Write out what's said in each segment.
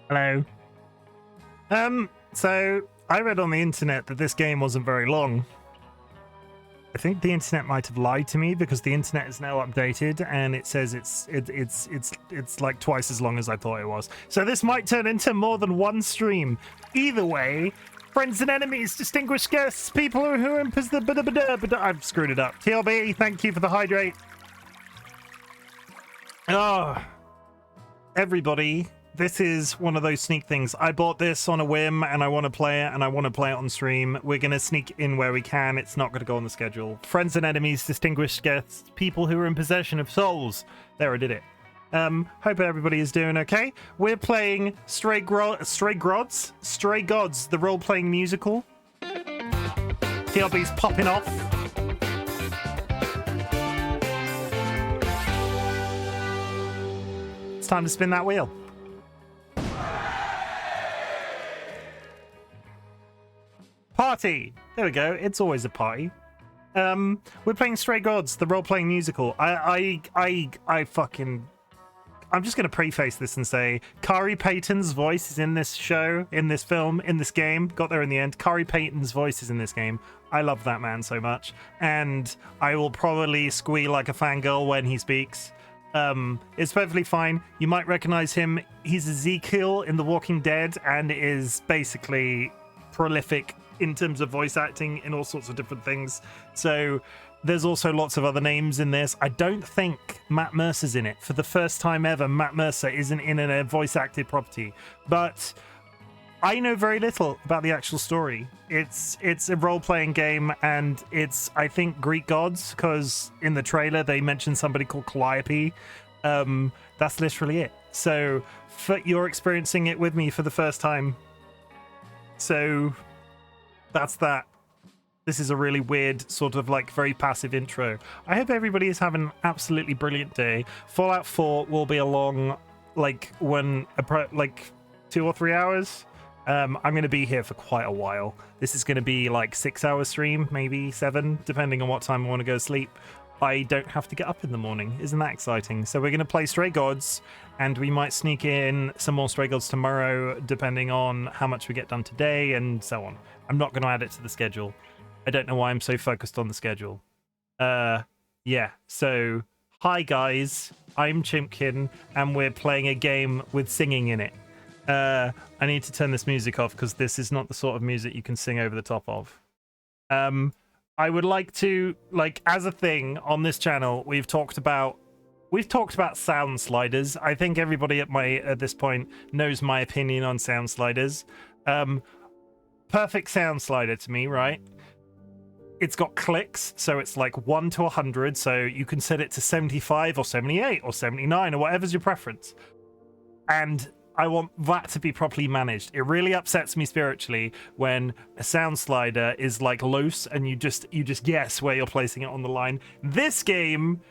Hello. So I read on the internet that this game wasn't very long. I think the internet might have lied to me because the internet is now updated and it says it's like twice as long as I thought it was. So this might turn into more than one stream. Either way, friends and enemies, distinguished guests, people who are I've screwed it up. TLB, thank you for the hydrate. Oh, everybody. This is one of those sneak things. I bought this on a whim and I want to play it and I want to play it on stream. We're going to sneak in where we can. It's not going to go on the schedule. Friends and enemies, distinguished guests, people who are in possession of souls. There, I did it. Hope everybody is doing okay. We're playing Stray Gods, the role-playing musical. TLB's popping off. It's time to spin that wheel. Party! There we go. It's always a party. We're playing Stray Gods, the role-playing musical. I'm just going to preface this and say Kari Payton's voice is in this show, in this film, in this game. Got there in the end. Kari Payton's voice is in this game. I love that man so much. And I will probably squeal like a fangirl when he speaks. It's perfectly fine. You might recognize him. He's Ezekiel in The Walking Dead and is basically prolific in terms of voice acting in all sorts of different things. So there's also lots of other names in this. I don't think Matt Mercer's in it. For the first time ever, Matt Mercer isn't in a voice acted property. But I know very little about the actual story. It's a role-playing game, and it's, I think, Greek gods, because in the trailer they mentioned somebody called Calliope. That's literally it. So you're experiencing it with me for the first time. So that's that. This is a really weird, sort of like very passive intro. I hope everybody is having an absolutely brilliant day. Fallout 4 will be along like 2 or 3 hours. I'm going to be here for quite a while. This is going to be like 6 hour stream, maybe 7, depending on what time I want to go to sleep. I don't have to get up in the morning. Isn't that exciting? So we're going to play Stray Gods, and we might sneak in some more Stray Gods tomorrow, depending on how much we get done today and so on. I'm not going to add it to the schedule. I don't know why I'm so focused on the schedule. Yeah, so hi guys, I'm Chimken, and we're playing a game with singing in it. I need to turn this music off because this is not the sort of music you can sing over the top of. I would like to, like, as a thing on this channel, we've talked about sound sliders. I think everybody at this point knows my opinion on sound sliders. Perfect sound slider to me, right? It's got clicks, so it's like 1 to 100, so you can set it to 75 or 78 or 79 or whatever's your preference. And I want that to be properly managed. It really upsets me spiritually when a sound slider is like loose and you just guess where you're placing it on the line. This game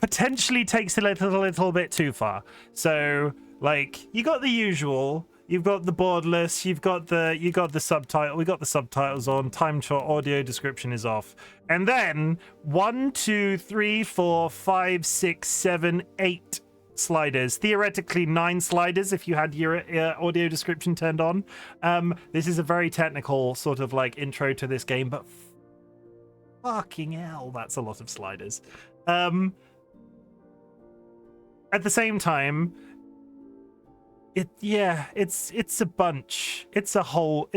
potentially takes it a little bit too far. So like you got the usual. You've got the borderless, you got the subtitle, we got the subtitles on, time short, audio description is off. And then 1, 2, 3, 4, 5, 6, 7, 8 sliders. Theoretically 9 sliders if you had your audio description turned on. This is a very technical sort of like intro to this game, but fucking hell, that's a lot of sliders. At the same time, it's a bunch. It's a whole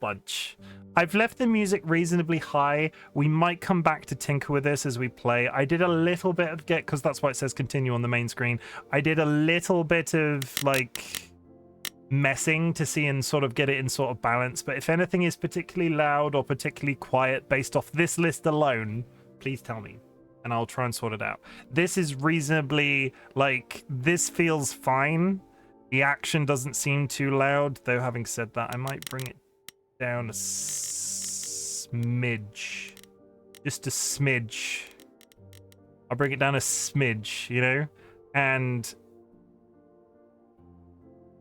bunch. I've left the music reasonably high. We might come back to tinker with this as we play. I did a little bit of because that's why it says continue on the main screen. I did a little bit of like messing to see and sort of get it in sort of balance. But if anything is particularly loud or particularly quiet based off this list alone, please tell me and I'll try and sort it out. This is reasonably like, this feels fine. The action doesn't seem too loud, though having said that, I might bring it down a smidge. Just a smidge. I'll bring it down a smidge, you know? And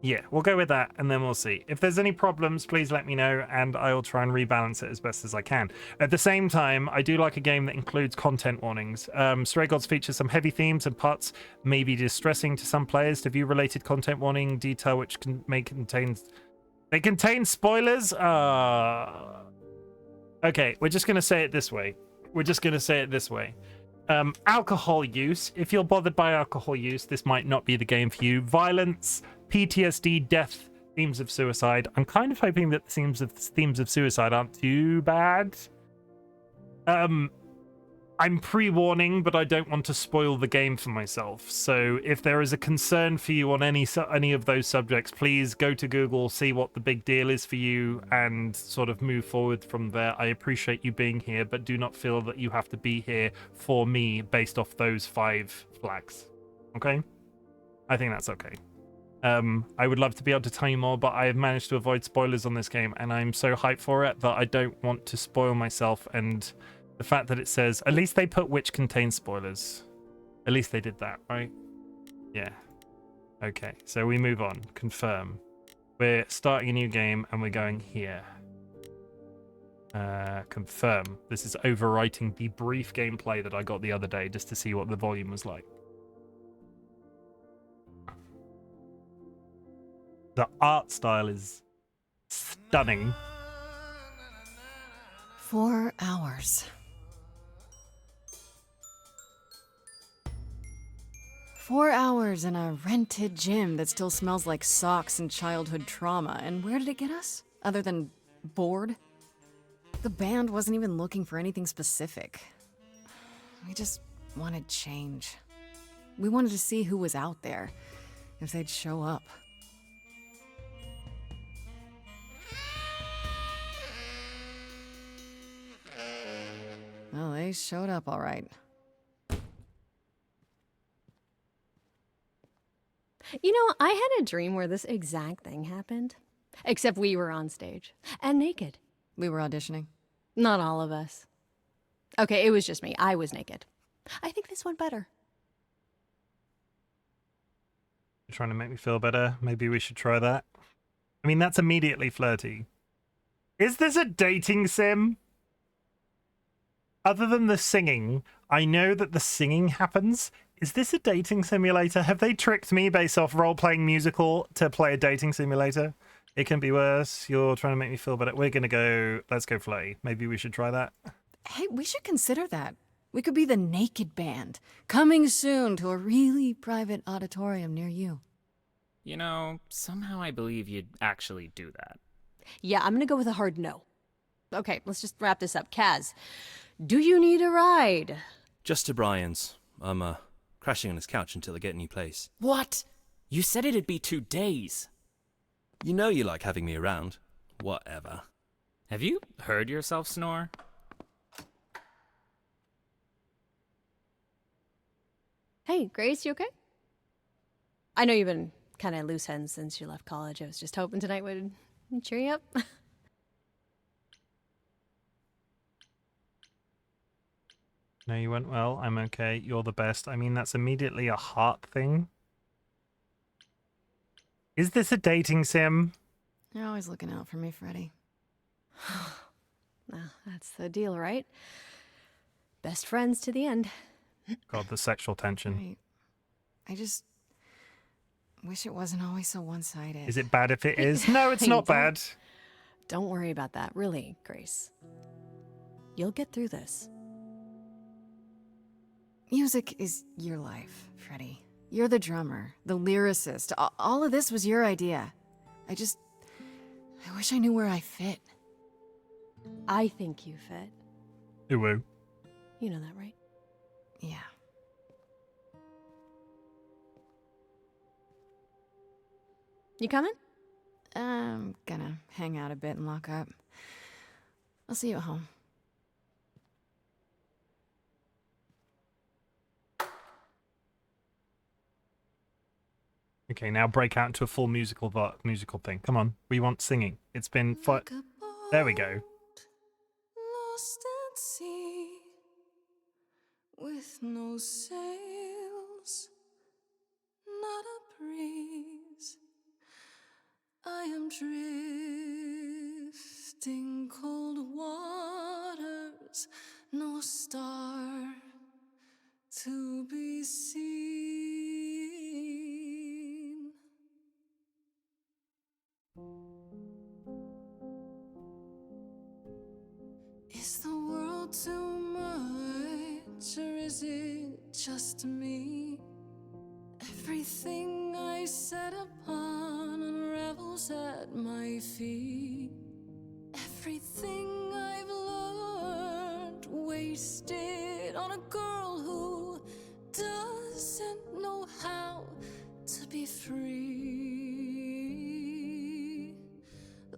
Yeah, we'll go with that, and then we'll see. If there's any problems, please let me know, and I'll try and rebalance it as best as I can. At the same time, I do like a game that includes content warnings. Stray Gods features some heavy themes and parts may be distressing to some players. To view related content warning detail, which may contain... They contain spoilers? Okay, we're just going to say it this way. Alcohol use. If you're bothered by alcohol use, this might not be the game for you. Violence, PTSD, death, themes of suicide. I'm kind of hoping that the themes of suicide aren't too bad. I'm pre-warning, but I don't want to spoil the game for myself. So if there is a concern for you on any of those subjects, please go to Google, see what the big deal is for you, and sort of move forward from there. I appreciate you being here, but do not feel that you have to be here for me based off those 5 flags. Okay? I think that's okay. I would love to be able to tell you more, but I have managed to avoid spoilers on this game, and I'm so hyped for it that I don't want to spoil myself. And the fact that it says, at least they put which contains spoilers. At least they did that, right? Yeah. Okay, so we move on. Confirm. We're starting a new game, and we're going here. Confirm. This is overwriting the brief gameplay that I got the other day, just to see what the volume was like. The art style is stunning. 4 hours. 4 hours in a rented gym that still smells like socks and childhood trauma. And where did it get us? Other than bored? The band wasn't even looking for anything specific. We just wanted change. We wanted to see who was out there, if they'd show up. Well, they showed up all right. You know, I had a dream where this exact thing happened. Except we were on stage. And naked. We were auditioning. Not all of us. Okay, it was just me. I was naked. I think this went better. You're trying to make me feel better. Maybe we should try that. I mean, that's immediately flirty. Is this a dating sim? Other than the singing, I know that the singing happens. Is this a dating simulator? Have they tricked me based off role-playing musical to play a dating simulator? It can be worse. You're trying to make me feel better. We're going to go... Let's go flirty. Maybe we should try that. Hey, we should consider that. We could be the Naked Band, coming soon to a really private auditorium near you. You know, somehow I believe you'd actually do that. Yeah, I'm gonna go with a hard no. Okay, let's just wrap this up. Kaz, do you need a ride? Just to Brian's. I'm, crashing on his couch until I get a new place. What? You said it'd be 2 days. You know you like having me around. Whatever. Have you heard yourself snore? Hey, Grace, you okay? I know you've been kind of loose ends since you left college. I was just hoping tonight would cheer you up. No, you went well. I'm okay. You're the best. I mean, that's immediately a heart thing. Is this a dating sim? You're always looking out for me, Freddy. Well, that's the deal, right? Best friends to the end. God, the sexual tension. Right. I just wish it wasn't always so one-sided. Is it bad if it is? No, it's not bad. Don't worry about that, really, Grace. You'll get through this. Music is your life, Freddy. You're the drummer, the lyricist. All of this was your idea. I wish I knew where I fit. I think you fit. Ooh. You know that, right? Yeah. You coming? I'm gonna hang out a bit and lock up. I'll see you at home. Okay, now break out into a full musical thing. Come on, we want singing. It's been fun. There we go. Lost at sea, with no sails, not a breeze, star to be seen. Is the world too much, or is it just me? Everything I set upon unravels at my feet. Everything I've learned wasted on a girl who doesn't know how to be free.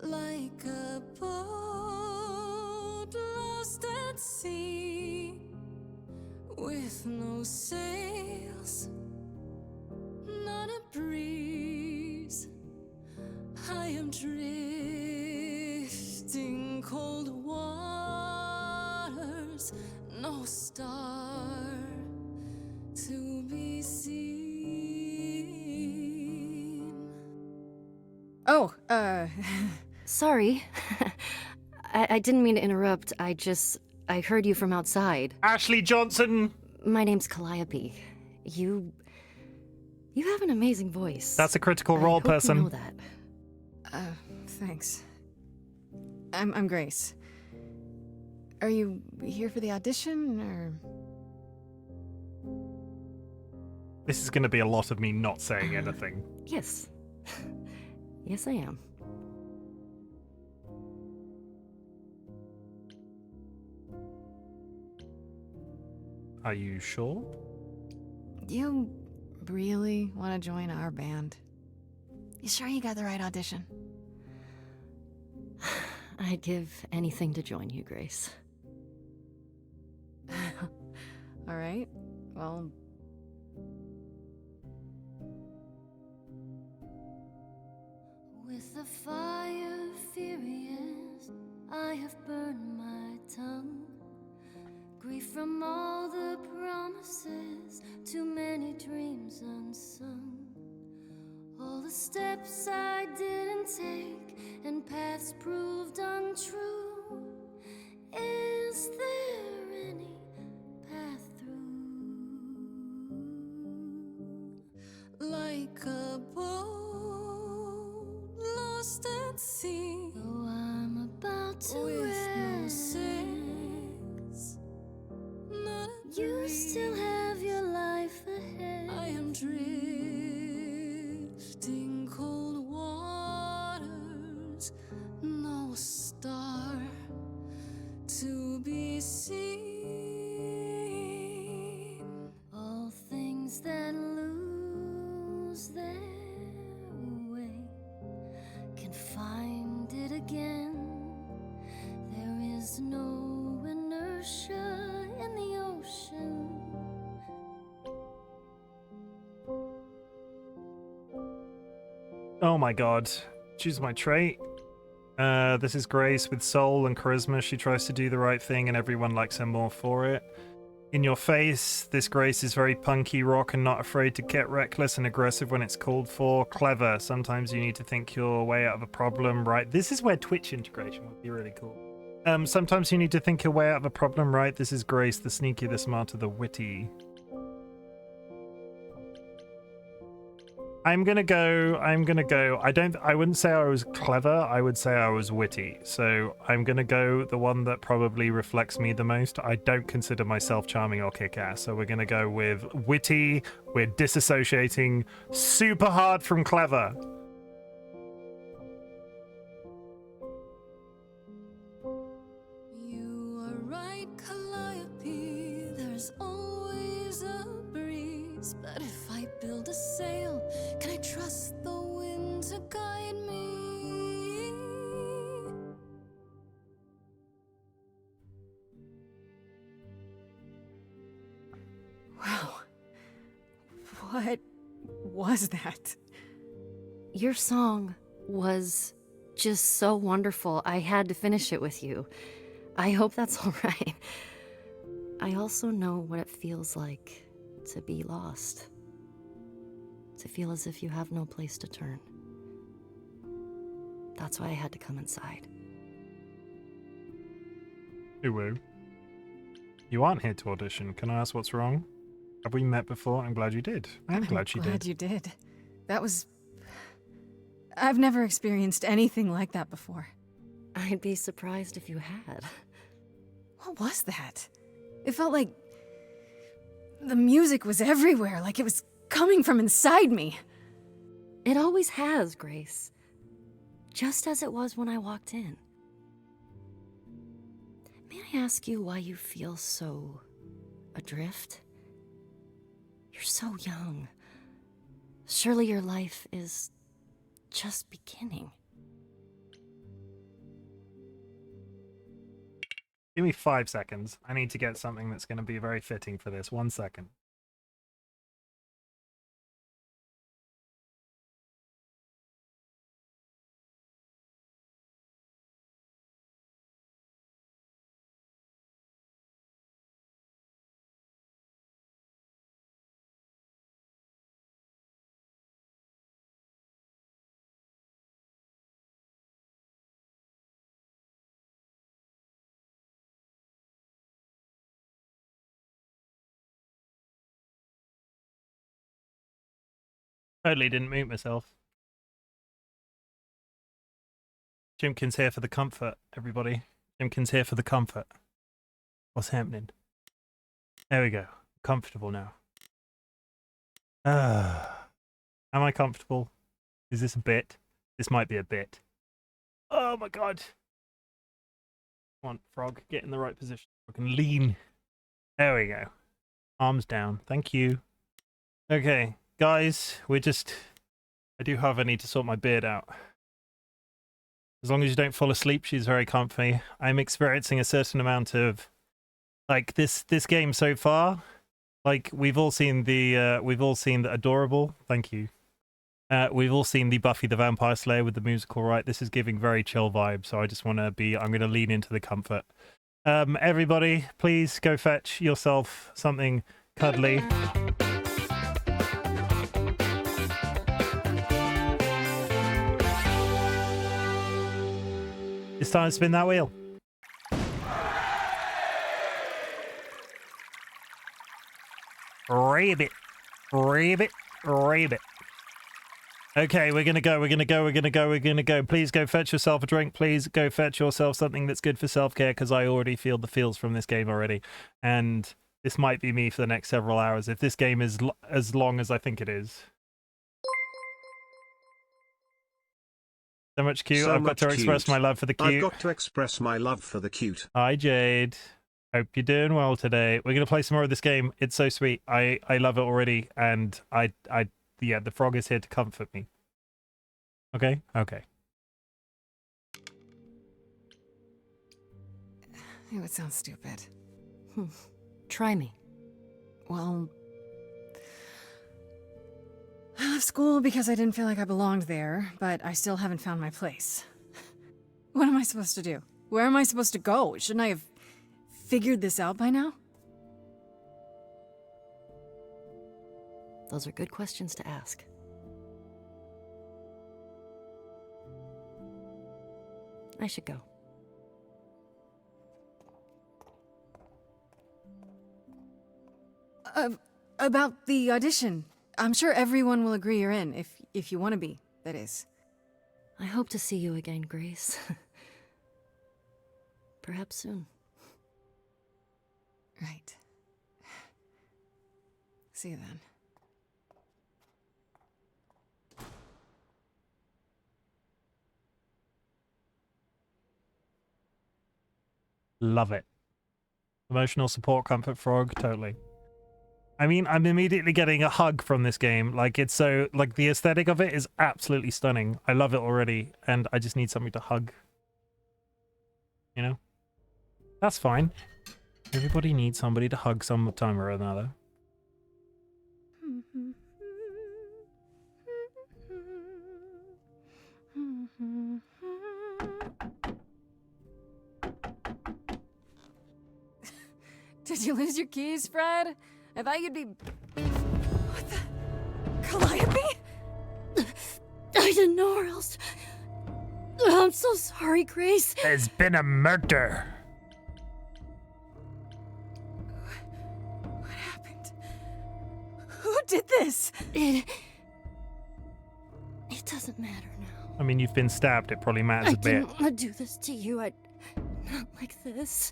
Like a boat lost at sea with no sails, not a breeze. I am drifting cold waters, no star to be seen. Oh, Sorry. I didn't mean to interrupt. I heard you from outside. Ashley Johnson. My name's Calliope. You have an amazing voice. That's a critical role I hope person. You know that. thanks. I'm Grace. Are you here for the audition, or? This is going to be a lot of me not saying anything. Yes. Yes, I am. Are you sure? You really want to join our band? You sure you got the right audition? I'd give anything to join you, Grace. All right. Well, with the fire furious, I have burned my tongue. Grief from all the promises, too many dreams unsung. All the steps I didn't take and paths proved untrue. Is there any path through? like a boat lost at sea, Though I'm about to with no rest, sails, not a you breeze. still have your life ahead. I am drifting cold waters, no star to be seen. All things that lose their way can find it again. There is no inertia in the ocean. Oh my god. Choose my trait. This is Grace with soul and charisma. She tries to do the right thing and everyone likes her more for it. In your face, this Grace is very punky rock and not afraid to get reckless and aggressive when it's called for. Clever. Sometimes you need to think your way out of a problem, right? This is where Twitch integration would be really cool. Sometimes you need to think your way out of a problem, right? This is Grace, the sneaky, the smarter, the witty. I'm gonna go, I wouldn't say I was clever, I would say I was witty. So I'm gonna go the one that probably reflects me the most. I don't consider myself charming or kick-ass, so we're gonna go with witty. We're disassociating super hard from clever. You are right, Calliope. There's always a breeze. But if I build a sail, can I trust the wind to guide me? Wow. What was that? Your song was just so wonderful. I had to finish it with you. I hope that's all right. I also know what it feels like to be lost. To feel as if you have no place to turn. That's why I had to come inside. Ooh. You aren't here to audition. Can I ask what's wrong? Have we met before? I'm glad you did. I'm glad you did. You did. That was... I've never experienced anything like that before. I'd be surprised if you had. What was that? It felt like... the music was everywhere, like it was coming from inside me. It always has, Grace. Just as it was when I walked in. May I ask you why you feel so... adrift? You're so young. Surely your life is... just beginning. Give me 5 seconds. I need to get something that's going to be very fitting for this. 1 second. Totally didn't mute myself. Chimken's here for the comfort, everybody. Chimken's here for the comfort. What's happening? There we go. Comfortable now. Am I comfortable? Is this a bit? This might be a bit. Oh my god. Come on, frog. Get in the right position. I can lean. There we go. Arms down. Thank you. Okay. Guys, I do, however, need to sort my beard out. As long as you don't fall asleep, she's very comfy. I'm experiencing a certain amount of, like, this game so far. Like, we've all seen the Adorable. Thank you. We've all seen the Buffy the Vampire Slayer with the musical, right? This is giving very chill vibes, so I just want to I'm going to lean into the comfort. Everybody, please go fetch yourself something cuddly. It's time to spin that wheel. Rabbit. Rabbit. Rabbit. Okay, we're gonna go. Please go fetch yourself a drink. Please go fetch yourself something that's good for self-care, because I already feel the feels from this game already. And this might be me for the next several hours if this game is as long as I think it is. So much cute. I've got to express my love for the cute. I've got to express my love for the cute. Hi, Jade. Hope you're doing well today. We're gonna play some more of this game. It's so sweet. I love it already, and yeah, the frog is here to comfort me. Okay? Okay. It would sound stupid. Try me. Well, I left school because I didn't feel like I belonged there, but I still haven't found my place. What am I supposed to do? Where am I supposed to go? Shouldn't I have figured this out by now? Those are good questions to ask. I should go. About the audition. I'm sure everyone will agree you're in, if you want to be, that is. I hope to see you again, Grace. Perhaps soon. Right. See you then. Love it. Emotional support, comfort, frog, totally. I mean, I'm immediately getting a hug from this game. Like, it's so, like, the aesthetic of it is absolutely stunning. I love it already, and I just need something to hug. You know? That's fine. Everybody needs somebody to hug some time or another. Did you lose your keys, Fred? I thought you'd be... What the... Calliope? I didn't know where else... I'm so sorry, Grace. There's been a murder. did this? It doesn't matter now. I mean, you've been stabbed. It probably matters I a bit. didn't want to do this to you. Not like this.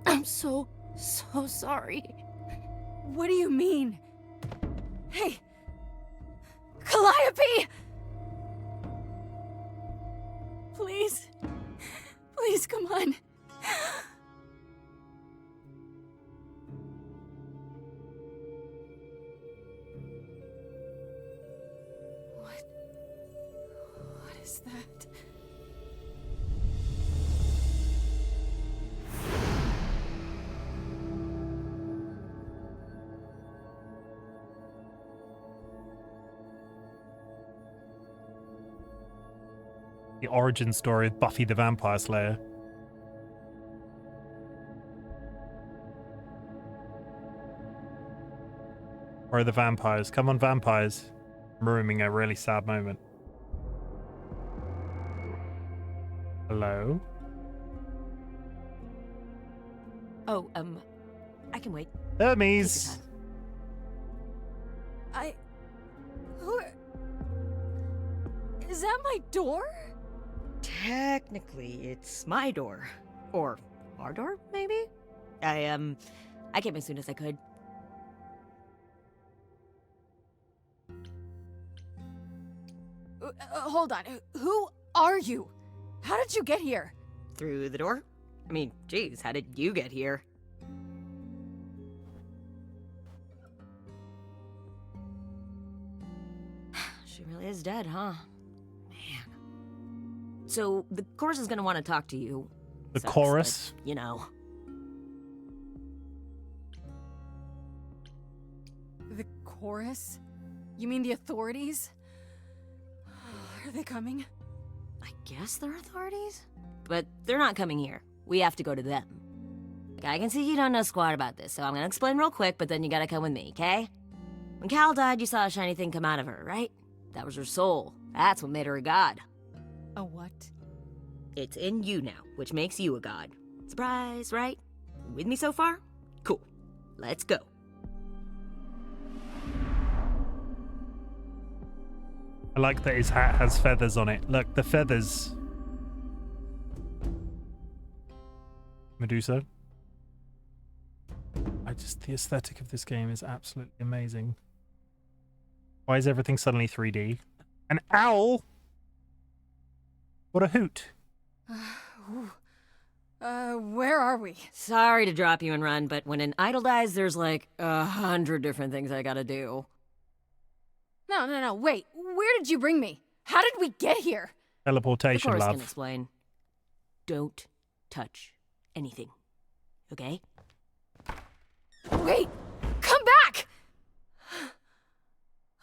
I'm so sorry. What do you mean? Hey! Calliope! Please. Please, come on. What is that? The origin story of Buffy the Vampire Slayer. Where are the vampires? Come on, vampires. I'm ruining a really sad moment. Hello? Oh, I can wait. Hermes! Is that my door? Technically, it's my door. Or our door, maybe? I came as soon as I could. Hold on. Who are you? How did you get here? Through the door? I mean, geez, how did you get here? She really is dead, huh? Man. So, the chorus is gonna want to talk to you. The Sucks, chorus? but, you know. The chorus? You mean the authorities? Are they coming? I guess they're authorities? But they're not coming here. We have to go to them. I can see you don't know squat about this, so I'm gonna explain real quick, but then you gotta come with me, okay? When Cal died, you saw a shiny thing come out of her, right? That was her soul. That's what made her a god. A what? It's in you now, which makes you a god. Surprise, right? With me so far? Cool. Let's go. I like that his hat has feathers on it. Look, the feathers. Medusa. The aesthetic of this game is absolutely amazing. Why is everything suddenly 3D? An owl? What a hoot. Where are we? Sorry to drop you and run, but when an idol dies, there's like 100 different things I gotta do. No, wait. Where did you bring me? How did we get here? The Teleportation, chorus can love. explain. Don't touch anything. Okay? Wait! Come back!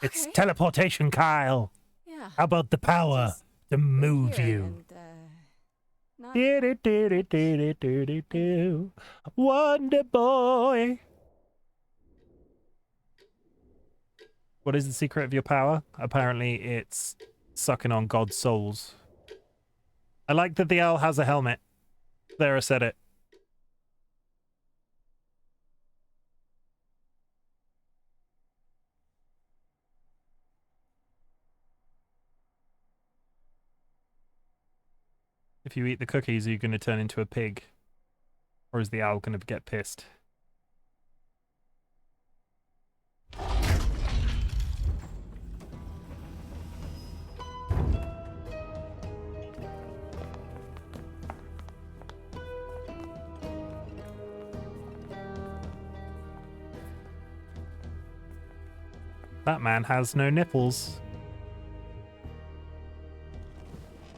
It's Okay. teleportation, Kyle. Yeah. How about the power Just to move here you? and, not- Wonder Boy. What is the secret of your power? Apparently it's sucking on God's souls. I like that the owl has a helmet. There, I said it. If you eat the cookies, are you going to turn into a pig? Or is the owl going to get pissed? That man has no nipples.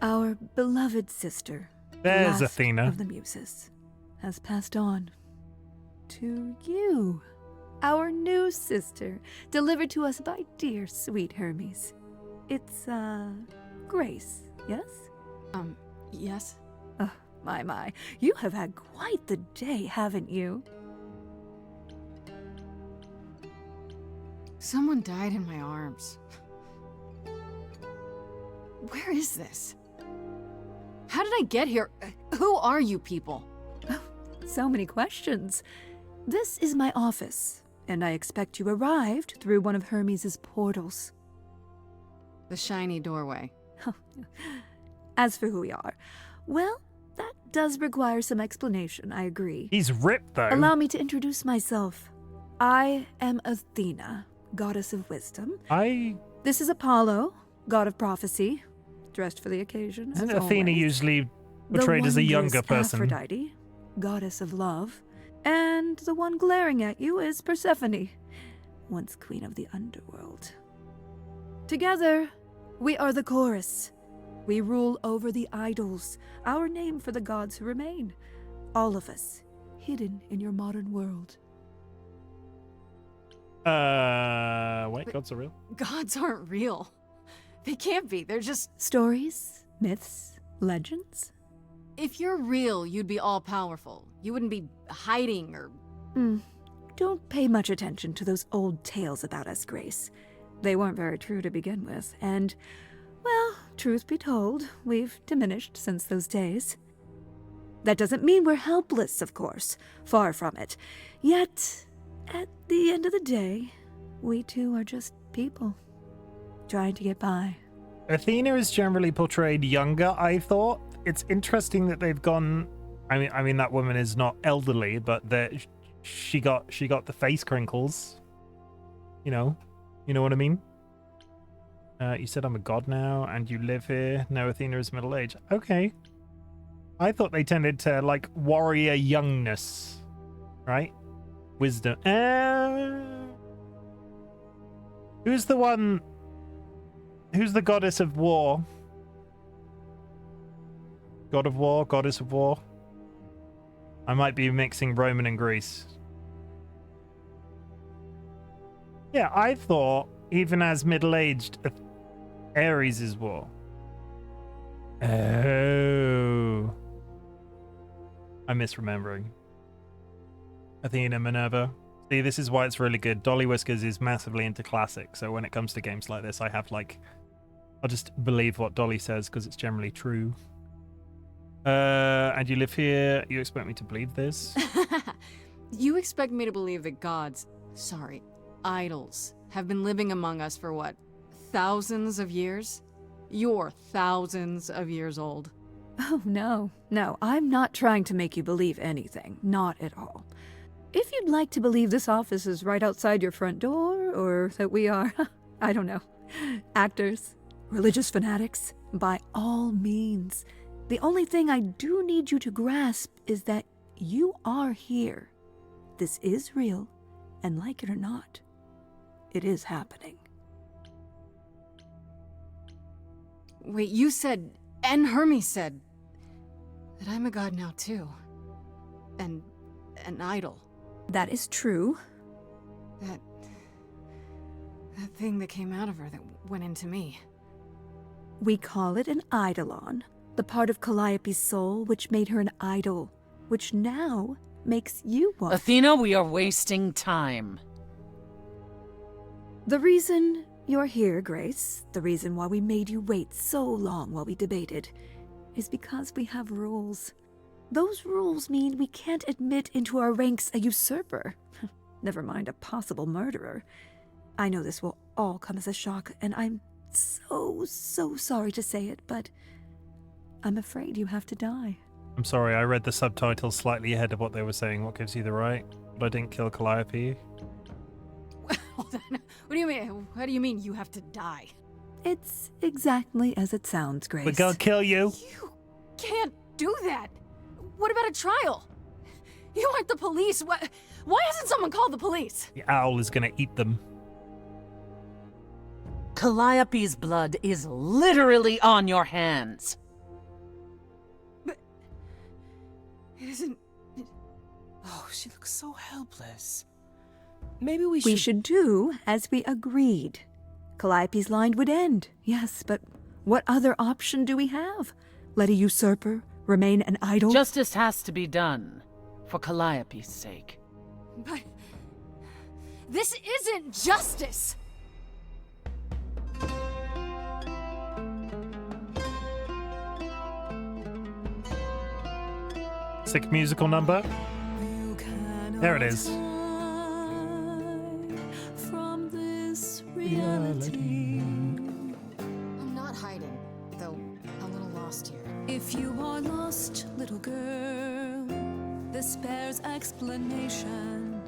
Our beloved sister, There's the last Athena. of the muses, has passed on to you, our new sister, delivered to us by dear sweet Hermes. It's Grace, yes? Yes? Oh, my, you have had quite the day, haven't you? Someone died in my arms. Where is this? How did I get here? Who are you people? So many questions. This is my office. and I expect you arrived through one of Hermes' portals. The shiny doorway. As for who we are, well, that does require some explanation, I agree. He's ripped, though. Allow me to introduce myself. I am Athena, goddess of wisdom. This is Apollo, god of prophecy, dressed for the occasion. Isn't as Athena always. usually portrayed as a younger person? Aphrodite, goddess of love. And the one glaring at you is Persephone, once queen of the underworld. Together, we are the chorus. We rule over the idols, our name for the gods who remain. All of us, hidden in your modern world. Wait, gods are real? Gods aren't real. They can't be. They're just... Stories, myths, legends. If you're real, you'd be all-powerful. You wouldn't be hiding or... Don't pay much attention to those old tales about us, Grace. They weren't very true to begin with, and, well, truth be told, we've diminished since those days. That doesn't mean we're helpless, of course. Far from it. Yet, at the end of the day, we too are just people, trying to get by. Athena is generally portrayed younger, I thought. It's interesting that they've gone... I mean, that woman is not elderly, but she got the face crinkles. You know what I mean? You said I'm a god now, and you live here. No, Athena is middle age. Okay. I thought they tended to like warrior youngness, right? Wisdom. Who's the one? Who's the goddess of war? God of war, goddess of war. I might be mixing Roman and Greece. Yeah, I thought even as middle-aged, Ares is war. Oh. I'm misremembering. Athena, Minerva. See, this is why it's really good. DollyWhiskers is massively into classic, so when it comes to games like this, I have like... I'll just believe what Dolly says, because it's generally true. And you live here. You expect me to believe this? You expect me to believe that idols, have been living among us for what, thousands of years? You're thousands of years old. Oh, no, I'm not trying to make you believe anything. Not at all. If you'd like to believe this office is right outside your front door, or that we are, I don't know, actors, religious fanatics, by all means. The only thing I do need you to grasp is that you are here. This is real, and like it or not, it is happening. Wait, you said, and Hermes said, that I'm a god now too. And an idol. That is true. That thing that came out of her that went into me. We call it an eidolon, the part of Calliope's soul which made her an idol, which now makes you one. Athena, we are wasting time. The reason you're here, Grace, the reason why we made you wait so long while we debated, is because we have rules. Those rules mean we can't admit into our ranks a usurper, never mind a possible murderer. I know this will all come as a shock, and I'm so sorry to say it, but I'm afraid you have to die. I'm sorry, I read the subtitles slightly ahead of what they were saying. What gives you the right? But I didn't kill Calliope. Hold on. What do you mean? What do you mean you have to die? It's exactly as it sounds, Grace. We're gonna kill you. You can't do that. What about a trial? You aren't the police. Why hasn't someone called the police? The owl is gonna eat them. Calliope's blood is literally on your hands. But it isn't... Oh, she looks so helpless. Maybe we should do as we agreed. Calliope's line would end, yes, but what other option do we have? Let a usurper remain an idol? Justice has to be done, for Calliope's sake. But this isn't justice! Sick musical number. There it is. though a little lost here. If you are lost, little girl, this bears explanation.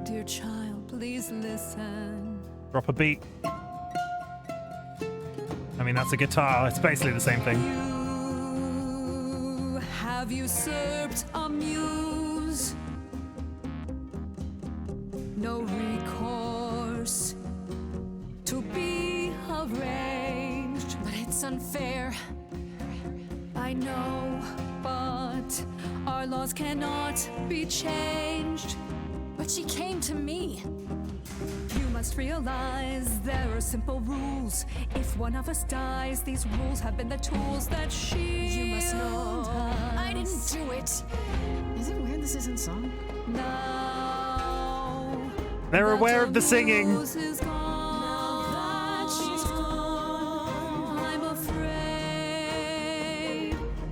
Dear child, please listen. Drop a beat. I mean, that's a guitar. It's basically the same thing. You have usurped a muse. No recourse to be arranged. But it's unfair. I know, but our laws cannot be changed. But she came to me. You must realize there are simple rules. If one of us dies, these rules have been the tools that You must know us. I didn't do it. Is it weird this isn't song? Now They're aware of the singing. muse is gone. Now that she's gone, I'm afraid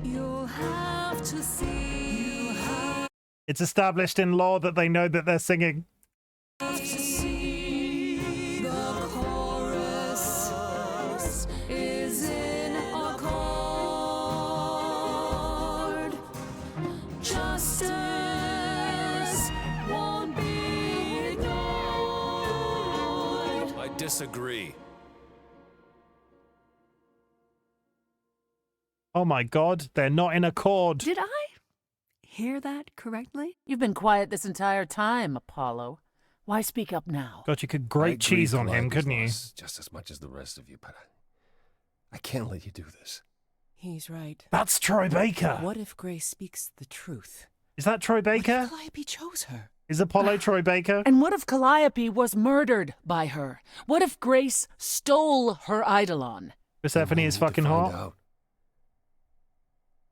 you'll have to see. It's established in law that they know that they're singing. To see the chorus is in accord. Justice won't be ignored. I disagree. Oh my god, they're not in accord. Did I hear that correctly? You've been quiet this entire time, Apollo. Why speak up now? God, you could grate cheese on him, couldn't you? Just as much as the rest of you, but I can't let you do this. He's right. That's Troy Baker. What if Grace speaks the truth? Is that Troy Baker? Calliope chose her. Is Apollo Troy Baker? And what if Calliope was murdered by her? What if Grace stole her eidolon? Persephone is fucking hot. Out.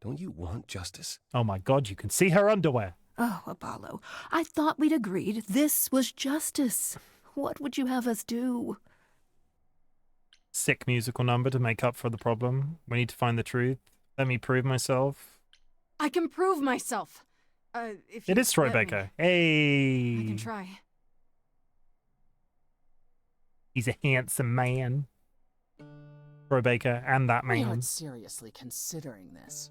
Don't you want justice? Oh my god, you can see her underwear. Oh, Apollo, I thought we'd agreed this was justice. What would you have us do? Sick musical number to make up for the problem. We need to find the truth. Let me prove myself. I can prove myself. If It you is Troy let me. Baker. Hey. I can try. He's a handsome man. Troy Baker and that We man. aren't seriously considering this.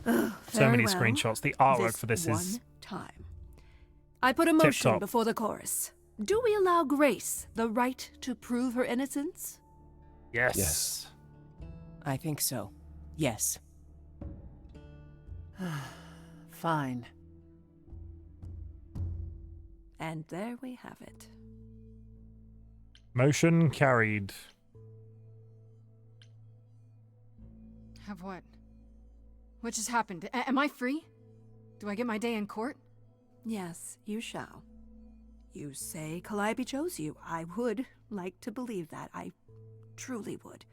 So many Very well. screenshots. The artwork This for this one is time. I put a motion tip-top. before the chorus. Do we allow Grace the right to prove her innocence? yes. Yes. I think so. Yes. Fine. And there we have it. Motion carried. Have what? What just happened? Am I free? Do I get my day in court? Yes, you shall. You say Calliope chose you. I would like to believe that. I truly would.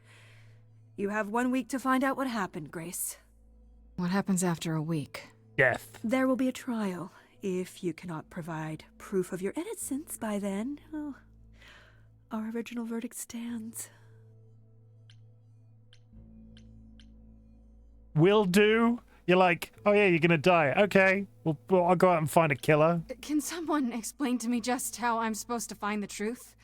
You have 1 week to find out what happened, Grace. What happens after a week? Death. There will be a trial. If you cannot provide proof of your innocence by then, oh, our original verdict stands. Will do. You're like, oh yeah, you're gonna die. Okay. Well, I'll go out and find a killer. Can someone explain to me just how I'm supposed to find the truth?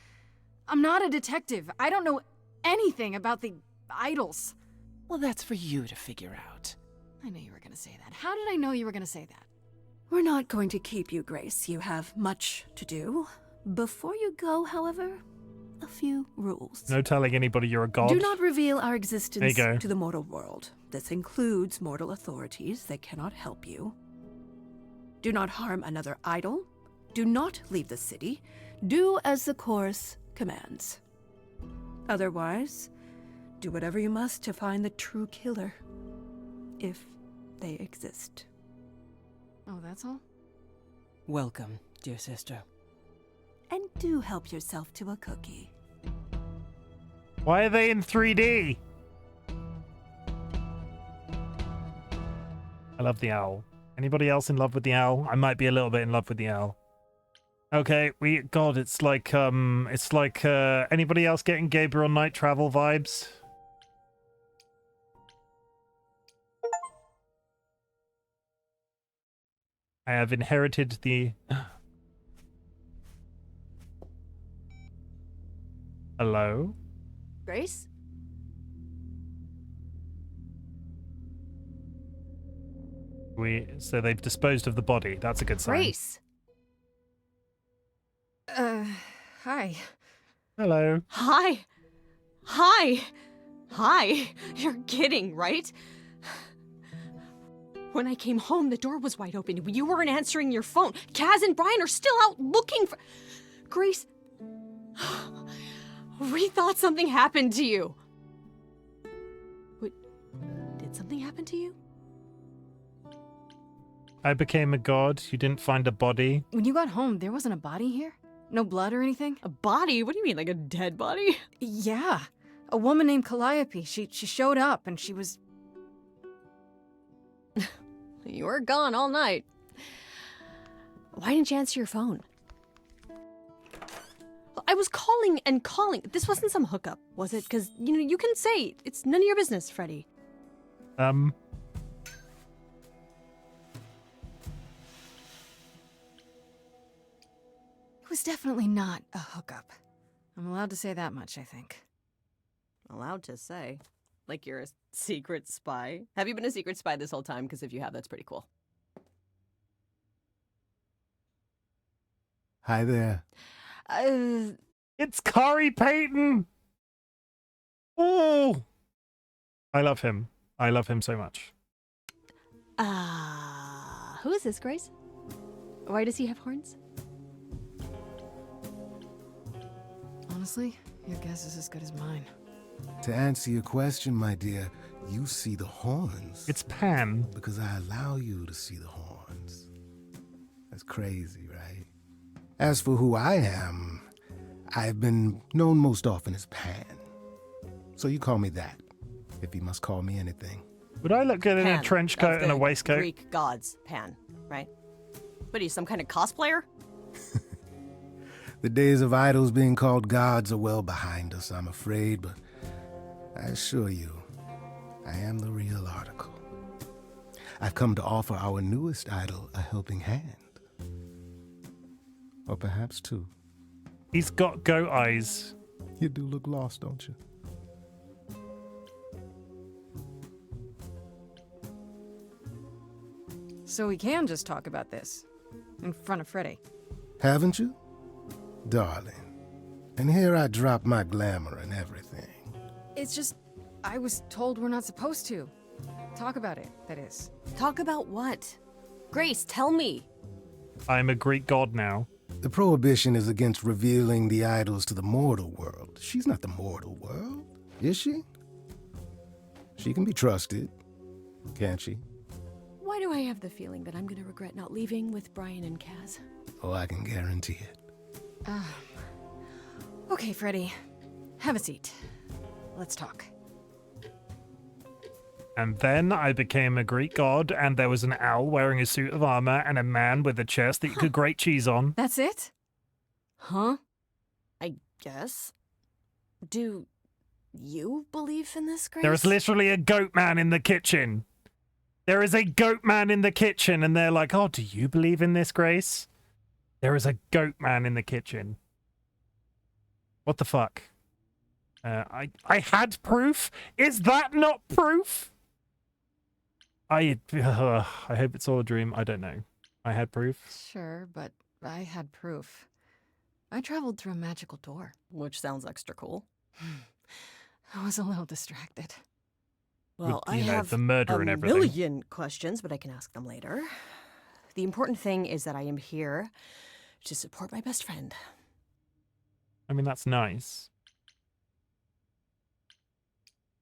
I'm not a detective. I don't know anything about the idols. Well, that's for you to figure out. I knew you were gonna say that. How did I know you were gonna say that? We're not going to keep you, Grace. You have much to do. Before you go, however, a few rules. No telling anybody you're a god. Do not reveal our There existence you go. to the mortal world. This includes mortal authorities that cannot help you. Do not harm another idol. Do not leave the city. Do as the chorus commands. Otherwise, do whatever you must to find the true killer. If they exist. Oh, that's all? Welcome, dear sister. And do help yourself to a cookie. Why are they in 3D? I love the owl. Anybody else in love with the owl? I might be a little bit in love with the owl. Okay, God, it's like anybody else getting Gabriel Night Travel vibes? I have inherited the... Hello? Grace? So they've disposed of the body. That's a good sign. Grace! Hi. Hello. Hi! Hi! Hi! You're kidding, right? When I came home, the door was wide open. You weren't answering your phone. Kaz and Brian are still out looking for... Grace... We thought something happened to you. What? Did something happen to you? I became a god. You didn't find a body. When you got home, there wasn't a body here? No blood or anything? A body? What do you mean, like a dead body? Yeah. A woman named Calliope. She showed up and she was... You were gone all night. Why didn't you answer your phone? I was calling and calling. This wasn't some hookup, was it? Because, you can say it's none of your business, Freddy. It was definitely not a hookup. I'm allowed to say that much, I think. Allowed to say? Like you're a secret spy? Have you been a secret spy this whole time? Because if you have, that's pretty cool. Hi there. It's Corey Payton! Oh! I love him. I love him so much. Who is this, Grace? Why does he have horns? Honestly, your guess is as good as mine. To answer your question, my dear, you see the horns. It's Pan. Because I allow you to see the horns. That's crazy, right? As for who I am, I've been known most often as Pan. So you call me that, if you must call me anything. Would I look good in a Pan, trench coat of and a the waistcoat? Greek gods, Pan, right? What are you, some kind of cosplayer? The days of idols being called gods are well behind us, I'm afraid, but I assure you, I am the real article. I've come to offer our newest idol a helping hand. Or perhaps two. He's got goat eyes. You do look lost, don't you? So we can just talk about this. In front of Freddy. Haven't you? Darling. And here I drop my glamour and everything. It's just, I was told we're not supposed to. Talk about it, that is. Talk about what? Grace, tell me. I'm a Greek god now. The prohibition is against revealing the idols to the mortal world. She's not the mortal world, is she? She can be trusted, can't she? Why do I have the feeling that I'm gonna regret not leaving with Brian and Kaz? Oh, I can guarantee it. Okay, Freddy. Have a seat. Let's talk. And then I became a Greek god, and there was an owl wearing a suit of armor and a man with a chest that you could grate cheese on. That's it? Huh? I guess. Do you believe in this, Grace? There is literally a goat man in the kitchen. There is a goat man in the kitchen, and they're like, oh, do you believe in this, Grace? There is a goat man in the kitchen. What the fuck? I had proof? Is that not proof? I hope it's all a dream. I don't know. I had proof. Sure, but I had proof. I traveled through a magical door. Which sounds extra cool. I was a little distracted. Well, With, I have the murder and everything. a million questions, but I can ask them later. The important thing is that I am here to support my best friend. I mean, that's nice.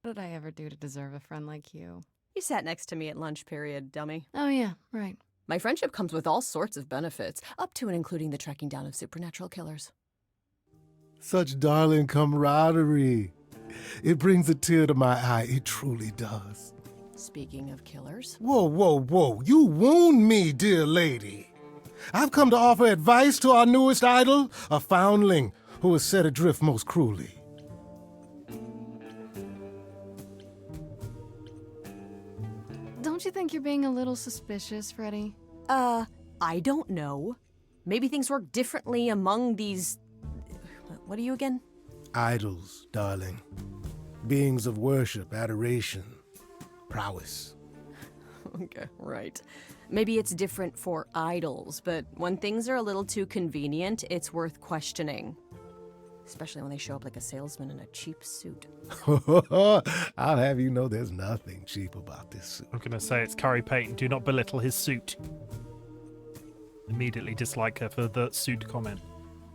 What did I ever do to deserve a friend like you? You sat next to me at lunch period, dummy. Oh yeah, right. My friendship comes with all sorts of benefits, up to and including the tracking down of supernatural killers. Such darling camaraderie. It brings a tear to my eye. It truly does. Speaking of killers. Whoa, whoa, whoa. You wound me, dear lady. I've come to offer advice to our newest idol, a foundling who was set adrift most cruelly. Don't you think you're being a little suspicious, Freddy? I don't know. Maybe things work differently among these... What are you again? Idols, darling. Beings of worship, adoration, prowess. Okay, right. Maybe it's different for idols, but when things are a little too convenient, it's worth questioning. Especially when they show up like a salesman in a cheap suit. I'll have you know there's nothing cheap about this suit. I'm gonna say it's Carrie Payton. Do not belittle his suit. Immediately dislike her for the suit comment.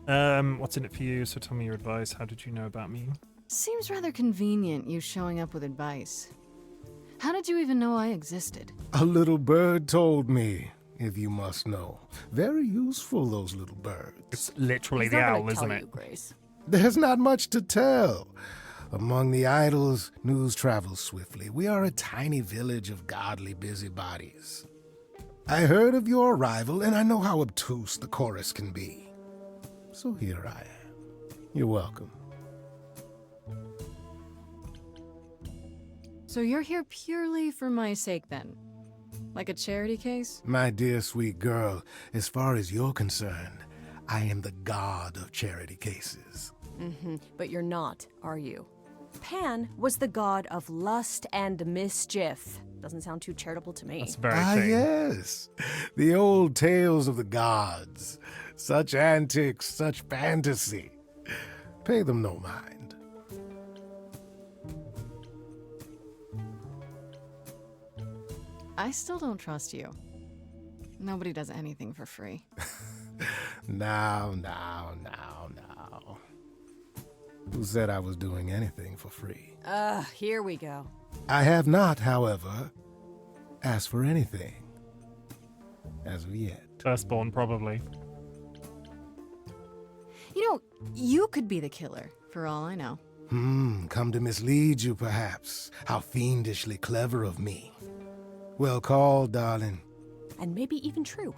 What's in it for you? So tell me your advice. How did you know about me? Seems rather convenient, you showing up with advice. How did you even know I existed? A little bird told me, if you must know. Very useful, those little birds. It's literally He's the not gonna owl, isn't tell it? you, Grace. There's not much to tell. Among the idols, news travels swiftly. We are a tiny village of godly busybodies. I heard of your arrival, and I know how obtuse the chorus can be. So here I am. You're welcome. So you're here purely for my sake, then? Like a charity case? My dear sweet girl, as far as you're concerned, I am the god of charity cases. But you're not, are you? Pan was the god of lust and mischief. Doesn't sound too charitable to me. That's very true. Yes. The old tales of the gods. Such antics, such fantasy. Pay them no mind. I still don't trust you. Nobody does anything for free. Now. Who said I was doing anything for free? Here we go. I have not, however, asked for anything. As of yet. Firstborn, probably. You know, you could be the killer, for all I know. Come to mislead you, perhaps. How fiendishly clever of me. Well called, darling. And maybe even true.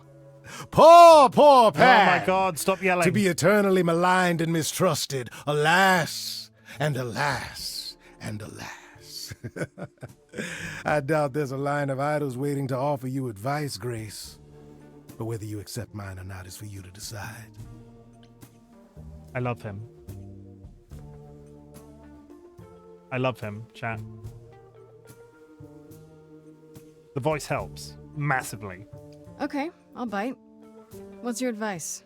Poor Pan! Oh my God, stop yelling. To be eternally maligned and mistrusted. Alas, and alas, and alas. I doubt there's a line of idols waiting to offer you advice, Grace. But whether you accept mine or not is for you to decide. I love him. I love him, chat. The voice helps massively. Okay, I'll bite. What's your advice?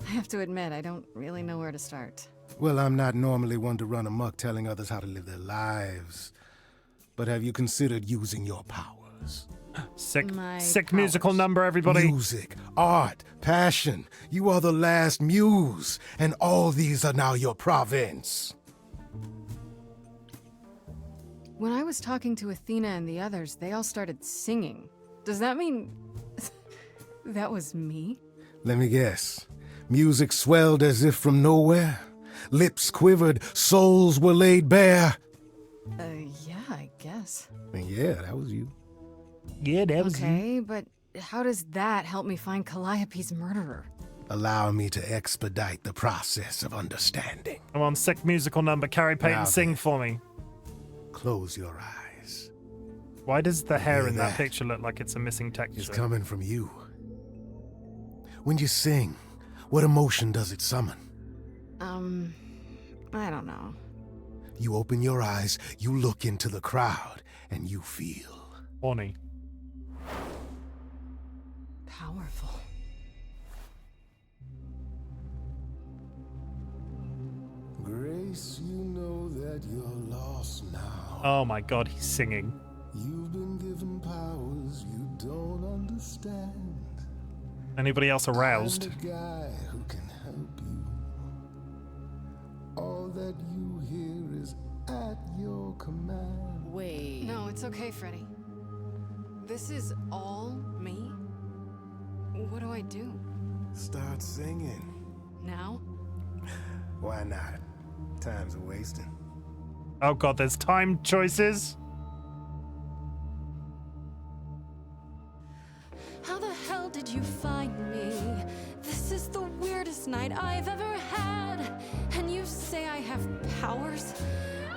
I have to admit, I don't really know where to start. Well, I'm not normally one to run amok telling others how to live their lives. But have you considered using your powers? Sick powers. musical number, everybody. Music, art, passion. You are the last muse, and all these are now your province. When I was talking to Athena and the others, they all started singing. Does that mean that was me? Let me guess. Music swelled as if from nowhere. Lips quivered, souls were laid bare. Yeah, I guess. And yeah, that was you. Yeah, that was you. Okay, but how does that help me find Calliope's murderer? Allow me to expedite the process of understanding. I'm on sick musical number. Carrie Payton, Now sing then. for me. Close your eyes. Why does the hair hear in that that? picture look like it's a missing texture? It's coming from you. When you sing, what emotion does it summon? I don't know. You open your eyes, you look into the crowd, and you feel. Horny. Powerful. Grace, you know that you're lost now. Oh my God, he's singing. You've been given powers you don't understand. Anybody else aroused? I'm the guy who can help you. All that you hear is at your command. Wait. No, it's okay, Freddy. This is all me? What do I do? Start singing. Now? Why not? Time's a wasting. Oh God, there's time choices. How the hell did you find me? This is the weirdest night I've ever had. And you say I have powers?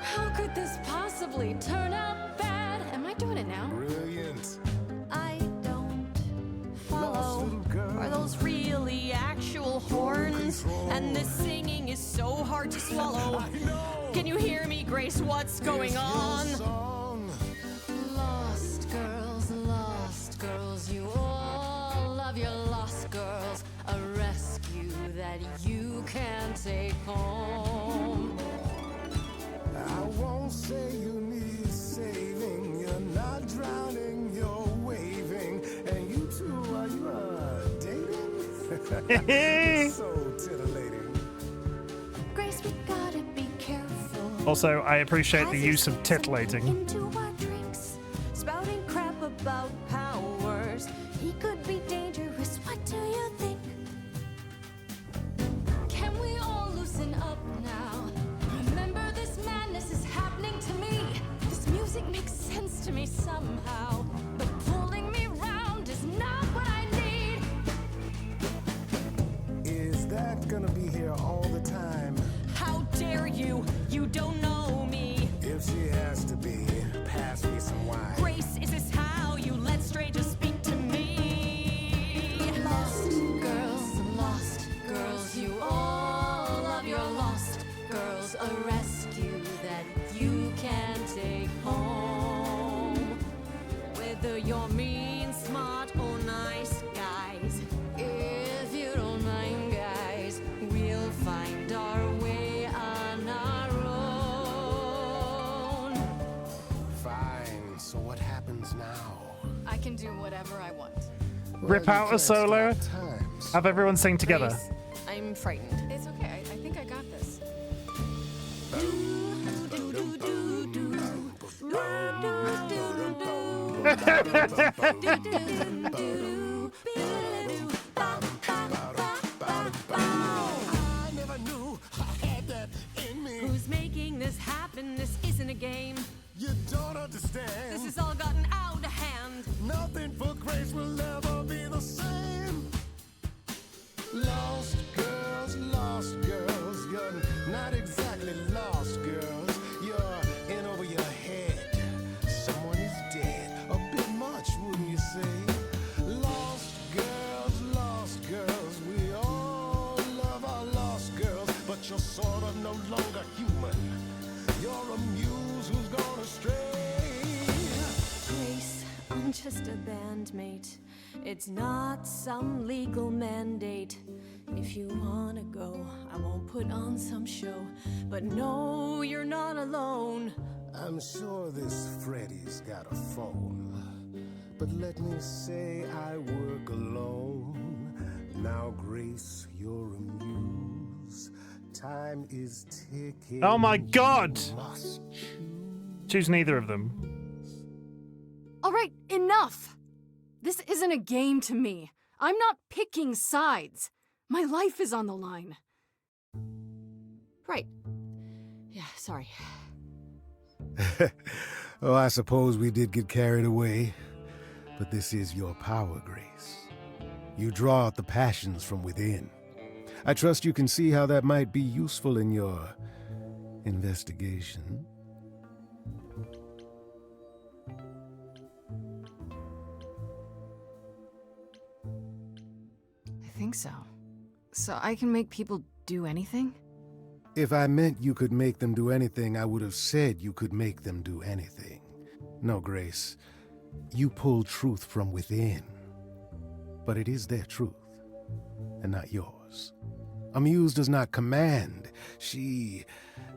How could this possibly turn out bad? Am I doing it now? Brilliant. I don't Lost follow. little girl. Are those really actual little horns. And this singing is so hard to swallow. Can you hear me, Grace? What's going on? Lost girls, you all love your lost girls. A rescue that you can take home. I won't say you need saving. You're not drowning, you're waving. And you two, are you dating? So titillating. Grace, we gotta be careful. Also, I appreciate the use of titillating. Into our drinks, spouting crap about powers. He could be dangerous. What do you think? Can we all loosen up now? Remember, this madness is happening to me. This music makes sense to me somehow, but pulling me round is not what I need. Is that gonna be here all the time? How dare you? You don't know me. If she has to be, pass me some wine. Grace, is this how you let strangers speak to me? Lost girls, you all love your lost girls. A rescue that you can take home. Whether you're mean, smart, or nice, guys. If you don't mind, guys, we'll find our way on our own. Fine, so what happens now? I can do whatever I want. Rip out a solo. Have everyone sing together. Grace, I'm frightened. It's okay. I think I got this. I never knew I had that in me. Who's making this happen? This isn't a game. You don't understand. This has all gotten out of hand. Nothing for Grace will ever be the same. Lost girls, you're not exactly lost girls. You're in over your head. Someone is dead. A bit much, wouldn't you say? Lost girls, we all love our lost girls, but you're sort of no longer human. You're a muse who's gone astray. Grace, I'm just a bandmate. It's not some legal mandate. If you wanna go, I won't put on some show. But no, you're not alone. I'm sure this Freddy's got a phone, but let me say I work alone. Now, Grace, you're a muse. Time is ticking. Oh my god! You must Choose neither of them. All right, enough! This isn't a game to me. I'm not picking sides. My life is on the line. Right. Yeah, sorry. Oh, I suppose we did get carried away. But this is your power, Grace. You draw out the passions from within. I trust you can see how that might be useful in your investigation. I think so. So I can make people do anything? If I meant you could make them do anything, I would have said you could make them do anything. No, Grace. You pull truth from within. But it is their truth, and not yours. A muse does not command. She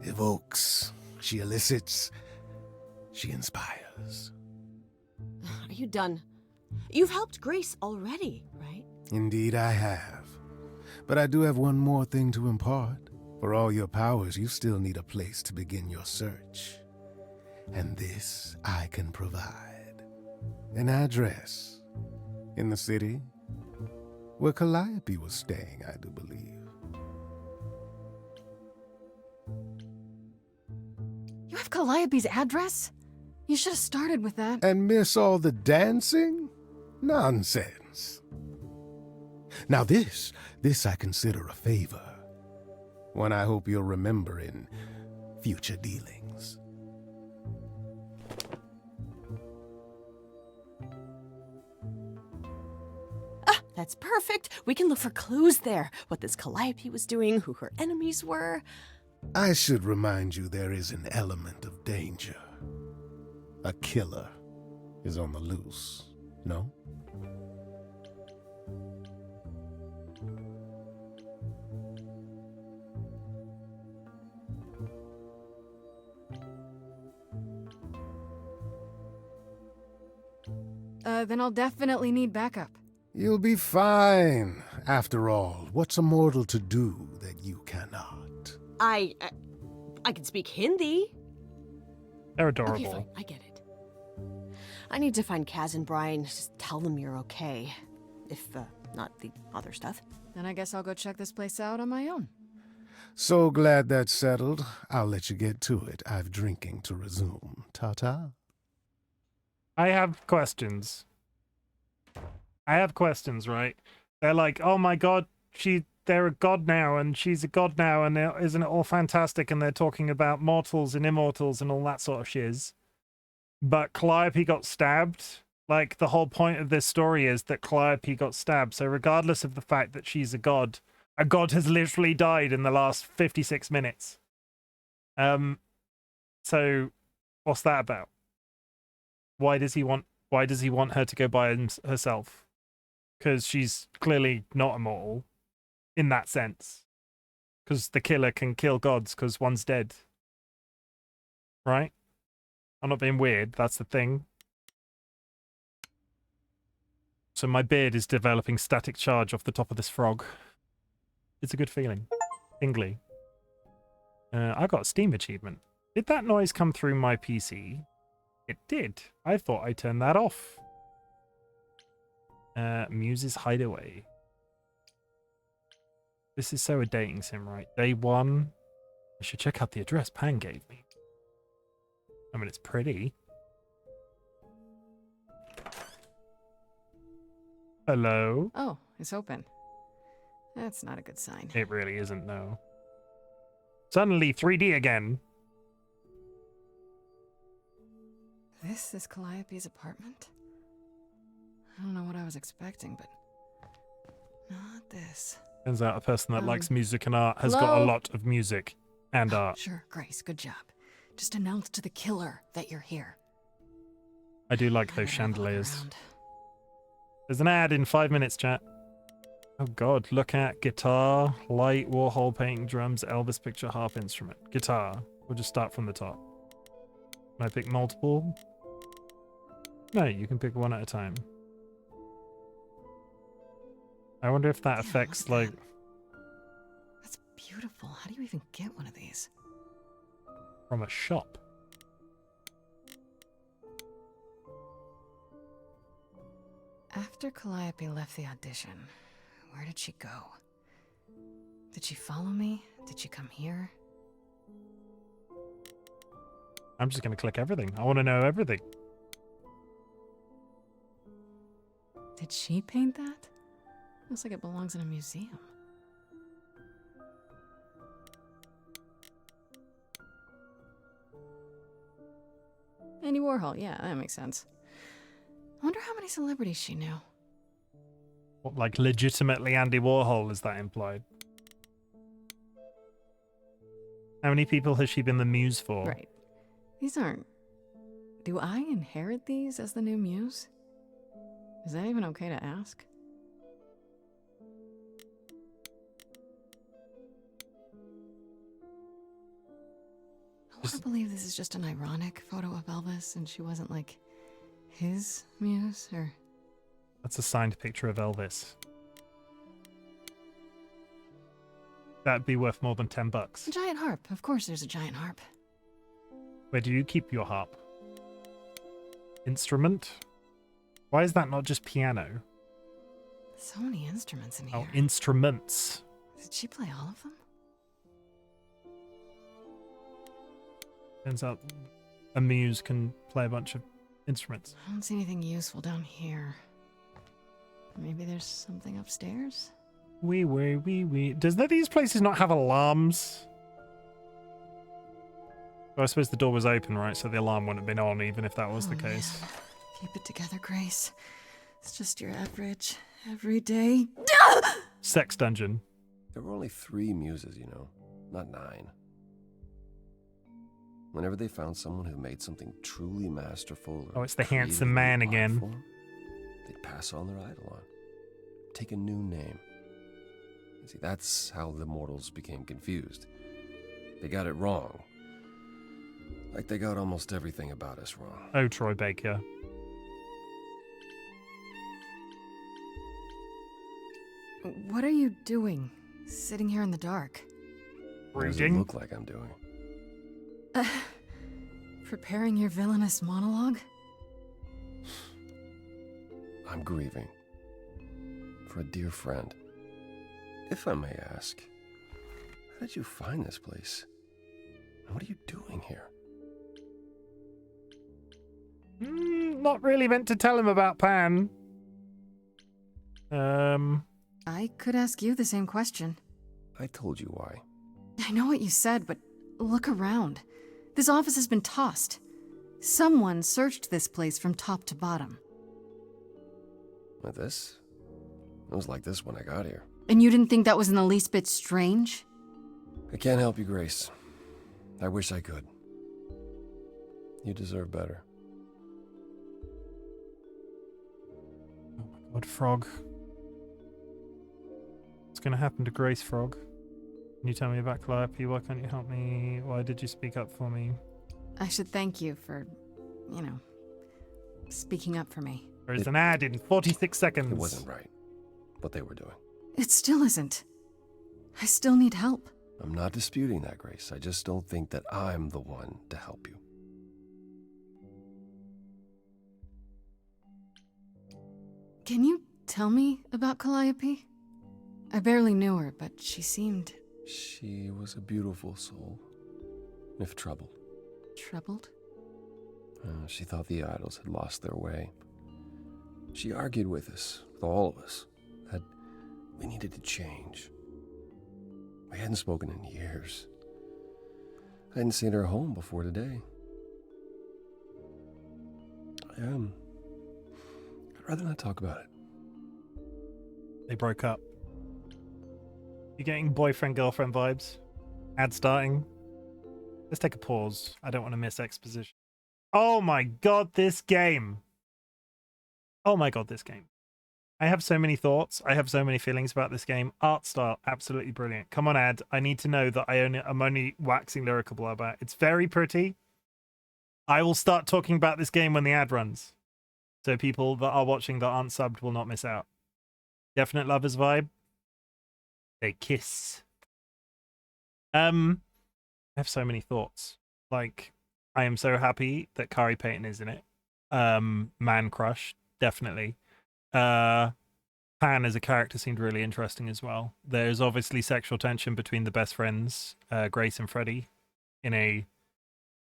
evokes. She elicits. She inspires. Are you done? You've helped Grace already, right? Indeed I have. But I do have one more thing to impart. For all your powers, you still need a place to begin your search. And this I can provide. An address. In the city. Where Calliope was staying, I do believe. You have Calliope's address? You should have started with that. And miss all the dancing? Nonsense. Now this I consider a favor. One I hope you'll remember in future dealings. That's perfect. We can look for clues there. What this Calliope was doing, who her enemies were. I should remind you there is an element of danger. A killer is on the loose, no? Then I'll definitely need backup. You'll be fine. After all, what's a mortal to do that you cannot? I can speak Hindi. They're adorable. Okay, fine. I get it. I need to find Kaz and Brian. Just tell them you're okay. If, not the other stuff. Then I guess I'll go check this place out on my own. So glad that's settled. I'll let you get to it. I've drinking to resume. Ta-ta. I have questions. Right? They're like, oh my god, they're a god now, and she's a god now, and isn't it all fantastic? And they're talking about mortals and immortals and all that sort of shiz. But Calliope got stabbed. Like, the whole point of this story is that Calliope got stabbed. So regardless of the fact that she's a god has literally died in the last 56 minutes. So what's that about? Why does he want her to go by herself? Because she's clearly not immortal in that sense. Because the killer can kill gods because one's dead. Right? I'm not being weird, that's the thing. So my beard is developing static charge off the top of this frog. It's a good feeling. Tingly. I got a Steam achievement. Did that noise come through my PC? It did. I thought I turned that off. Muse's Hideaway. This is so a dating sim, right? Day 1. I should check out the address Pan gave me. I mean, it's pretty. Hello? Oh, it's open. That's not a good sign. It really isn't, no. Suddenly 3D again. This is Calliope's apartment? I don't know what I was expecting, but not this. Turns out a person that likes music and art has got a lot of music and art. Sure, Grace, good job. Just announce to the killer that you're here. I do like those chandeliers. There's an ad in 5 minutes, chat. Oh god, look at guitar, light, Warhol painting, drums, Elvis picture, harp instrument. Guitar. We'll just start from the top. Can I pick multiple? No, you can pick one at a time. I wonder if that affects, like... That's beautiful. How do you even get one of these? From a shop. After Calliope left the audition, where did she go? Did she follow me? Did she come here? I'm just going to click everything. I want to know everything. Did she paint that? Looks like it belongs in a museum. Andy Warhol, yeah, that makes sense. I wonder how many celebrities she knew. What, like legitimately Andy Warhol, is that implied? How many people has she been the muse for? Right. These aren't... Do I inherit these as the new muse? Is that even okay to ask? I want to believe this is just an ironic photo of Elvis and she wasn't, like, his muse, or... That's a signed picture of Elvis. That'd be worth more than $10. A giant harp. Of course there's a giant harp. Where do you keep your harp? Instrument? Why is that not just piano? So many instruments in here. Oh, instruments. Did she play all of them? Turns out a muse can play a bunch of instruments. I don't see anything useful down here. Maybe there's something upstairs? Wee. Does these places not have alarms? Well, I suppose the door was open, right? So the alarm wouldn't have been on, even if that was the case. Man. Keep it together, Grace. It's just your average Every day. Sex dungeon. There were only 3 muses, you know, not 9. Whenever they found someone who made something truly masterful, or Oh, it's the created handsome a new man art again. form, they'd pass on their idol on. Take a new name. You see, that's how the mortals became confused. They got it wrong. Like they got almost everything about us wrong. Oh, Troy Baker. What are you doing? Sitting here in the dark? What does it look like I'm doing? Preparing your villainous monologue? I'm grieving. For a dear friend. If I may ask, how did you find this place? And what are you doing here? Not really meant to tell him about Pan. I could ask you the same question. I told you why. I know what you said, but look around. This office has been tossed. Someone searched this place from top to bottom. With this? It was like this when I got here. And you didn't think that was in the least bit strange? I can't help you, Grace. I wish I could. You deserve better. Oh my god, Frog. What's gonna happen to Grace, Frog? Can you tell me about Calliope? Why can't you help me? Why did you speak up for me? I should thank you for, you know, speaking up for me. There is an ad in 46 seconds. It wasn't right, what they were doing. It still isn't. I still need help. I'm not disputing that, Grace. I just don't think that I'm the one to help you. Can you tell me about Calliope? I barely knew her, but she seemed... She was a beautiful soul, if troubled. Troubled? She thought the idols had lost their way. She argued with us, with all of us, that we needed to change. We hadn't spoken in years. I hadn't seen her home before today. I'd rather not talk about it. They broke up. You getting boyfriend-girlfriend vibes? Ad starting? Let's take a pause. I don't want to miss exposition. Oh my god, this game! Oh my god, this game. I have so many thoughts. I have so many feelings about this game. Art style, absolutely brilliant. Come on, ad. I need to know that I'm only waxing lyrical about it. It's very pretty. I will start talking about this game when the ad runs. So people that are watching that aren't subbed will not miss out. Definite lovers vibe. They kiss. I have so many thoughts. Like, I am so happy that Kari Payton is in it. Man crush, definitely. Pan as a character seemed really interesting as well. There's obviously sexual tension between the best friends, Grace and Freddy, in a...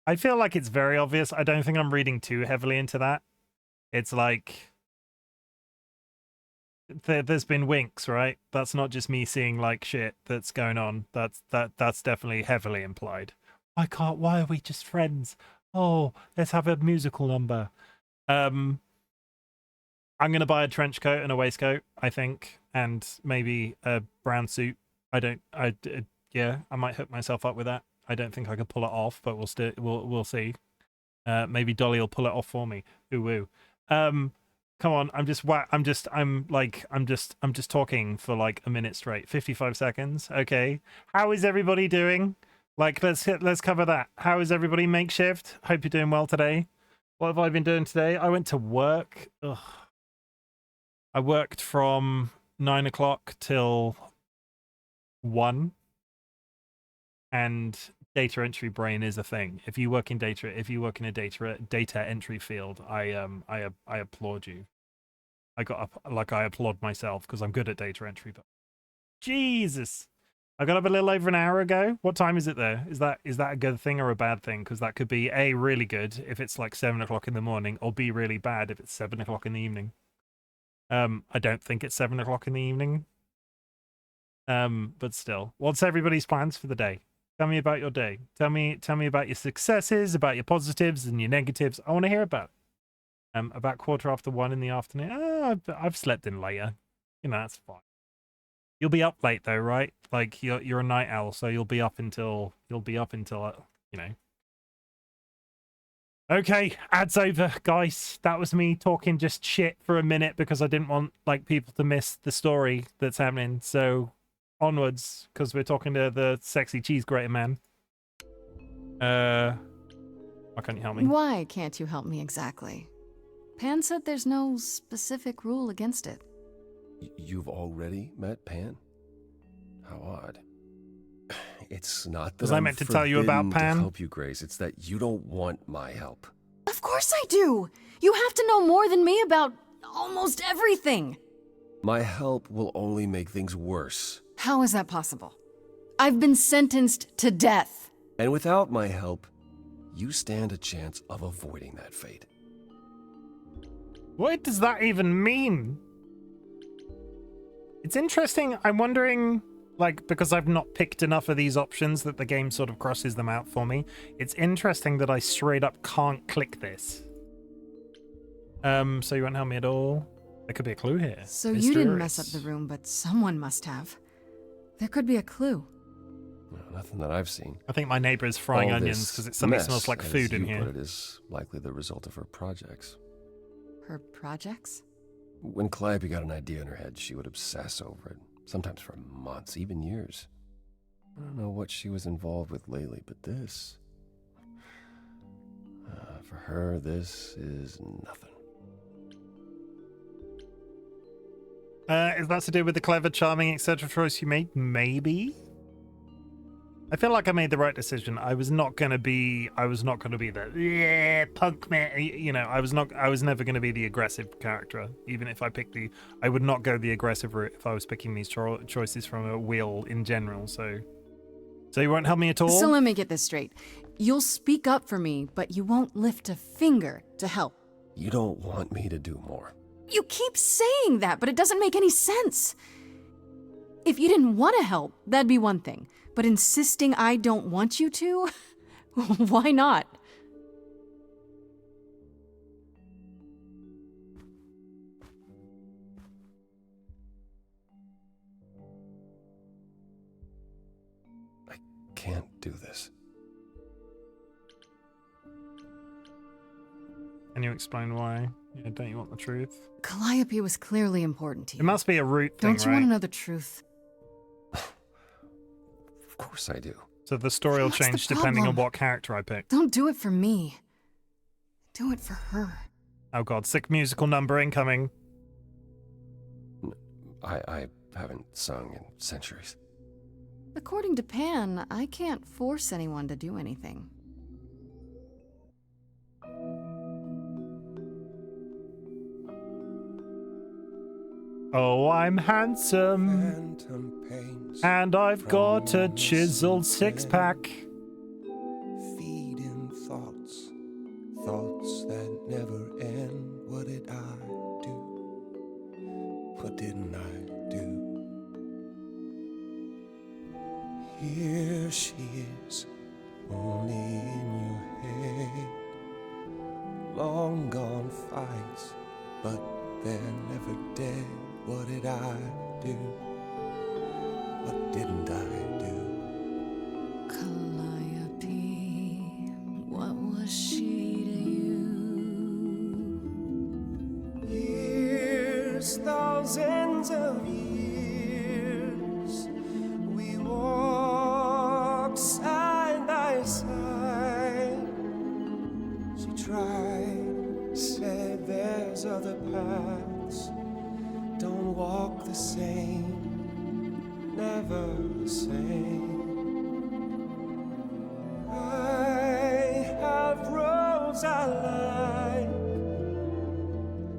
I feel like it's very obvious. I don't think I'm reading too heavily into that. It's like... There's been winks, right? That's not just me seeing like shit that's going on. That's definitely heavily implied. Why are we just friends? Oh, let's have a musical number. I'm gonna buy a trench coat and a waistcoat, I think, and maybe a brown suit. Yeah, I might hook myself up with that. I don't think I could pull it off, but we'll see. Maybe Dolly will pull it off for me. Ooh woo. Come on, I'm just talking for like a minute straight. 55 seconds. Okay. How is everybody doing? Like, let's cover that. How is everybody? Makeshift? Hope you're doing well today. What have I been doing today? I went to work. Ugh. I worked from 9 o'clock till 1. And data entry brain is a thing. If you work in a data entry field, I applaud you. I applaud myself because I'm good at data entry. But Jesus, I got up a little over an hour ago. What time is it there? Is that a good thing or a bad thing? Because that could be A, really good if it's like 7 o'clock in the morning, or B, really bad if it's 7 o'clock in the evening. I don't think it's 7 o'clock in the evening. But still, what's everybody's plans for the day? Tell me about your day. Tell me about your successes, about your positives and your negatives. I want to hear about it. About 1:15 in the afternoon. I've slept in later. You know, that's fine. You'll be up late though, right? Like you're a night owl, so you'll be up until you know. Okay, ads over, guys. That was me talking just shit for a minute because I didn't want like people to miss the story that's happening. So onwards, because we're talking to the sexy cheese grater man. Why can't you help me? Why can't you help me exactly? Pan said there's no specific rule against it. You've already met Pan? How odd. It's not that Was I meant to tell you about Pan? To help you, Grace. It's that you don't want my help. Of course I do! You have to know more than me about almost everything! My help will only make things worse. How is that possible? I've been sentenced to death. And without my help, you stand a chance of avoiding that fate. What does that even mean? It's interesting. I'm wondering, like, because I've not picked enough of these options that the game sort of crosses them out for me. It's interesting that I straight up can't click this. So you won't help me at all? There could be a clue here. So you didn't mess up the room, but someone must have. There could be a clue. No, nothing that I've seen. I think my neighbor is frying All onions because it suddenly smells like food in here. But it is likely the result of her projects. Her projects? When Calliope got an idea in her head, she would obsess over it, sometimes for months, even years. I don't know what she was involved with lately, but this... for her, this is nothing. Is that to do with the clever, charming, etc. choice you made? Maybe? I feel like I made the right decision. I was not gonna be the punk man. You know, I was never gonna be the aggressive character. Even if I picked I would not go the aggressive route if I was picking these choices from a wheel in general. So you won't help me at all? So let me get this straight. You'll speak up for me, but you won't lift a finger to help. You don't want me to do more. You keep saying that, but it doesn't make any sense. If you didn't want to help, that'd be one thing. But insisting I don't want you to? Why not? I can't do this. Can you explain why? Yeah, don't you want the truth? Calliope was clearly important to you. It must be a root thing, Don't you want to know the truth? Of course I do. So the story will change depending on what character I pick. Don't do it for me. Do it for her. Oh god, sick musical number incoming. I haven't sung in centuries. According to Pan, I can't force anyone to do anything. Oh, I'm handsome, and I've got a chiseled six-pack. Feeding thoughts that never end. What did I do? What didn't I do? Here she is, only in your head. Long gone fights, but they're never dead. What did I do? What didn't I do? Calliope, what was she to you? Years, thousands of years, we walked side by side. She tried, said there's other paths. Don't walk the same, never the same. I have roads I like,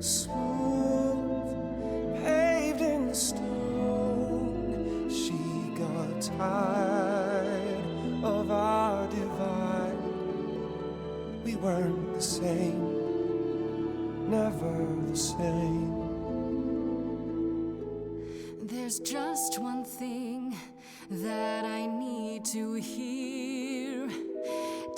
smooth, paved in stone. She got tired of our divide. We weren't the same, never the same. There's just one thing that I need to hear.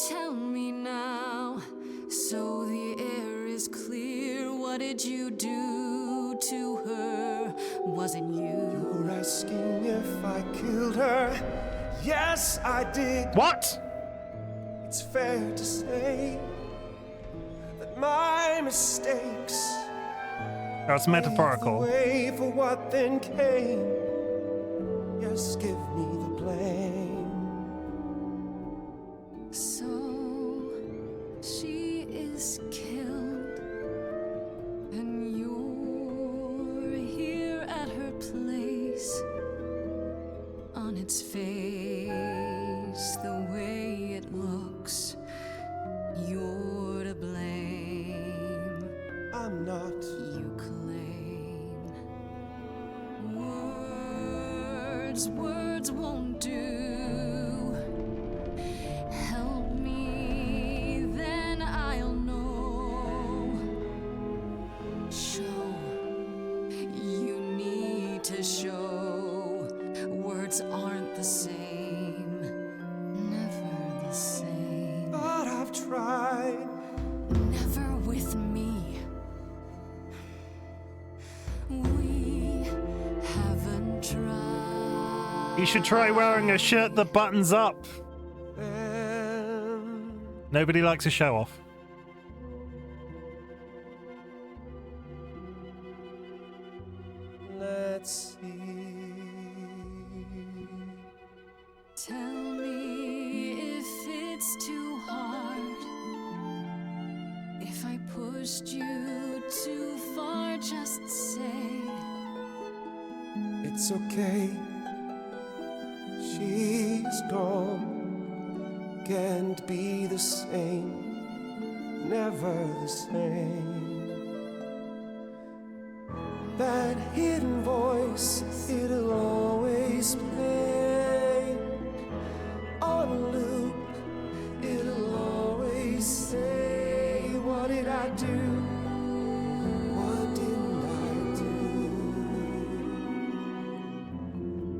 Tell me now, so the air is clear. What did you do to her? wasn't you. You're asking if I killed her. Yes, I did. What? It's fair to say that my mistakes That's metaphorical. paved the way for what then came. Yes, give me the blame. So she is killed, and you're here at her place. On its face, the way it looks, you're to blame. I'm not. You claim words won't do. Help me, then I'll know. Show, you need to show. Words aren't the same, never the same. But I've tried. Never with me. We haven't tried. You should try wearing a shirt that buttons up. Nobody likes a show off. Let's see. Tell me if it's too hard. If I pushed you too far, just say It's okay. She's gone. Can't be the same. Never the same. That hidden voice, it'll always play. On a loop, it'll always say, what did I do? What didn't I do?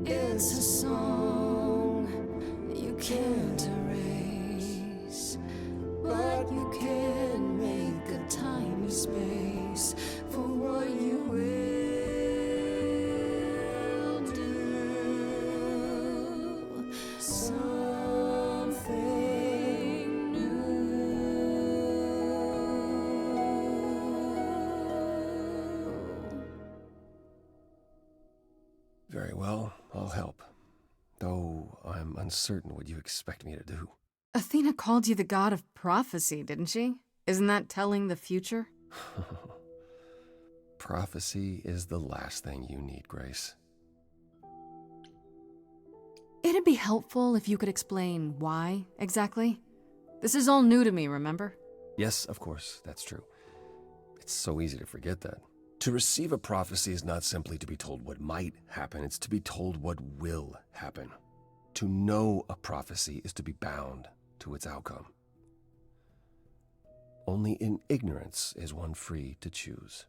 it's a song you can't erase, but you can make a tiny space for what you will do. Something new. Very well, I'll help. Though I'm uncertain what you expect me to do. Athena called you the god of prophecy, didn't she? Isn't that telling the future? Prophecy is the last thing you need, Grace. It'd be helpful if you could explain why, exactly. This is all new to me, remember? Yes, of course, that's true. It's so easy to forget that. To receive a prophecy is not simply to be told what might happen, it's to be told what will happen. To know a prophecy is to be bound to its outcome. Only in ignorance is one free to choose.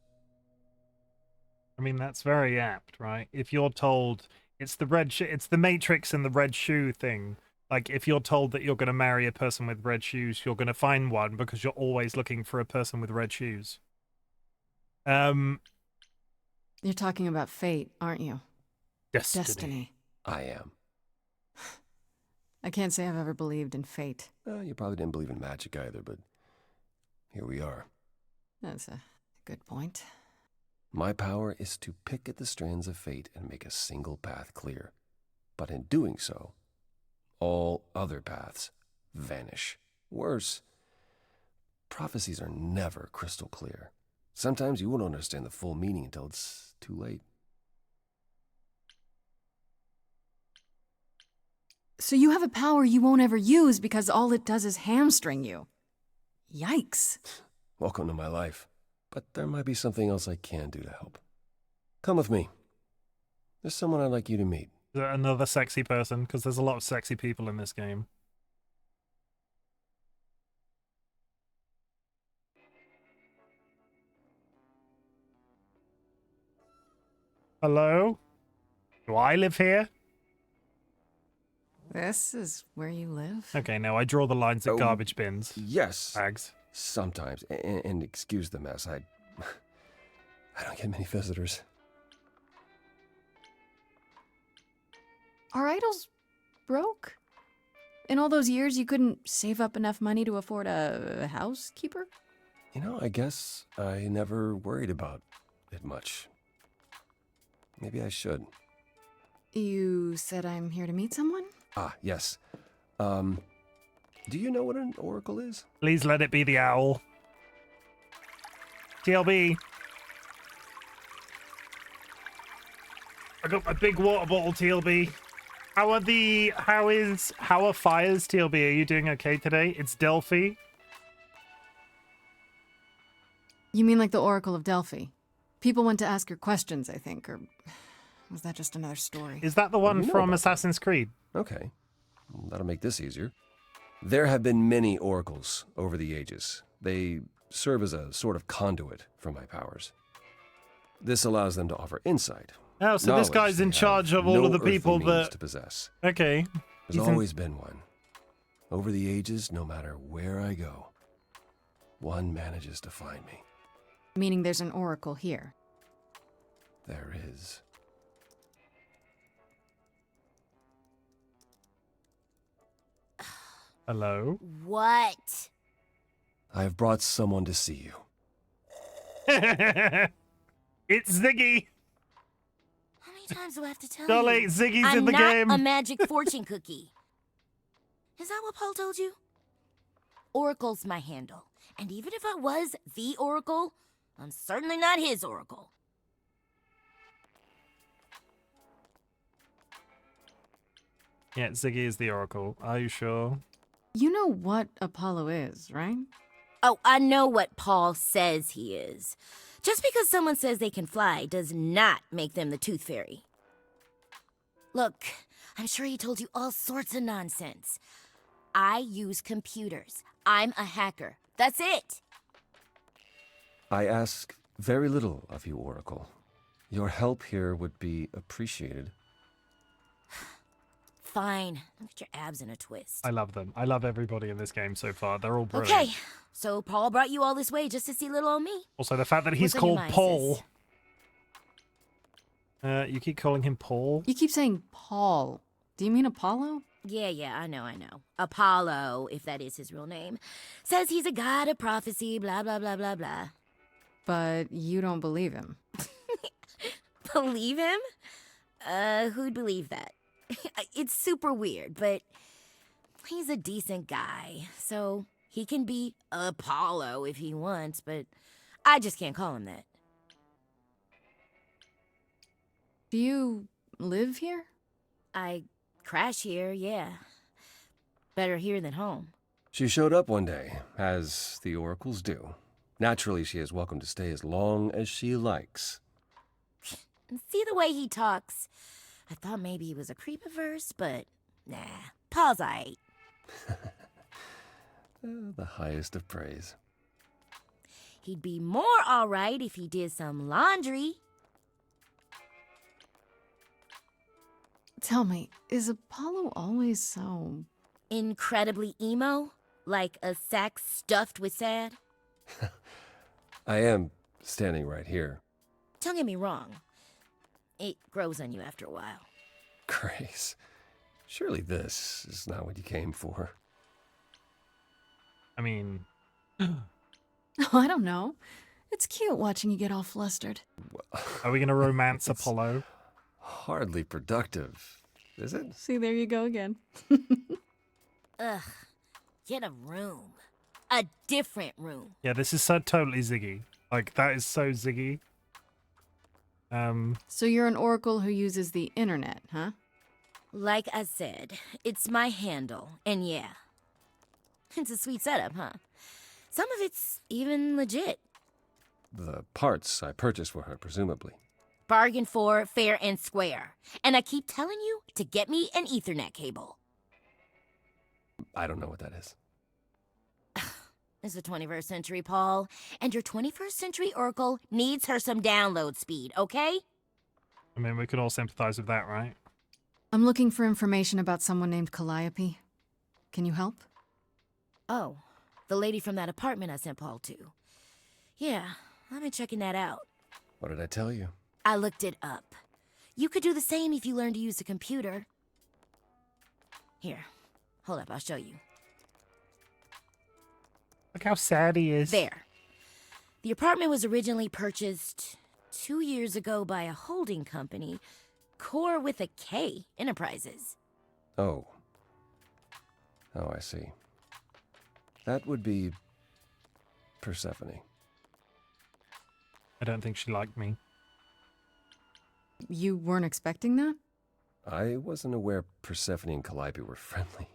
I mean, that's very apt, right? If you're told it's the it's the Matrix and the red shoe thing. Like, if you're told that you're going to marry a person with red shoes, you're going to find one because you're always looking for a person with red shoes. You're talking about fate, aren't you? Destiny. I am. I can't say I've ever believed in fate. You probably didn't believe in magic either, but here we are. That's a good point. My power is to pick at the strands of fate and make a single path clear. But in doing so, all other paths vanish. Worse, prophecies are never crystal clear. Sometimes you won't understand the full meaning until it's too late. So you have a power you won't ever use because all it does is hamstring you. Yikes. Welcome to my life. But there might be something else I can do to help. Come with me. There's someone I'd like you to meet. Is that another sexy person? Because there's a lot of sexy people in this game. Hello? Do I live here? This is where you live? Okay, no, I draw the lines at garbage bins. Yes. Bags. Sometimes. And excuse the mess. I don't get many visitors. Are idols broke? In all those years, you couldn't save up enough money to afford a housekeeper? You know, I guess I never worried about it much. Maybe I should. You said I'm here to meet someone? Ah, yes. Do you know what an oracle is? Please let it be the owl. TLB. I got my big water bottle, TLB. How are fires, TLB? Are you doing okay today? It's Delphi. You mean like the Oracle of Delphi? People went to ask her questions, I think, or was that just another story? Is that the one from Assassin's Creed? Okay. That'll make this easier. There have been many oracles over the ages. They serve as a sort of conduit for my powers. This allows them to offer insight. Oh, so this guy's in charge of all of the people that... to possess. Okay. There's always been one. Over the ages, no matter where I go, one manages to find me. Meaning there's an oracle here. There is. Hello? What? I have brought someone to see you. It's Ziggy. How many times do I have to tell Dolly, you? Ziggy's in the game. I'm not a magic fortune cookie. Is that what Paul told you? Oracle's my handle. And even if I was the Oracle, I'm certainly not his Oracle. Yeah, Ziggy is the Oracle. Are you sure? You know what Apollo is, right? Oh, I know what Paul says he is. Just because someone says they can fly does not make them the Tooth Fairy. Look, I'm sure he told you all sorts of nonsense. I use computers. I'm a hacker. That's it. I ask very little of you, Oracle. Your help here would be appreciated. Fine. Don't get your abs in a twist. I love them. I love everybody in this game so far. They're all brilliant. Okay, so Paul brought you all this way just to see little old me. Also, the fact that he's What's on your called mind, Paul. sis? You keep calling him Paul? You keep saying Paul. Do you mean Apollo? Yeah, I know. Apollo, if that is his real name, says he's a god of prophecy, blah, blah, blah, blah, blah. But you don't believe him. Believe him? Who'd believe that? It's super weird, but he's a decent guy, so he can be Apollo if he wants, but I just can't call him that. Do you live here? I crash here, yeah. Better here than home. She showed up one day, as the oracles do. Naturally, she is welcome to stay as long as she likes. And see the way he talks. I thought maybe he was a creep at first, but nah, Paul's aight. The highest of praise. He'd be more alright if he did some laundry. Tell me, is Apollo always so... incredibly emo? Like a sack stuffed with sad? I am standing right here. Don't get me wrong. It grows on you after a while. Grace, surely this is not what you came for. I mean... Oh, I don't know. It's cute watching you get all flustered. Are we going to romance Apollo? Hardly productive, is it? See, there you go again. Ugh. Get a room. A different room. Yeah, this is so totally Ziggy. Like, that is so Ziggy. So you're an oracle who uses the internet, huh? Like I said, it's my handle, and yeah. It's a sweet setup, huh? Some of it's even legit. The parts I purchased for her, presumably. Bargain for, fair and square. And I keep telling you to get me an Ethernet cable. I don't know what that is. It's the 21st century, Paul. And your 21st century Oracle needs her some download speed, okay? I mean, we could all sympathize with that, right? I'm looking for information about someone named Calliope. Can you help? Oh, the lady from that apartment I sent Paul to. Yeah, I've been checking that out. What did I tell you? I looked it up. You could do the same if you learned to use a computer. Here, hold up, I'll show you. Look how sad he is. There. The apartment was originally purchased 2 years ago by a holding company, Core with a K Enterprises. Oh. Oh, I see. That would be Persephone. I don't think she liked me. You weren't expecting that? I wasn't aware Persephone and Calliope were friendly.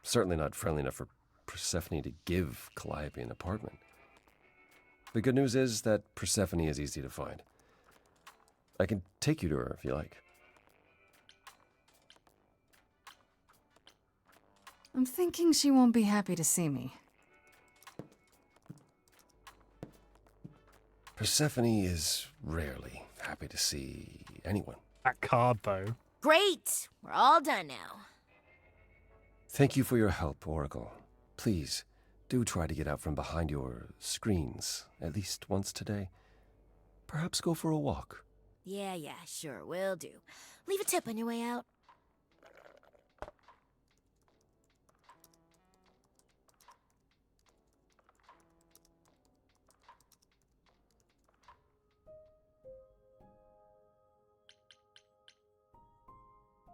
Certainly not friendly enough for Persephone to give Calliope an apartment. The good news is that Persephone is easy to find. I can take you to her if you like. I'm thinking she won't be happy to see me. Persephone is rarely happy to see anyone. That card, though. Great! We're all done now. Thank you for your help, Oracle. Please, do try to get out from behind your screens at least once today. Perhaps go for a walk. Yeah, sure, will do. Leave a tip on your way out.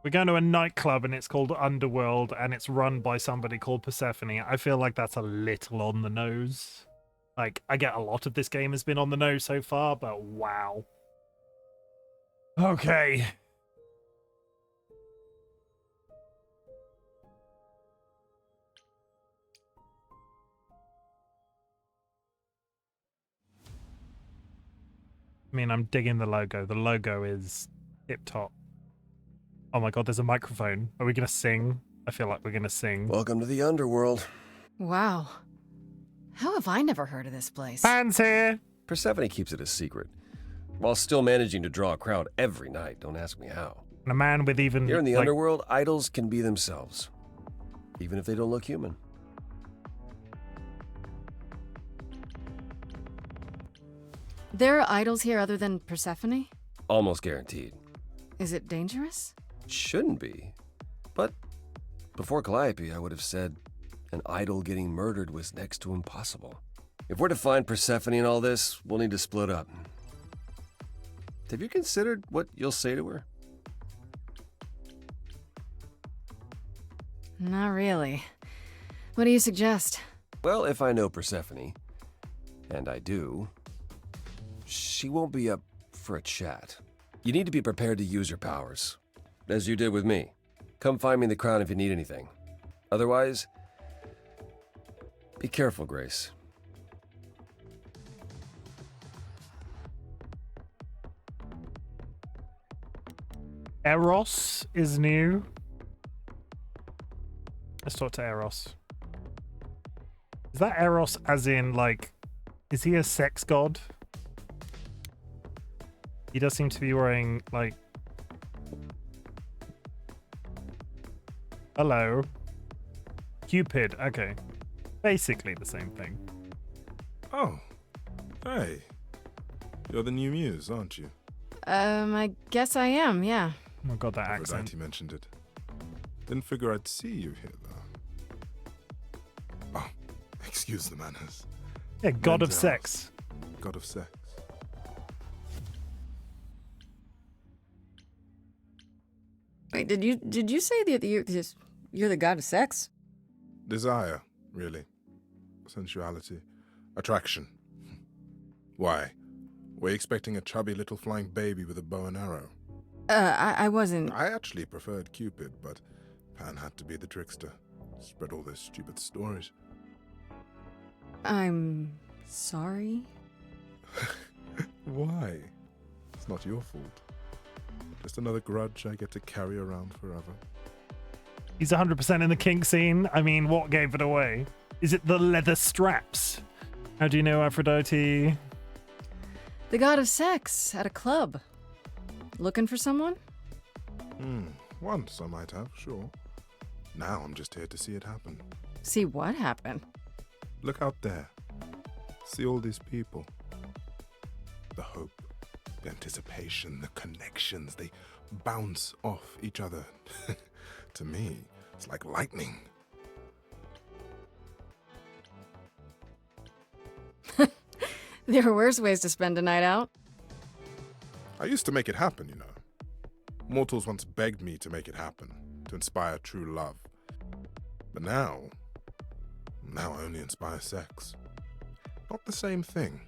We're going to a nightclub and it's called Underworld and it's run by somebody called Persephone. I feel like that's a little on the nose. Like, I get a lot of this game has been on the nose so far, but wow. Okay. I mean, I'm digging the logo. The logo is tip-top. Oh my god, there's a microphone. Are we going to sing? I feel like we're going to sing. Welcome to the underworld. Wow. How have I never heard of this place? Fans here! Persephone keeps it a secret, while still managing to draw a crowd every night. Don't ask me how. And a man with even... Here in the underworld, idols can be themselves, even if they don't look human. There are idols here other than Persephone? Almost guaranteed. Is it dangerous? Shouldn't be. But before Calliope, I would have said an idol getting murdered was next to impossible. If we're to find Persephone in all this, we'll need to split up. Have you considered what you'll say to her? Not really. What do you suggest? Well, if I know Persephone, and I do, she won't be up for a chat. You need to be prepared to use your powers, as you did with me. Come find me in the crown if you need anything. Otherwise, be careful, Grace. Eros is new. Let's talk to Eros. Is that Eros as in, like, is he a sex god? He does seem to be wearing, like... Hello. Cupid, okay. Basically the same thing. Oh. Hey. You're the new muse, aren't you? I guess I am, yeah. Oh my god, that accent. Aphrodite mentioned it. Didn't figure I'd see you here, though. Oh, excuse the manners. Yeah, god of sex. God of sex. Wait, did you say that you're the god of sex? Desire, really. Sensuality. Attraction. Why? Were you expecting a chubby little flying baby with a bow and arrow? I wasn't... I actually preferred Cupid, but Pan had to be the trickster. Spread all those stupid stories. I'm... sorry? Why? It's not your fault. Just another grudge I get to carry around forever. He's 100% in the kink scene. I mean, what gave it away? Is it the leather straps? How do you know Aphrodite? The god of sex at a club. Looking for someone? Once I might have, sure. Now I'm just here to see it happen. See what happen? Look out there. See all these people. The hope, the anticipation, the connections, they bounce off each other. To me, It's like lightning. There are worse ways to spend a night out. I used to make it happen, you know. Mortals once begged me to make it happen, to inspire true love. But now I only inspire sex. Not the same thing.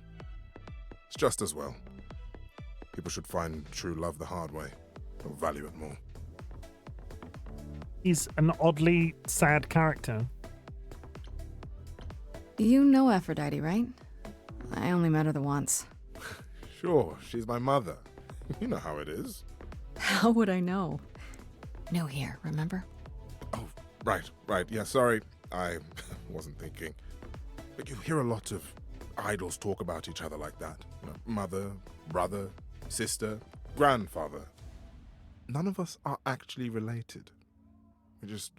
It's just as well. People should find true love the hard way, or value it more. He's an oddly sad character. You know Aphrodite, right? I only met her the once. Sure, she's my mother. You know how it is. How would I know? No here, remember? Oh, right. Yeah, sorry. I wasn't thinking. But you hear a lot of idols talk about each other like that. You know, mother, brother, sister, grandfather. None of us are actually related. We just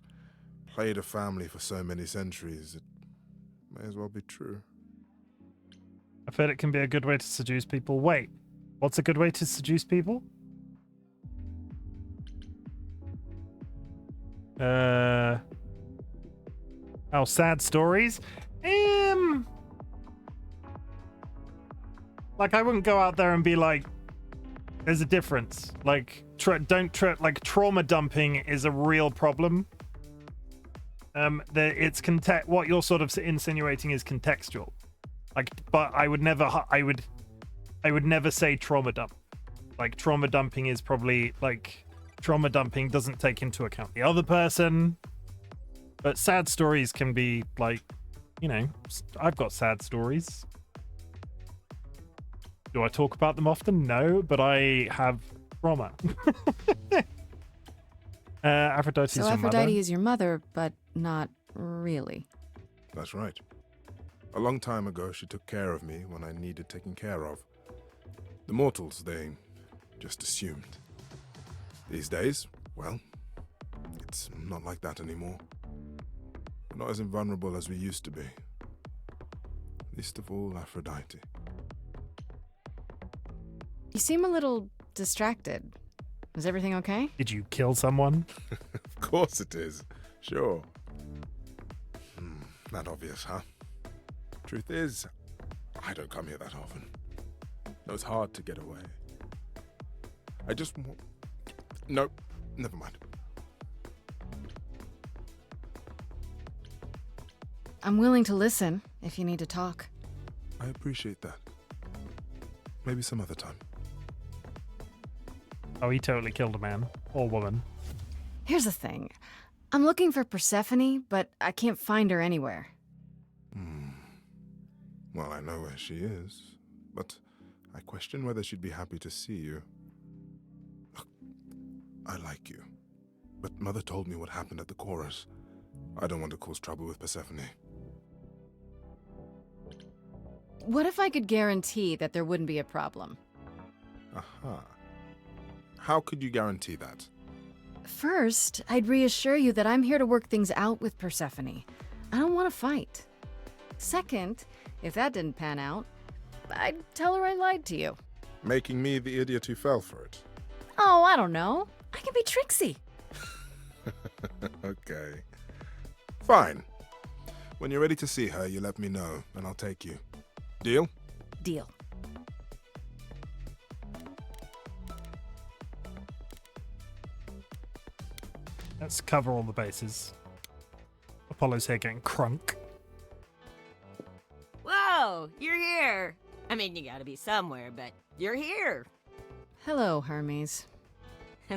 played a family for so many centuries, it may as well be true. I've heard it can be a good way to seduce people. Wait, what's a good way to seduce people? Oh, sad stories? Like, I wouldn't go out there and be like, there's a difference. Like, like, trauma dumping is a real problem. What you're sort of insinuating is contextual. Like, but I would never say trauma dump. Like, trauma dumping is probably, like, trauma dumping doesn't take into account the other person. But sad stories can be, like, you know, I've got sad stories. Do I talk about them often? No, but I have trauma. Aphrodite's your Aphrodite mother. is your mother, but not really. That's right. A long time ago, she took care of me when I needed taking care of. The mortals, they just assumed. These days, well, it's not like that anymore. We're not as invulnerable as we used to be. Least of all, Aphrodite. You seem a little distracted. Is everything okay? Did you kill someone? Of course it is. Sure. Not obvious, huh? Truth is, I don't come here that often. No, it's hard to get away. I just want... No, never mind. I'm willing to listen if you need to talk. I appreciate that. Maybe some other time. Oh, he totally killed a man or woman. Here's the thing. I'm looking for Persephone, but I can't find her anywhere. Well, I know where she is, but I question whether she'd be happy to see you. Look, I like you, but Mother told me what happened at the chorus. I don't want to cause trouble with Persephone. What if I could guarantee that there wouldn't be a problem? Aha. How could you guarantee that? First, I'd reassure you that I'm here to work things out with Persephone. I don't want to fight. Second, if that didn't pan out, I'd tell her I lied to you. Making me the idiot who fell for it. Oh, I don't know. I can be tricksy. Okay. Fine. When you're ready to see her, you let me know, and I'll take you. Deal? Deal. Let's cover all the bases. Apollo's here getting crunk. Whoa, you're here. I mean, you gotta be somewhere, but you're here. Hello, Hermes.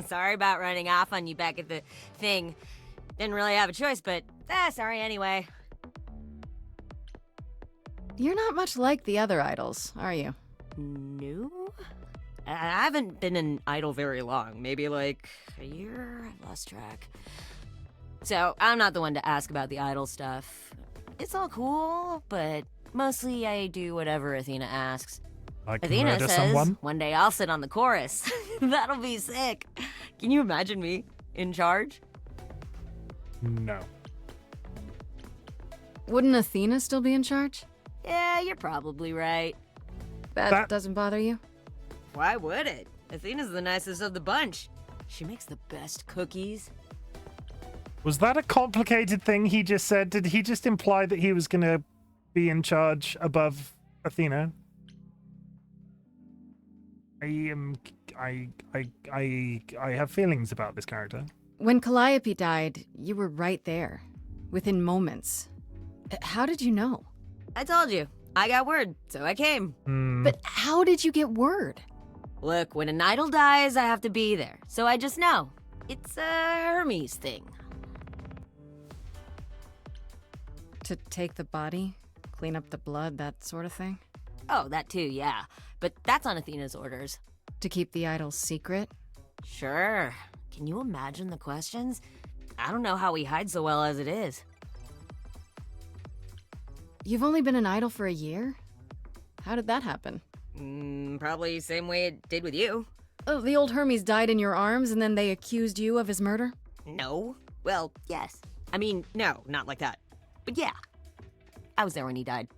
Sorry about running off on you back at the thing. Didn't really have a choice, but sorry anyway. You're not much like the other idols, are you? No? I haven't been an idol very long. Maybe like a year? I've lost track. So, I'm not the one to ask about the idol stuff. It's all cool, but mostly I do whatever Athena asks. Like Athena murder says, someone? one day I'll sit on the chorus. That'll be sick. Can you imagine me in charge? No. Wouldn't Athena still be in charge? Yeah, you're probably right. That doesn't bother you? Why would it? Athena's the nicest of the bunch. She makes the best cookies. Was that a complicated thing he just said? Did he just imply that he was going to be in charge above Athena? I have feelings about this character. When Calliope died, you were right there, within moments. How did you know? I told you. I got word, so I came. But how did you get word? Look, when an idol dies, I have to be there. So I just know. It's a Hermes thing. To take the body, clean up the blood, that sort of thing? Oh, that too, yeah. But that's on Athena's orders. To keep the idol secret? Sure. Can you imagine the questions? I don't know how we hide so well as it is. You've only been an idol for a year? How did that happen? Probably same way it did with you. Oh, the old Hermes died in your arms and then they accused you of his murder? No. Well, yes. I mean, no, not like that. But yeah. I was there when he died.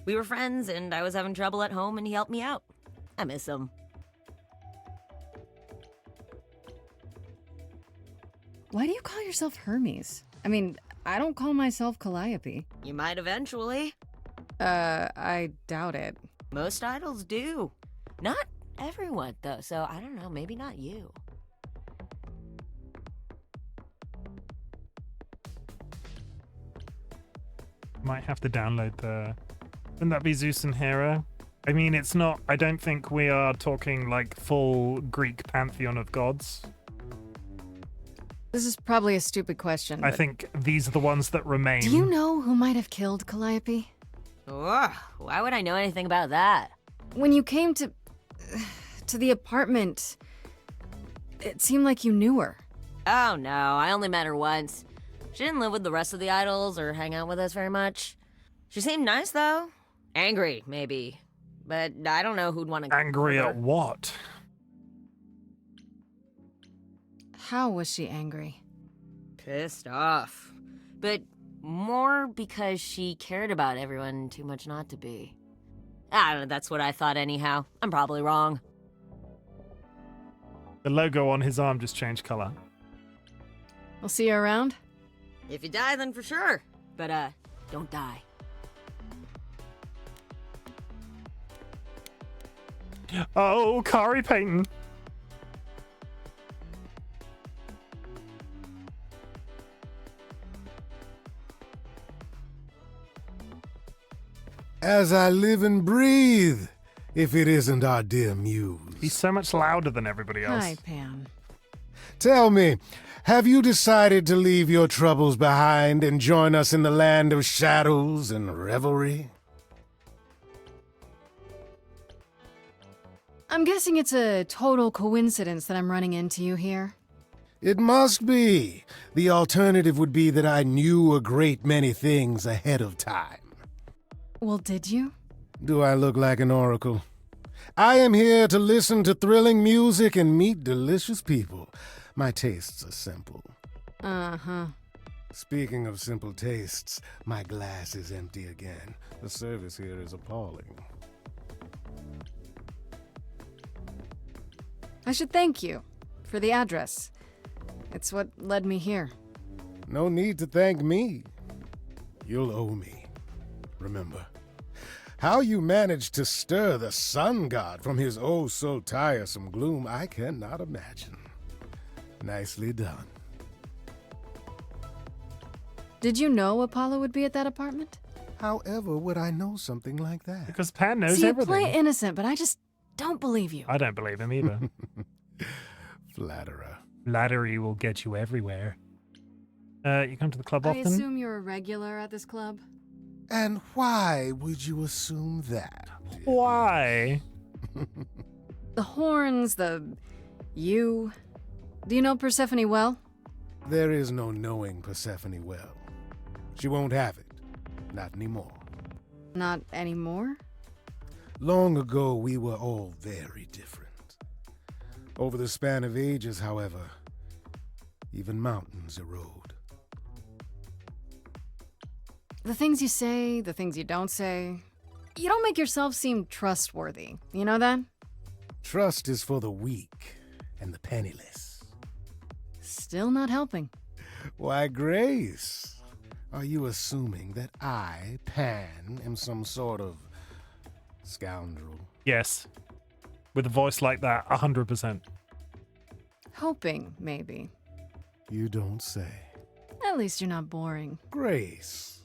We were friends and I was having trouble at home and he helped me out. I miss him. Why do you call yourself Hermes? I mean, I don't call myself Calliope. You might eventually. I doubt it. Most idols do. Not everyone, though, so I don't know, maybe not you. Might have to download the... Wouldn't that be Zeus and Hera? I mean, it's not... I don't think we are talking, like, full Greek pantheon of gods. This is probably a stupid question. I think these are the ones that remain. Do you know who might have killed Calliope? Ugh, why would I know anything about that? When you came to the apartment, it seemed like you knew her. Oh no, I only met her once. She didn't live with the rest of the idols or hang out with us very much. She seemed nice though. Angry, maybe. But I don't know who'd want to... Angry at what? How was she angry? Pissed off. But more because she cared about everyone too much not to be. I don't know, that's what I thought anyhow. I'm probably wrong. The logo on his arm just changed color. I'll see you around? If you die, then for sure. But, don't die. Oh, Kari Payton. As I live and breathe, if it isn't our dear muse. He's so much louder than everybody else. Hi, Pam. Tell me, have you decided to leave your troubles behind and join us in the land of shadows and revelry? I'm guessing it's a total coincidence that I'm running into you here. It must be. The alternative would be that I knew a great many things ahead of time. Well, did you? Do I look like an oracle? I am here to listen to thrilling music and meet delicious people. My tastes are simple. Uh-huh. Speaking of simple tastes, my glass is empty again. The service here is appalling. I should thank you for the address. It's what led me here. No need to thank me. You'll owe me. Remember, how you managed to stir the sun god from his oh-so-tiresome gloom, I cannot imagine. Nicely done. Did you know Apollo would be at that apartment? However would I know something like that? Because Pan knows See, everything. you play innocent, but I just don't believe you. I don't believe him either. Flatterer. Flattery will get you everywhere. You come to the club I often? assume you're a regular at this club? And why would you assume that? Why? The horns, you. Do you know Persephone well? There is no knowing Persephone well. She won't have it. Not anymore. Not anymore? Long ago, we were all very different. Over the span of ages, however, even mountains erode. The things you say, the things you don't say. You don't make yourself seem trustworthy. You know that? Trust is for the weak and the penniless. Still not helping. Why, Grace, are you assuming that I, Pan, am some sort of scoundrel? Yes. With a voice like that, 100%. Hoping, maybe. You don't say. At least you're not boring. Grace,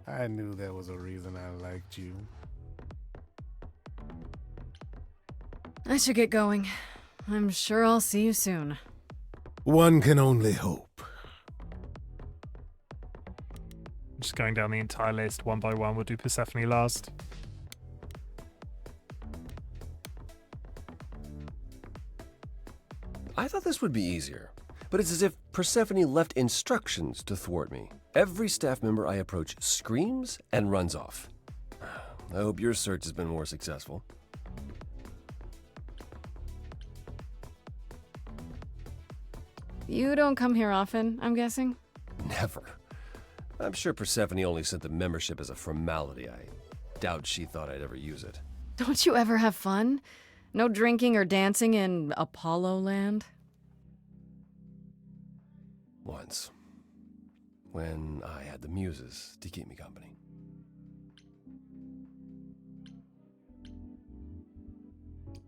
I knew there was a reason I liked you. I should get going. I'm sure I'll see you soon. One can only hope. Just going down the entire list one by one. We'll do Persephone last. I thought this would be easier, but it's as if Persephone left instructions to thwart me. Every staff member I approach screams and runs off. I hope your search has been more successful. You don't come here often, I'm guessing? Never. I'm sure Persephone only sent the membership as a formality. I doubt she thought I'd ever use it. Don't you ever have fun? No drinking or dancing in Apollo land? Once. When I had the muses to keep me company.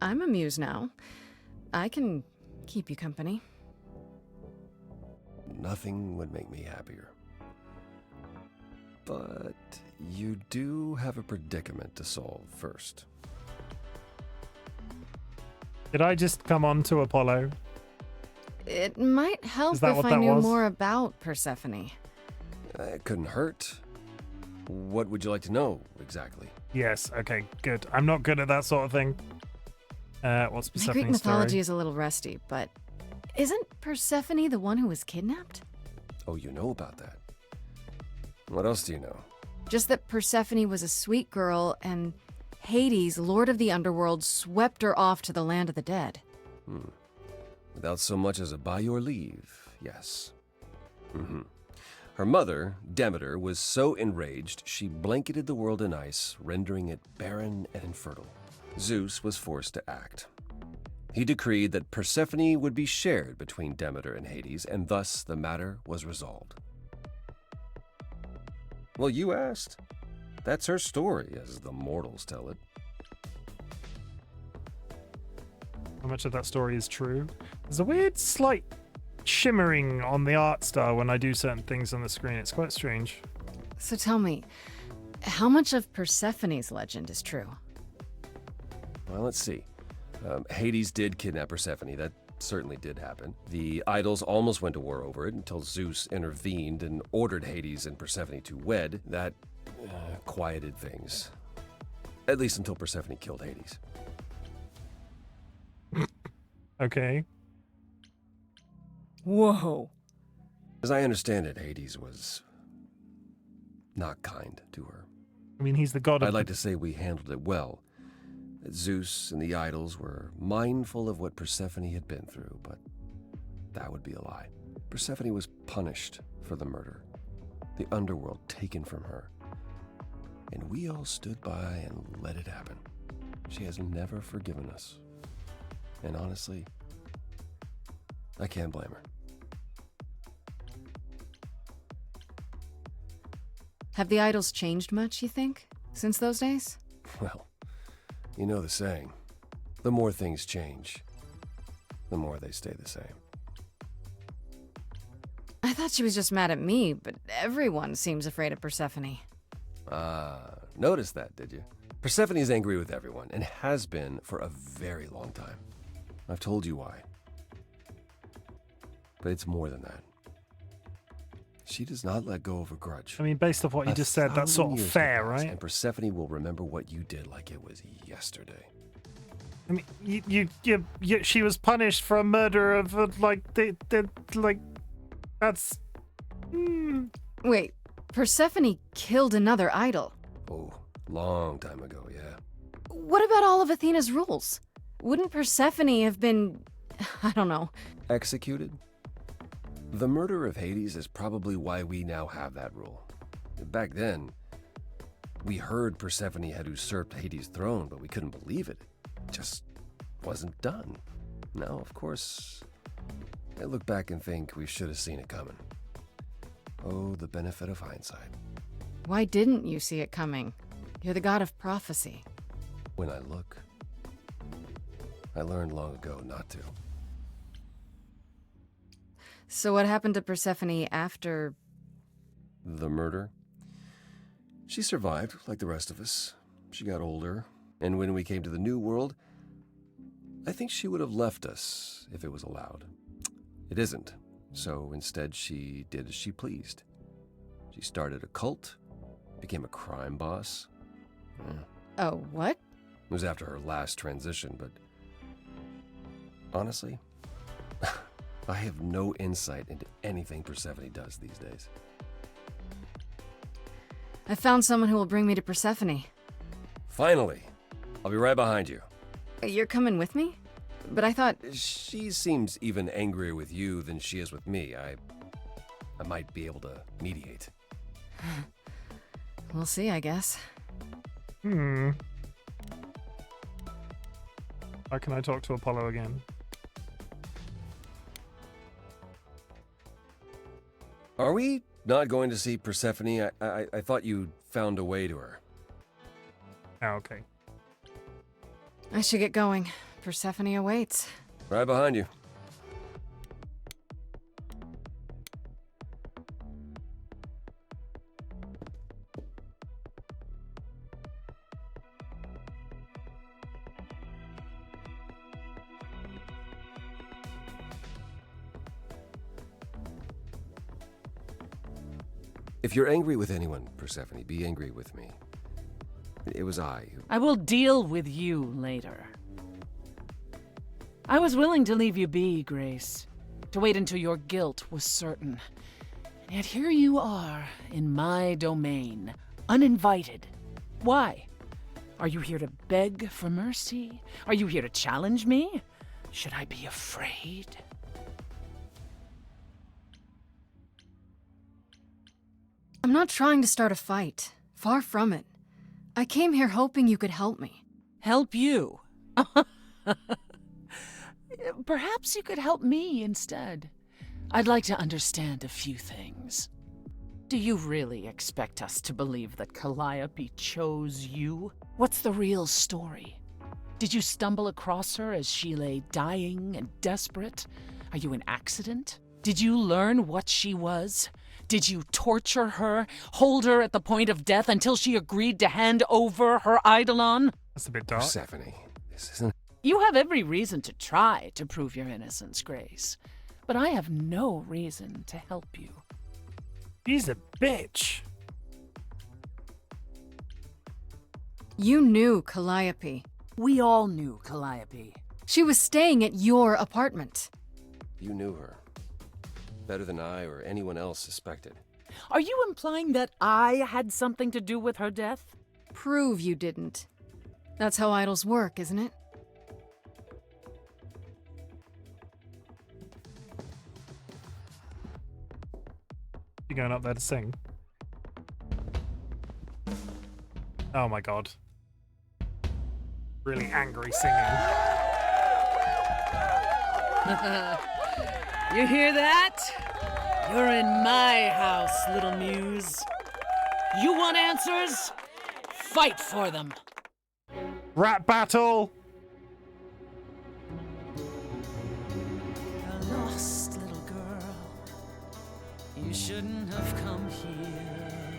I'm a muse now. I can keep you company. Nothing would make me happier. But you do have a predicament to solve first. Did I just come on to Apollo? It might help Is that if what I that knew was? more about Persephone. It couldn't hurt. What would you like to know, exactly? Yes, okay, good. I'm not good at that sort of thing. What's My Greek Persephone's mythology story? is a little rusty, but isn't Persephone the one who was kidnapped? Oh, you know about that. What else do you know? Just that Persephone was a sweet girl and Hades, lord of the underworld, swept her off to the land of the dead. Without so much as a by your leave, yes. Her mother, Demeter, was so enraged she blanketed the world in ice, rendering it barren and infertile. Zeus was forced to act. He decreed that Persephone would be shared between Demeter and Hades, and thus the matter was resolved. Well, you asked. That's her story, as the mortals tell it. How much of that story is true? There's a weird slight shimmering on the art style when I do certain things on the screen. It's quite strange. So tell me, how much of Persephone's legend is true? Well, let's see. Hades did kidnap Persephone. That certainly did happen. The idols almost went to war over it until Zeus intervened and ordered Hades and Persephone to wed. That quieted things. At least until Persephone killed Hades. Okay. Whoa. As I understand it, Hades was not kind to her. I mean, he's the god of... I'd like to say we handled it well. That Zeus and the idols were mindful of what Persephone had been through, but that would be a lie. Persephone was punished for the murder, the underworld taken from her, and we all stood by and let it happen. She has never forgiven us. And honestly, I can't blame her. Have the idols changed much, you think, since those days? Well, you know the saying, the more things change, the more they stay the same. I thought she was just mad at me, but everyone seems afraid of Persephone. Noticed that, did you? Persephone is angry with everyone, and has been for a very long time. I've told you why. But it's more than that. She does not let go of a grudge. I mean, based off what you just said, that's sort of fair, right? And Persephone will remember what you did like it was yesterday. I mean, she was punished for a murder of, that's... Wait, Persephone killed another idol. Oh, long time ago, yeah. What about all of Athena's rules? Wouldn't Persephone have been, I don't know... Executed? The murder of Hades is probably why we now have that rule. Back then, we heard Persephone had usurped Hades' throne, but we couldn't believe it. It just wasn't done. Now, of course, I look back and think we should have seen it coming. Oh, the benefit of hindsight. Why didn't you see it coming? You're the god of prophecy. When I look, I learned long ago not to. So what happened to Persephone after... The murder? She survived, like the rest of us. She got older, and when we came to the new world, I think she would have left us if it was allowed. It isn't, so instead she did as she pleased. She started a cult, became a crime boss. Oh, what? It was after her last transition, but honestly, I have no insight into anything Persephone does these days. I found someone who will bring me to Persephone. Finally! I'll be right behind you. You're coming with me? But I thought... She seems even angrier with you than she is with me. I might be able to mediate. We'll see, I guess. How can I talk to Apollo again? Are we not going to see Persephone? I thought you found a way to her. Oh, okay. I should get going. Persephone awaits. Right behind you. If you're angry with anyone, Persephone, be angry with me. It was I who... I will deal with you later. I was willing to leave you be, Grace, to wait until your guilt was certain. And yet here you are, in my domain, uninvited. Why? Are you here to beg for mercy? Are you here to challenge me? Should I be afraid? I'm not trying to start a fight. Far from it. I came here hoping you could help me. Help you? Perhaps you could help me instead. I'd like to understand a few things. Do you really expect us to believe that Calliope chose you? What's the real story? Did you stumble across her as she lay dying and desperate? Are you an accident? Did you learn what she was? Did you torture her, hold her at the point of death until she agreed to hand over her eidolon? That's a bit dark. Persephone, this isn't... You have every reason to try to prove your innocence, Grace. But I have no reason to help you. She's a bitch. You knew Calliope. We all knew Calliope. She was staying at your apartment. You knew her. Better than I or anyone else suspected. Are you implying that I had something to do with her death? Prove you didn't. That's how idols work, isn't it? You going up there to sing? Oh my god. Really angry singing. You hear that? You're in my house, little muse. You want answers? Fight for them. Rap battle! A lost little girl. You shouldn't have come here.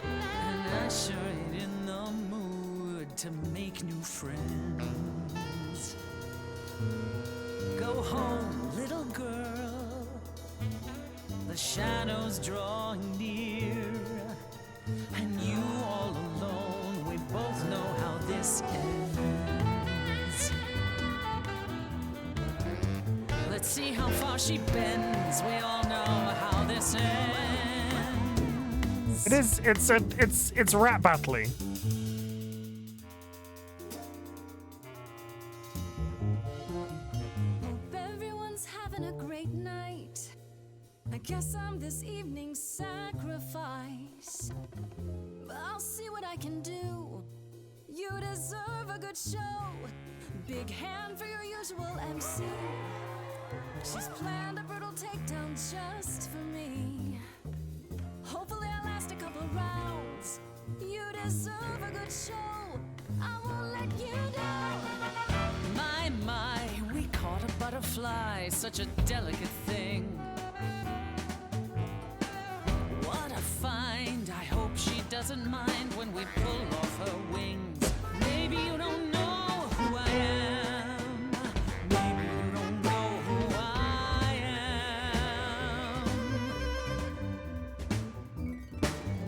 And I sure ain't in the mood to make new friends. Go home, little girl. The shadows drawing near. And you all alone, we both know how this ends. Let's see how far she bends. We all know how this ends. It is, it's rap battling. Hope everyone's having a great night. I guess I'm this evening's sacrifice. But I'll see what I can do. You deserve a good show. Big hand for your usual MC. She's planned a brutal takedown just for me. Hopefully I'll last a couple rounds. You deserve a good show. I won't let you down. My, we caught a butterfly, such a delicate thing. What a find, I hope she doesn't mind when we pull off her wings. Maybe you don't know who I am. Maybe you don't know who I am.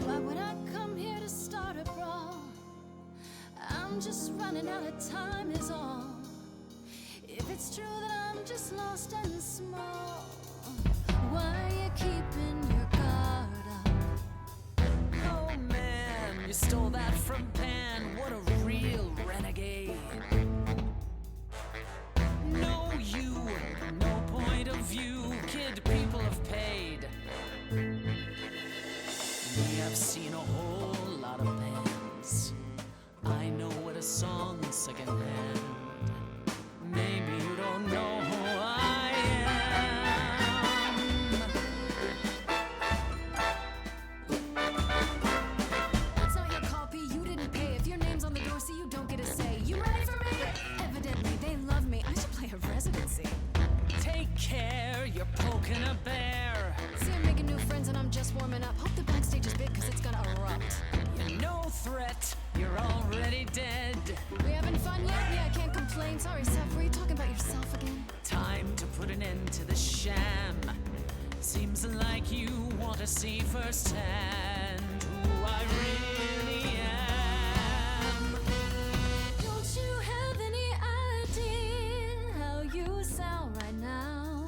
Why would I come here to start a brawl? I'm just running out of time is all. If it's true that I'm just lost and small, why are you keeping your guard up? Oh man, you stole that from Pan. What a real renegade. No you, no point of view. Kid, people have paid. We have seen a whole lot of bands. I know what a song secondhand. Maybe you don't know who I am. That's not your copy, you didn't pay. If your name's on the door, so you don't get a say. You ready for me? Evidently, they love me. I should play a residency. Take care, you're poking a bear. See, I'm making new friends and I'm just warming up. Hope the backstage is big, cause it's gonna erupt. You're no threat, you're already dead. We having fun yet? Yeah, I can't complain. Sorry, Seth, were you talking about yourself again? Time to put an end to the sham. Seems like you want to see firsthand who I really am. Don't you have any idea how you sound right now?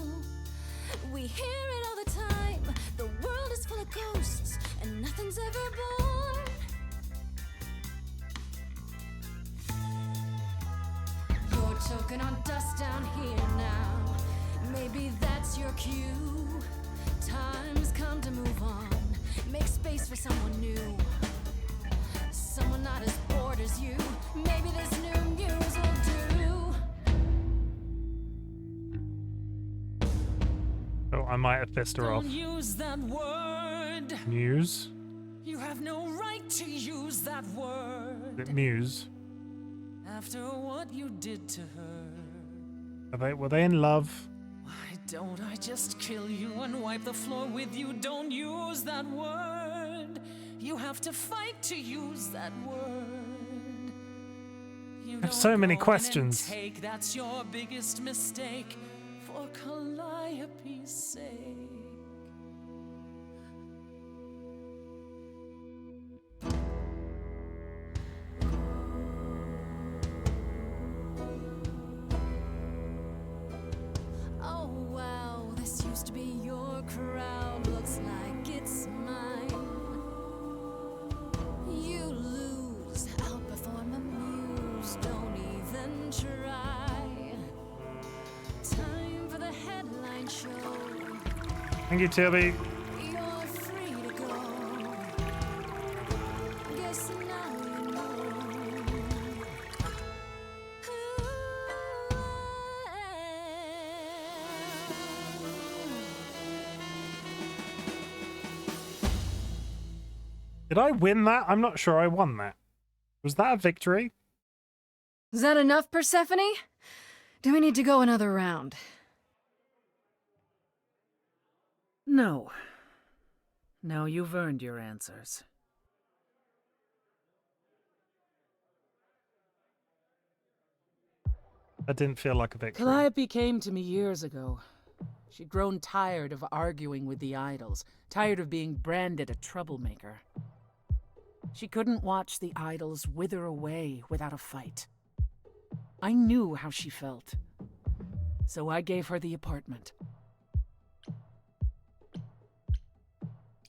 We hear it all the time. The world is full of ghosts and nothing's ever born. You're choking on dust down here now. Maybe that's your cue. Time's come to move on. Make space for someone new. Someone not as bored as you. Maybe this new muse will do. Oh, I might have pissed her off. Don't use that word. Muse? You have no right to use that word. Muse? After what you did to her. Were they in love? Why don't I just kill you and wipe the floor with you? Don't use that word. You have to fight to use that word. You I have so many go in and questions. Take, that's your biggest mistake. For Calliope's sake. Oh wow, this used to be your crowd. Looks like it's mine. You lose, outperform a muse. Don't even try. Time for the headline show. Thank you, Toby. You're free to go. Guess now you know. Did I win that? I'm not sure I won that. Was that a victory? Is that enough, Persephone? Do we need to go another round? No. No, you've earned your answers. That didn't feel like a victory. Calliope came to me years ago. She'd grown tired of arguing with the idols, tired of being branded a troublemaker. She couldn't watch the idols wither away without a fight. I knew how she felt, so I gave her the apartment.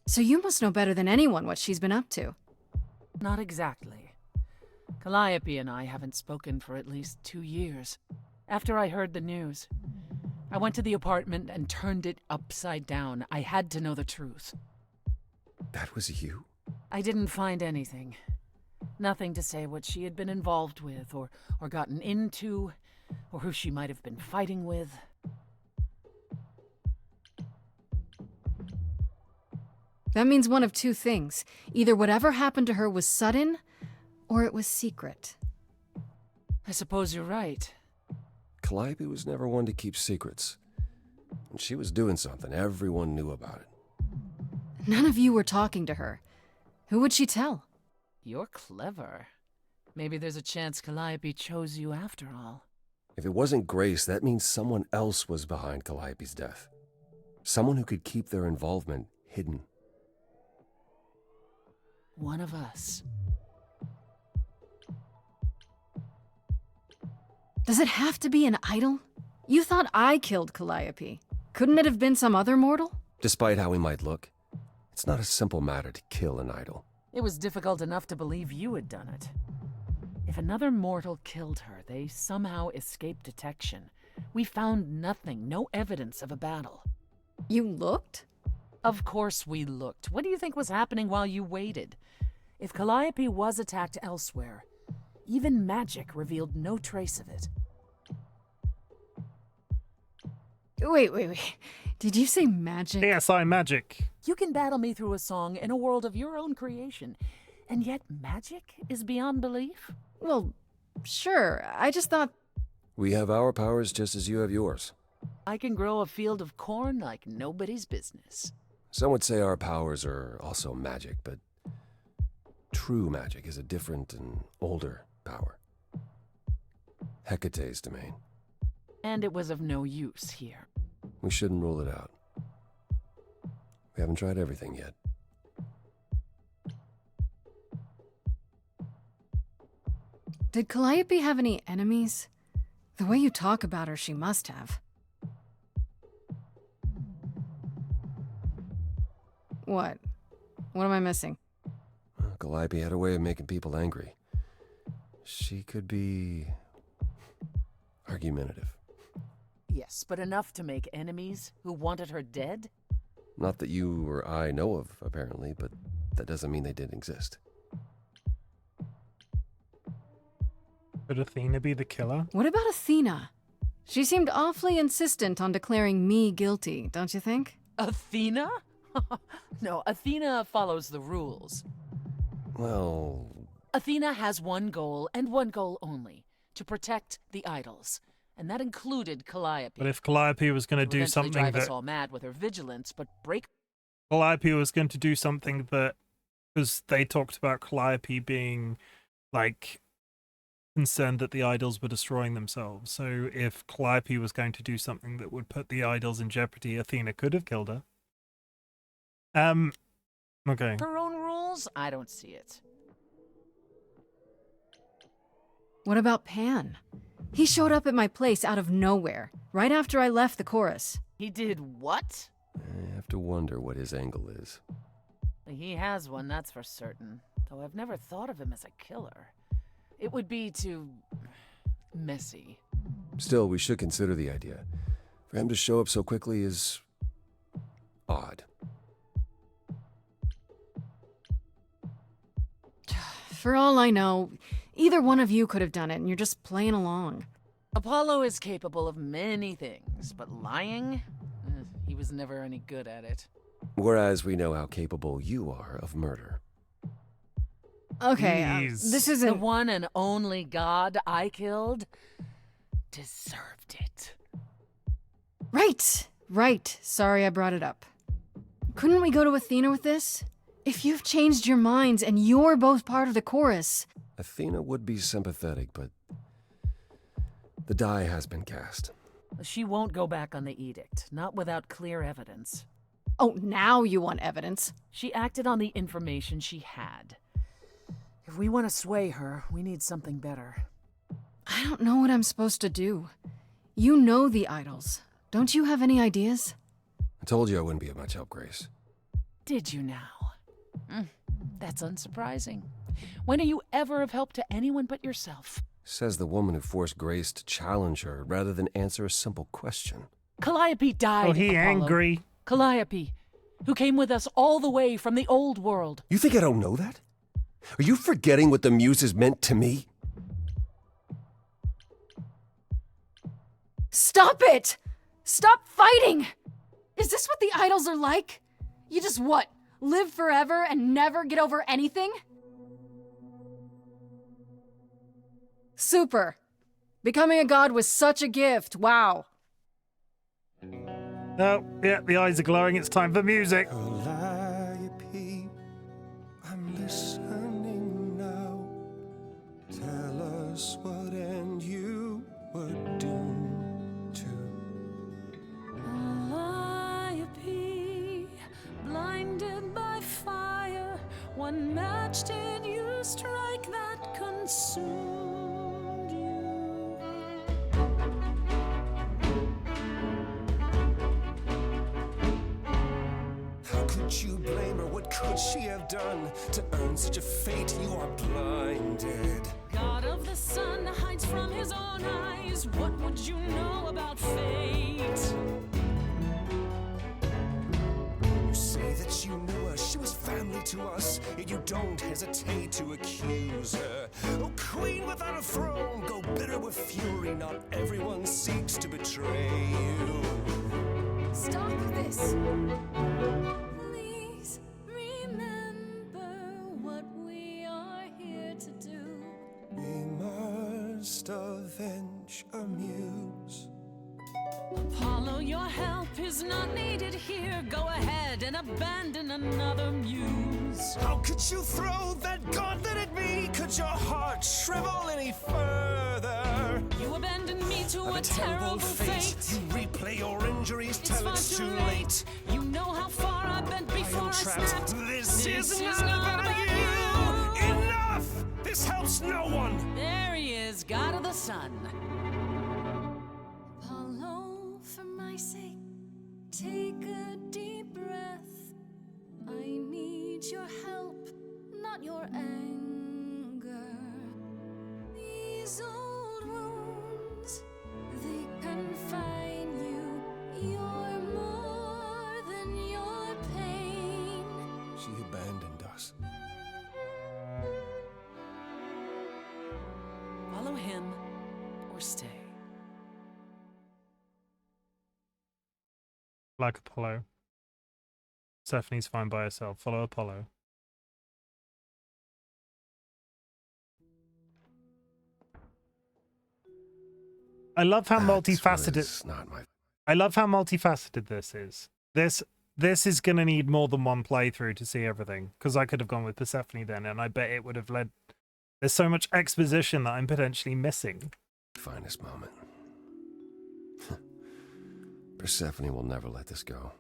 So you must know better than anyone what she's been up to. Not exactly. Calliope and I haven't spoken for at least 2 years. After I heard the news, I went to the apartment and turned it upside down. I had to know the truth. That was you? I didn't find anything. Nothing to say what she had been involved with, or gotten into, or who she might have been fighting with. That means one of two things. Either whatever happened to her was sudden, or it was secret. I suppose you're right. Calliope was never one to keep secrets. When she was doing something, everyone knew about it. None of you were talking to her. Who would she tell? You're clever. Maybe there's a chance Calliope chose you after all. If it wasn't Grace, that means someone else was behind Calliope's death. Someone who could keep their involvement hidden. One of us. Does it have to be an idol? You thought I killed Calliope. Couldn't it have been some other mortal? Despite how he might look, it's not a simple matter to kill an idol. It was difficult enough to believe you had done it. If another mortal killed her, they somehow escaped detection. We found nothing, no evidence of a battle. You looked? Of course we looked. What do you think was happening while you waited? If Calliope was attacked elsewhere, even magic revealed no trace of it. Wait. Did you say magic? Yes, I'm magic. You can battle me through a song in a world of your own creation, and yet magic is beyond belief? Well, sure. I just thought... We have our powers just as you have yours. I can grow a field of corn like nobody's business. Some would say our powers are also magic, but true magic is a different and older power. Hecate's domain. And it was of no use here. We shouldn't rule it out. We haven't tried everything yet. Did Calliope have any enemies? The way you talk about her, she must have. What? What am I missing? Calliope had a way of making people angry. She could be argumentative. Yes, but enough to make enemies who wanted her dead? Not that you or I know of, apparently, but that doesn't mean they didn't exist. Could Athena be the killer? What about Athena? She seemed awfully insistent on declaring me guilty, don't you think? Athena? No, Athena follows the rules. Well... Athena has one goal, and one goal only. To protect the idols. And that included Calliope. But if Calliope was going to do something drive us that... all mad with her vigilance, but break... Calliope was going to do something that... Because they talked about Calliope being, like, concerned that the idols were destroying themselves. So if Calliope was going to do something that would put the idols in jeopardy, Athena could have killed her. Okay. Her own rules? I don't see it. What about Pan? He showed up at my place out of nowhere, right after I left the chorus. He did what? I have to wonder what his angle is. He has one, that's for certain. Though I've never thought of him as a killer. It would be too... messy. Still, we should consider the idea. For him to show up so quickly is... odd. For all I know, either one of you could have done it, and you're just playing along. Apollo is capable of many things, but lying? He was never any good at it. Whereas we know how capable you are of murder. Okay, this isn't... The one and only god I killed deserved it. Right. Sorry I brought it up. Couldn't we go to Athena with this? If you've changed your minds and you're both part of the chorus... Athena would be sympathetic, but the die has been cast. She won't go back on the edict, not without clear evidence. Oh, now you want evidence? She acted on the information she had. If we want to sway her, we need something better. I don't know what I'm supposed to do. You know the idols. Don't you have any ideas? I told you I wouldn't be of much help, Grace. Did you now? That's unsurprising. When are you ever of help to anyone but yourself? Says the woman who forced Grace to challenge her rather than answer a simple question. Calliope died, Oh, he Apollo. angry. Calliope, who came with us all the way from the old world. You think I don't know that? Are you forgetting what the muses meant to me? Stop it! Stop fighting! Is this what the idols are like? You just what? Live forever and never get over anything? Super. Becoming a god was such a gift. Wow. Oh, yeah, the eyes are glowing. It's time for music. Calliope, I'm listening now. Tell us what end you were doomed to. Calliope, blinded by fire, what match did you strike that consumed you? How could you blame her? What could she have done to earn such a fate? You are blinded. God of the sun hides from his own eyes. What would you know about fate? You say that you knew her, she was family to us, yet you don't hesitate to accuse her. Oh, queen without a throne, go bitter with fury. Not everyone seeks to betray you. Stop this. Please remember what we are here to do. We must avenge a muse. Apollo, your help is not needed here. Go ahead and abandon another muse. How could you throw that gauntlet at me? Could your heart shrivel any further? You abandoned me to a terrible fate. You replay your injuries It's till far it's too too late. You know how far I've been before I trapped. snapped. This is not about you. Enough! This helps no one. There he is, God of the sun. Apollo, for my sake, take a deep breath. I need your help, not your anger. These old wounds, they confine you. You're more than your pain. She abandoned us. Follow him or stay. Like Apollo. Persephone's fine by herself. Follow Apollo. I love how multifaceted. I love how multifaceted this is. This is gonna need more than one playthrough to see everything. Because I could have gone with Persephone then, and I bet it would have led. There's so much exposition that I'm potentially missing. Finest moment. Persephone will never let this go.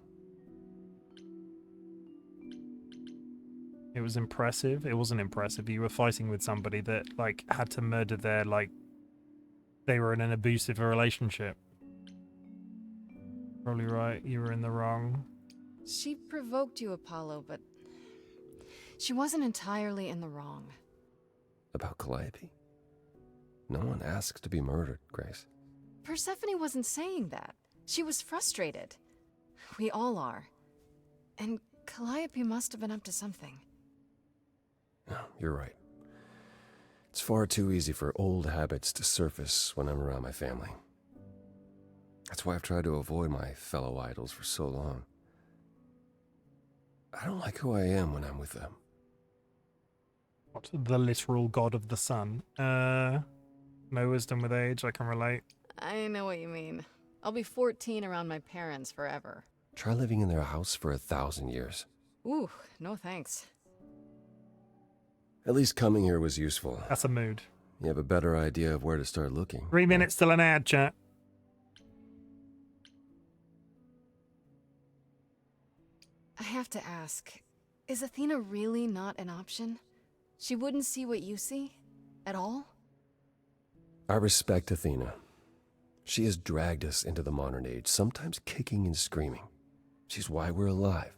It was impressive. It wasn't impressive. You were fighting with somebody that like had to murder their like. They were in an abusive relationship. Probably right. You were in the wrong. She provoked you, Apollo, but she wasn't entirely in the wrong. About Calliope? No one asks to be murdered, Grace. Persephone wasn't saying that. She was frustrated. We all are. And Calliope must have been up to something. No, you're right. It's far too easy for old habits to surface when I'm around my family. That's why I've tried to avoid my fellow idols for so long. I don't like who I am when I'm with them. What? The literal god of the sun? No wisdom with age, I can relate. I know what you mean. I'll be 14 around my parents forever. Try living in their house for 1,000 years. Ooh, no thanks. At least coming here was useful. That's a mood. You have a better idea of where to start looking. 3 minutes till an ad, chat. I have to ask, is Athena really not an option? She wouldn't see what you see? At all? I respect Athena. She has dragged us into the modern age, sometimes kicking and screaming. She's why we're alive.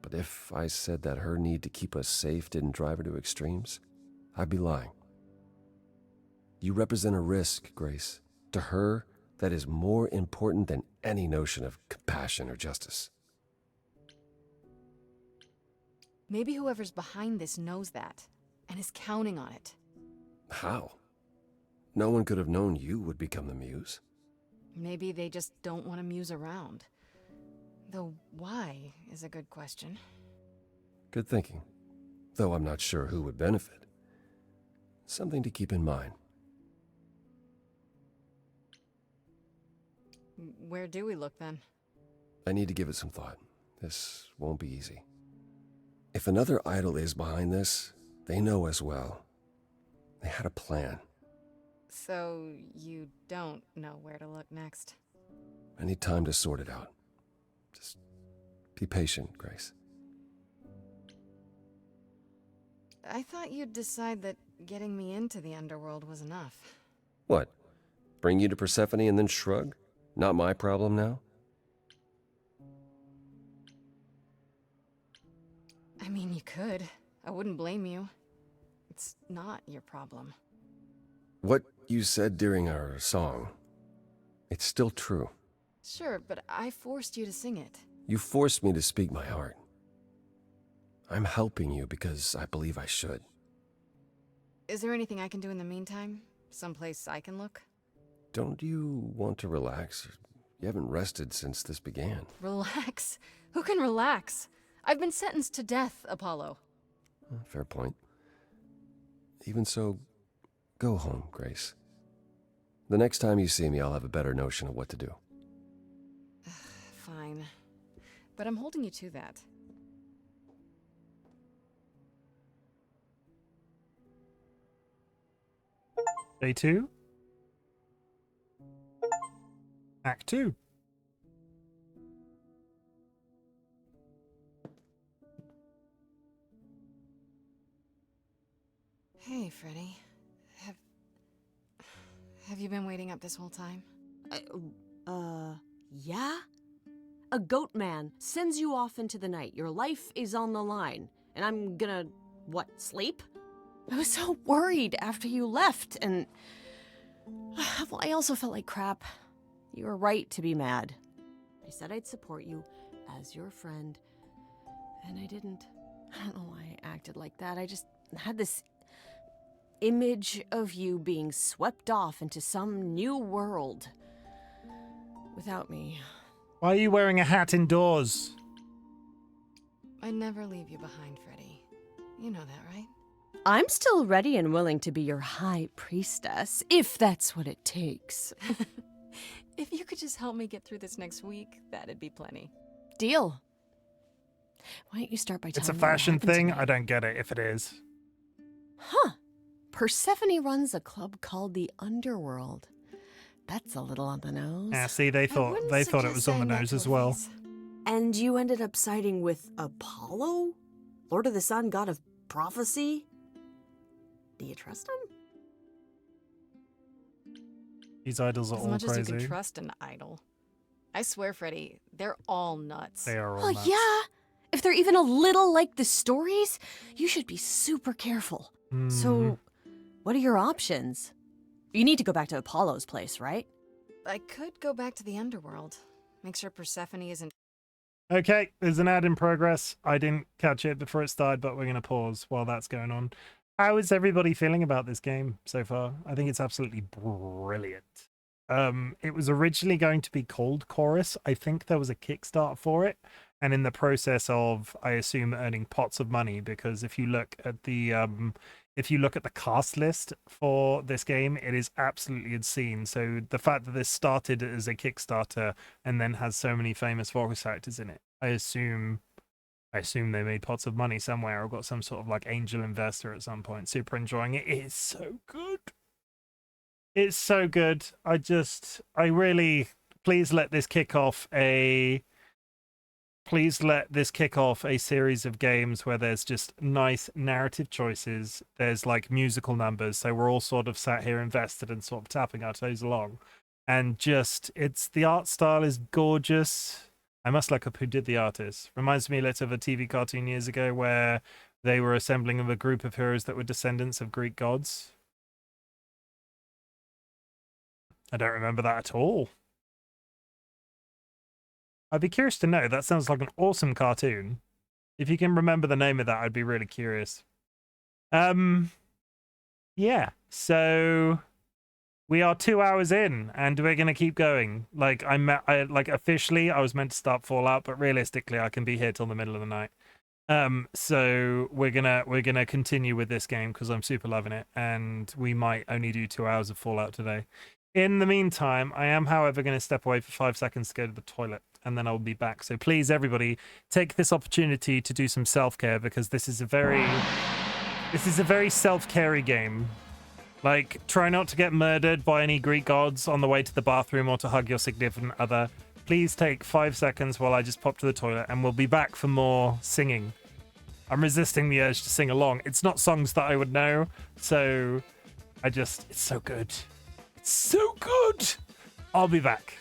But if I said that her need to keep us safe didn't drive her to extremes, I'd be lying. You represent a risk, Grace. To her, that is more important than any notion of compassion or justice. Maybe whoever's behind this knows that, and is counting on it. How? No one could have known you would become the muse. Maybe they just don't want to muse around. Though why is a good question. Good thinking. Though I'm not sure who would benefit. Something to keep in mind. Where do we look then? I need to give it some thought. This won't be easy. If another idol is behind this, they know as well. They had a plan. So you don't know where to look next? I need time to sort it out. Just be patient, Grace. I thought you'd decide that getting me into the underworld was enough. What? Bring you to Persephone and then shrug? Not my problem now? I mean, you could. I wouldn't blame you. It's not your problem. What you said during our song, it's still true. Sure, but I forced you to sing it. You forced me to speak my heart. I'm helping you because I believe I should. Is there anything I can do in the meantime? Someplace I can look? Don't you want to relax? You haven't rested since this began. Relax? Who can relax? I've been sentenced to death, Apollo. Fair point. Even so, go home, Grace. The next time you see me, I'll have a better notion of what to do. Fine. But I'm holding you to that. Day 2. Act 2. Hey, Freddy. Have you been waiting up this whole time? Yeah? A goat man sends you off into the night. Your life is on the line. And I'm gonna, what, sleep? I was so worried after you left, and... well, I also felt like crap. You were right to be mad. I said I'd support you as your friend, and I didn't. I don't know why I acted like that. I just had this image of you being swept off into some new world without me. Why are you wearing a hat indoors? I'd never leave you behind, Freddy. You know that, right? I'm still ready and willing to be your high priestess, if that's what it takes. If you could just help me get through this next week, that'd be plenty. Deal. Why don't you start by telling It's a me what fashion happened thing. tonight? I don't get it if it is. Huh. Persephone runs a club called the Underworld. That's a little on the nose. Yeah, see, they thought it was on the nose as well. And you ended up siding with Apollo? Lord of the Sun, god of prophecy? Do you trust him? These idols are As all much crazy. as you can trust an idol. I swear, Freddy, they're all nuts. They are all Well, nuts. yeah. If they're even a little like the stories, you should be super careful. So, what are your options? You need to go back to Apollo's place, right? I could go back to the underworld. Make sure Persephone isn't... Okay, there's an ad in progress. I didn't catch it before it started, but we're going to pause while that's going on. How is everybody feeling about this game so far? I think it's absolutely brilliant. It was originally going to be called Chorus. I think there was a Kickstart for it, and in the process of, I assume, earning pots of money, because if you look at the cast list for this game, it is absolutely obscene. So the fact that this started as a Kickstarter and then has so many famous voice actors in it, I assume they made pots of money somewhere or got some sort of like angel investor at some point. Super enjoying it. It is so good. It's so good. I really, please let this kick off a series of games where there's just nice narrative choices. There's like musical numbers, so we're all sort of sat here invested and sort of tapping our toes along. And just, the art style is gorgeous. I must look up who did the artist. Reminds me a little of a TV cartoon years ago where they were assembling of a group of heroes that were descendants of Greek gods. I don't remember that at all. I'd be curious to know. That sounds like an awesome cartoon. If you can remember the name of that, I'd be really curious. Yeah, so we are 2 hours in, and we're gonna keep going. Like officially, I was meant to start Fallout, but realistically, I can be here till the middle of the night. So we're gonna continue with this game because I'm super loving it, and we might only do 2 hours of Fallout today. In the meantime, I am, however, going to step away for 5 seconds to go to the toilet, and then I'll be back. So please, everybody, take this opportunity to do some self-care, because this is a very self-carey game. Like, try not to get murdered by any Greek gods on the way to the bathroom or to hug your significant other. Please take 5 seconds while I just pop to the toilet, and we'll be back for more singing. I'm resisting the urge to sing along. It's not songs that I would know, so it's so good. It's so good! I'll be back.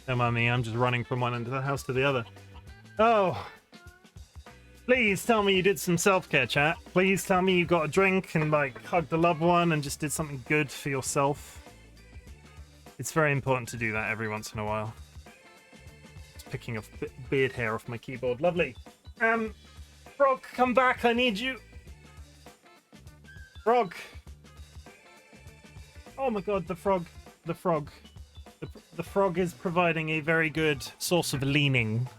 Don't mind me, I'm just running from one end of the house to the other. Oh, please tell me you did some self-care, chat. Please tell me you got a drink and like hugged a loved one and just did something good for yourself. It's very important to do that every once in a while. Just picking a beard hair off my keyboard. Lovely. Frog, come back. I need you. Frog. Oh my god, the frog. The frog. The frog is providing a very good source of leaning.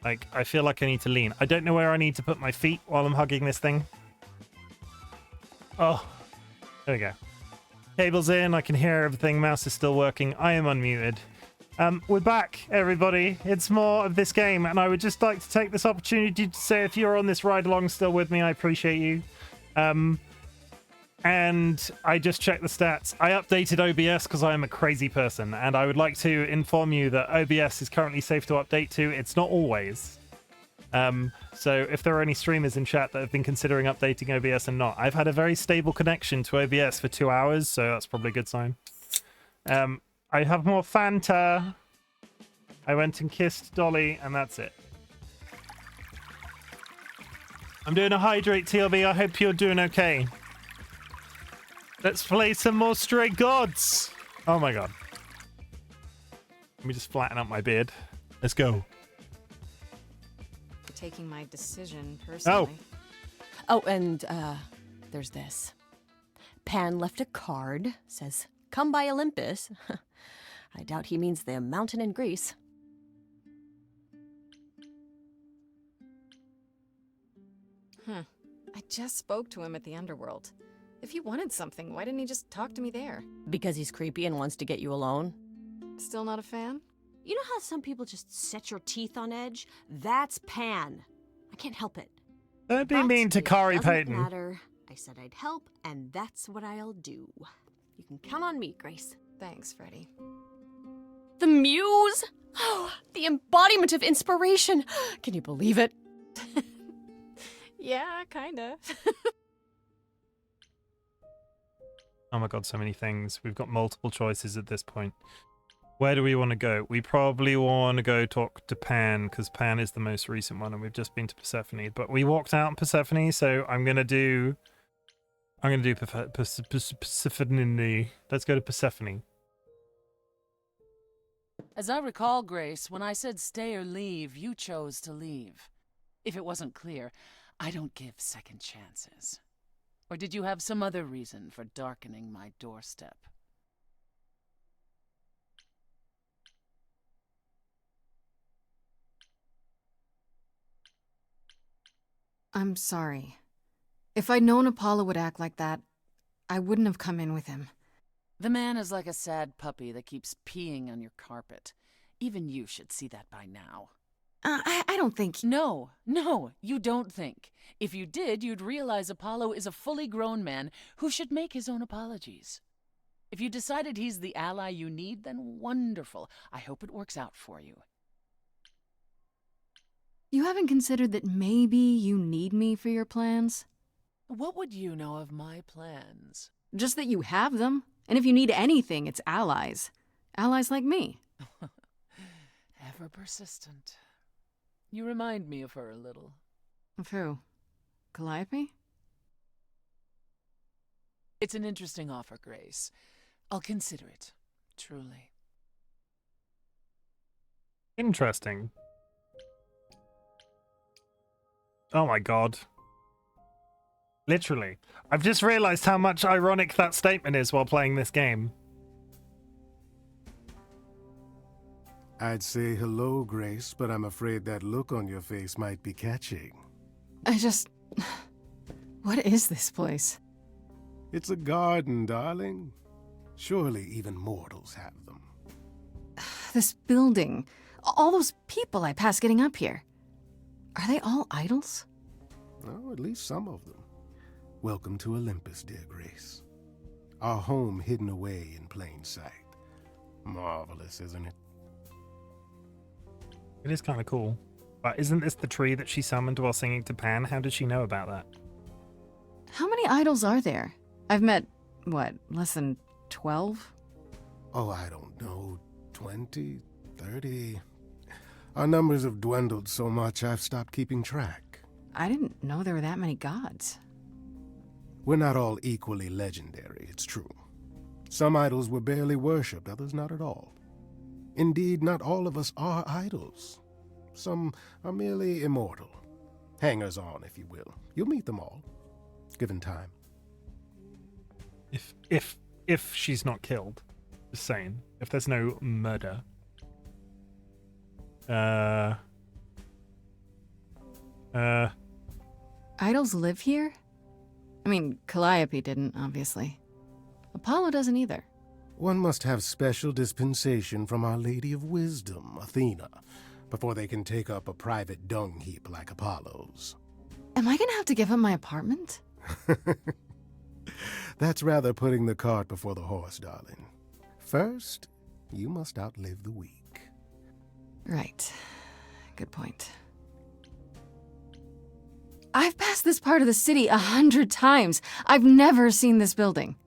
Like, I feel like I need to lean. I don't know where I need to put my feet while I'm hugging this thing. Oh, there we go. Cable's in, I can hear everything, mouse is still working, I am unmuted. We're back, everybody. It's more of this game, and I would just like to take this opportunity to say if you're on this ride along still with me, I appreciate you. And I just checked the stats. I updated OBS because I am a crazy person, and I would like to inform you that OBS is currently safe to update to. It's not always. So if there are any streamers in chat that have been considering updating OBS and not, I've had a very stable connection to OBS for 2 hours, so that's probably a good sign. I have more Fanta. I went and kissed Dolly, and that's it. I'm doing a hydrate, TLB. I hope you're doing okay. Let's play some more Stray Gods. Oh my god. Let me just flatten up my beard. Let's go. Taking my decision personally. Oh, and there's this. Pan left a card. Says, "Come by Olympus." I doubt he means the mountain in Greece. I just spoke to him at the underworld. If he wanted something, why didn't he just talk to me there? Because he's creepy and wants to get you alone? Still not a fan? You know how some people just set your teeth on edge? That's Pan. I can't help it. Don't be mean to Kari Payton. Doesn't matter. I said I'd help, and that's what I'll do. You can count on me, Grace. Thanks, Freddy. The muse! Oh, the embodiment of inspiration! Can you believe it? Yeah, kinda. Oh my god, so many things. We've got multiple choices at this point. Where do we want to go? We probably want to go talk to Pan, because Pan is the most recent one, and we've just been to Persephone. But we walked out in Persephone, so I'm gonna do Persephone. Let's go to Persephone. As I recall, Grace, when I said stay or leave, you chose to leave. If it wasn't clear, I don't give second chances. Or did you have some other reason for darkening my doorstep? I'm sorry. If I'd known Apollo would act like that, I wouldn't have come in with him. The man is like a sad puppy that keeps peeing on your carpet. Even you should see that by now. I don't think... No, you don't think. If you did, you'd realize Apollo is a fully grown man who should make his own apologies. If you decided he's the ally you need, then wonderful. I hope it works out for you. You haven't considered that maybe you need me for your plans? What would you know of my plans? Just that you have them. And if you need anything, it's allies. Allies like me. Ever persistent. You remind me of her a little. Of who? Calliope? It's an interesting offer, Grace. I'll consider it, truly. Interesting. Oh my god. Literally. I've just realized how much ironic that statement is while playing this game. I'd say hello, Grace, but I'm afraid that look on your face might be catching. What is this place? It's a garden, darling. Surely even mortals have them. This building. All those people I pass getting up here. Are they all idols? Oh, at least some of them. Welcome to Olympus, dear Grace. Our home hidden away in plain sight. Marvelous, isn't it? It is kind of cool. But isn't this the tree that she summoned while singing to Pan? How did she know about that? How many idols are there? I've met, less than 12? Oh, I don't know. 20, 30. Our numbers have dwindled so much I've stopped keeping track. I didn't know there were that many gods. We're not all equally legendary, it's true. Some idols were barely worshipped, others not at all. Indeed, not all of us are idols. Some are merely immortal. Hangers-on, if you will. You'll meet them all, given time. If she's not killed. Just saying. If there's no murder. Idols live here? I mean, Calliope didn't, obviously. Apollo doesn't either. One must have special dispensation from Our Lady of Wisdom, Athena, before they can take up a private dung heap like Apollo's. Am I gonna have to give up my apartment? That's rather putting the cart before the horse, darling. First, you must outlive the week. Right. Good point. I've passed this part of the city 100 times. I've never seen this building.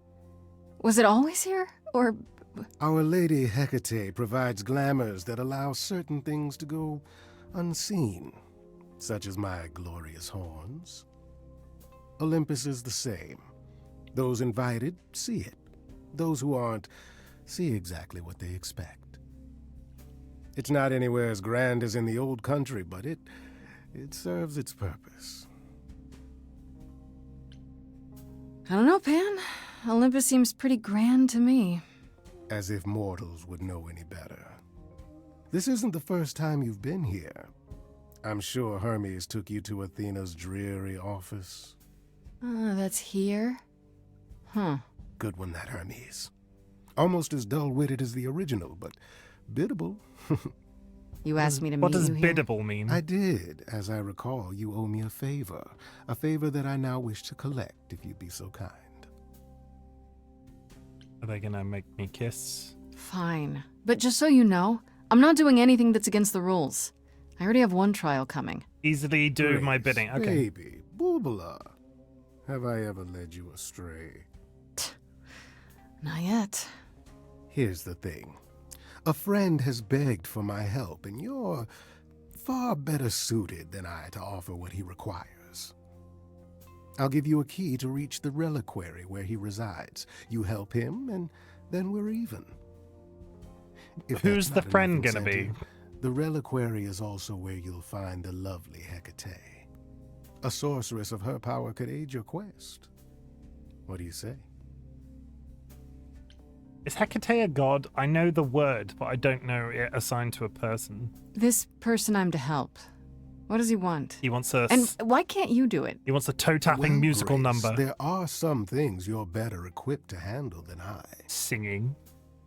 Was it always here, or...? Our Lady Hecate provides glamours that allow certain things to go unseen, such as my glorious horns. Olympus is the same. Those invited see it. Those who aren't see exactly what they expect. It's not anywhere as grand as in the old country, but it serves its purpose. I don't know, Pan. Olympus seems pretty grand to me. As if mortals would know any better. This isn't the first time you've been here. I'm sure Hermes took you to Athena's dreary office. That's here? Huh. Good one, that Hermes. Almost as dull-witted as the original, but biddable. You asked me to meet you What does here? biddable mean? I did. As I recall, you owe me a favor that I now wish to collect, if you'd be so kind. Are they gonna make me kiss? Fine. But just so you know, I'm not doing anything that's against the rules. I already have one trial coming. Easily do Grace, my bidding. Okay. Baby, Boobala. Have I ever led you astray? Not yet. Here's the thing. A friend has begged for my help, and you're far better suited than I to offer what he requires. I'll give you a key to reach the reliquary where he resides. You help him, and then we're even. If Who's that's the not friend enough gonna be? incentive, the reliquary is also where you'll find the lovely Hecate. A sorceress of her power could aid your quest. What do you say? Is Hecate a god? I know the word, but I don't know it assigned to a person. This person I'm to help. What does he want? He wants a... And why can't you do it? He wants a toe-tapping musical Grace, number. There are some things you're better equipped to handle than I. Singing.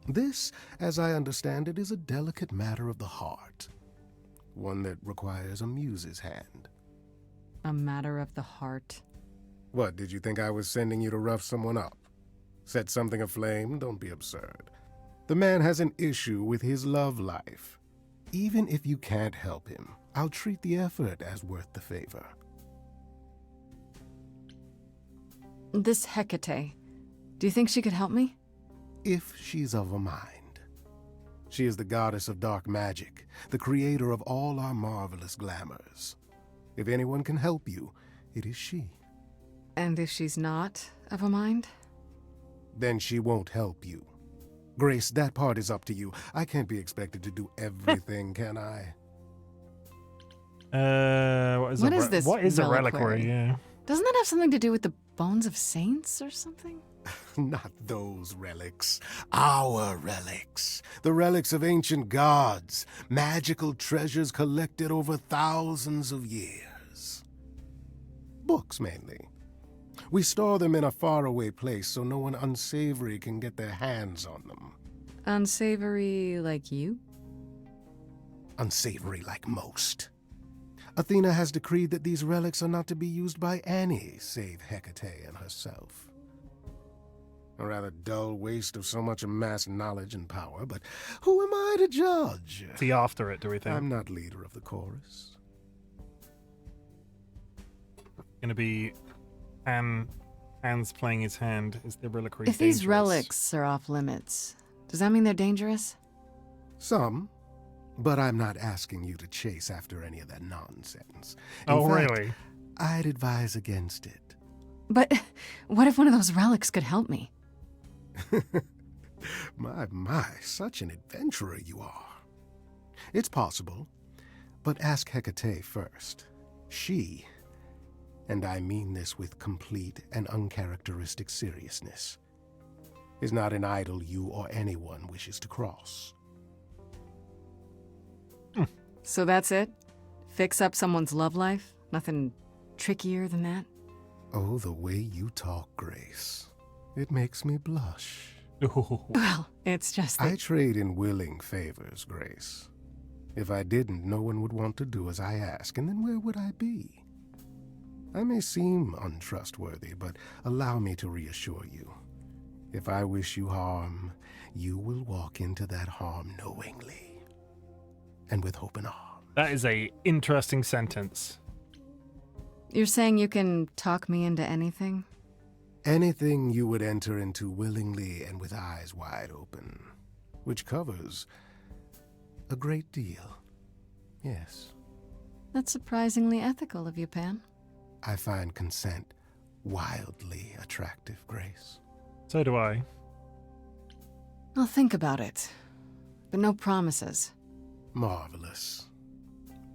This, as I understand it, is a delicate matter of the heart. One that requires a muse's hand. A matter of the heart. What, did you think I was sending you to rough someone up? Set something aflame? Don't be absurd. The man has an issue with his love life. Even if you can't help him, I'll treat the effort as worth the favor. This Hecate, do you think she could help me? If she's of a mind. She is the goddess of dark magic, the creator of all our marvelous glamours. If anyone can help you, it is she. And if she's not of a mind? Then she won't help you. Grace, that part is up to you. I can't be expected to do everything, can I? What is this What is a reliquary? reliquary? Yeah. Doesn't that have something to do with the bones of saints or something? Not those relics. Our relics. The relics of ancient gods. Magical treasures collected over thousands of years. Books, mainly. We store them in a faraway place so no one unsavory can get their hands on them. Unsavory like you? Unsavory like most. Athena has decreed that these relics are not to be used by any save Hecate and herself. A rather dull waste of so much amassed knowledge and power, but who am I to judge? Is he after it, do we think? I'm not leader of the chorus. Gonna be Anne's playing his hand. Is the reliquary If these dangerous? relics are off limits, does that mean they're dangerous? Some, but I'm not asking you to chase after any of that nonsense. Oh, In fact, really? I'd advise against it. But what if one of those relics could help me? My, such an adventurer you are. It's possible, but ask Hecate first. She, and I mean this with complete and uncharacteristic seriousness, is not an idol you or anyone wishes to cross. So that's it? Fix up someone's love life? Nothing trickier than that? Oh, the way you talk, Grace. It makes me blush. Well, it's just that... I trade in willing favors, Grace. If I didn't, no one would want to do as I ask, and then where would I be? I may seem untrustworthy, but allow me to reassure you. If I wish you harm, you will walk into that harm knowingly, and with open arms. That is a interesting sentence. You're saying you can talk me into anything? Anything you would enter into willingly and with eyes wide open, which covers a great deal. Yes. That's surprisingly ethical of you, Pan. I find consent wildly attractive, Grace. So do I. I'll think about it, but no promises. Marvelous.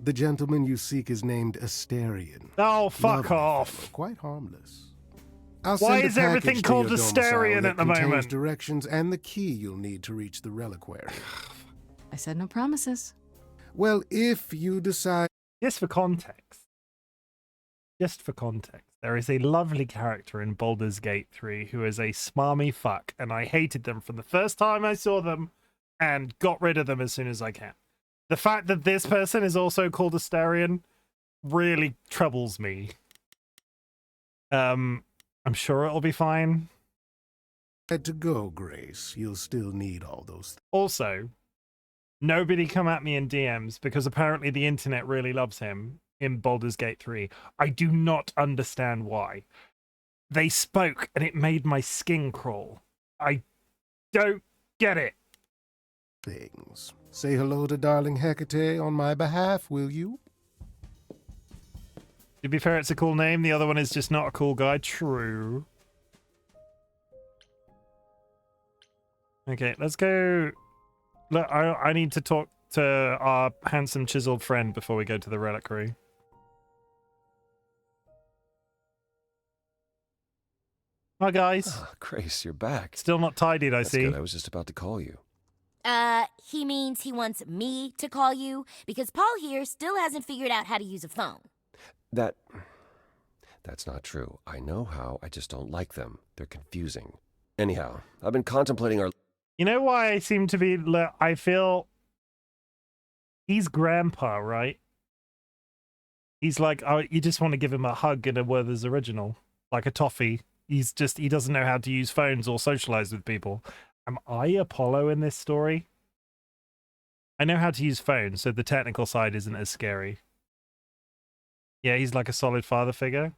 The gentleman you seek is named Asterion. Oh, fuck Lovely off. fellow, quite harmless. I'll Why send a is everything package to called your domicile Asterion that at the contains moment? directions and the key you'll need to reach the reliquary. I said no promises. Well, if you decide... Just for context, there is a lovely character in Baldur's Gate 3 who is a smarmy fuck, and I hated them from the first time I saw them and got rid of them as soon as I can. The fact that this person is also called Asterion really troubles me. I'm sure it'll be fine. To go, Grace, you'll still need all those. Also, nobody come at me in DMs because apparently the internet really loves him in Baldur's Gate 3. I do not understand why. They spoke and it made my skin crawl. I don't get it. Things. Say hello to darling Hecate on my behalf, will you? To be fair, it's a cool name. The other one is just not a cool guy. True. Okay, let's go. Look, I need to talk to our handsome chiseled friend before we go to the reliquary. Hi, guys. Ah, Grace, you're back. Still not tidied, I That's see. Good. I was just about to call you. He means he wants me to call you because Paul here still hasn't figured out how to use a phone. That's not true. I know how, I just don't like them. They're confusing. Anyhow, I've been contemplating our... You know why I seem to be... I feel... He's grandpa, right? He's like, oh, you just want to give him a hug and a Werther's Original. Like a toffee. He doesn't know how to use phones or socialize with people. Am I Apollo in this story? I know how to use phones, so the technical side isn't as scary. Yeah, he's like a solid father figure.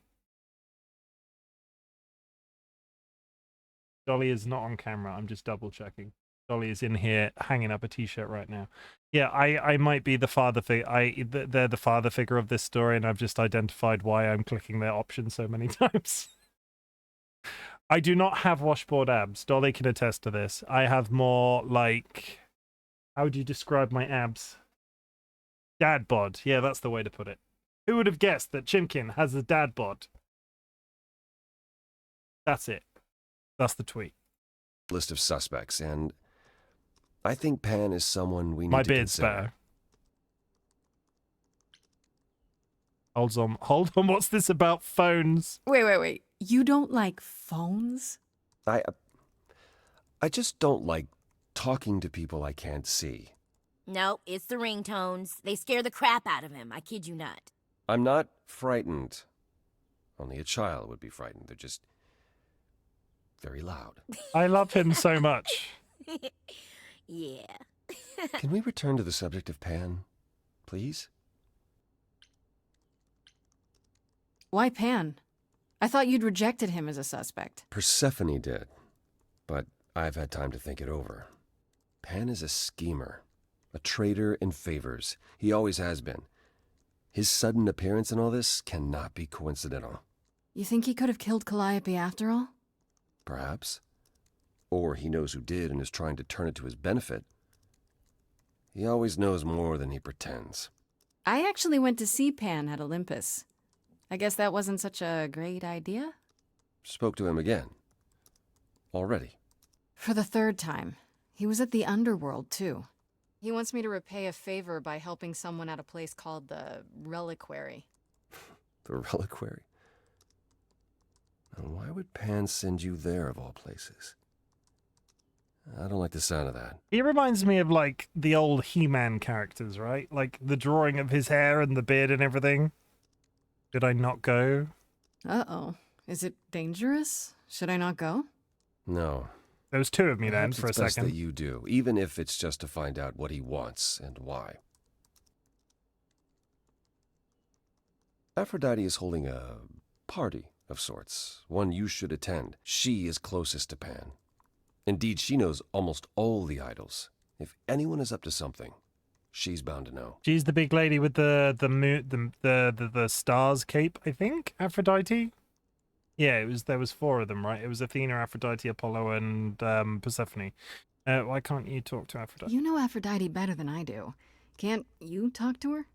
Dolly is not on camera. I'm just double checking. Dolly is in here hanging up a t-shirt right now. Yeah, I might be the father figure. They're the father figure of this story, and I've just identified why I'm clicking their option so many times. I do not have washboard abs. Dolly can attest to this. I have more like... How would you describe my abs? Dad bod. Yeah, that's the way to put it. Who would have guessed that Chimken has a dad bod? That's it. That's the tweet. List of suspects, and I think Pan is someone we need My to beard's consider. better. Hold on. What's this about phones? Wait. You don't like phones? I just don't like talking to people I can't see. No, it's the ringtones. They scare the crap out of him. I kid you not. I'm not frightened. Only a child would be frightened. They're just very loud. I love him so much. Yeah. Can we return to the subject of Pan, please? Why Pan? I thought you'd rejected him as a suspect. Persephone did, but I've had time to think it over. Pan is a schemer, a traitor in favors. He always has been. His sudden appearance in all this cannot be coincidental. You think he could have killed Calliope after all? Perhaps. Or he knows who did and is trying to turn it to his benefit. He always knows more than he pretends. I actually went to see Pan at Olympus. I guess that wasn't such a great idea? Spoke to him again. Already. For the third time. He was at the underworld, too. He wants me to repay a favor by helping someone at a place called the Reliquary. The reliquary? Now, why would Pan send you there of all places? I don't like the sound of that. He reminds me of like the old He-Man characters, right? Like the drawing of his hair and the beard and everything. Did I not go? Uh-oh. Is it dangerous? Should I not go? No. There was two of me Perhaps then for a it's best second. that you do, even if it's just to find out what he wants and why. Aphrodite is holding a party of sorts, one you should attend. She is closest to Pan. Indeed, she knows almost all the idols. If anyone is up to something, she's bound to know. She's the big lady with the stars cape, I think. Aphrodite. Yeah, there was 4 of them, right? It was Athena, Aphrodite, Apollo, and Persephone. Why can't you talk to Aphrodite? You know Aphrodite better than I do. Can't you talk to her?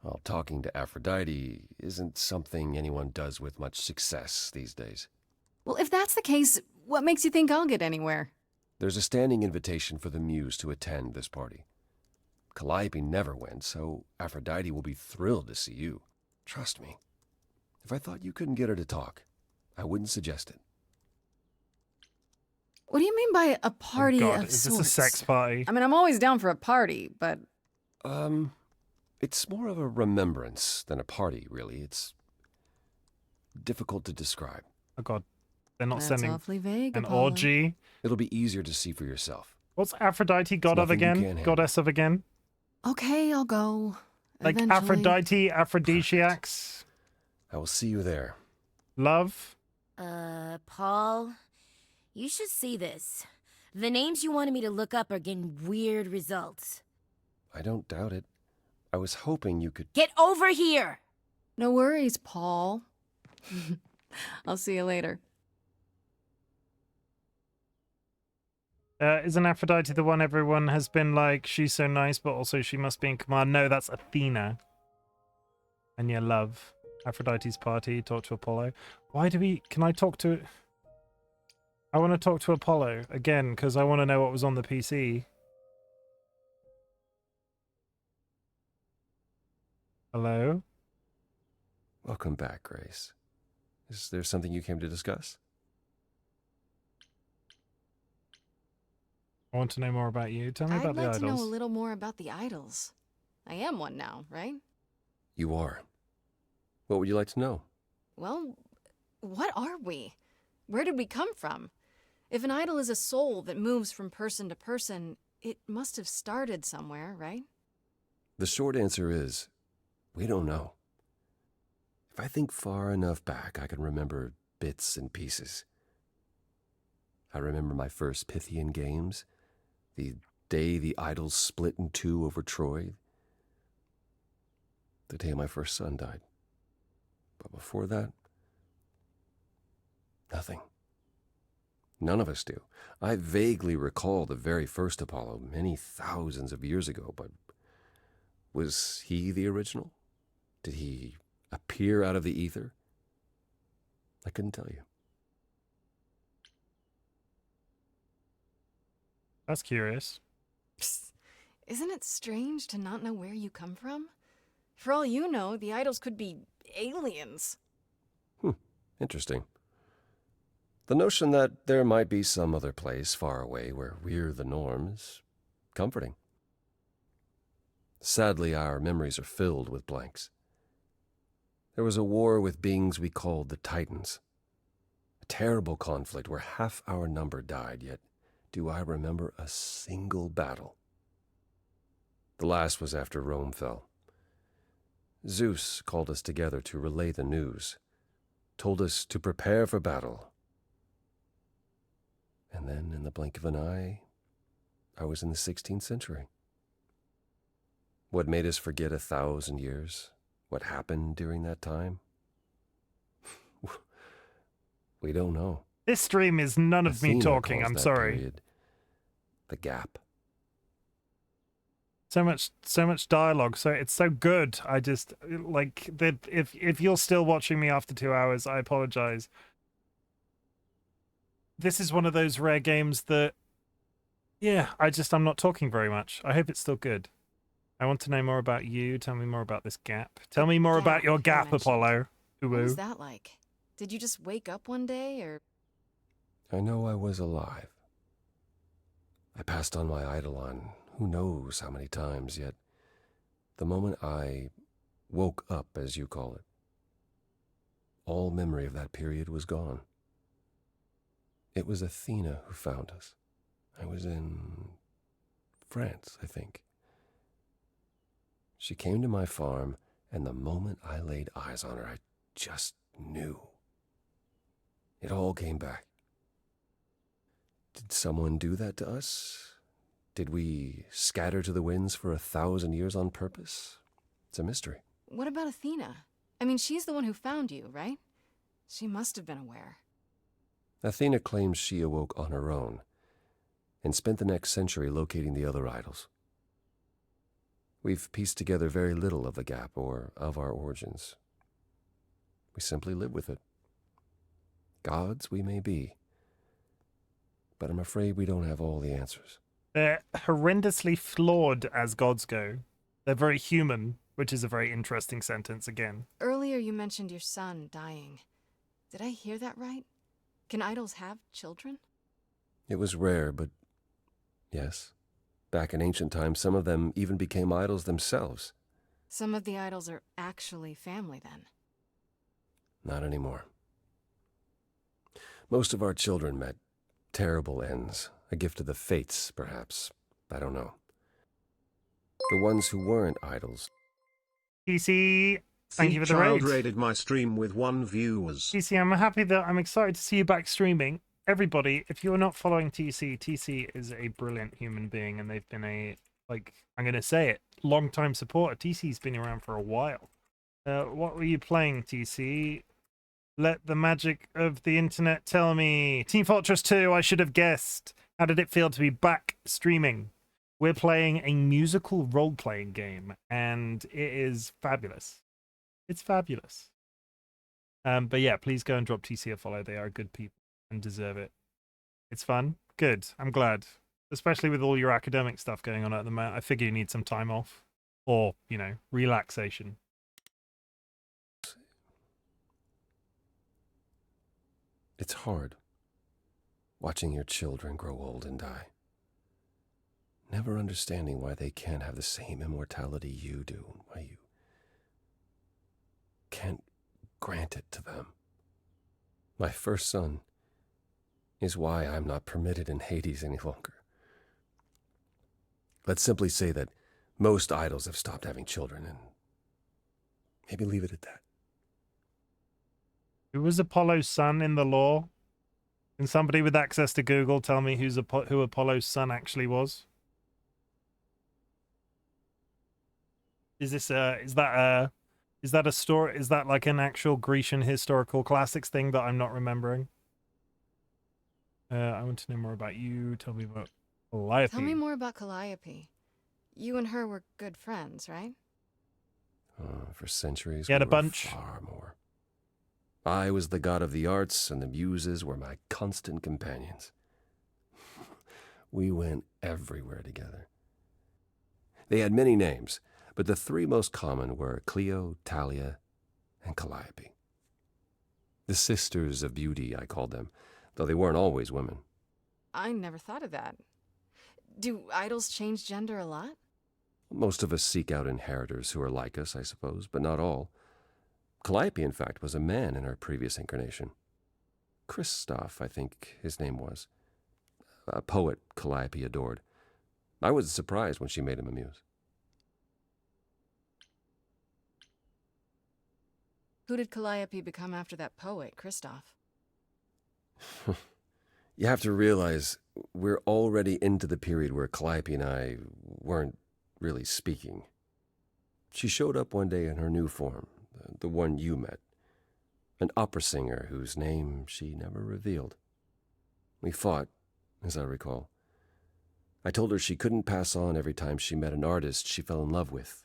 Well, talking to Aphrodite isn't something anyone does with much success these days. Well, if that's the case, what makes you think I'll get anywhere? There's a standing invitation for the muse to attend this party. Calliope never went, so Aphrodite will be thrilled to see you. Trust me. If I thought you couldn't get her to talk, I wouldn't suggest it. What do you mean by a party Oh God, of is sorts? this a sex party? I mean, I'm always down for a party, but... It's more of a remembrance than a party, really. It's difficult to describe. Oh God, they're not That's sending awfully vague, an Apollo. orgy. It'll be easier to see for yourself. What's Aphrodite god of nothing you again? can't handle. Goddess of again? Okay, I'll go. Like Eventually. Aphrodite, aphrodisiacs, I will see you there. love. Paul, you should see this. The names you wanted me to look up are getting weird results. I don't doubt it. I was hoping you could... Get over here! No worries, Paul. I'll see you later. Isn't Aphrodite the one everyone has been like, she's so nice, but also she must be in command? No, that's Athena. And yeah, love. Aphrodite's party, talk to Apollo. Why do we... Can I talk to... I want to talk to Apollo again, because I want to know what was on the PC. Hello? Welcome back, Grace. Is there something you came to discuss? I want to know more about you. Tell me about the I'd idols. like to know a little more about the idols. I am one now, right? You are. What would you like to know? Well, what are we? Where did we come from? If an idol is a soul that moves from person to person, it must have started somewhere, right? The short answer is, we don't know. If I think far enough back, I can remember bits and pieces. I remember my first Pythian games, the day the idols split in 2 over Troy, the day my first son died. But before that, nothing. None of us do. I vaguely recall the very first Apollo many thousands of years ago, but was he the original? Did he appear out of the ether? I couldn't tell you. That's curious. Psst. Isn't it strange to not know where you come from? For all you know, the idols could be aliens. Interesting. The notion that there might be some other place far away where we're the norm is comforting. Sadly, our memories are filled with blanks. There was a war with beings we called the Titans. A terrible conflict where half our number died, yet do I remember a single battle. The last was after Rome fell. Zeus called us together to relay the news, told us to prepare for battle. And then, in the blink of an eye, I was in the 16th century. What made us forget 1,000 years? What happened during that time? We don't know. This stream is none of me Athena talking, calls I'm that sorry. period the gap. So much dialogue, so it's so good. I just like that. If you're still watching me after 2 hours, I apologize. This is one of those rare games that, yeah, I'm not talking very much. I hope it's still good. I want to know more about you. Tell me more about this gap. Tell me more about your gap, Apollo. What was that like? Did you just wake up one day, or...? I know I was alive. I passed on my eidolon who knows how many times, yet the moment I woke up, as you call it, all memory of that period was gone. It was Athena who found us. I was in France, I think. She came to my farm And the moment I laid eyes on her, I just knew. It all came back. Did someone do that to us? Did we scatter to the winds for 1,000 years on purpose? It's a mystery. What about Athena? I mean, she's the one who found you, right? She must have been aware. Athena claims she awoke on her own and spent the next century locating the other idols. We've pieced together very little of the gap or of our origins. We simply live with it. Gods we may be, but I'm afraid we don't have all the answers. They're horrendously flawed as gods go. They're very human, which is a very interesting sentence again. Earlier you mentioned your son dying. Did I hear that right? Can idols have children? It was rare, but yes. Back in ancient times, some of them even became idols themselves. Some of the idols are actually family, then. Not anymore. Most of our children met terrible ends. A gift of the fates, perhaps. I don't know. The ones who weren't idols. TC, thank you for the raid. Child raided my stream with 1 viewers. TC, I'm excited to see you back streaming. Everybody, if you are not following TC is a brilliant human being, and they've been I'm going to say it, long-time supporter. TC's been around for a while. What were you playing, TC? Let the magic of the internet tell me. Team Fortress 2, I should have guessed. How did it feel to be back streaming? We're playing a musical role-playing game, and it is fabulous. It's fabulous. But yeah, please go and drop TC a follow. They are good people and deserve it. It's fun. Good. I'm glad. Especially with all your academic stuff going on at the moment. I figure you need some time off. Or, relaxation. It's hard, watching your children grow old and die. Never understanding why they can't have the same immortality you do, and why you can't grant it to them. My first son is why I'm not permitted in Hades any longer. Let's simply say that most idols have stopped having children, and maybe leave it at that. Who was Apollo's son in the lore? Can somebody with access to Google tell me who Apollo's son actually was? Is that a story? Is that like an actual Grecian historical classics thing that I'm not remembering? I want to know more about you. Tell me about Calliope. Tell me more about Calliope. You and her were good friends, right? For centuries, You had we a were bunch. far more. I was the god of the arts, and the muses were my constant companions. We went everywhere together. They had many names, but the 3 most common were Cleo, Talia, and Calliope. The sisters of beauty, I called them, though they weren't always women. I never thought of that. Do idols change gender a lot? Most of us seek out inheritors who are like us, I suppose, but not all. Calliope, in fact, was a man in her previous incarnation. Christoph, I think his name was. A poet Calliope adored. I was surprised when she made him a muse. Who did Calliope become after that poet, Christoph? You have to realize we're already into the period where Calliope and I weren't really speaking. She showed up one day in her new form, the one you met. An opera singer whose name she never revealed. We fought, as I recall. I told her she couldn't pass on every time she met an artist she fell in love with.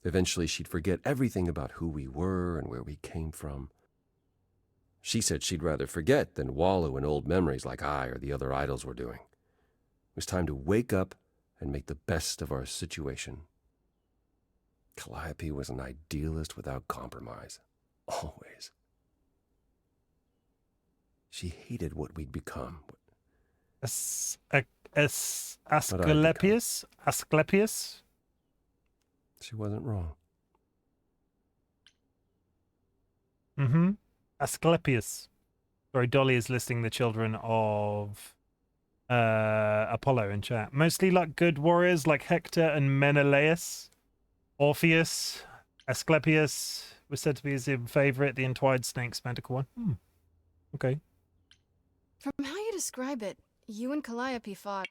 Eventually she'd forget everything about who we were and where we came from. She said she'd rather forget than wallow in old memories like I or the other idols were doing. It was time to wake up and make the best of our situation. Calliope was an idealist without compromise. Always. She hated what we'd become. Asclepius? Asclepius? She wasn't wrong. Mm-hmm. Asclepius. Sorry, Dolly is listing the children of Apollo in chat. Mostly like good warriors like Hector and Menelaus. Orpheus. Asclepius was said to be his favorite, the entwined snake's medical one. Okay. From how you describe it, you and Calliope fought.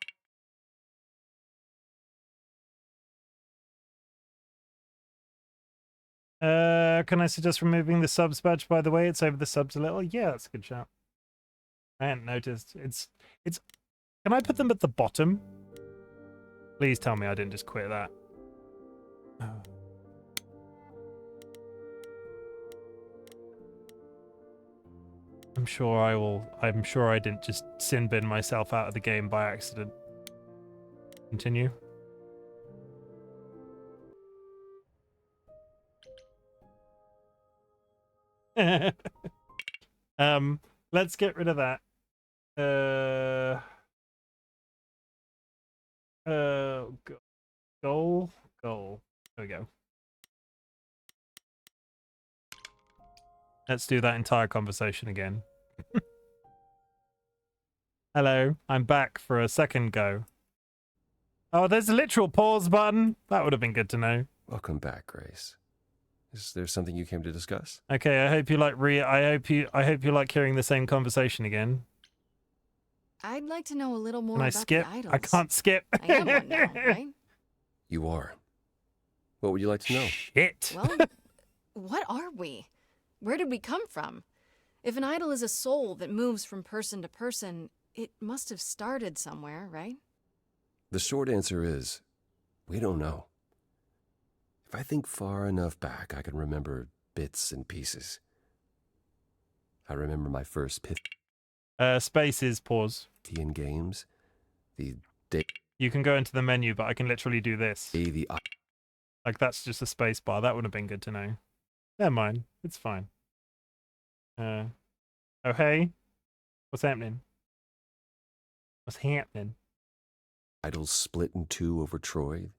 Can I suggest removing the subs badge, by the way? It's over the subs a little. Yeah, that's a good shout. I hadn't noticed. It's can I put them at the bottom? Please tell me I didn't just quit that. Oh. I'm sure I didn't just sin bin myself out of the game by accident. Continue. Let's get rid of that. Goal. There we go. Let's do that entire conversation again. Hello, I'm back for a second go. Oh, there's a literal pause button. That would have been good to know. Welcome back, Grace. Is there something you came to discuss? Okay, I hope you like I hope you like hearing the same conversation again. I'd like to know a little more Can I about skip? the idols. I can't skip. I am one now, right? You are. What would you like to know? Shit. Well, what are we? Where did we come from? If an idol is a soul that moves from person to person, it must have started somewhere, right? The short answer is, we don't know. If I think far enough back, I can remember bits and pieces. I remember my first Spaces, pause. Pythian games. The day. You can go into the menu, but I can literally do this. The like, that's just a space bar. That would have been good to know. Never mind. It's fine. Oh, hey. What's happening? What's happening? idols split in two over Troy.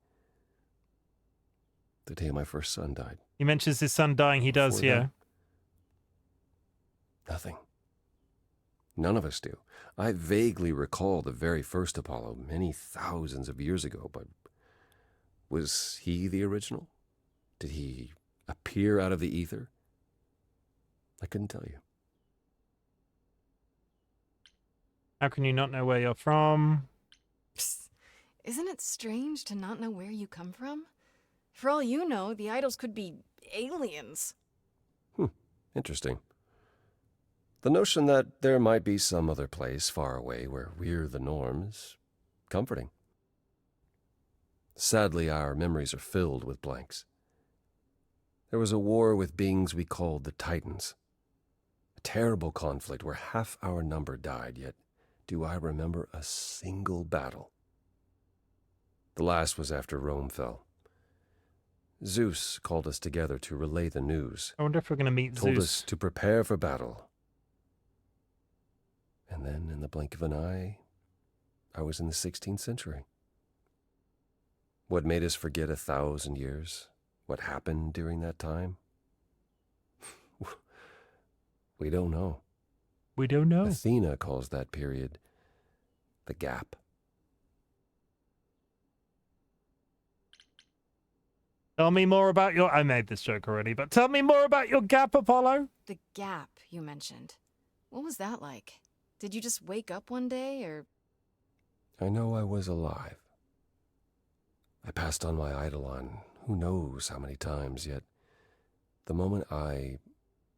The day my first son died. He mentions his son dying. He does, Before yeah. that, nothing. None of us do. I vaguely recall the very first Apollo many thousands of years ago, but was he the original? Did he appear out of the ether? I couldn't tell you. How can you not know where you're from? Psst. Isn't it strange to not know where you come from? For all you know, the idols could be aliens. Interesting. The notion that there might be some other place far away where we're the norm is comforting. Sadly, our memories are filled with blanks. There was a war with beings we called the Titans. A terrible conflict where half our number died, yet do I remember a single battle. The last was after Rome fell. Zeus called us together to relay the news. I wonder if we're going to meet Told Zeus. us to prepare for battle. And then, in the blink of an eye, I was in the 16th century. What made us forget 1,000 years? What happened during that time? We don't know. We don't know. Athena calls that period the gap. Tell me more about your... I made this joke already, but tell me more about your gap, Apollo. The gap you mentioned. What was that like? Did you just wake up one day, or... I know I was alive. I passed on my eidolon who knows how many times, yet the moment I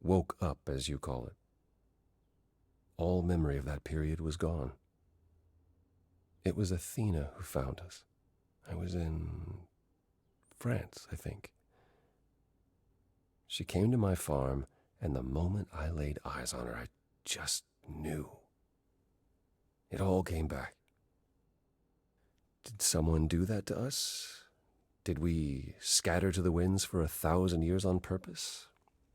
woke up, as you call it, all memory of that period was gone. It was Athena who found us. I was in France, I think. She came to my farm, and the moment I laid eyes on her, I just knew. It all came back. Did someone do that to us? Did we scatter to the winds for 1,000 years on purpose?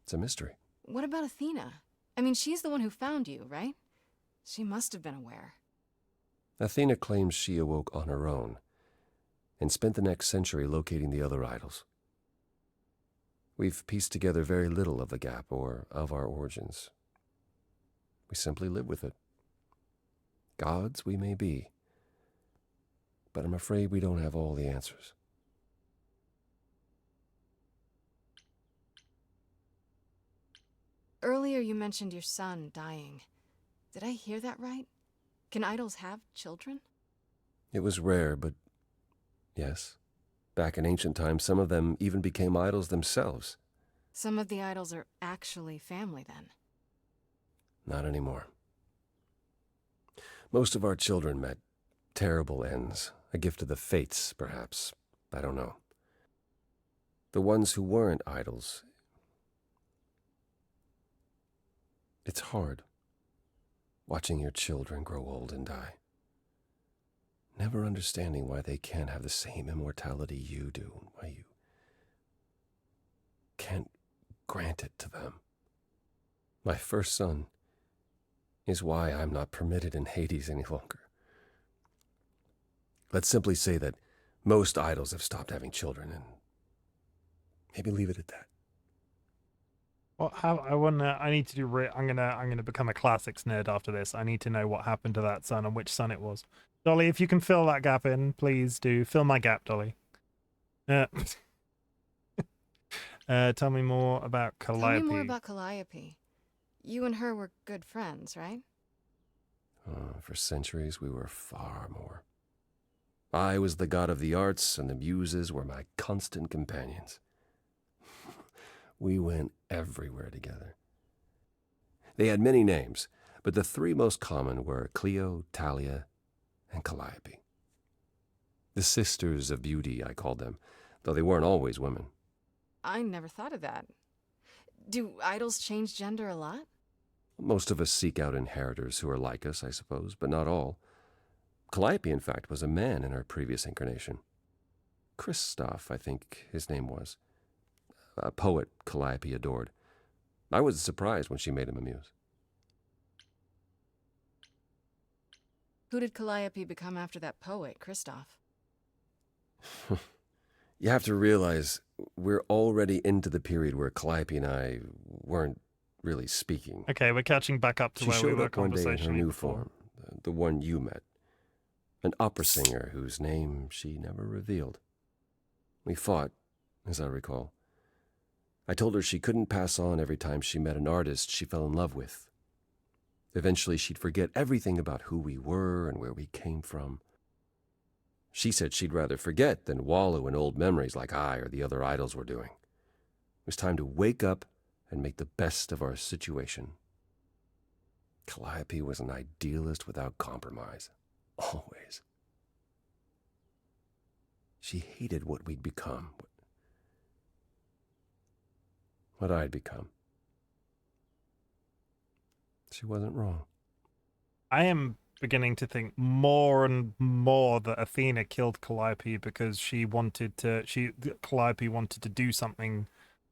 It's a mystery. What about Athena? I mean, she's the one who found you, right? She must have been aware. Athena claims she awoke on her own and spent the next century locating the other idols. We've pieced together very little of the gap or of our origins. We simply live with it. Gods we may be, but I'm afraid we don't have all the answers. Earlier you mentioned your son dying. Did I hear that right? Can idols have children? It was rare, but yes. Back in ancient times, some of them even became idols themselves. Some of the idols are actually family, then. Not anymore. Most of our children met terrible ends. A gift of the fates, perhaps. I don't know. The ones who weren't idols. It's hard, watching your children grow old and die. Never understanding why they can't have the same immortality you do, and why you can't grant it to them. My first son is why I'm not permitted in Hades any longer. Let's simply say that most idols have stopped having children, and maybe leave it at that. Well, I need to do. I'm gonna become a classics nerd after this. I need to know what happened to that son and which son it was. Dolly, if you can fill that gap in, please do. Fill my gap, Dolly. Tell me more about Calliope. Tell me more about Calliope. You and her were good friends, right? For centuries, we were far more. I was the god of the arts, and the muses were my constant companions. We went everywhere together. They had many names, but the three most common were Cleo, Talia, and Calliope. The sisters of beauty, I called them, though they weren't always women. I never thought of that. Do idols change gender a lot? Most of us seek out inheritors who are like us, I suppose, but not all. Calliope, in fact, was a man in her previous incarnation. Christoph, I think his name was. A poet Calliope adored. I was surprised when she made him a muse. Who did Calliope become after that poet, Christoph? You have to realize we're already into the period where Calliope and I weren't really speaking. Okay, we're catching back up to She where we showed were up one day in her conversationally new before. form, the one you met. An opera singer whose name she never revealed. We fought, as I recall. I told her she couldn't pass on every time she met an artist she fell in love with. Eventually she'd forget everything about who we were and where we came from. She said she'd rather forget than wallow in old memories like I or the other idols were doing. It was time to wake up and make the best of our situation. Calliope was an idealist without compromise. Always. She hated what we'd become. What I'd become. She wasn't wrong. I am beginning to think more and more that Athena killed Calliope because Calliope wanted to do something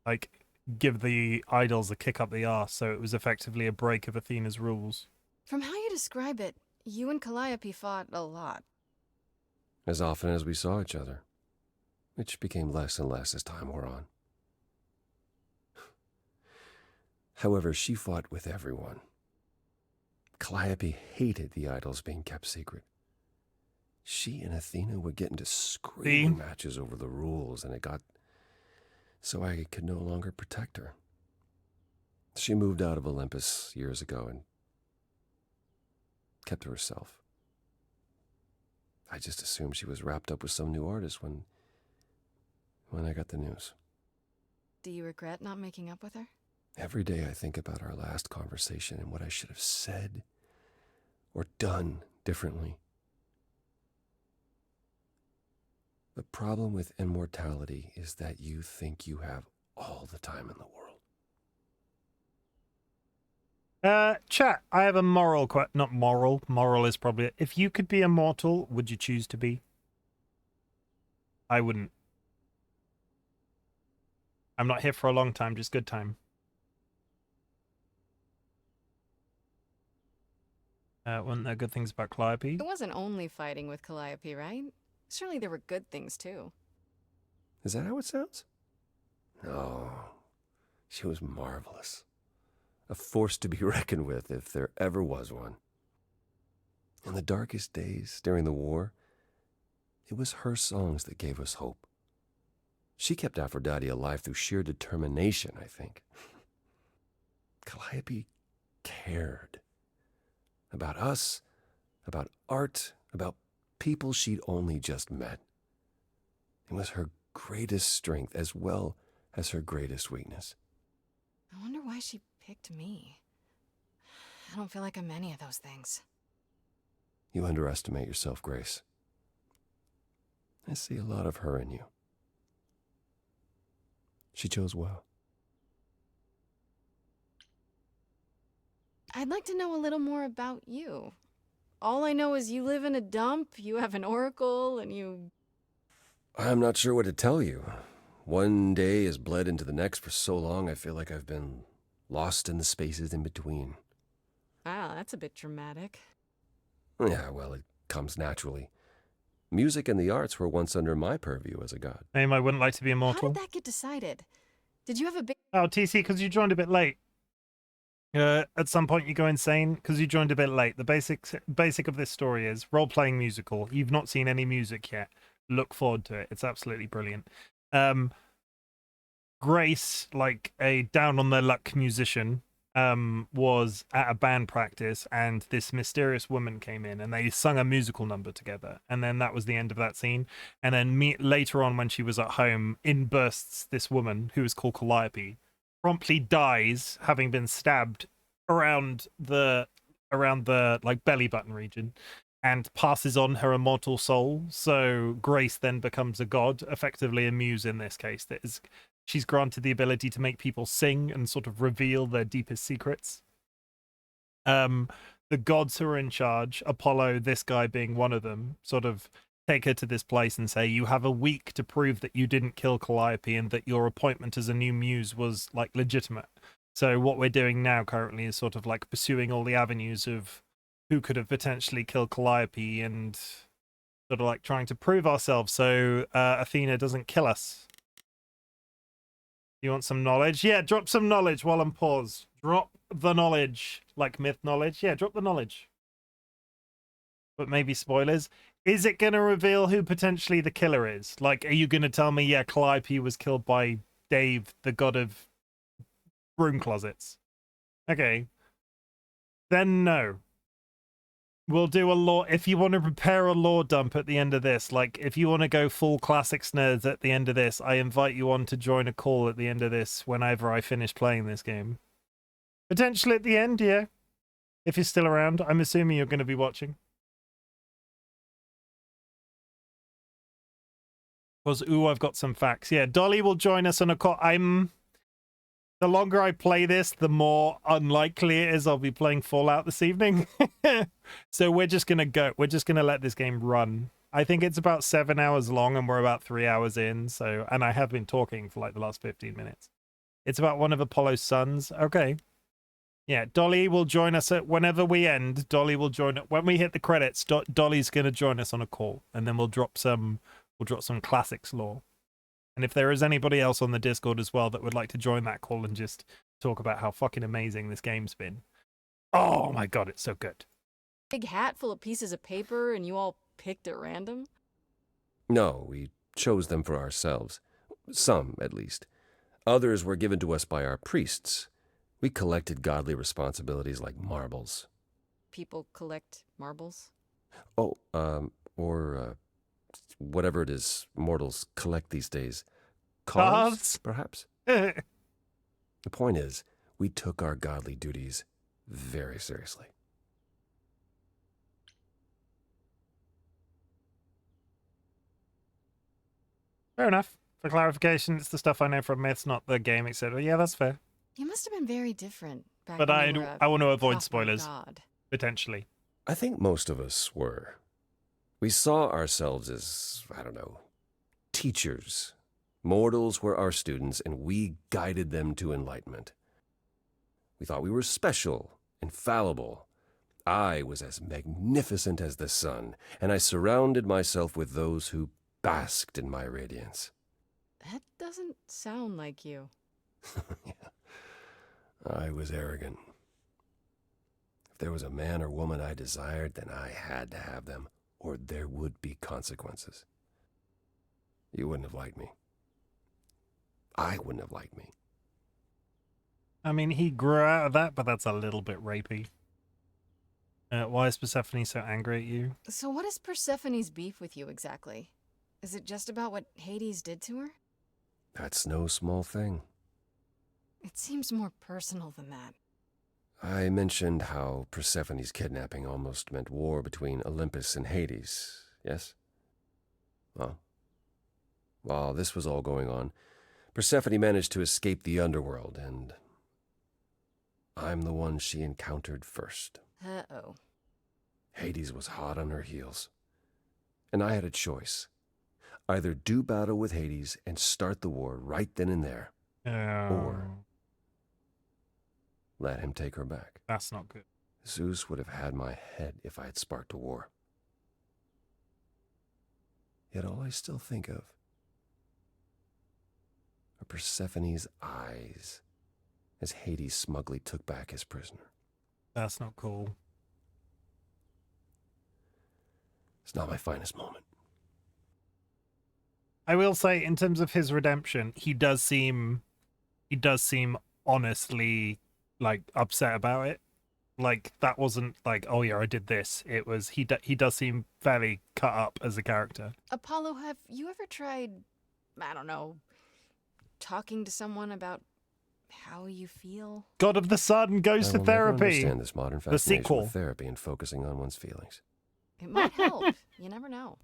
like give the idols a kick up the arse, so it was effectively a break of Athena's rules. From how you describe it, you and Calliope fought a lot. As often as we saw each other, which became less and less as time wore on. However, she fought with everyone. Calliope hated the idols being kept secret. She and Athena would get into screaming matches over the rules, and it got so I could no longer protect her. She moved out of Olympus years ago and kept to herself. I just assumed she was wrapped up with some new artist when I got the news. Do you regret not making up with her? Every day I think about our last conversation and what I should have said or done differently. The problem with immortality is that you think you have all the time in the world. Chat, I have a moral not moral. Moral is probably it. If you could be immortal, would you choose to be? I wouldn't. I'm not here for a long time, just good time. Weren't there good things about Calliope? It wasn't only fighting with Calliope, right? Surely there were good things, too. Is that how it sounds? No. She was marvelous. A force to be reckoned with if there ever was one. In the darkest days during the war, it was her songs that gave us hope. She kept Aphrodite alive through sheer determination, I think. Calliope cared. About us, about art, about people she'd only just met. It was her greatest strength as well as her greatest weakness. I wonder why she picked me. I don't feel like I'm any of those things. You underestimate yourself, Grace. I see a lot of her in you. She chose well. I'd like to know a little more about you. All I know is you live in a dump, you have an oracle, and you... I'm not sure what to tell you. One day has bled into the next for so long I feel like I've been lost in the spaces in between. Wow, that's a bit dramatic. Yeah, well, it comes naturally. Music and the arts were once under my purview as a god. Name, I wouldn't like to be How immortal. did that get decided? Did you have a big... Oh, TC, because you joined a bit late. At some point you go insane because you joined a bit late. The basic of this story is role-playing musical. You've not seen any music yet. Look forward to it. It's absolutely brilliant. Grace, like a down-on-their-luck musician, was at a band practice, and this mysterious woman came in, and they sung a musical number together, and then that was the end of that scene. And then later on, when she was at home, in bursts this woman who is called Calliope, promptly dies, having been stabbed around the like belly button region, and passes on her immortal soul. So Grace then becomes a god, effectively a muse in this case. That is, she's granted the ability to make people sing and sort of reveal their deepest secrets. The gods who are in charge, Apollo, this guy being one of them, sort of take her to this place and say, you have a week to prove that you didn't kill Calliope and that your appointment as a new muse was like legitimate. So what we're doing now currently is sort of like pursuing all the avenues of who could have potentially killed Calliope and sort of like trying to prove ourselves so Athena doesn't kill us. You want some knowledge? Yeah, drop some knowledge while I'm paused. Drop the knowledge. Like myth knowledge? Yeah, drop the knowledge. But maybe spoilers. Is it going to reveal who potentially the killer is? Like, are you going to tell me, yeah, Calliope was killed by Dave, the god of broom closets? Okay. Then no. We'll do a lore. If you want to prepare a lore dump at the end of this, like, if you want to go full classics nerds at the end of this, I invite you on to join a call at the end of this whenever I finish playing this game. Potentially at the end, yeah. If you're still around. I'm assuming you're going to be watching. Because, ooh, I've got some facts. Yeah, Dolly will join us on a call. The longer I play this, the more unlikely it is I'll be playing Fallout this evening. So we're just going to go. We're just going to let this game run. I think it's about 7 hours long, and we're about 3 hours in. So, and I have been talking for like the last 15 minutes. It's about one of Apollo's sons. Okay. Yeah, Dolly will join us at whenever we end. Dolly will join it when we hit the credits. Dolly's going to join us on a call, and then we'll drop some classics lore. And if there is anybody else on the Discord as well that would like to join that call and just talk about how fucking amazing this game's been. Oh my god, it's so good. Big hat full of pieces of paper and you all picked at random? No, we chose them for ourselves. Some, at least. Others were given to us by our priests. We collected godly responsibilities like marbles. People collect marbles? Oh, or whatever it is mortals collect these days. Cars, perhaps? The point is, we took our godly duties very seriously. Fair enough. For clarification, it's the stuff I know from myths, not the game, etc. Yeah, that's fair. You must have been very different back But when you were I want to avoid proper spoilers. god. Potentially. I think most of us were. We saw ourselves as, I don't know, teachers. Mortals were our students, and we guided them to enlightenment. We thought we were special, infallible. I was as magnificent as the sun, and I surrounded myself with those who basked in my radiance. That doesn't sound like you. Yeah. I was arrogant. If there was a man or woman I desired, then I had to have them, or there would be consequences. You wouldn't have liked me. I wouldn't have liked me. I mean, he grew out of that, but that's a little bit rapey. Why is Persephone so angry at you? So what is Persephone's beef with you exactly? Is it just about what Hades did to her? That's no small thing. It seems more personal than that. I mentioned how Persephone's kidnapping almost meant war between Olympus and Hades, yes? Well, while this was all going on, Persephone managed to escape the underworld, and I'm the one she encountered first. Uh-oh. Hades was hot on her heels, and I had a choice. Either do battle with Hades and start the war right then and there, or let him take her back. That's not good. Zeus would have had my head if I had sparked a war. Yet all I still think of are Persephone's eyes as Hades smugly took back his prisoner. That's not cool. It's not my finest moment. I will say, in terms of his redemption, he does seem honestly, like, upset about it. Like, that wasn't like, oh yeah, I did this. It was, he does seem fairly cut up as a character. Apollo, have you ever tried, I don't know, talking to someone about how you feel? God of the Sun goes to I therapy. understand this modern The fascination sequel. with therapy and focusing on one's feelings. It might help. You never know.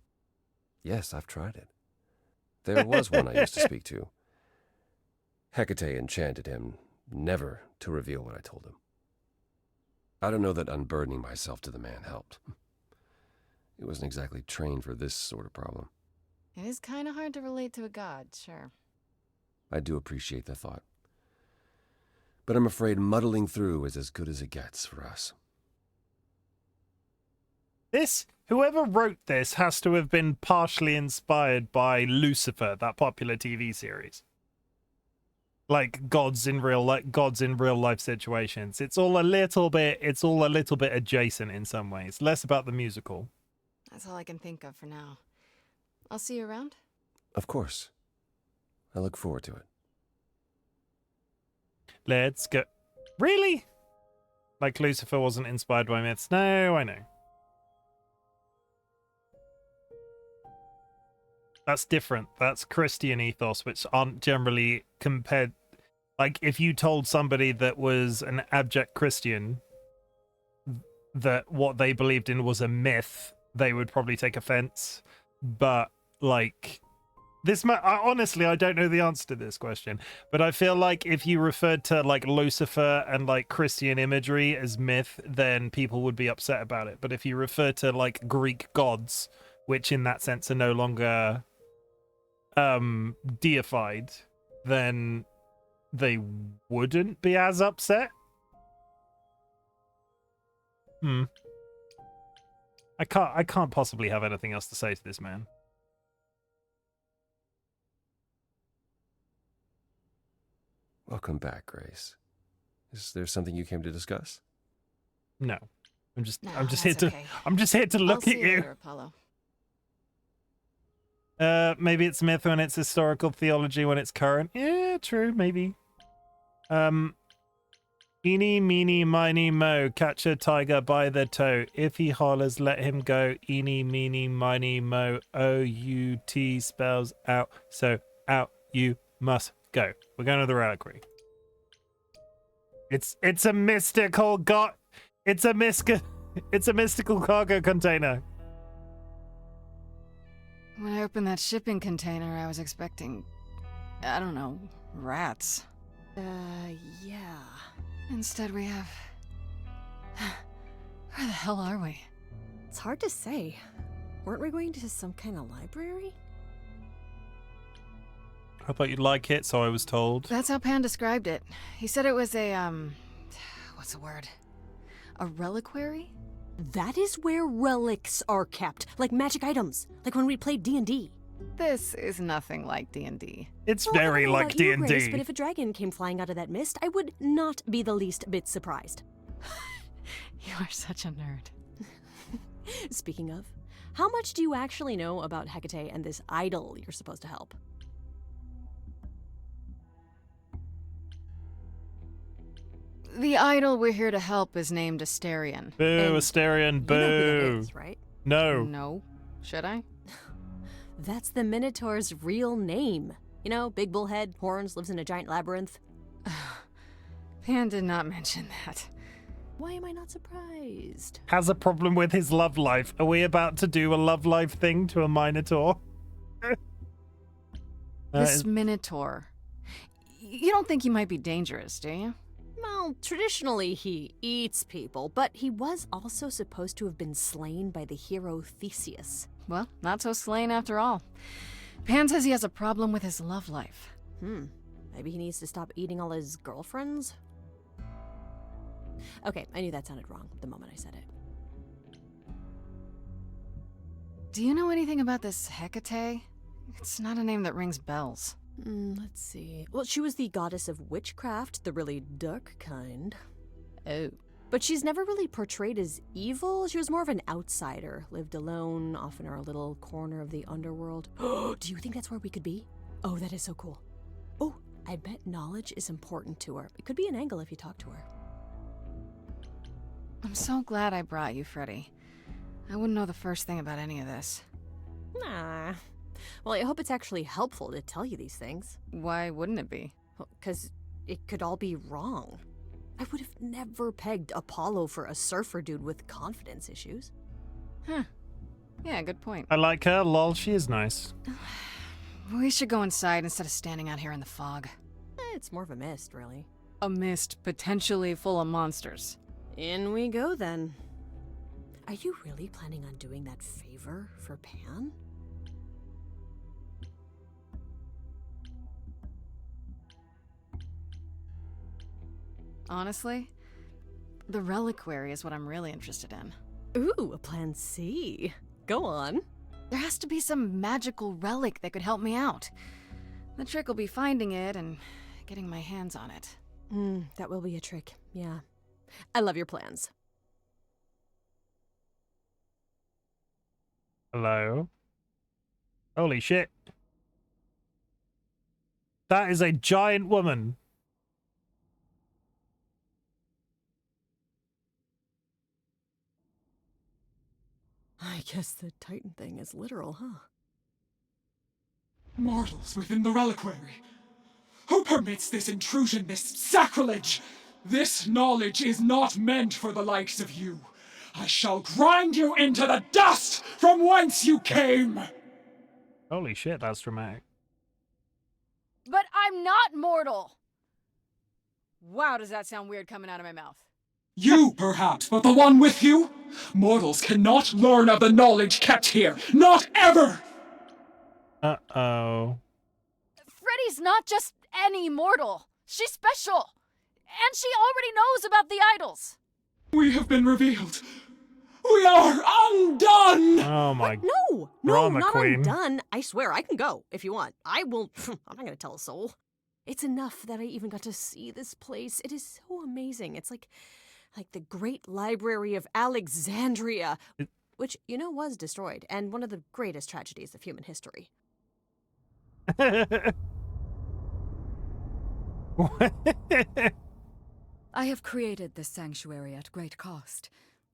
Yes, I've tried it. There was one I used to speak to. Hecate enchanted him never to reveal what I told him. I don't know that unburdening myself to the man helped. He wasn't exactly trained for this sort of problem. It is kind of hard to relate to a god, sure. I do appreciate the thought. But I'm afraid muddling through is as good as it gets for us. Whoever wrote this has to have been partially inspired by Lucifer, that popular TV series. Like gods in real life situations. It's all a little bit adjacent in some ways. Less about the musical. That's all I can think of for now. I'll see you around. Of course. I look forward to it. Let's go. Really? Like Lucifer wasn't inspired by myths? No, I know. That's different. That's Christian ethos, which aren't generally compared. Like, if you told somebody that was an abject Christian that what they believed in was a myth, they would probably take offense. But, like, honestly, I don't know the answer to this question. But I feel like if you referred to, like, Lucifer and, like, Christian imagery as myth, then people would be upset about it. But if you refer to, like, Greek gods, which in that sense are no longer deified, then they wouldn't be as upset. I can't possibly have anything else to say to this man. Welcome back, Grace. Is there something you came to discuss? No. I'm just here to look I'll at see you. Later, Apollo. Maybe it's myth when it's historical, theology when it's current. Yeah, true, maybe. Eeny, meeny, miny, mo, catch a tiger by the toe. If he hollers, let him go. Eeny, meeny, miny, mo, O-U-T spells out. So out you must go. We're going to the reliquary. It's a mystical it's a mystical cargo container. When I opened that shipping container, I was expecting, I don't know, rats. Yeah. Instead we have... Where the hell are we? It's hard to say. Weren't we going to some kind of library? I thought you'd like it, so I was told. That's how Pan described it. He said it was a, what's the word? A reliquary? That is where relics are kept, like magic items, like when we played D&D. This is nothing like D&D. It's very like D&D. Grace, but if a dragon came flying out of that mist, I would not be the least bit surprised. You are such a nerd. Speaking of, how much do you actually know about Hecate and this idol you're supposed to help? The idol we're here to help is named Asterion. Boo, Asterion, boo. You know who that is, right? No. No. Should I? That's the Minotaur's real name. You know, big bullhead, horns, lives in a giant labyrinth. Pan did not mention that. Why am I not surprised? Has a problem with his love life. Are we about to do a love life thing to a Minotaur? This Minotaur. You don't think he might be dangerous, do you? Well, traditionally he eats people, but he was also supposed to have been slain by the hero Theseus. Well, not so slain after all. Pan says he has a problem with his love life. Maybe he needs to stop eating all his girlfriends? Okay, I knew that sounded wrong the moment I said it. Do you know anything about this Hecate? It's not a name that rings bells. Let's see. Well, she was the goddess of witchcraft, the really dark kind. Oh. But she's never really portrayed as evil. She was more of an outsider, lived alone, off in her little corner of the underworld. Do you think that's where we could be? Oh, that is so cool. Oh, I bet knowledge is important to her. It could be an angle if you talk to her. I'm so glad I brought you, Freddy. I wouldn't know the first thing about any of this. Nah. Well, I hope it's actually helpful to tell you these things. Why wouldn't it be? Well, 'cause it could all be wrong. I would have never pegged Apollo for a surfer dude with confidence issues. Huh. Yeah, good point. I like her. Lol, she is nice. We should go inside instead of standing out here in the fog. It's more of a mist, really. A mist potentially full of monsters. In we go, then. Are you really planning on doing that favor for Pan? Honestly, the reliquary is what I'm really interested in. Ooh, a plan C. Go on. There has to be some magical relic that could help me out. The trick will be finding it and getting my hands on it. That will be a trick, yeah. I love your plans. Hello? Holy shit. That is a giant woman. I guess the Titan thing is literal, huh? Mortals within the reliquary. Who permits this intrusion, this sacrilege? This knowledge is not meant for the likes of you. I shall grind you into the dust from whence you came! Holy shit, that's dramatic. But I'm not mortal! Wow, does that sound weird coming out of my mouth? You, perhaps, but the one with you? Mortals cannot learn of the knowledge kept here. Not ever! Uh-oh. Freddy's not just any mortal. She's special. And she already knows about the idols. We have been revealed. We are undone! Oh my... No, Drama not queen. undone. I swear, I can go if you want. I will... I'm not gonna tell a soul. It's enough that I even got to see this place. It is so amazing. It's like the Great Library of Alexandria, which, you know, was destroyed, and one of the greatest tragedies of human history. I have created this sanctuary at great cost.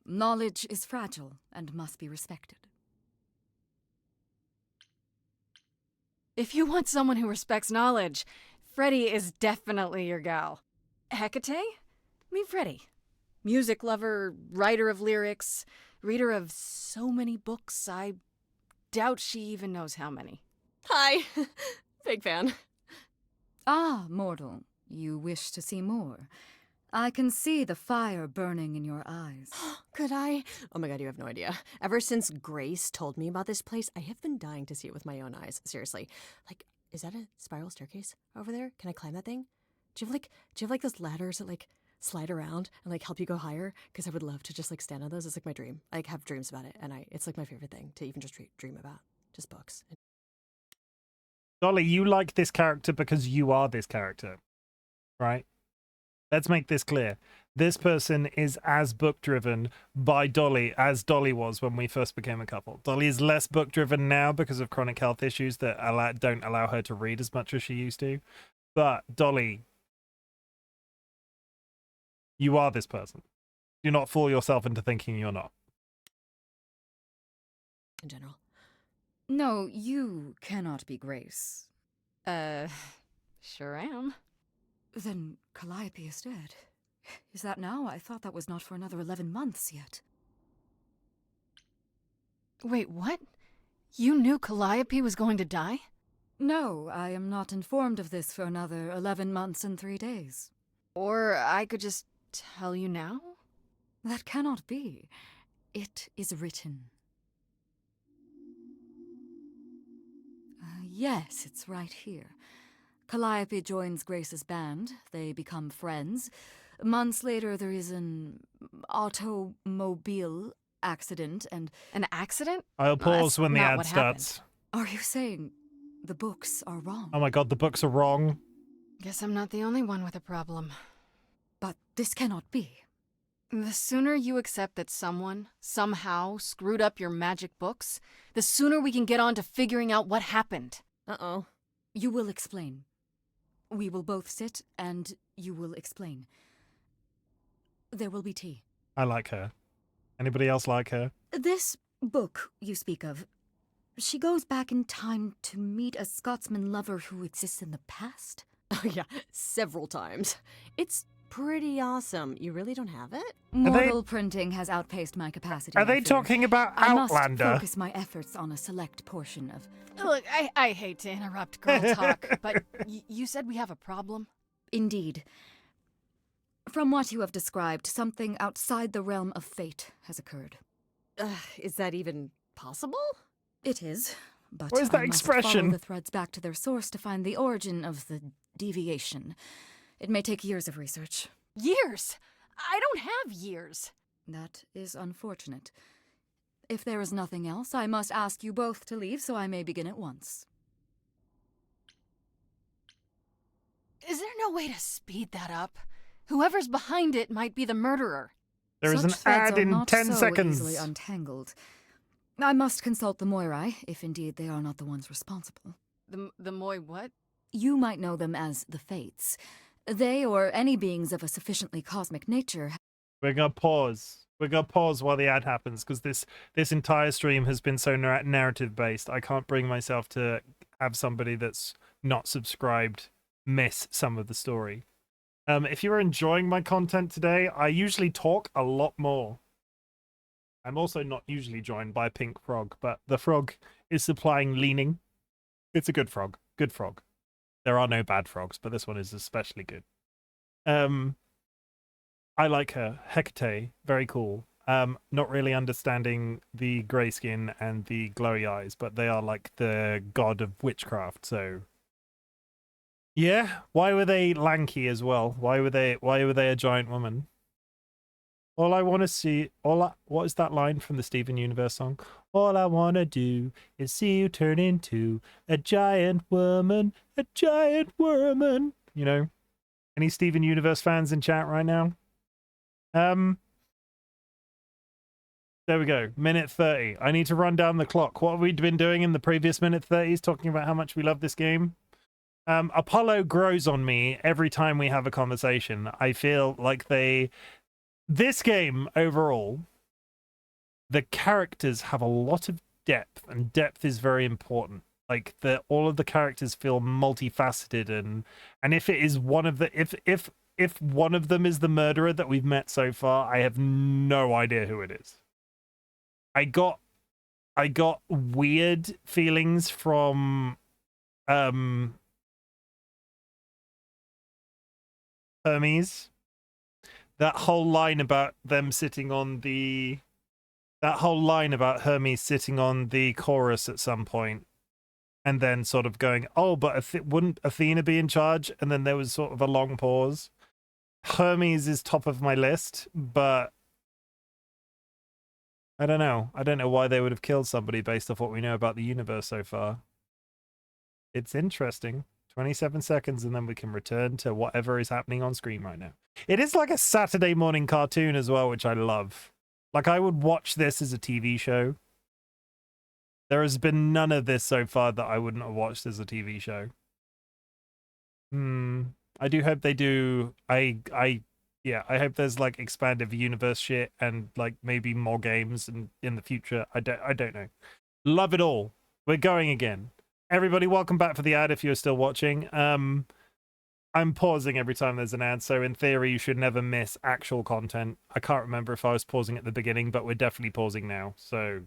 Knowledge is fragile and must be respected. If you want someone who respects knowledge, Freddy is definitely your gal. Hecate? Meet Freddy. Music lover, writer of lyrics, reader of so many books, I doubt she even knows how many. Hi. Big fan. Ah, mortal, you wish to see more. I can see the fire burning in your eyes. Could I? Oh my god, you have no idea. Ever since Grace told me about this place, I have been dying to see it with my own eyes. Seriously. Like, is that a spiral staircase over there? Can I climb that thing? Do you have like those ladders that like slide around and like help you go higher? Because I would love to just like stand on those. It's like my dream. I like, have dreams about it, and it's like my favorite thing to even just dream about. Just books. Dolly, you like this character because you are this character, right? Let's make this clear. This person is as book-driven by Dolly as Dolly was when we first became a couple. Dolly is less book-driven now because of chronic health issues that don't allow her to read as much as she used to. But Dolly, You are this person. Do not fool yourself into thinking you're not. In general. No, you cannot be Grace. Sure am. Then Calliope is dead. Is that now? I thought that was not for another 11 months yet. Wait, what? You knew Calliope was going to die? No, I am not informed of this for another 11 months and 3 days. Or I could just tell you now? That cannot be. It is written. Yes, it's right here. Calliope joins Grace's band. They become friends. Months later, there is an automobile accident and... An accident? I'll pause when the ad starts. Are you saying the books are wrong? Oh my god, the books are wrong. Guess I'm not the only one with a problem. But this cannot be. The sooner you accept that someone, somehow, screwed up your magic books, the sooner we can get on to figuring out what happened. Uh-oh. You will explain. We will both sit, and you will explain. There will be tea. I like her. Anybody else like her? This book you speak of, she goes back in time to meet a Scotsman lover who exists in the past? Oh yeah, several times. It's pretty awesome. You really don't have it? Mortal printing has outpaced my capacity. Are they talking about Outlander? I must focus my efforts on a select portion of... Look, I hate to interrupt girl talk, but you said we have a problem? Indeed. From what you have described, something outside the realm of fate has occurred. Is that even possible? It is, but what is that I must expression? follow the threads back to their source to find the origin of the deviation. It may take years of research. Years? I don't have years. That is unfortunate. If there is nothing else, I must ask you both to leave so I may begin at once. Is there no way to speed that up? Whoever's behind it might be the murderer. There is an ad in 10 seconds. Easily untangled. I must consult the Moirai, if indeed they are not the ones responsible. The Moi what? You might know them as the Fates. They, or any beings of a sufficiently cosmic nature... We're gonna pause. We're gonna pause while the ad happens, because this entire stream has been so narrative-based. I can't bring myself to have somebody that's not subscribed miss some of the story. If you're enjoying my content today, I usually talk a lot more. I'm also not usually joined by a pink frog, but the frog is supplying leaning. It's a good frog. Good frog. There are no bad frogs, but this one is especially good. I like her. Hecate, very cool. Not really understanding the grey skin and the glowy eyes, but they are like the god of witchcraft, so... Yeah, why were they lanky as well? Why were they a giant woman? All I want to see, what is that line from the Steven Universe song? All I want to do is see you turn into a giant woman, a giant woman. You know, any Steven Universe fans in chat right now? There we go, minute 30. I need to run down the clock. What have we been doing in the previous minute 30s? Talking about how much we love this game. Apollo grows on me every time we have a conversation. I feel like this game overall, the characters have a lot of depth, and depth is very important. Like all of the characters feel multifaceted, and if it is one of the if one of them is the murderer that we've met so far, I have no idea who it is. I got weird feelings from Hermes. That whole line about them sitting on the... That whole line about Hermes sitting on the chorus at some point, and then sort of going, oh, but wouldn't Athena be in charge? And then there was sort of a long pause. Hermes is top of my list, but I don't know. I don't know why they would have killed somebody based off what we know about the universe so far. It's interesting. 27 seconds, and then we can return to whatever is happening on screen right now. It is like a Saturday morning cartoon as well, which I love. Like, I would watch this as a TV show. There has been none of this so far that I wouldn't have watched as a TV show. I do hope they do. I yeah, I hope there's like expanded universe shit and like maybe more games and in the future. I don't know. Love it all. We're going again. Everybody, welcome back for the ad if you're still watching. I'm pausing every time there's an ad, so in theory you should never miss actual content. I can't remember if I was pausing at the beginning, but we're definitely pausing now. So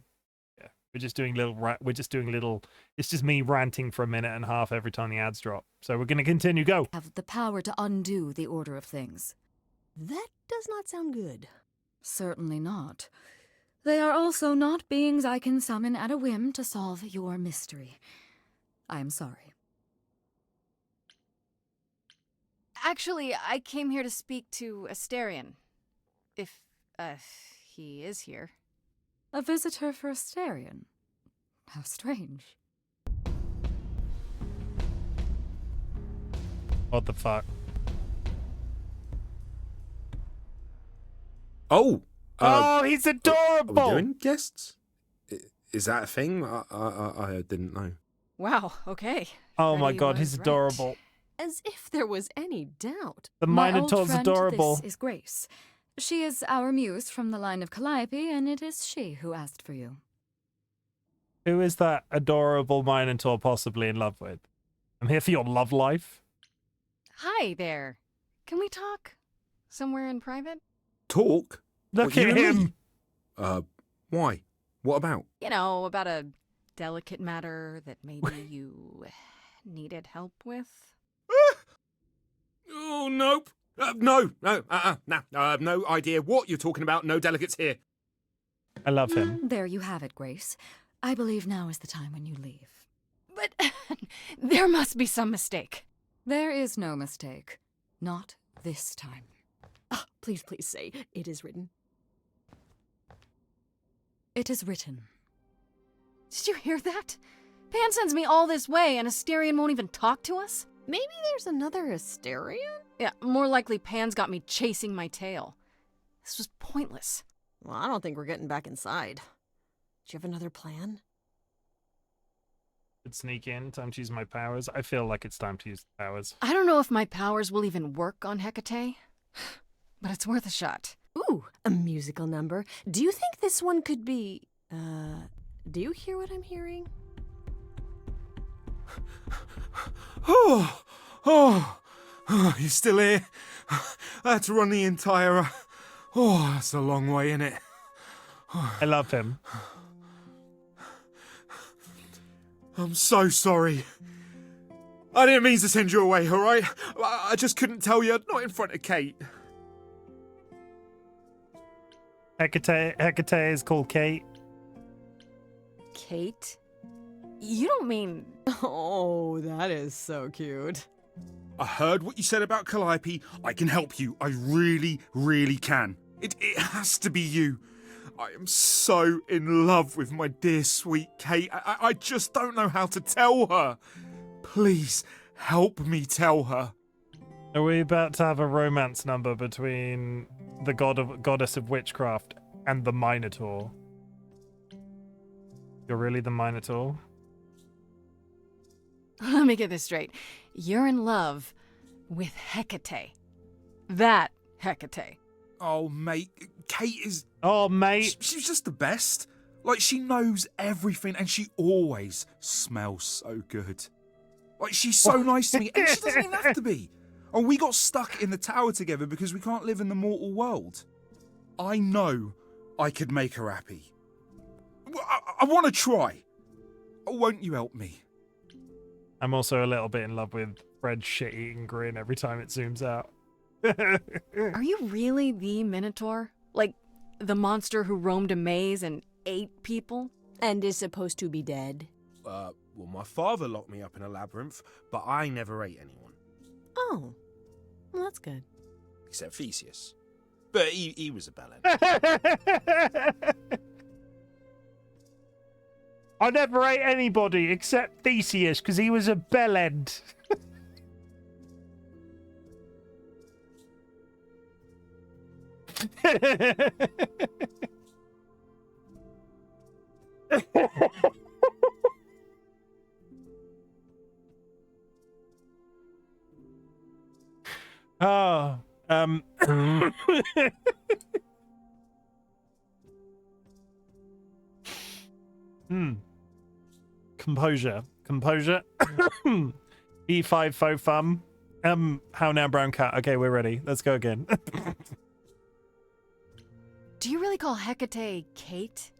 yeah, we're just doing little it's just me ranting for a minute and a half every time the ads drop. So we're going to continue. Go. Have the power to undo the order of things. That does not sound good. Certainly not. They are also not beings I can summon at a whim to solve your mystery. I am sorry. Actually, I came here to speak to Asterion. If, he is here. A visitor for Asterion? How strange. What the fuck? Oh! Oh, he's adorable! Are we doing guests? Is that a thing? I didn't know. Wow, okay. Oh my Freddy god, was he's right. adorable. As if there was any doubt. The My old Minotaur's friend, adorable. This is Grace. She is our muse from the line of Calliope, and it is she who asked for you. Who is that adorable Minotaur possibly in love with? I'm here for your love life. Hi there. Can we talk? Somewhere in private? Talk? Look What, you at and him. me? Why? What about? You know, about a delicate matter that maybe you needed help with. Oh, nope. No, I have no idea what you're talking about. No delegates here. I love him. There you have it, Grace. I believe now is the time when you leave. But there must be some mistake. There is no mistake. Not this time. Please say, it is written. It is written. Did you hear that? Pan sends me all this way and Asterion won't even talk to us? Maybe there's another Asterion? Yeah, more likely Pan's got me chasing my tail. This was pointless. Well, I don't think we're getting back inside. Do you have another plan? Could sneak in, time to use my powers. I feel like it's time to use the powers. I don't know if my powers will even work on Hecate, but it's worth a shot. Ooh, a musical number. Do you think this one could be... do you hear what I'm hearing? Oh, you're still here? I had to run the entire... Oh, that's a long way, innit? I love him. I'm so sorry. I didn't mean to send you away, alright? I just couldn't tell you, not in front of Kate. Hecate is called Kate. Kate? You don't mean... Oh, that is so cute. I heard what you said about Calliope. I can help you. I really, really can. It has to be you. I am so in love with my dear sweet Kate. I just don't know how to tell her. Please, help me tell her. Are we about to have a romance number between the goddess of witchcraft and the Minotaur? You're really the Minotaur? Let me get this straight. You're in love with Hecate. That Hecate. Oh, mate. Kate is... Oh, mate. She's just the best. Like, she knows everything and she always smells so good. Like, she's so nice to me and she doesn't even have to be. Oh, we got stuck in the tower together because we can't live in the mortal world. I know I could make her happy. I want to try. Won't you help me? I'm also a little bit in love with Fred's shit-eating grin every time it zooms out. Are you really the Minotaur? Like, the monster who roamed a maze and ate people? And is supposed to be dead? Well, my father locked me up in a labyrinth, but I never ate anyone. Oh, well, that's good. Except Theseus. But he was a bellend. I never ate anybody except Theseus because he was a bellend. Oh, Composure. E5 faux fum. How now, brown cat? Okay, we're ready. Let's go again. Do you really call Hecate Kate?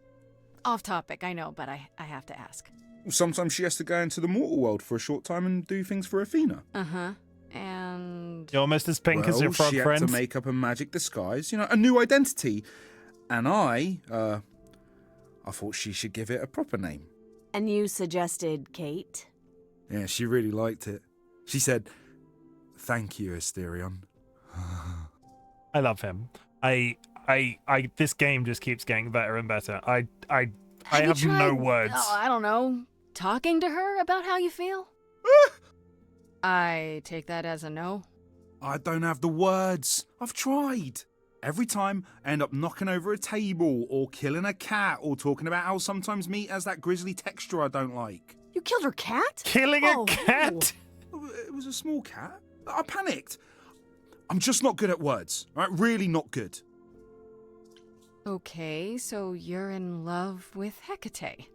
Off topic, I know, but I have to ask. Sometimes she has to go into the mortal world for a short time and do things for Athena. Uh-huh. And... You're almost as pink as your frog she friends. had to make up a magic disguise, a new identity. And I thought she should give it a proper name. And you suggested Kate? Yeah, she really liked it. She said, "Thank you, Asterion." I love him. This game just keeps getting better and better. I have no words. Oh, I don't know. Talking to her about how you feel? I take that as a no. I don't have the words. I've tried. Every time I end up knocking over a table or killing a cat or talking about how sometimes meat has that grisly texture I don't like. You killed her cat? Killing a cat? It was a small cat. I panicked. I'm just not good at words. Right? Really not good. Okay, so you're in love with Hecate.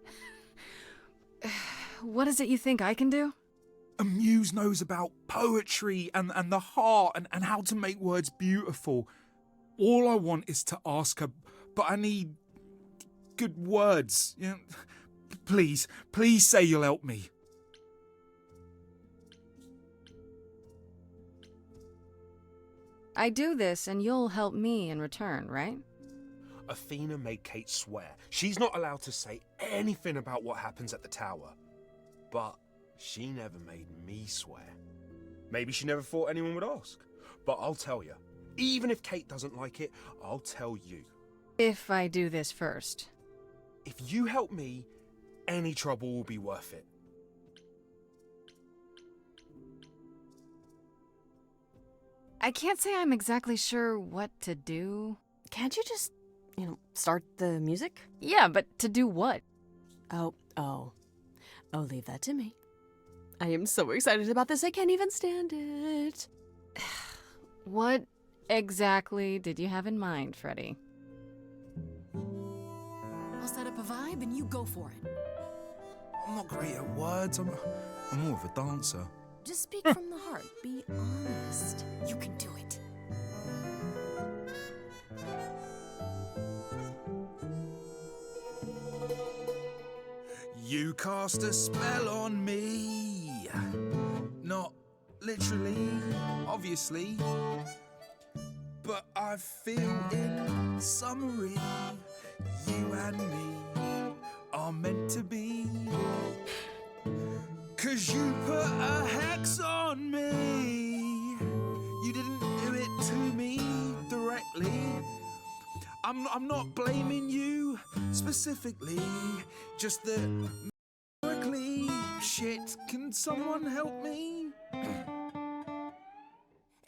What is it you think I can do? A muse knows about poetry and the heart and how to make words beautiful. All I want is to ask her, but I need good words. Please say you'll help me. I do this and you'll help me in return, right? Athena made Kate swear she's not allowed to say anything about what happens at the tower. But she never made me swear. Maybe she never thought anyone would ask. But I'll tell you, even if Kate doesn't like it, I'll tell you. If I do this first. If you help me, any trouble will be worth it. I can't say I'm exactly sure what to do. Can't you just, start the music? Yeah, but to do what? Oh, leave that to me. I am so excited about this, I can't even stand it. What exactly did you have in mind, Freddy? I'll set up a vibe and you go for it. I'm not great at words. I'm more of a dancer. Just speak from the heart. Be honest. You can do it. You cast a spell on me. Not literally, obviously. But I feel in summary, you and me are meant to be. 'Cause you put a hex on me. You didn't do it to me directly. I'm not blaming you specifically, just that miraculously, shit, can someone help me?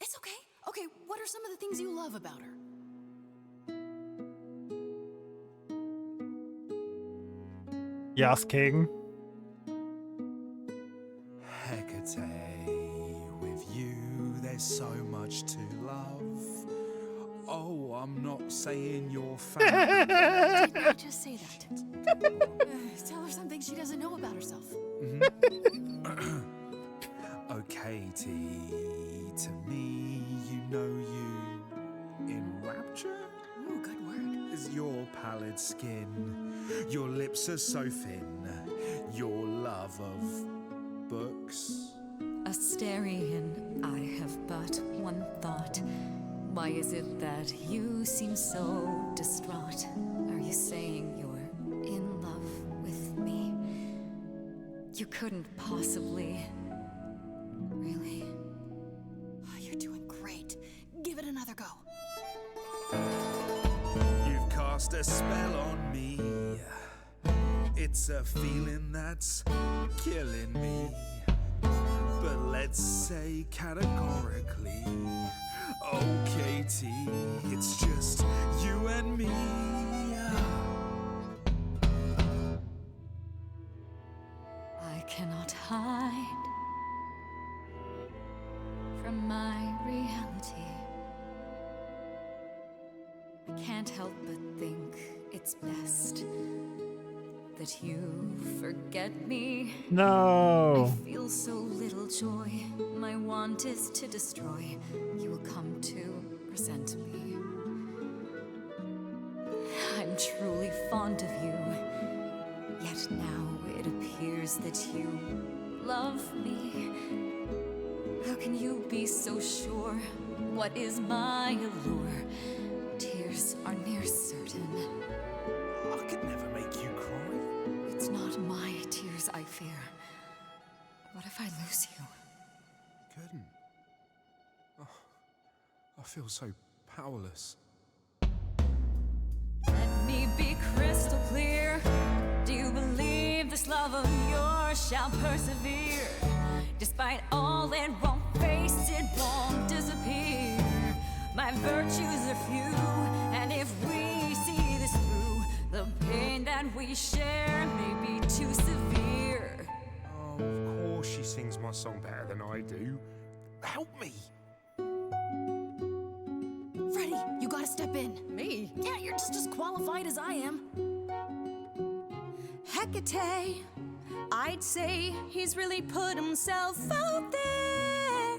It's okay. Okay, what are some of the things you love about her? Yes, King. Hecate, with you there's so much to love. Oh, I'm not saying you're fat. Didn't I just say that? Tell her something she doesn't know about herself. Oh, Katie, to me, you know you in rapture? Ooh, good word. Is your pallid skin, your lips are so thin, your love of books. Asterion, I have but one thought. Why is it that you seem so distraught? Are you saying you're in love with me? You couldn't possibly. Really? Oh, you're doing great. Give it another go. You've cast a spell on me. It's a feeling that's killing me. But let's say categorically, oh, Katie, it's just you and me. I cannot hide from my reality. I can't help but think it's best that you forget me. No. I feel so little joy. My want is to destroy. You will come to resent me. I'm truly fond of you. Yet now it appears that you love me. How can you be so sure? What is my allure? Tears are near certain. I could never make you cry. It's not my tears I fear. What if I lose you? Couldn't. Oh, I feel so powerless. Let me be crystal clear. Do you believe this love of yours shall persevere? Despite all it won't face, it won't disappear. My virtues are few, and if we see this through, the pain that we share may be too severe. Oh, of course she sings my song better than I do. Help me! Freddy, you gotta step in. Me? Yeah, you're just as qualified as I am. Hecate, I'd say he's really put himself out there.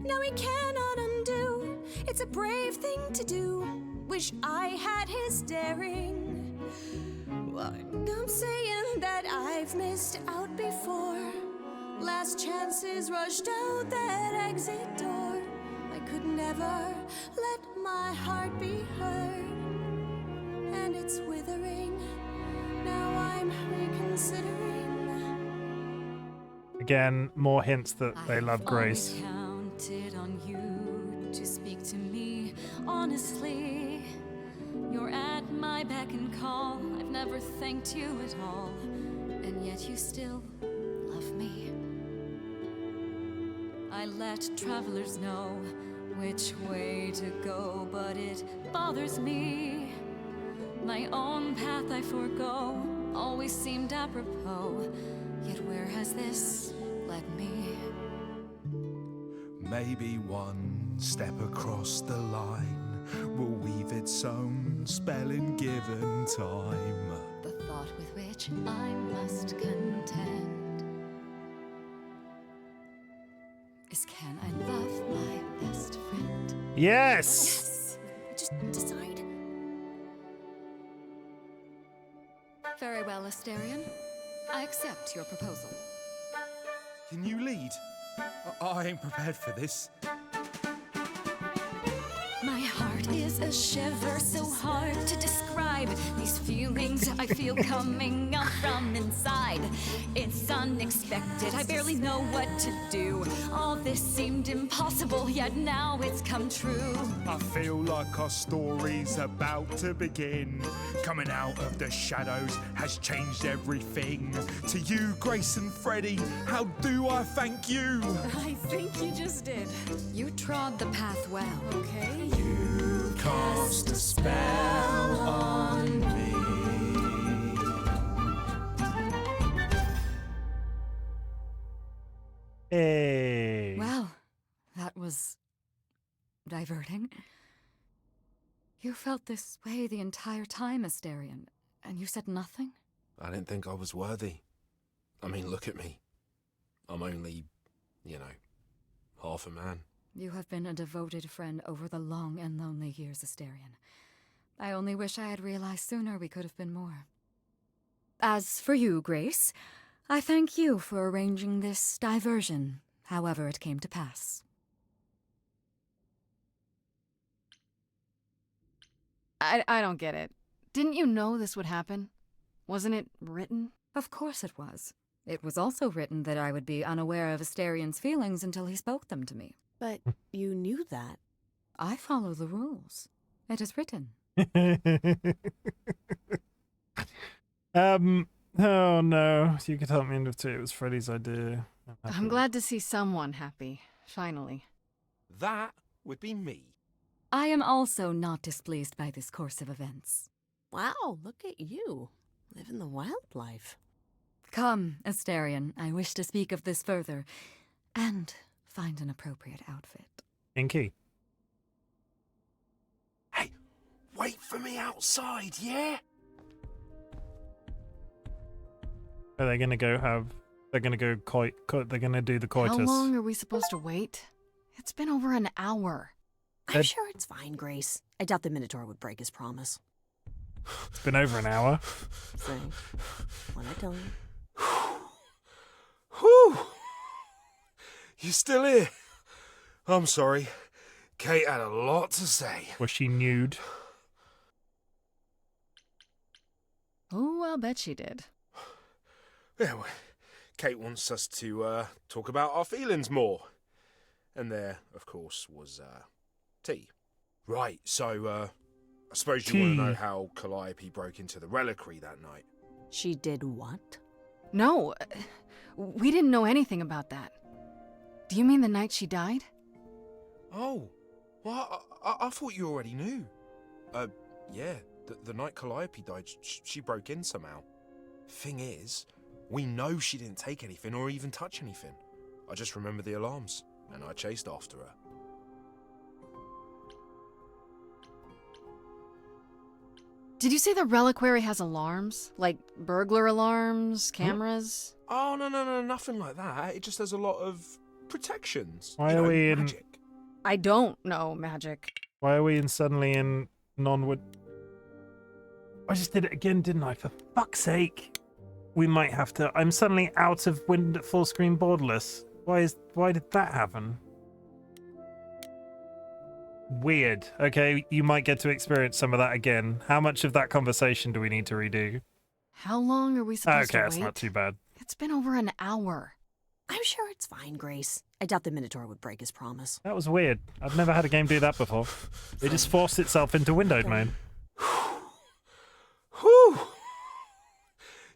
No, he cannot undo. It's a brave thing to do. Wish I had his daring. I'm saying that I've missed out before. Last chances rushed out that exit door. I could never let my heart be heard. And it's withering. Now I'm reconsidering. Again, more hints that they love Grace. I've counted on you to speak to me honestly. You're at my beck and call. I've never thanked you at all, and yet you still love me. I let travelers know which way to go, but it bothers me. My own path I forego always seemed apropos, yet where has this led me? Maybe one step across the line will weave its own spell in given time. The thought with which I must contend is, can I love my best friend? Yes! Just decide. Very well, Asterion. I accept your proposal. Can you lead? I ain't prepared for this. My heart is a shiver so hard to describe. These feelings I feel coming up from inside. It's unexpected, I barely know what to do. All this seemed impossible, yet now it's come true. I feel like our story's about to begin. Coming out of the shadows has changed everything. To you, Grace and Freddy, how do I thank you? I think you just did. You trod the path well. Okay. You cast a spell on me. Hey. Well, that was diverting. You felt this way the entire time, Asterion, and you said nothing? I didn't think I was worthy. I mean, look at me. I'm only, half a man. You have been a devoted friend over the long and lonely years, Asterion. I only wish I had realized sooner we could have been more. As for you, Grace, I thank you for arranging this diversion, however it came to pass. I don't get it. Didn't you know this would happen? Wasn't it written? Of course it was. It was also written that I would be unaware of Asterion's feelings until he spoke them to me. But you knew that. I follow the rules. It is written. Oh no. You could help me into it. It was Freddy's idea. I'm glad to see someone happy, finally. That would be me. I am also not displeased by this course of events. Wow, look at you. Living the wildlife. Come, Asterion, I wish to speak of this further, and find an appropriate outfit. Inky. Hey, wait for me outside, yeah? Are they gonna go have? They're gonna go they're gonna do the coitus. How long are we supposed to wait? It's been over an hour. I'm sure it's fine, Grace. I doubt the Minotaur would break his promise. It's been over an hour. So, what I tell you? Whew! You still here? I'm sorry. Kate had a lot to say. Was she nude? Oh, I'll bet she did. Yeah, well, Kate wants us to talk about our feelings more. And there, of course, was tea. Right, so I suppose you want to know how Calliope broke into the reliquary that night. She did what? No, we didn't know anything about that. Do you mean the night she died? Oh, well, I thought you already knew. Yeah, the night Calliope died, she broke in somehow. Thing is, we know she didn't take anything or even touch anything. I just remember the alarms, and I chased after her. Did you say the reliquary has alarms? Like burglar alarms, cameras? Oh, no, nothing like that. It just has a lot of protections. Why are we in... magic. I don't know magic. Why are we suddenly in non-wood? I just did it again, didn't I? For fuck's sake. We might have to... I'm suddenly out of full screen borderless. Why did that happen? Weird. Okay, you might get to experience some of that again. How much of that conversation do we need to redo? How long are we supposed to wait? Okay, that's not too bad. It's been over an hour. I'm sure it's fine, Grace. I doubt the Minotaur would break his promise. That was weird. I've never had a game do that before. It just forced itself into windowed mode. Whew!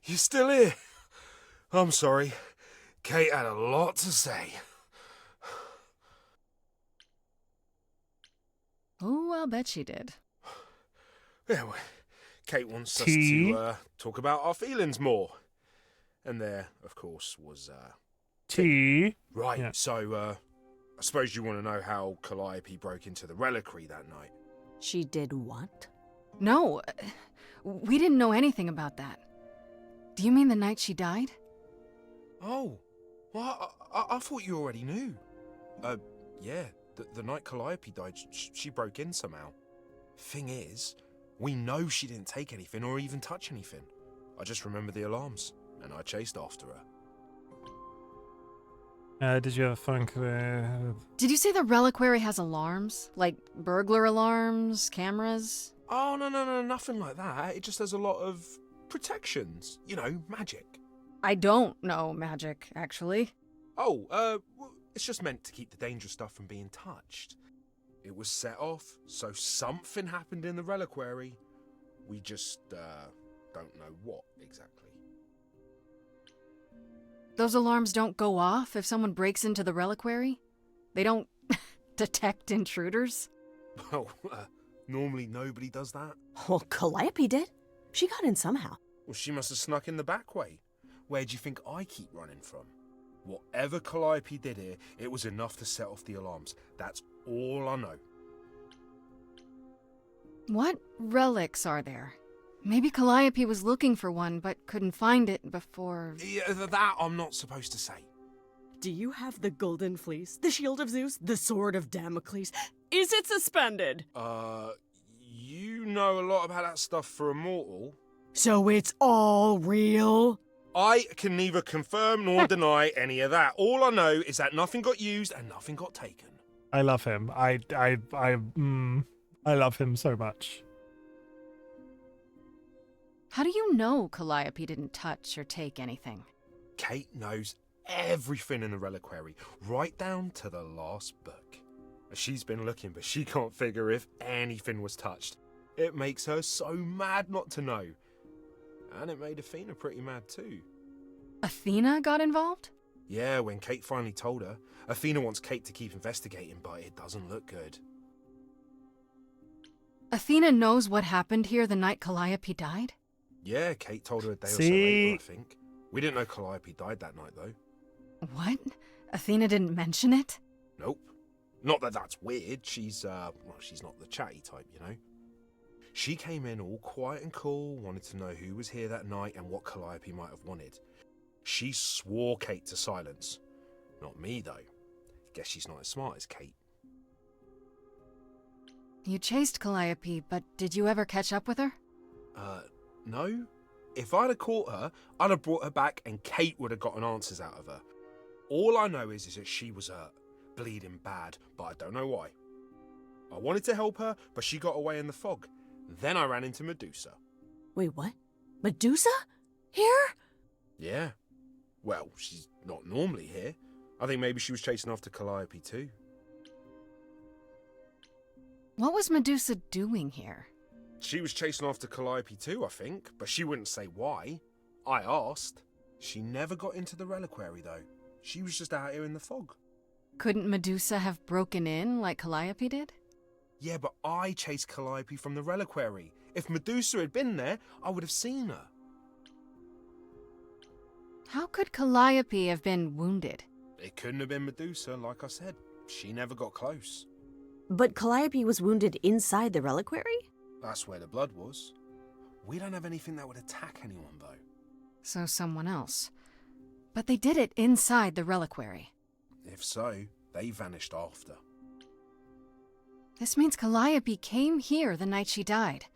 You still here? I'm sorry. Kate had a lot to say. Oh, I'll bet she did. Yeah, well, Kate wants us to talk about our feelings more. And there, of course, was tea. Right, yeah. So I suppose you want to know how Calliope broke into the reliquary that night. She did what? No, we didn't know anything about that. Do you mean the night she died? Oh, well, I thought you already knew. Yeah, the night Calliope died, she broke in somehow. Thing is, we know she didn't take anything or even touch anything. I just remember the alarms, and I chased after her. Did you have fun? Did you say the reliquary has alarms? Like burglar alarms, cameras? Oh, no, nothing like that. It just has a lot of protections. Magic. I don't know magic, actually. Oh, well, it's just meant to keep the dangerous stuff from being touched. It was set off, so something happened in the reliquary. We just, don't know what exactly. Those alarms don't go off if someone breaks into the reliquary? They don't detect intruders? Well, normally nobody does that. Well, Calliope did. She got in somehow. Well, she must have snuck in the back way. Where do you think I keep running from? Whatever Calliope did here, it was enough to set off the alarms. That's all I know. What relics are there? Maybe Calliope was looking for one, but couldn't find it before... Yeah, that I'm not supposed to say. Do you have the golden fleece, the shield of Zeus, the sword of Damocles? Is it suspended? You know a lot about that stuff for a mortal. So it's all real? I can neither confirm nor deny any of that. All I know is that nothing got used and nothing got taken. I love him. I love him so much. How do you know Calliope didn't touch or take anything? Kate knows everything in the reliquary, right down to the last book. She's been looking, but she can't figure if anything was touched. It makes her so mad not to know. And it made Athena pretty mad too. Athena got involved? Yeah, when Kate finally told her. Athena wants Kate to keep investigating, but it doesn't look good. Athena knows what happened here the night Calliope died? Yeah, Kate told her a day or so later, I think. We didn't know Calliope died that night, though. What? Athena didn't mention it? Nope. Not that that's weird. She's not the chatty type, She came in all quiet and cool, wanted to know who was here that night and what Calliope might have wanted. She swore Kate to silence. Not me, though. Guess she's not as smart as Kate. You chased Calliope, but did you ever catch up with her? No. If I'd have caught her, I'd have brought her back and Kate would have gotten answers out of her. All I know is that she was hurt, bleeding bad, but I don't know why. I wanted to help her, but she got away in the fog. Then I ran into Medusa. Wait, what? Medusa? Here? Yeah. Well, she's not normally here. I think maybe she was chasing after Calliope too. What was Medusa doing here? She was chasing after Calliope too, I think, but she wouldn't say why. I asked. She never got into the reliquary though. She was just out here in the fog. Couldn't Medusa have broken in like Calliope did? Yeah, but I chased Calliope from the reliquary. If Medusa had been there, I would have seen her. How could Calliope have been wounded? It couldn't have been Medusa, like I said. She never got close. But Calliope was wounded inside the reliquary? That's where the blood was. We don't have anything that would attack anyone, though. So someone else. But they did it inside the reliquary. If so, they vanished after. This means Calliope came here the night she died.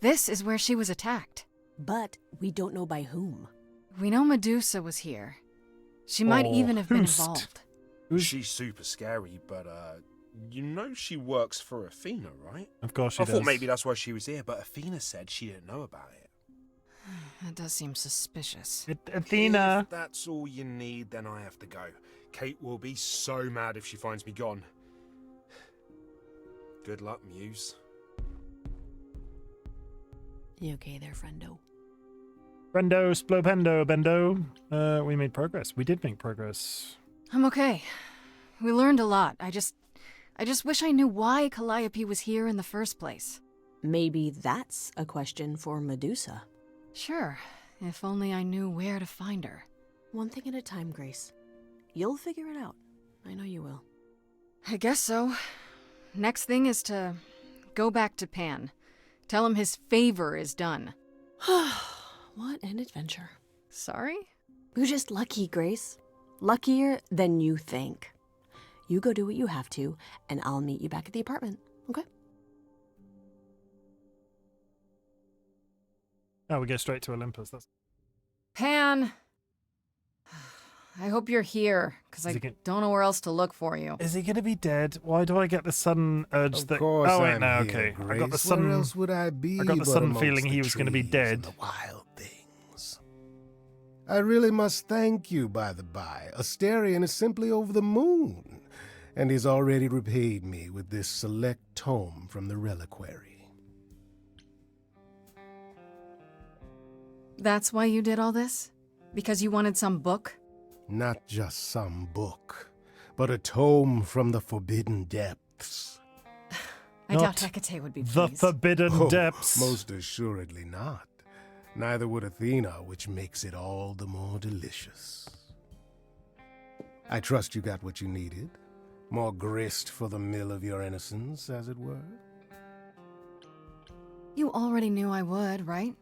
This is where she was attacked. But we don't know by whom. We know Medusa was here. She might even have been involved. She's super scary, but you know she works for Athena, right? Of course she I does. thought maybe that's why she was here, but Athena said she didn't know about it. That does seem suspicious. Athena! If that's all you need, then I have to go. Kate will be so mad if she finds me gone. Good luck, Muse. You okay there, friendo? Friendo, splopendo, bendo. We made progress. We did make progress. I'm okay. We learned a lot. I just wish I knew why Calliope was here in the first place. Maybe that's a question for Medusa. Sure, if only I knew where to find her. One thing at a time, Grace. You'll figure it out. I know you will. I guess so. Next thing is to go back to Pan. Tell him his favor is done. What an adventure. Sorry? You're just lucky, Grace. Luckier than you think. You go do what you have to, and I'll meet you back at the apartment, okay? Oh, we go straight to Olympus. That's... Pan! I hope you're here, because I don't know where else to look for you. Is he going to be dead? Why do I get the sudden urge Of that... course oh, wait, I'm no, here, okay. I got the Grace. sudden... Where else would I be? I got the but sudden amongst feeling he the was going to be trees dead. and the wild things. I really must thank you, by the by. Asterion is simply over the moon, and he's already repaid me with this select tome from the reliquary. That's why you did all this? Because you wanted some book? Not just some book, but a tome from the forbidden depths. I doubt Hecate would be pleased. The forbidden depths. Most assuredly not. Neither would Athena, which makes it all the more delicious. I trust you got what you needed. More grist for the mill of your innocence, as it were. You already knew I would, right?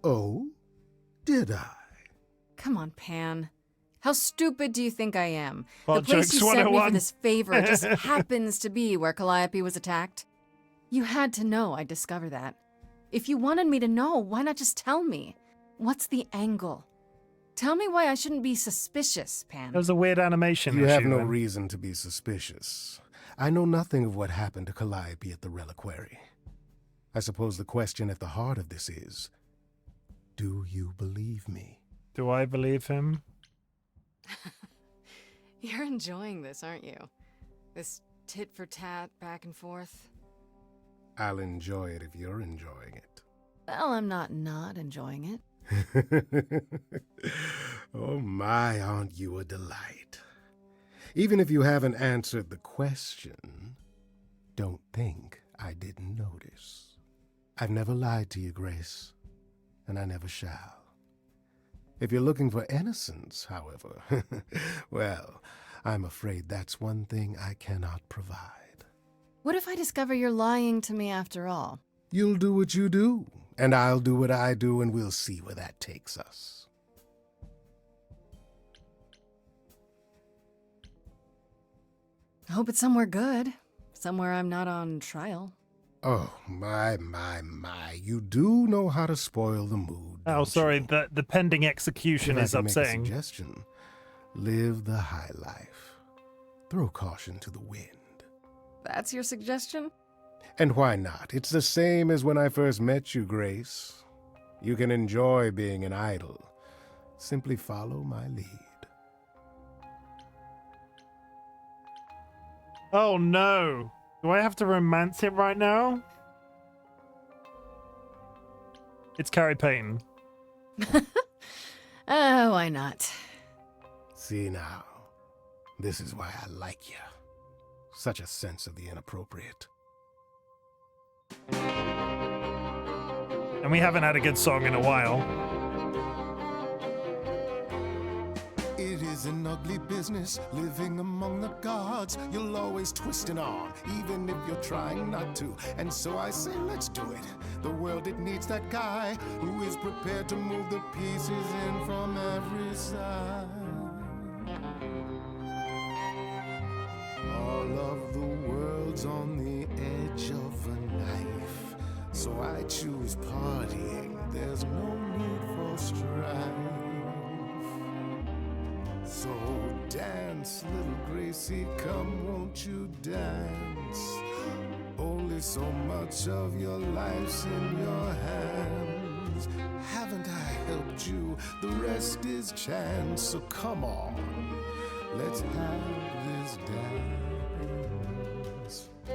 Oh? Did I? Come on, Pan. How stupid do you think I am? Plot The place jokes you sent me for 101. this favor just happens to be where Calliope was attacked. You had to know I'd discover that. If you wanted me to know, why not just tell me? What's the angle? Tell me why I shouldn't be suspicious, Pan. There was a weird animation You have issue no then. reason to be suspicious. I know nothing of what happened to Calliope at the reliquary. I suppose the question at the heart of this is, do you believe me? Do I believe him? You're enjoying this, aren't you? This tit-for-tat back and forth. I'll enjoy it if you're enjoying it. Well, I'm not enjoying it. Oh my, aren't you a delight? Even if you haven't answered the question, don't think I didn't notice. I've never lied to you, Grace, and I never shall. If you're looking for innocence, however, well, I'm afraid that's one thing I cannot provide. What if I discover you're lying to me after all? You'll do what you do, and I'll do what I do, and we'll see where that takes us. I hope it's somewhere good. Somewhere I'm not on trial. Oh, my. You do know how to spoil the mood. Oh, sorry, the pending execution If is I can make a upsetting. suggestion, live the high life. Throw caution to the wind. That's your suggestion? And why not? It's the same as when I first met you, Grace. You can enjoy being an idol. Simply follow my lead. Oh no! Do I have to romance it right now? It's Carrie Payton. Oh, why not? See now, this is why I like you. Such a sense of the inappropriate. And we haven't had a good song in a while. It is an ugly business, living among the gods. You'll always twisting on, even if you're trying not to. And so I say, let's do it. The world, it needs that guy who is prepared to move the pieces in from every side. All of the world's on the edge of a knife. So I choose partying. There's no need for strife. So dance, little Gracie, come, won't you dance? Only so much of your life's in your hands. Haven't I helped you? The rest is chance. So come on, let's have this dance.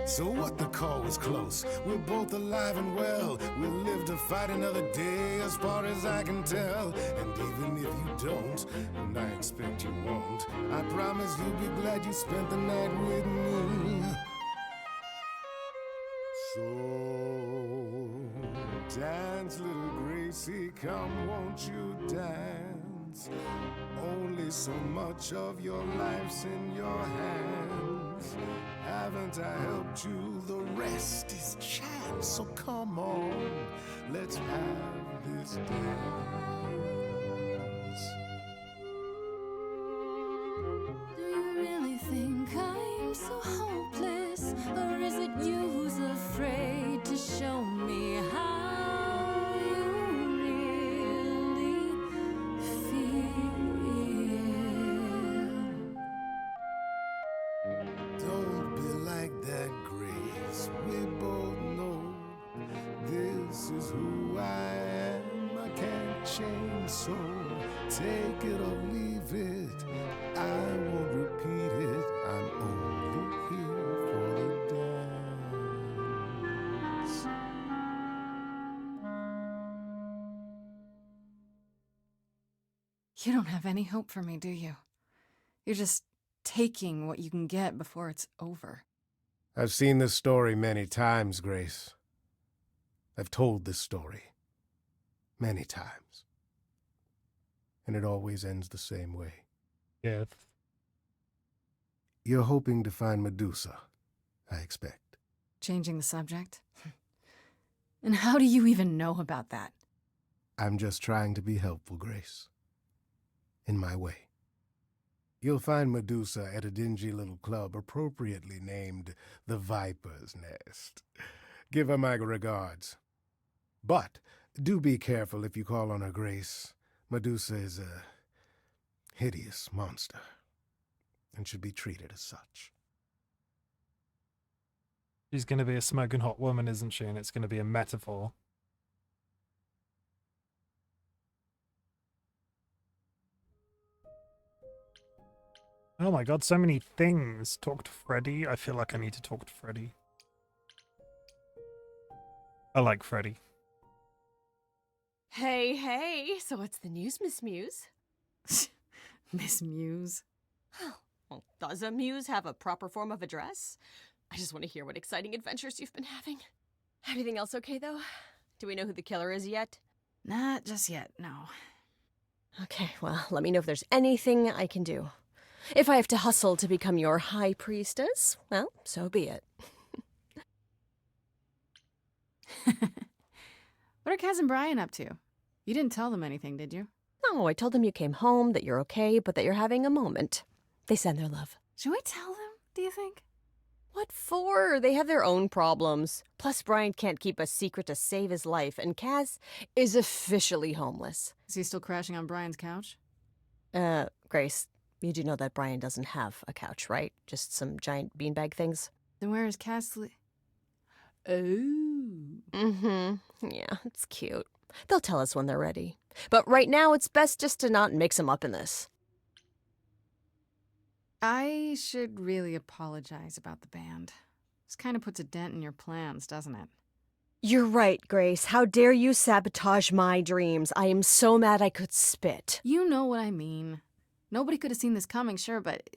So what, the call was close. We're both alive and well. We'll live to fight another day, as far as I can tell. And even if you don't, and I expect you won't, I promise you'll be glad you spent the night with me. So dance, little Gracie, come, won't you dance? Only so much of your life's in your hands. Haven't I helped you? The rest is chance. So come on, let's have this dance. Do you really think I'm so hopeless? Or is it you who's afraid to show me how you really feel? Don't be like that, Grace. We both know this is who I am. I can't change, so take it or leave it. I won't repeat it. I'm only here for the dance. You don't have any hope for me, do you? You're just taking what you can get before it's over. I've seen this story many times, Grace. I've told this story many times. And it always ends the same way. Yes. You're hoping to find Medusa, I expect. Changing the subject? And how do you even know about that? I'm just trying to be helpful, Grace. In my way. You'll find Medusa at a dingy little club appropriately named the Viper's Nest. Give her my regards. But do be careful if you call on her, Grace. Medusa is a hideous monster and should be treated as such. She's going to be a smoking hot woman, isn't she? And it's going to be a metaphor. Oh my god, so many things. Talk to Freddy. I feel like I need to talk to Freddy. I like Freddy. Hey, so what's the news, Miss Muse? Miss Muse? Well, does a muse have a proper form of address? I just want to hear what exciting adventures you've been having. Everything else okay, though? Do we know who the killer is yet? Not just yet, no. Okay, well, let me know if there's anything I can do. If I have to hustle to become your high priestess, well, so be it. What are Kaz and Brian up to? You didn't tell them anything, did you? No, I told them you came home, that you're okay, but that you're having a moment. They send their love. Should we tell them, do you think? What for? They have their own problems. Plus, Brian can't keep a secret to save his life, and Kaz is officially homeless. Is he still crashing on Brian's couch? Grace, you do know that Brian doesn't have a couch, right? Just some giant beanbag things? Then where is Kaz Mm-hmm. Yeah, it's cute. They'll tell us when they're ready. But right now, it's best just to not mix them up in this. I should really apologize about the band. This kind of puts a dent in your plans, doesn't it? You're right, Grace. How dare you sabotage my dreams? I am so mad I could spit. You know what I mean. Nobody could have seen this coming, sure, but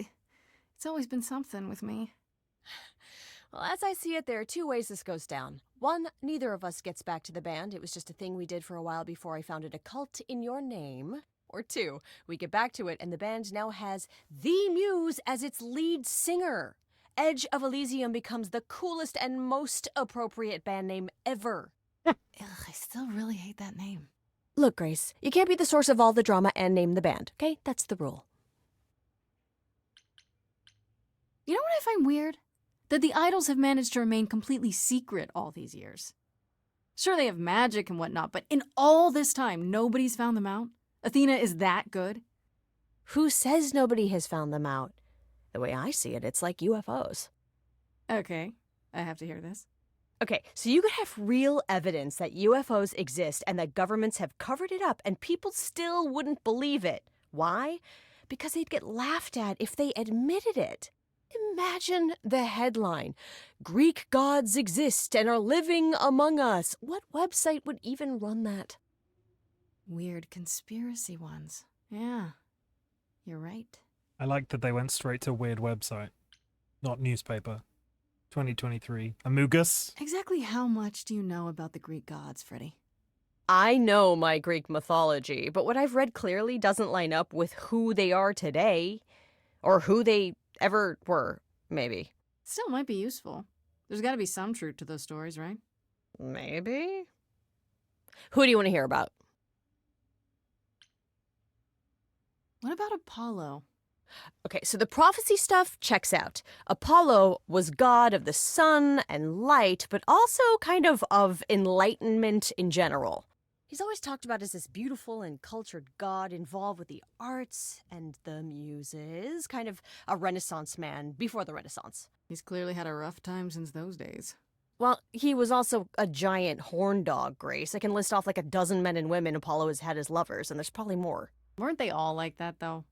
it's always been something with me. Well, as I see it, there are two ways this goes down. One, neither of us gets back to the band. It was just a thing we did for a while before I founded a cult in your name. Or two, we get back to it and the band now has the Muse as its lead singer. Edge of Elysium becomes the coolest and most appropriate band name ever. Ugh, I still really hate that name. Look, Grace, you can't be the source of all the drama and name the band, okay? That's the rule. You know what I find weird? That the idols have managed to remain completely secret all these years. Sure, they have magic and whatnot, but in all this time, nobody's found them out? Athena is that good? Who says nobody has found them out? The way I see it, it's like UFOs. Okay, I have to hear this. Okay, so you could have real evidence that UFOs exist and that governments have covered it up and people still wouldn't believe it. Why? Because they'd get laughed at if they admitted it. Imagine the headline, Greek gods exist and are living among us. What website would even run that? Weird conspiracy ones. Yeah, you're right. I like that they went straight to a weird website, not newspaper. 2023. Amogus? Exactly how much do you know about the Greek gods, Freddy? I know my Greek mythology, but what I've read clearly doesn't line up with who they are today. Or who they ever were, maybe. Still might be useful. There's got to be some truth to those stories, right? Maybe. Who do you want to hear about? What about Apollo? Okay, so the prophecy stuff checks out. Apollo was god of the sun and light, but also kind of enlightenment in general. He's always talked about as this beautiful and cultured god involved with the arts and the muses, kind of a Renaissance man before the Renaissance. He's clearly had a rough time since those days. Well, he was also a giant horn dog, Grace. I can list off like a dozen men and women Apollo has had as lovers, and there's probably more. Weren't they all like that, though?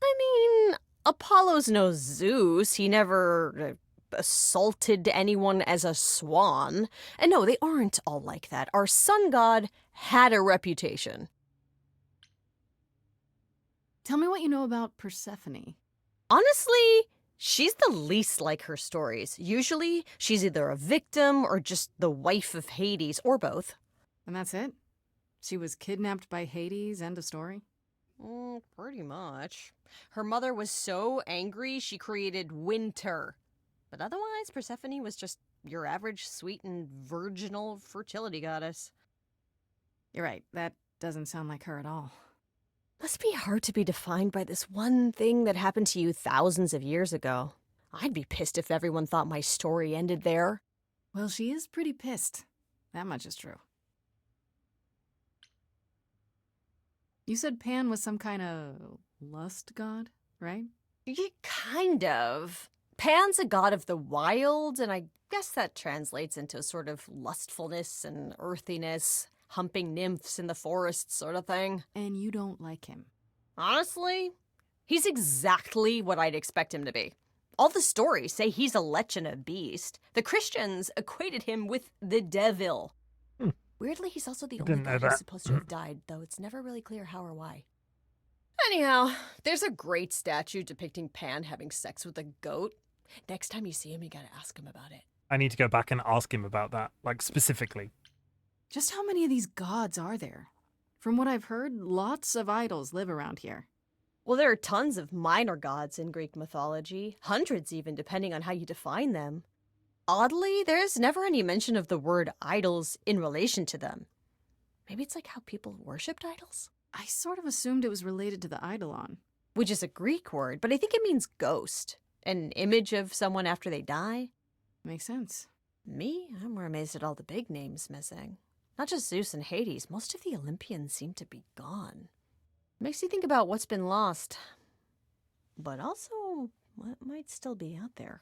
I mean, Apollo's no Zeus. He never assaulted anyone as a swan. And no, they aren't all like that. Our sun god had a reputation. Tell me what you know about Persephone. Honestly, she's the least like her stories. Usually, she's either a victim or just the wife of Hades, or both. And that's it? She was kidnapped by Hades, end of story? Pretty much. Her mother was so angry, she created winter. But otherwise, Persephone was just your average sweet and virginal fertility goddess. You're right, that doesn't sound like her at all. Must be hard to be defined by this one thing that happened to you thousands of years ago. I'd be pissed if everyone thought my story ended there. Well, she is pretty pissed. That much is true. You said Pan was some kind of lust god, right? Yeah, kind of. Pan's a god of the wild, and I guess that translates into sort of lustfulness and earthiness, humping nymphs in the forest sort of thing. And you don't like him? Honestly, he's exactly what I'd expect him to be. All the stories say he's a lech and a beast. The Christians equated him with the devil. Weirdly, he's also the only god who's supposed to have died, though it's never really clear how or why. Anyhow, there's a great statue depicting Pan having sex with a goat. Next time you see him, you gotta ask him about it. I need to go back and ask him about that, like specifically. Just how many of these gods are there? From what I've heard, lots of idols live around here. Well, there are tons of minor gods in Greek mythology. Hundreds even, depending on how you define them. Oddly, there's never any mention of the word idols in relation to them. Maybe it's like how people worshipped idols? I sort of assumed it was related to the eidolon. Which is a Greek word, but I think it means ghost. An image of someone after they die. Makes sense. Me? I'm more amazed at all the big names missing. Not just Zeus and Hades, most of the Olympians seem to be gone. Makes you think about what's been lost, but also what might still be out there.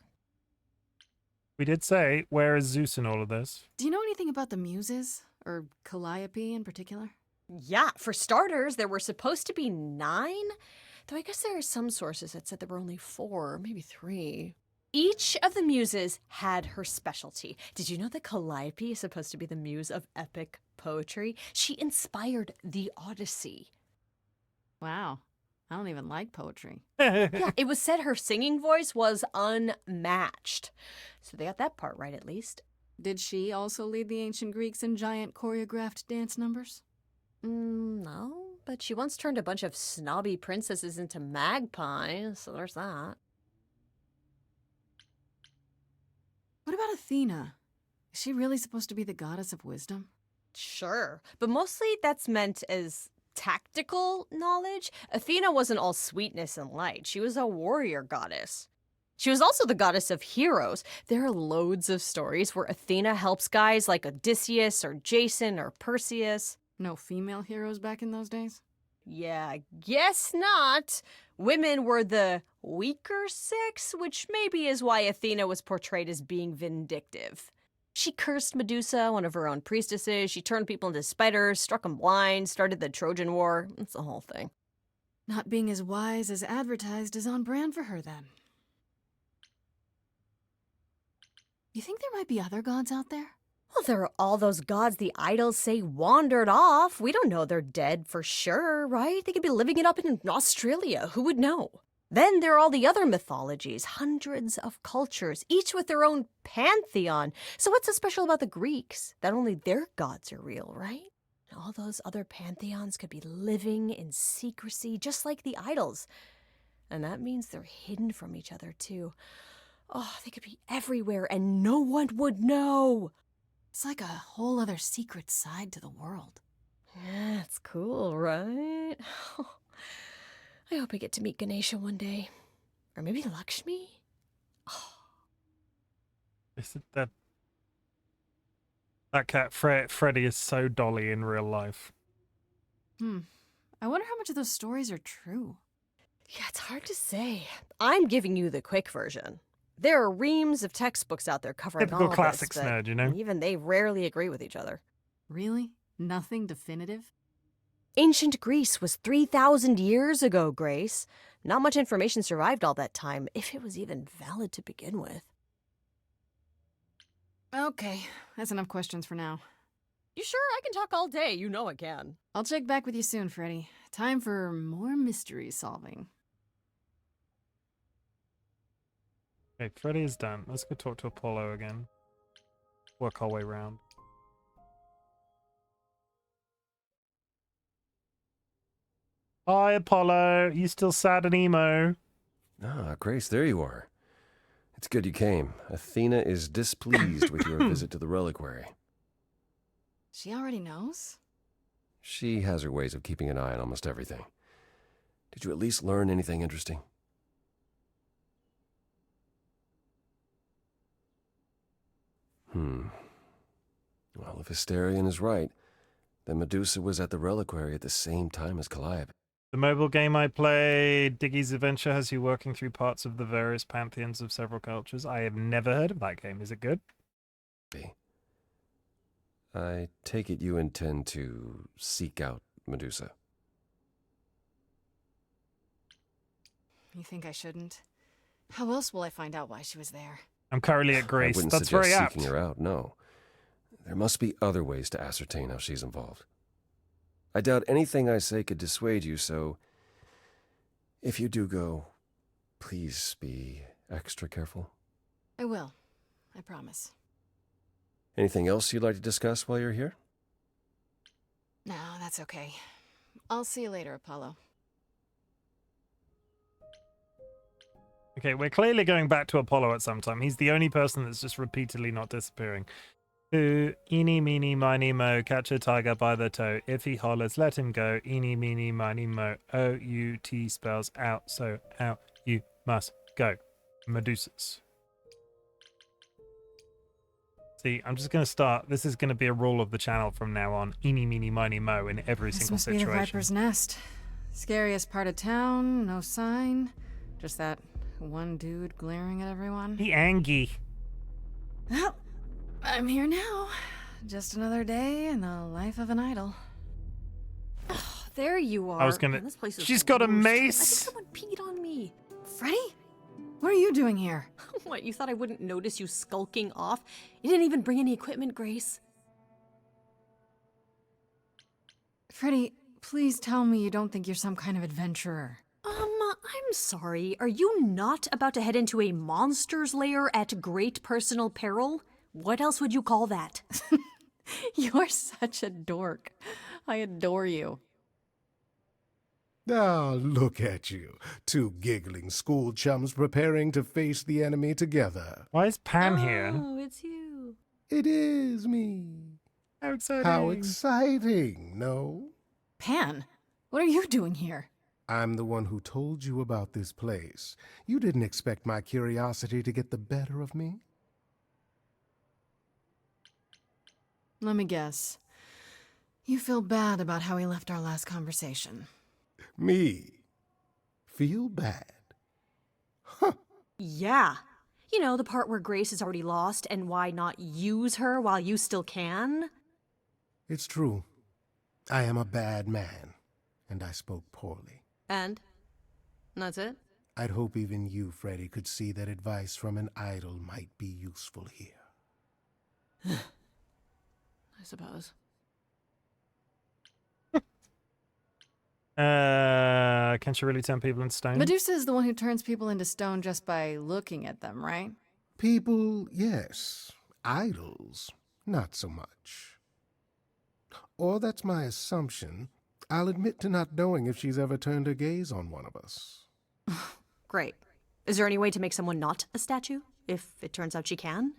We did say, where is Zeus in all of this? Do you know anything about the muses? Or Calliope in particular? Yeah, for starters, there were supposed to be 9, though I guess there are some sources that said there were only 4, maybe 3. Each of the muses had her specialty. Did you know that Calliope is supposed to be the muse of epic poetry? She inspired the Odyssey. Wow. I don't even like poetry. Yeah, it was said her singing voice was unmatched. So they got that part right, at least. Did she also lead the ancient Greeks in giant choreographed dance numbers? No, but she once turned a bunch of snobby princesses into magpies, so there's that. What about Athena? Is she really supposed to be the goddess of wisdom? Sure, but mostly that's meant as tactical knowledge. Athena wasn't all sweetness and light. She was a warrior goddess. She was also the goddess of heroes. There are loads of stories where Athena helps guys like Odysseus or Jason or Perseus. No female heroes back in those days? Yeah, guess not. Women were the weaker sex, which maybe is why Athena was portrayed as being vindictive. She cursed Medusa, one of her own priestesses. She turned people into spiders, struck them blind, started the Trojan War. It's the whole thing. Not being as wise as advertised is on brand for her, then. You think there might be other gods out there? Well, there are all those gods the idols say wandered off. We don't know they're dead for sure, right? They could be living it up in Australia. Who would know? Then there are all the other mythologies, hundreds of cultures, each with their own pantheon. So what's so special about the Greeks? That only their gods are real, right? All those other pantheons could be living in secrecy, just like the idols. And that means they're hidden from each other, too. Oh, they could be everywhere and no one would know. It's like a whole other secret side to the world. Yeah, it's cool, right? I hope I get to meet Ganesha one day. Or maybe Lakshmi? Is it that cat Freddy is so Dolly in real life. I wonder how much of those stories are true. Yeah, it's hard to say. I'm giving you the quick version. There are reams of textbooks out there covering Typical all of classics this, but nerd, you know? even they rarely agree with each other. Really? Nothing definitive? Ancient Greece was 3,000 years ago, Grace. Not much information survived all that time, if it was even valid to begin with. Okay, that's enough questions for now. You sure? I can talk all day. You know I can. I'll check back with you soon, Freddy. Time for more mystery solving. Okay, Freddy is done. Let's go talk to Apollo again. Work our way round. Hi, Apollo. You still sad and emo? Ah, Grace, there you are. It's good you came. Athena is displeased with your visit to the reliquary. She already knows? She has her ways of keeping an eye on almost everything. Did you at least learn anything interesting? Well, if Hysterion is right, then Medusa was at the reliquary at the same time as Calliope. The mobile game I played, Diggy's Adventure, has you working through parts of the various pantheons of several cultures. I have never heard of that game. Is it good? I take it you intend to seek out Medusa. You think I shouldn't? How else will I find out why she was there? I'm currently at Grace. I wouldn't That's suggest very apt. seeking her out, no. There must be other ways to ascertain how she's involved. I doubt anything I say could dissuade you, so if you do go, please be extra careful. I will. I promise. Anything else you'd like to discuss while you're here? No, that's okay. I'll see you later, Apollo. Okay, we're clearly going back to Apollo at some time. He's the only person that's just repeatedly not disappearing. Eeny, meeny, miny, mo, catch a tiger by the toe. If he hollers, let him go. Eeny, meeny, miny, mo. O-U-T spells out, so out you must go. Medusas. See, I'm just going to start. This is going to be a rule of the channel from now on. Eeny, meeny, miny, mo in every This single must be situation. the Viper's Nest. Scariest part of town, no sign. Just that one dude glaring at everyone. The Angie. Well, I'm here now. Just another day in the life of an idol. Oh, there you are. I was gonna. Man, this place is She's the got a worst. mace. I think someone peed on me. Freddy? What are you doing here? What, you thought I wouldn't notice you skulking off? You didn't even bring any equipment, Grace. Freddy, please tell me you don't think you're some kind of adventurer. I'm sorry. Are you not about to head into a monster's lair at great personal peril? What else would you call that? You're such a dork. I adore you. Ah, look at you. Two giggling school chums preparing to face the enemy together. Why is Pan here? Oh, it's you. It is me. How exciting. How exciting, no? Pan, what are you doing here? I'm the one who told you about this place. You didn't expect my curiosity to get the better of me? Let me guess. You feel bad about how we left our last conversation. Me? Feel bad? Yeah. You know, the part where Grace is already lost and why not use her while you still can? It's true. I am a bad man, and I spoke poorly. And? That's it? I'd hope even you, Freddy, could see that advice from an idol might be useful here. I suppose. Can she really turn people into stone? Medusa is the one who turns people into stone just by looking at them, right? People, yes. Idols, not so much. Or that's my assumption. I'll admit to not knowing if she's ever turned her gaze on one of us. Great. Is there any way to make someone not a statue, if it turns out she can?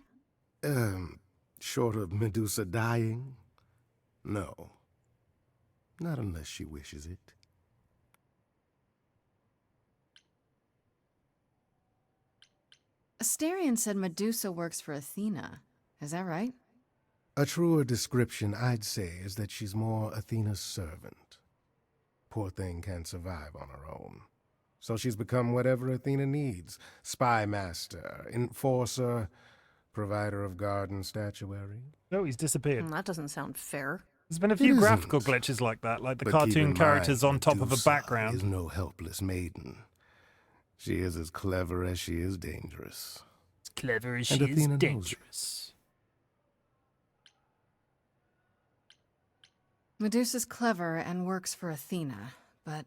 Short of Medusa dying? No. Not unless she wishes it. Asterion said Medusa works for Athena. Is that right? A truer description, I'd say, is that she's more Athena's servant. Poor thing can't survive on her own. So she's become whatever Athena needs. Spy master, enforcer, provider of garden statuary. No, he's disappeared. That doesn't sound fair. There's been a few graphical glitches like that, like the But keep cartoon in characters mind, on top of a Medusa background. is no helpless maiden. She is as clever as she is dangerous. As clever as And she is Athena knows it. dangerous. Medusa's clever and works for Athena, but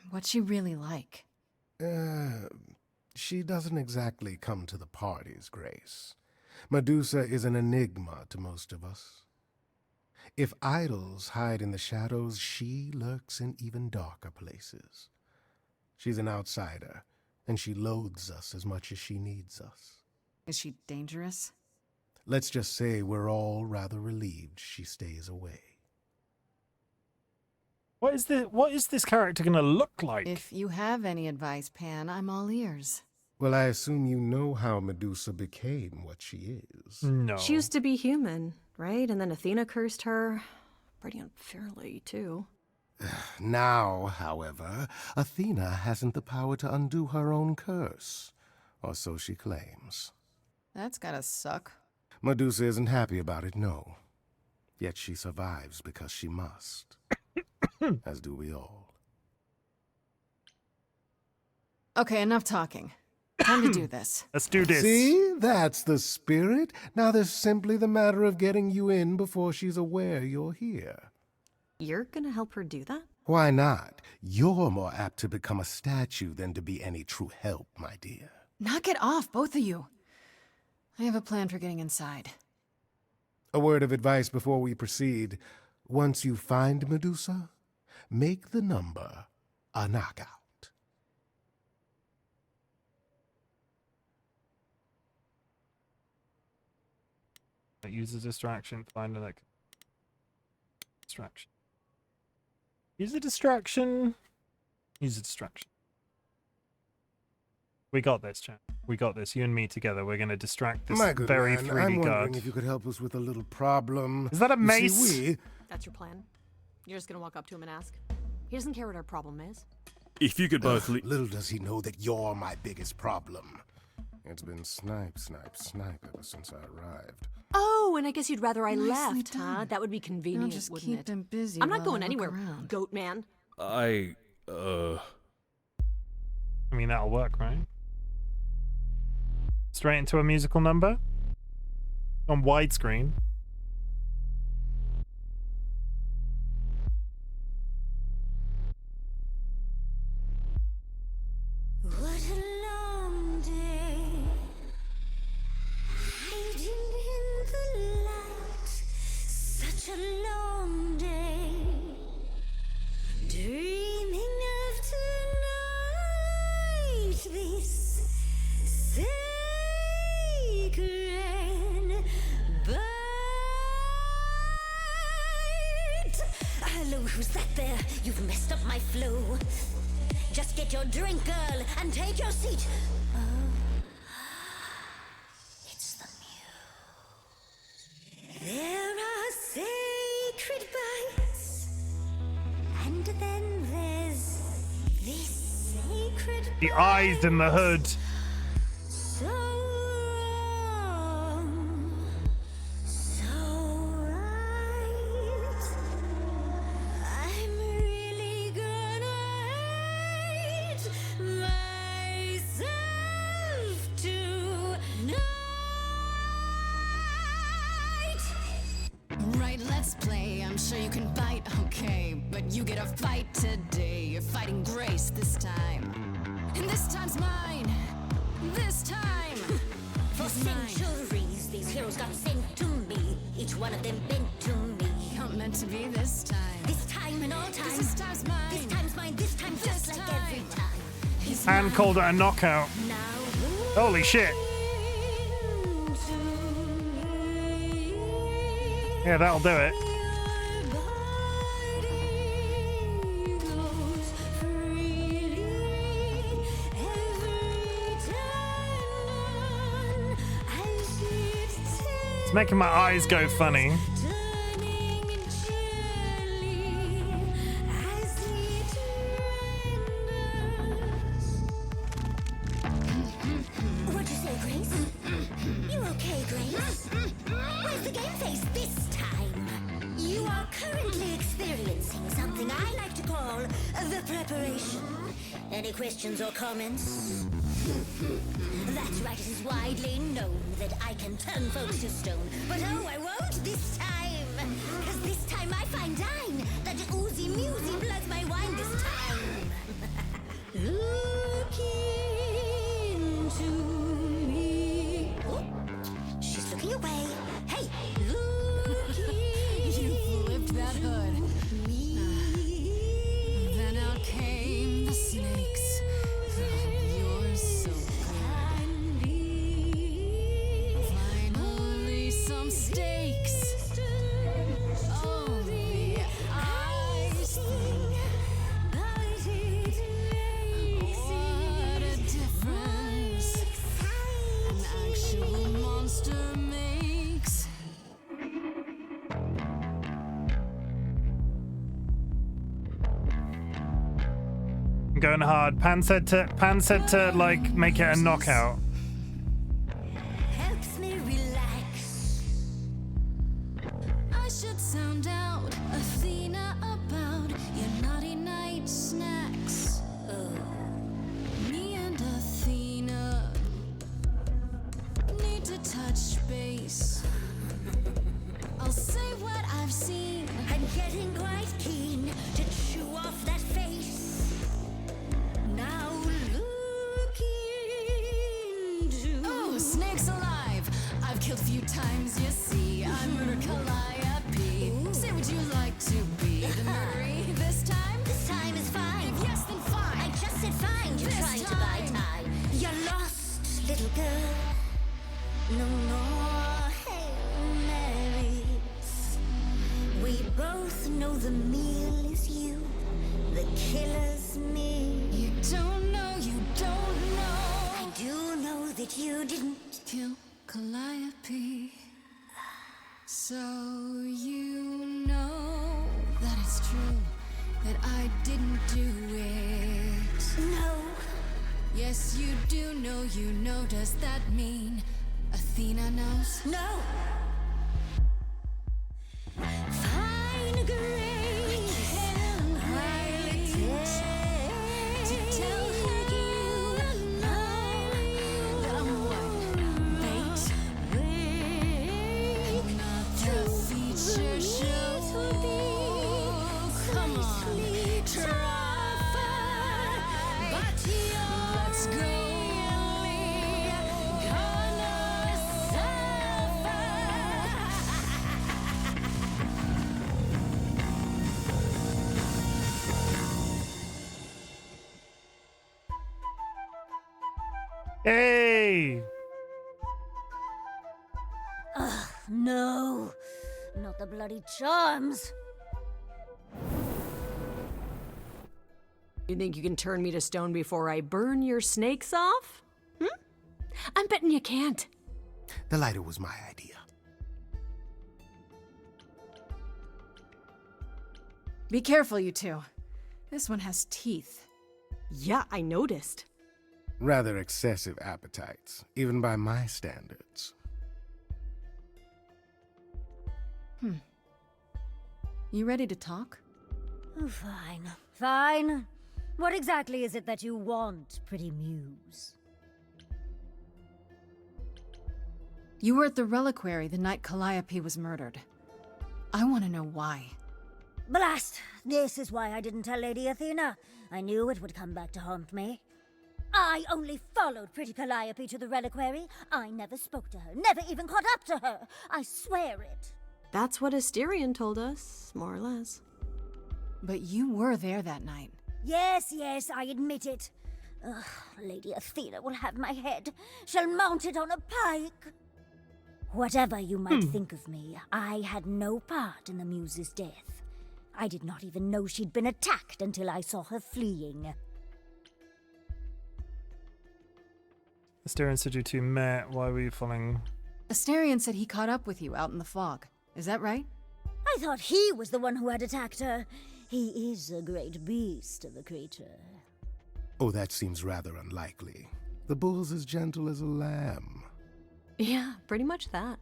what's she really like? She doesn't exactly come to the parties, Grace. Medusa is an enigma to most of us. If idols hide in the shadows, she lurks in even darker places. She's an outsider, and she loathes us as much as she needs us. Is she dangerous? Let's just say we're all rather relieved she stays away. What is this character going to look like? If you have any advice, Pan, I'm all ears. Well, I assume you know how Medusa became what she is. No. She used to be human, right? And then Athena cursed her. Pretty unfairly, too. Now, however, Athena hasn't the power to undo her own curse, or so she claims. That's gotta suck. Medusa isn't happy about it, no. Yet she survives because she must. As do we all. Okay, enough talking. Time to do this. Let's do this. See? That's the spirit. Now there's simply the matter of getting you in before she's aware you're here. You're gonna help her do that? Why not? You're more apt to become a statue than to be any true help, my dear. Knock it off, both of you. I have a plan for getting inside. A word of advice before we proceed. Once you find Medusa, make the number a knockout. Use a distraction. Find a distraction. Use a distraction. Use a distraction. We got this, chat. We got this. You and me together. We're gonna distract this My good very man, 3D I'm wondering guard. if you could help us with a little problem. Is that a You mace? see, That's your plan? You're just gonna walk up to him and ask? He doesn't care what our problem is. If you could both little does he know that you're my biggest problem. It's been snipe, snipe, snipe ever since I arrived. Oh, and I guess you'd rather I Nicely left, huh? done. That would be convenient, just wouldn't keep it? them busy I'm not while going I look anywhere, around. goat man. I mean, that'll work, right? Straight into a musical number? On widescreen. What a long day, hiding in the light. Such a long day, dreaming of tonight. This sacred bite. Hello, who's that there? You've messed up my flow. Just get your drink, girl, and take your seat. Oh, it's the muse. There are sacred bites, and then there's this sacred The eyes in the hood. so wrong, so right. I'm really gonna hate myself tonight. Right, let's play. I'm sure you can bite, okay. But you get a fight today. You're fighting grace this time. And this time's mine. This time. For centuries, these heroes got sent to me. Each one of them bent to me. Not meant to be this time. This time and all time. This time's mine. This time's mine. This time, just like every time. He's And called it a knockout. Holy shit. Yeah, that'll do it. It's making my eyes go funny. What'd you say, Grace? You okay, Grace? Where's the game face this time? You are currently experiencing something I like to call the preparation. Any questions or comments? That's right, it is widely known that I can turn folks to stone. But oh, I won't this time. Cause this time I find dine that oozy musy bloods my wine this time. Look into me. Oh, she's looking away. Hey, look You flipped that hood. Then out came the snakes. You're so good. Finally, some stakes. Oh, the ice thing. What a difference an actual monster makes. I'm going hard. Pan said to like make it a knockout. helps me relax. I should sound out Athena about your naughty night snacks. Me and Athena need to touch base. I'll say what I've seen. I'm getting quite keen to chew off that face. Now look into. Oh, snakes alive! I've killed a few times, you see. I murdered Calliope. Say, would you like to be the Murray this time? This time is fine. If yes, then fine. I just said fine. You're This trying to buy time. You're lost, little girl. No more Hail know the meal is you, the killer's me. You don't know, you don't know. I do know that you didn't Kill Calliope. So you know that it's true, that I didn't do it. No. Yes, you do know, you know. Does that mean Athena knows? No. Fine grace Can wait to tell her you that I'm what? Bait? Not the feature show. Come on, try. But let's go. Gonna suffer. Hey! Ugh, no. Not the bloody charms. You think you can turn me to stone before I burn your snakes off? I'm betting you can't. The lighter was my idea. Be careful, you two. This one has teeth. Yeah, I noticed. Rather excessive appetites, even by my standards. You ready to talk? Oh, fine. Fine. What exactly is it that you want, pretty muse? You were at the reliquary the night Calliope was murdered. I want to know why. Blast! This is why I didn't tell Lady Athena. I knew it would come back to haunt me. I only followed pretty Calliope to the reliquary. I never spoke to her, never even caught up to her. I swear it. That's what Asterion told us, more or less. But you were there that night. Yes, I admit it. Ugh, Lady Athena will have my head. She'll mount it on a pike. Whatever you might think of me, I had no part in the muse's death. I did not even know she'd been attacked until I saw her fleeing. Asterion said you two met. Why were you following? Asterion said he caught up with you out in the fog. Is that right? I thought he was the one who had attacked her. He is a great beast of a creature. Oh, that seems rather unlikely. The bull's as gentle as a lamb. Yeah, pretty much that.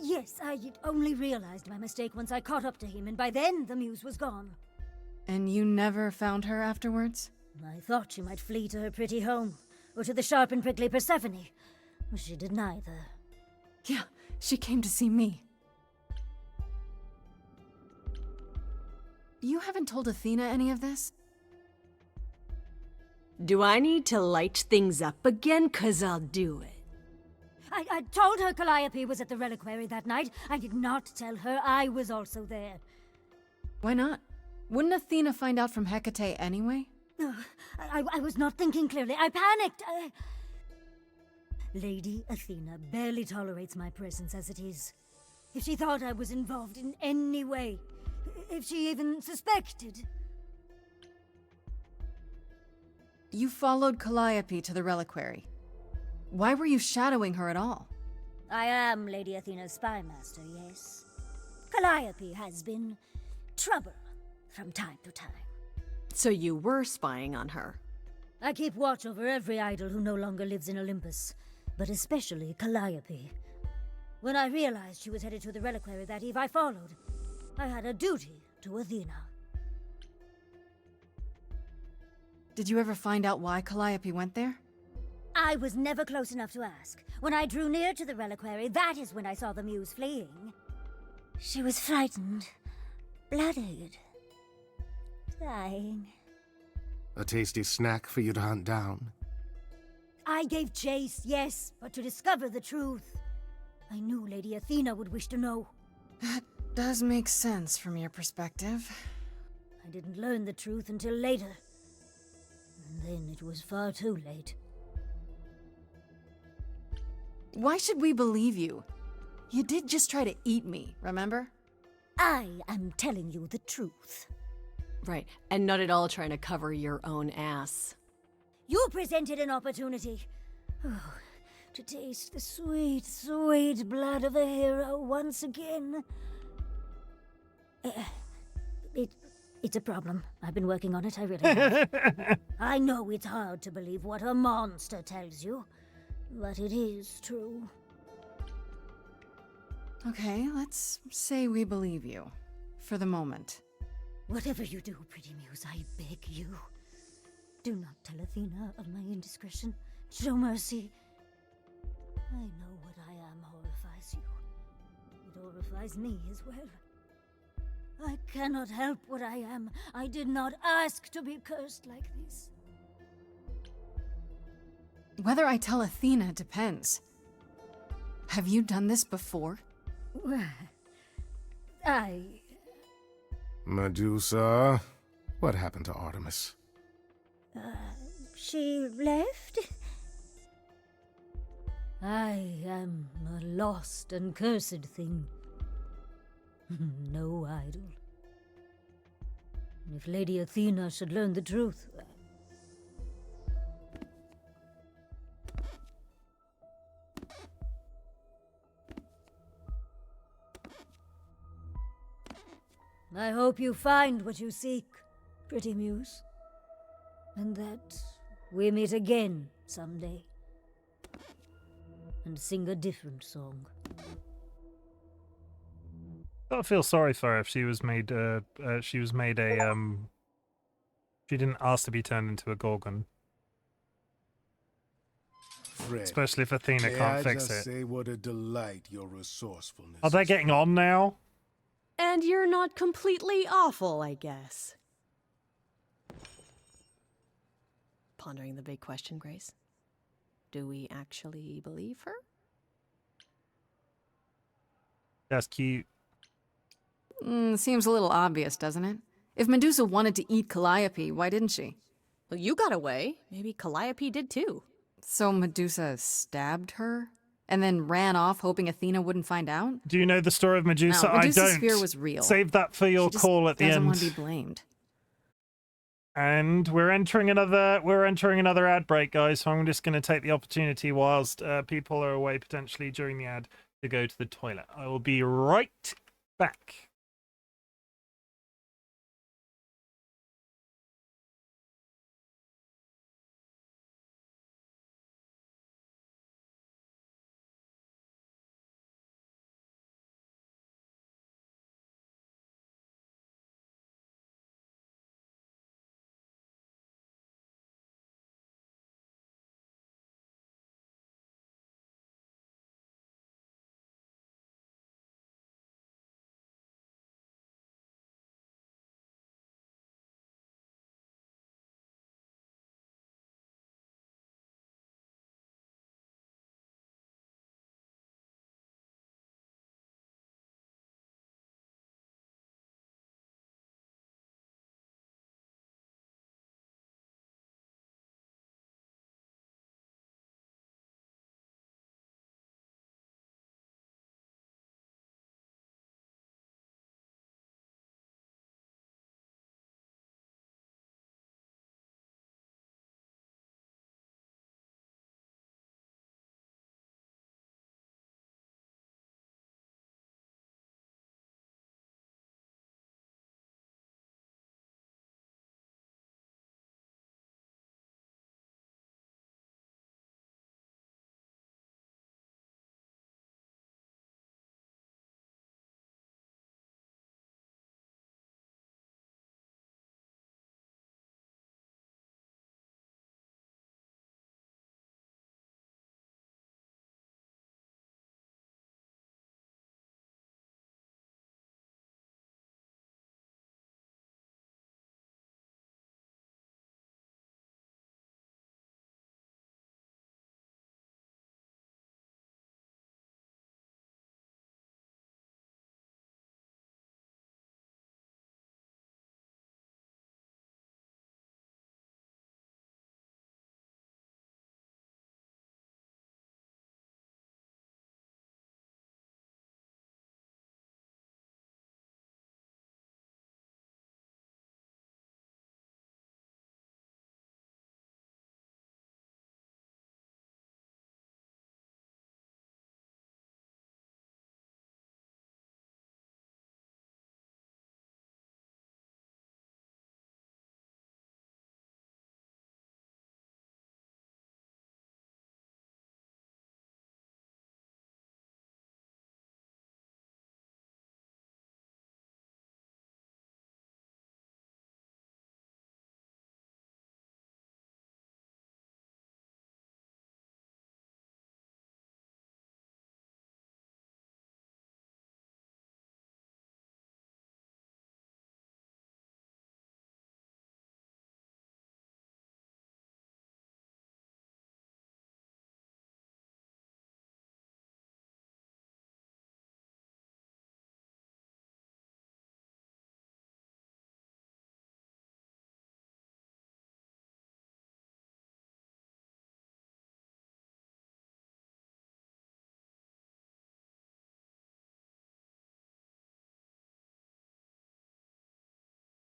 Yes, I had only realized my mistake once I caught up to him, and by then the muse was gone. And you never found her afterwards? I thought she might flee to her pretty home, or to the sharp and prickly Persephone. She did neither. Yeah, she came to see me. You haven't told Athena any of this? Do I need to light things up again? 'Cause I'll do it. I told her Calliope was at the reliquary that night. I did not tell her I was also there. Why not? Wouldn't Athena find out from Hecate anyway? I was not thinking clearly. I panicked. Lady Athena barely tolerates my presence as it is. If she thought I was involved in any way, if she even suspected... You followed Calliope to the reliquary. Why were you shadowing her at all? I am Lady Athena's spy master, yes. Calliope has been trouble from time to time. So you were spying on her? I keep watch over every idol who no longer lives in Olympus, but especially Calliope. When I realized she was headed to the reliquary that eve, I followed. I had a duty to Athena. Did you ever find out why Calliope went there? I was never close enough to ask. When I drew near to the reliquary, that is when I saw the muse fleeing. She was frightened, bloodied, dying. A tasty snack for you to hunt down. I gave chase, yes, but to discover the truth. I knew Lady Athena would wish to know. That does make sense from your perspective. I didn't learn the truth until later. And then it was far too late. Why should we believe you? You did just try to eat me, remember? I am telling you the truth. Right, and not at all trying to cover your own ass. You presented an opportunity. To taste the sweet, sweet blood of a hero once again. It's a problem. I've been working on it, I really have. I know it's hard to believe what a monster tells you, but it is true. Okay, let's say we believe you. For the moment. Whatever you do, pretty muse, I beg you. Do not tell Athena of my indiscretion. Show mercy. I know what I am horrifies you. It horrifies me as well. I cannot help what I am. I did not ask to be cursed like this. Whether I tell Athena depends. Have you done this before? Medusa, what happened to Artemis? She left? I am a lost and cursed thing. No idol. If Lady Athena should learn the truth... I hope you find what you seek, pretty muse. And that we meet again someday. And sing a different song. I feel sorry for her if she was made she didn't ask to be turned into a gorgon. Freddy, Especially if Athena may can't I fix just it. say what a delight your resourcefulness. Are they getting on now? And you're not completely awful, I guess. Pondering the big question, Grace. Do we actually believe her? That's cute. Seems a little obvious, doesn't it? If Medusa wanted to eat Calliope, why didn't she? Well, you got away. Maybe Calliope did too. So Medusa stabbed her? And then ran off hoping Athena wouldn't find out? Do you know the story of Medusa? No, Medusa's I don't. fear was real. Save that for your She just call at the doesn't end. want to be blamed. And we're entering another ad break, guys. So I'm just going to take the opportunity whilst people are away potentially during the ad to go to the toilet. I will be right back.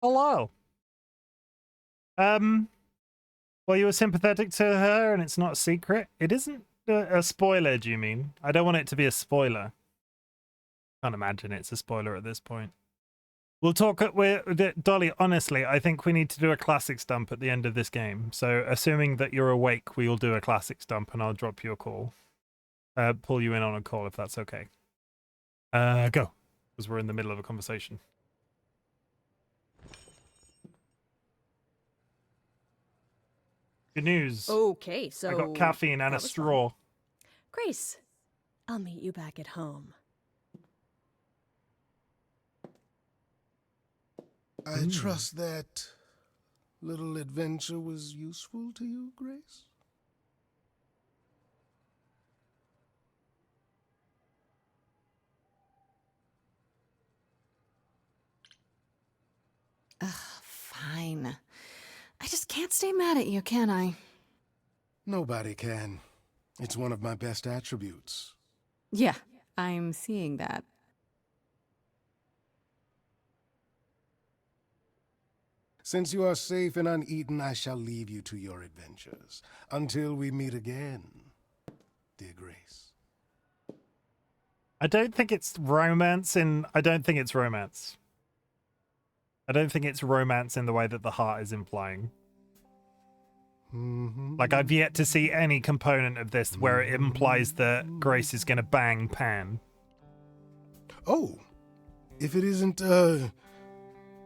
Hello. Well, you were sympathetic to her and it's not a secret. It isn't a spoiler, do you mean? I don't want it to be a spoiler. Can't imagine it's a spoiler at this point. We'll talk. Dolly, honestly, I think we need to do a classics dump at the end of this game. So, assuming that you're awake, we will do a classics dump and I'll drop you a call. Pull you in on a call if that's okay. Go. Because we're in the middle of a conversation. Good news. Okay, so I got caffeine and a straw. Grace, I'll meet you back at home. I trust that little adventure was useful to you, Grace? Ugh, fine. I just can't stay mad at you, can I? Nobody can. It's one of my best attributes. Yeah, I'm seeing that. Since you are safe and uneaten, I shall leave you to your adventures. Until we meet again, dear Grace. I don't think it's romance I don't think it's romance. I don't think it's romance in the way that the heart is implying. Like, I've yet to see any component of this where it implies that Grace is going to bang Pan. Oh, if it isn't, the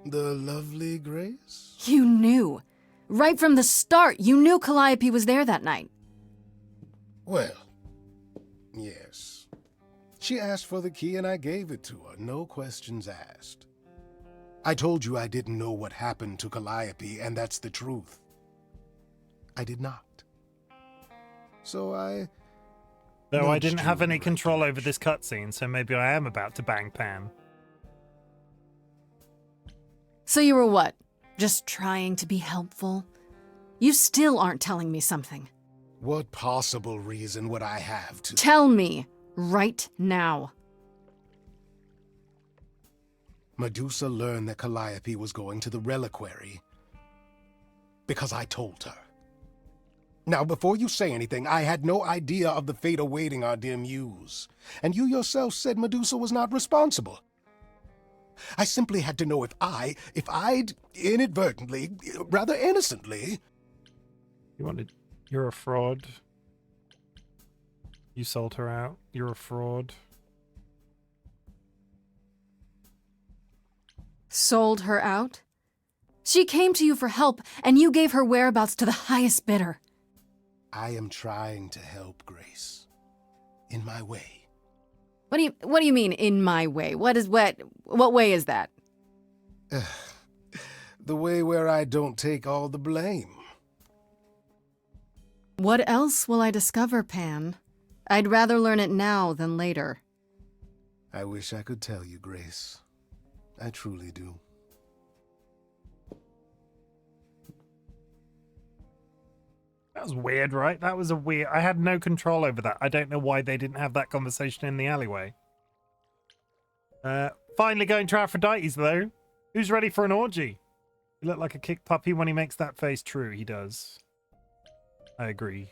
lovely Grace? You knew. Right from the start, you knew Calliope was there that night. Well, yes. She asked for the key and I gave it to her, no questions asked. I told you I didn't know what happened to Calliope, and that's the truth. I did not. So Though I didn't have any control over this cutscene, so maybe I am about to bang Pan. So you were what? Just trying to be helpful? You still aren't telling me something. What possible reason would I have to— Tell me, right now. Medusa learned that Calliope was going to the reliquary because I told her. Now, before you say anything, I had no idea of the fate awaiting our dear muse. And you yourself said Medusa was not responsible. I simply had to know if I'd inadvertently, rather innocently— You're a fraud. You sold her out. You're a fraud. Sold her out? She came to you for help, and you gave her whereabouts to the highest bidder. I am trying to help, Grace. In my way. What do you mean, in my way? What way is that? The way where I don't take all the blame. What else will I discover, Pan? I'd rather learn it now than later. I wish I could tell you, Grace. I truly do. That was weird, right? That was I had no control over that. I don't know why they didn't have that conversation in the alleyway. Finally going to Aphrodite's, though. Who's ready for an orgy? You look like a kicked puppy when he makes that face. True, he does. I agree.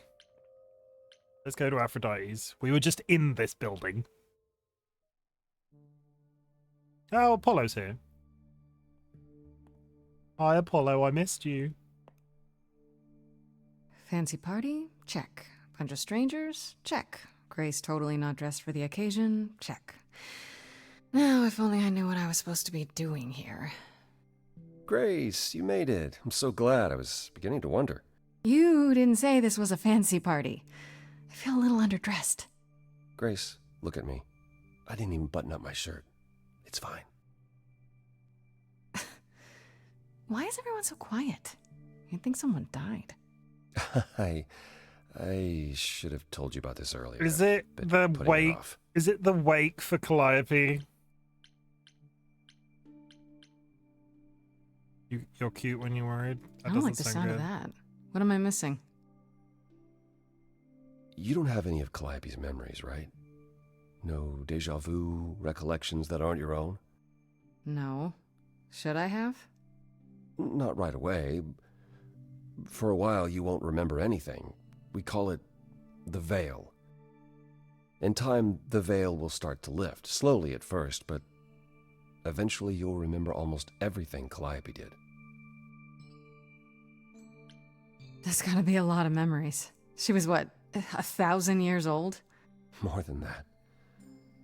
Let's go to Aphrodite's. We were just in this building. Oh, Apollo's here. Hi, Apollo. I missed you. Fancy party? Check. Bunch of strangers? Check. Grace totally not dressed for the occasion? Check. Now, if only I knew what I was supposed to be doing here. Grace, you made it. I'm so glad. I was beginning to wonder. You didn't say this was a fancy party. I feel a little underdressed. Grace, look at me. I didn't even button up my shirt. It's fine. Why is everyone so quiet? You'd think someone died. I should have told you about this earlier. Is it the wake? Is it the wake for Calliope? You're cute when you're worried. I don't like the sound of that. What am I missing? You don't have any of Calliope's memories, right? No deja vu, recollections that aren't your own? No. Should I have? Not right away. For a while, you won't remember anything. We call it the veil. In time, the veil will start to lift, slowly at first, but eventually you'll remember almost everything Calliope did. That's gotta be a lot of memories. She was, what, 1,000 years old? More than that.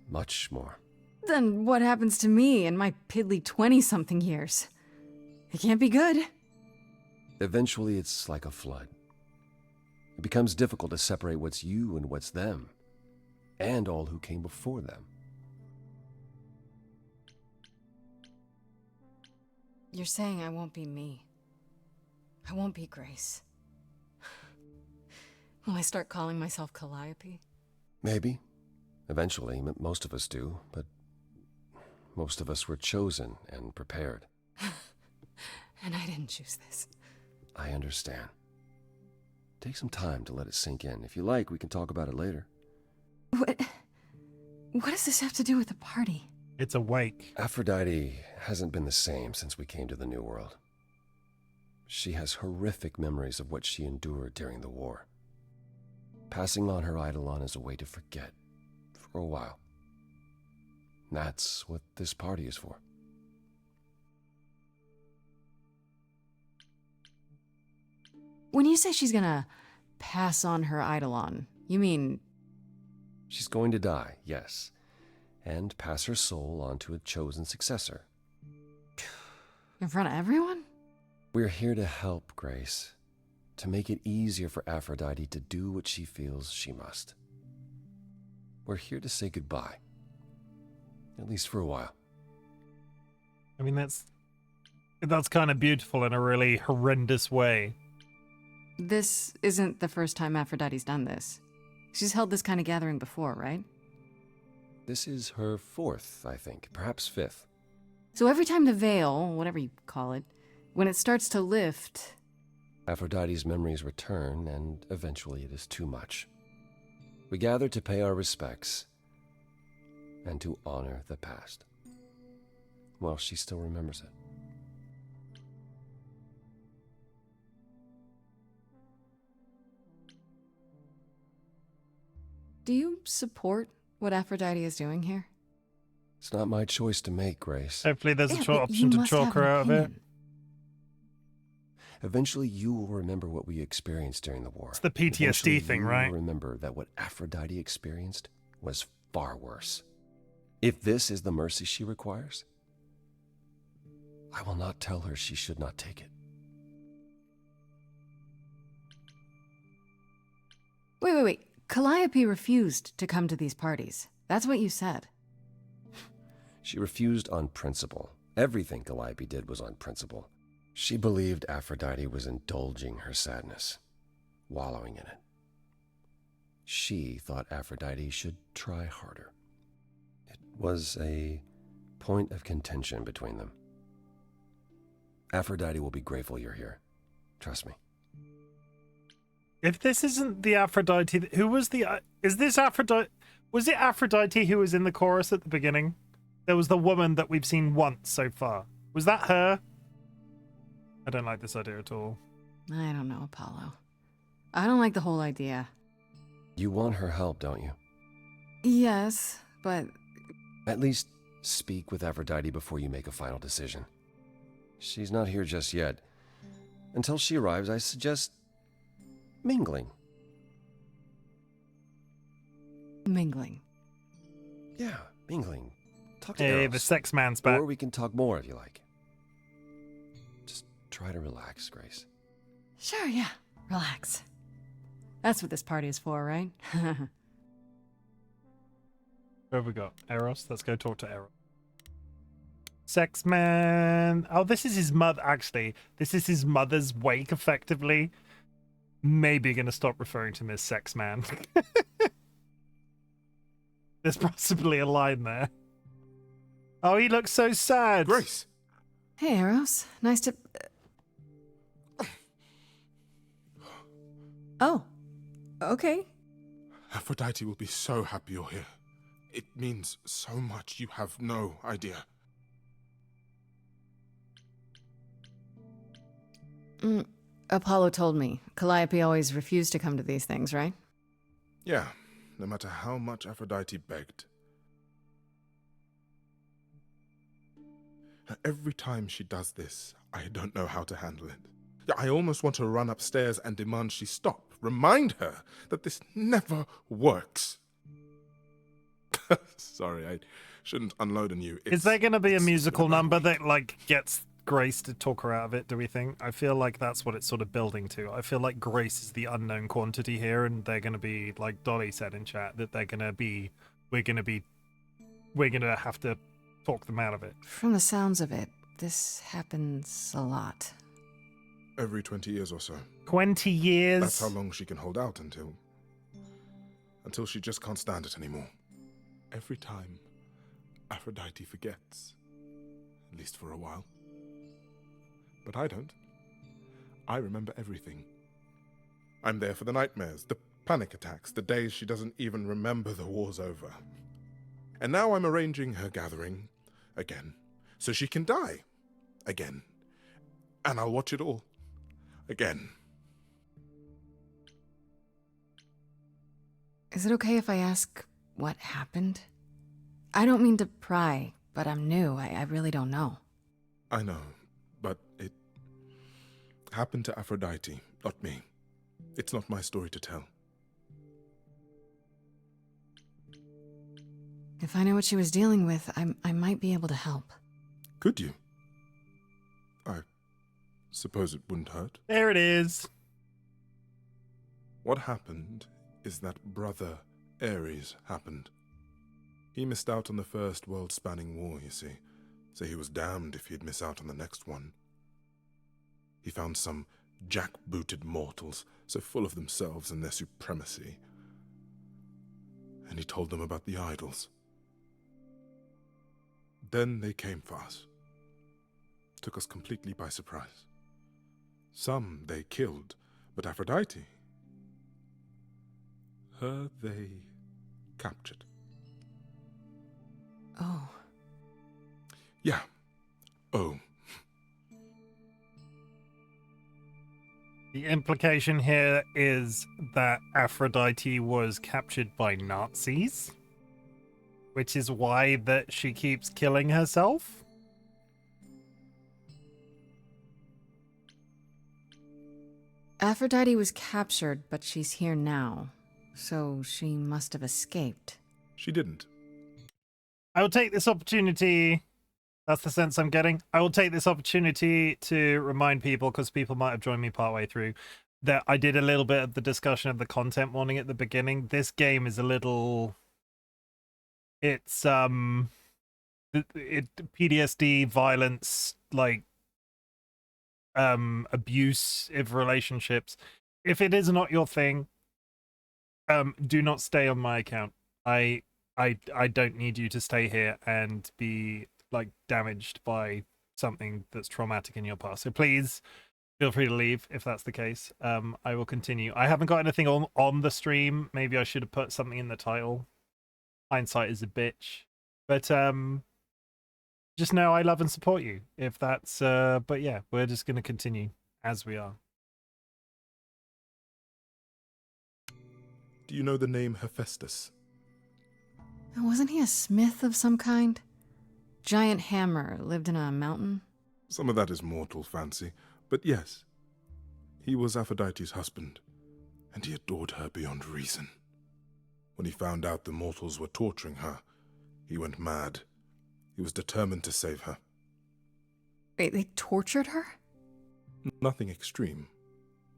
Much more. Then what happens to me in my piddly 20-something years? It can't be good. Eventually, it's like a flood. It becomes difficult to separate what's you and what's them, and all who came before them. You're saying I won't be me. I won't be Grace. Will I start calling myself Calliope? Maybe. Eventually, most of us do, but most of us were chosen and prepared. And I didn't choose this. I understand. Take some time to let it sink in. If you like, we can talk about it later. What does this have to do with the party? It's a wake. Aphrodite hasn't been the same since we came to the New World. She has horrific memories of what she endured during the war. Passing on her eidolon is a way to forget, for a while. That's what this party is for. When you say she's gonna pass on her eidolon, you mean... She's going to die, yes, and pass her soul on to a chosen successor. In front of everyone? We're here to help, Grace, to make it easier for Aphrodite to do what she feels she must. We're here to say goodbye, at least for a while. I mean, that's kind of beautiful in a really horrendous way. This isn't the first time Aphrodite's done this. She's held this kind of gathering before, right? This is her 4th, I think, perhaps 5th. So every time the veil, whatever you call it, when it starts to lift... Aphrodite's memories return, and eventually it is too much. We gather to pay our respects and to honor the past. Well, she still remembers it. Do you support what Aphrodite is doing here? It's not my choice to make, Grace. Hopefully there's an option to talk her out of it. Eventually you will remember what we experienced during the war. It's the PTSD thing, right? You will remember that what Aphrodite experienced was far worse. If this is the mercy she requires, I will not tell her she should not take it. Wait. Calliope refused to come to these parties. That's what you said. She refused on principle. Everything Calliope did was on principle. She believed Aphrodite was indulging her sadness, wallowing in it. She thought Aphrodite should try harder. It was a point of contention between them. Aphrodite will be grateful you're here. Trust me. If this isn't the Aphrodite, who was the... is this Aphrodite... Was it Aphrodite who was in the chorus at the beginning? There was the woman that we've seen once so far. Was that her? I don't like this idea at all. I don't know, Apollo. I don't like the whole idea. You want her help, don't you? Yes, but... At least speak with Aphrodite before you make a final decision. She's not here just yet. Until she arrives, I suggest... mingling. Mingling? Yeah, mingling. Talk to Hey, Eros. the sex man's back. Or we can talk more if you like. Just try to relax, Grace. Sure, yeah. Relax. That's what this party is for, right? Where have we got? Eros? Let's go talk to Eros. Sex man. Oh, this is his mother. Actually, this is his mother's wake, effectively. Maybe gonna stop referring to him as sex man. There's possibly a line there. Oh, he looks so sad. Grace. Hey, Eros. Nice to... Oh. Okay. Aphrodite will be so happy you're here. It means so much, you have no idea. Apollo told me. Calliope always refused to come to these things, right? Yeah, no matter how much Aphrodite begged. Every time she does this, I don't know how to handle it. I almost want to run upstairs and demand she stop. Remind her that this never works. Sorry, I shouldn't unload on you. Is there going to be a musical number that, like, gets Grace to talk her out of it, do we think? I feel like that's what it's sort of building to. I feel like Grace is the unknown quantity here, and they're going to be, like Dolly said in chat, that they're going to be, we're going to have to talk them out of it. From the sounds of it, this happens a lot. Every 20 years or so. 20 years? That's how long she can hold out until she just can't stand it anymore. Every time, Aphrodite forgets. At least for a while. But I don't. I remember everything. I'm there for the nightmares, the panic attacks, the days she doesn't even remember the war's over. And now I'm arranging her gathering again, so she can die again. And I'll watch it all again. Is it okay if I ask what happened? I don't mean to pry, but I'm new. I really don't know. I know, but it happened to Aphrodite, not me. It's not my story to tell. If I know what she was dealing with, I might be able to help. Could you? I suppose it wouldn't hurt. There it is. What happened is that Brother Ares happened. He missed out on the first world-spanning war, you see, so he was damned if he'd miss out on the next one. He found some jackbooted mortals, so full of themselves and their supremacy, and he told them about the idols. Then they came for us. Took us completely by surprise. Some they killed, but Aphrodite, her they captured. Oh. Yeah. Oh. The implication here is that Aphrodite was captured by Nazis, which is why that she keeps killing herself. Aphrodite was captured, but she's here now, so she must have escaped. She didn't. I will take this opportunity, that's the sense I'm getting, I will take this opportunity to remind people, because people might have joined me partway through, that I did a little bit of the discussion of the content warning at the beginning. This game is a little... It's, PTSD, violence, like, abusive relationships. If it is not your thing, do not stay on my account. I don't need you to stay here and be like damaged by something that's traumatic in your past. So please feel free to leave if that's the case. I will continue. I haven't got anything on the stream. Maybe I should have put something in the title. Hindsight is a bitch. But just know I love and support you. If that's but yeah, we're just gonna continue as we are. Do you know the name Hephaestus? Wasn't he a smith of some kind? Giant hammer, lived in a mountain? Some of that is mortal fancy, but yes. He was Aphrodite's husband, and he adored her beyond reason. When he found out the mortals were torturing her, he went mad. He was determined to save her. Wait, they tortured her? Nothing extreme,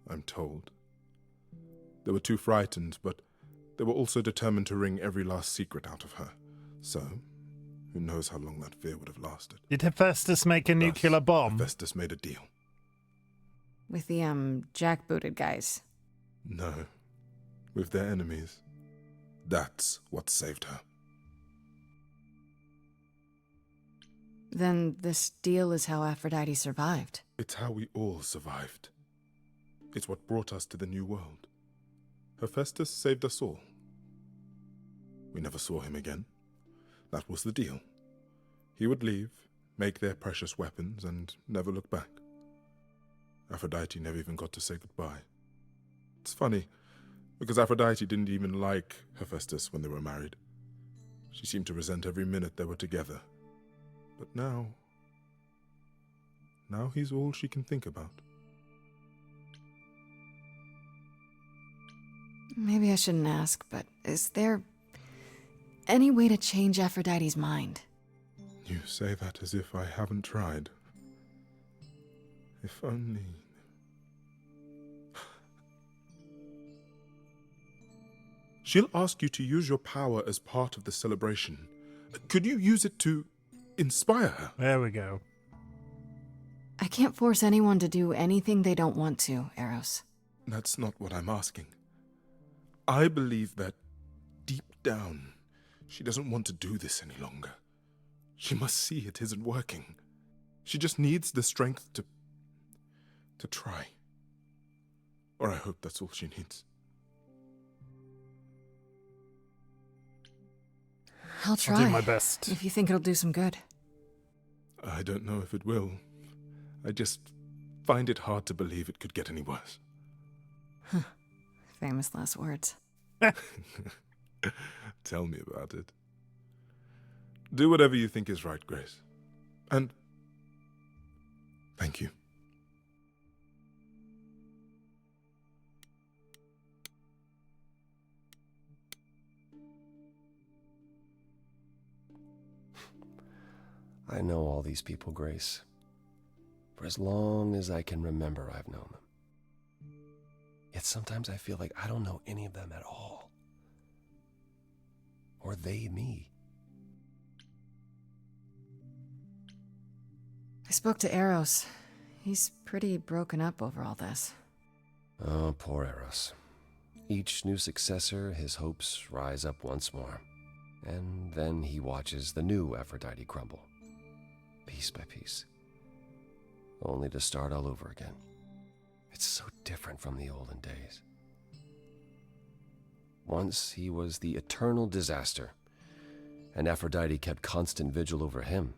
I'm told. They were too frightened, but they were also determined to wring every last secret out of her. So, who knows how long that fear would have lasted. Did Hephaestus make a nuclear bomb? Hephaestus made a deal. With the, jackbooted guys? No. With their enemies. That's what saved her. Then this deal is how Aphrodite survived. It's how we all survived. It's what brought us to the new world. Hephaestus saved us all. We never saw him again. That was the deal. He would leave, make their precious weapons, and never look back. Aphrodite never even got to say goodbye. It's funny, because Aphrodite didn't even like Hephaestus when they were married. She seemed to resent every minute they were together. But now he's all she can think about. Maybe I shouldn't ask, but is there any way to change Aphrodite's mind? You say that as if I haven't tried. If only... She'll ask you to use your power as part of the celebration. Could you use it to inspire her? There we go. I can't force anyone to do anything they don't want to, Eros. That's not what I'm asking. I believe that deep down, she doesn't want to do this any longer. She must see it isn't working. She just needs the strength to try. Or I hope that's all she needs. I'll try. I'll do my best. If you think it'll do some good. I don't know if it will. I just find it hard to believe it could get any worse. Huh. Famous last words. Tell me about it. Do whatever you think is right, Grace. And thank you. I know all these people, Grace. For as long as I can remember, I've known them. Yet sometimes I feel like I don't know any of them at all. Or they me. I spoke to Eros. He's pretty broken up over all this. Oh, poor Eros. Each new successor, his hopes rise up once more. And then he watches the new Aphrodite crumble. Piece by piece. Only to start all over again. It's so different from the olden days. Once he was the eternal disaster, and Aphrodite kept constant vigil over him.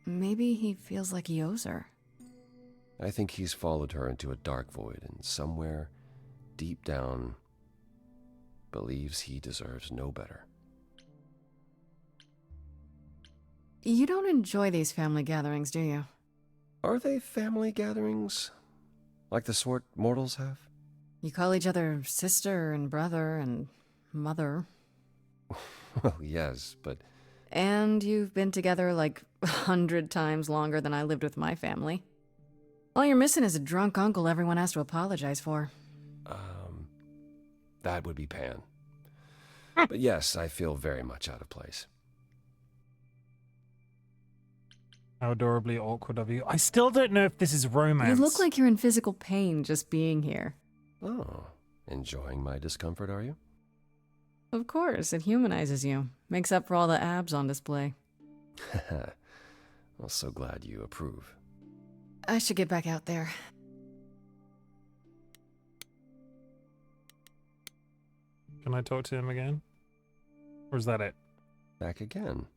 Maybe he feels like he owes her. I think he's followed her into a dark void, and somewhere, deep down, believes he deserves no better. You don't enjoy these family gatherings, do you? Are they family gatherings? Like the sort mortals have? You call each other sister and brother and mother. Well, yes, but... And you've been together like 100 times longer than I lived with my family. All you're missing is a drunk uncle everyone has to apologize for. That would be Pan. But yes, I feel very much out of place. How adorably awkward of you. I still don't know if this is romance. You look like you're in physical pain just being here. Oh, enjoying my discomfort, are you? Of course, it humanizes you. Makes up for all the abs on display. Well, so glad you approve. I should get back out there. Can I talk to him again? Or is that it? Back again?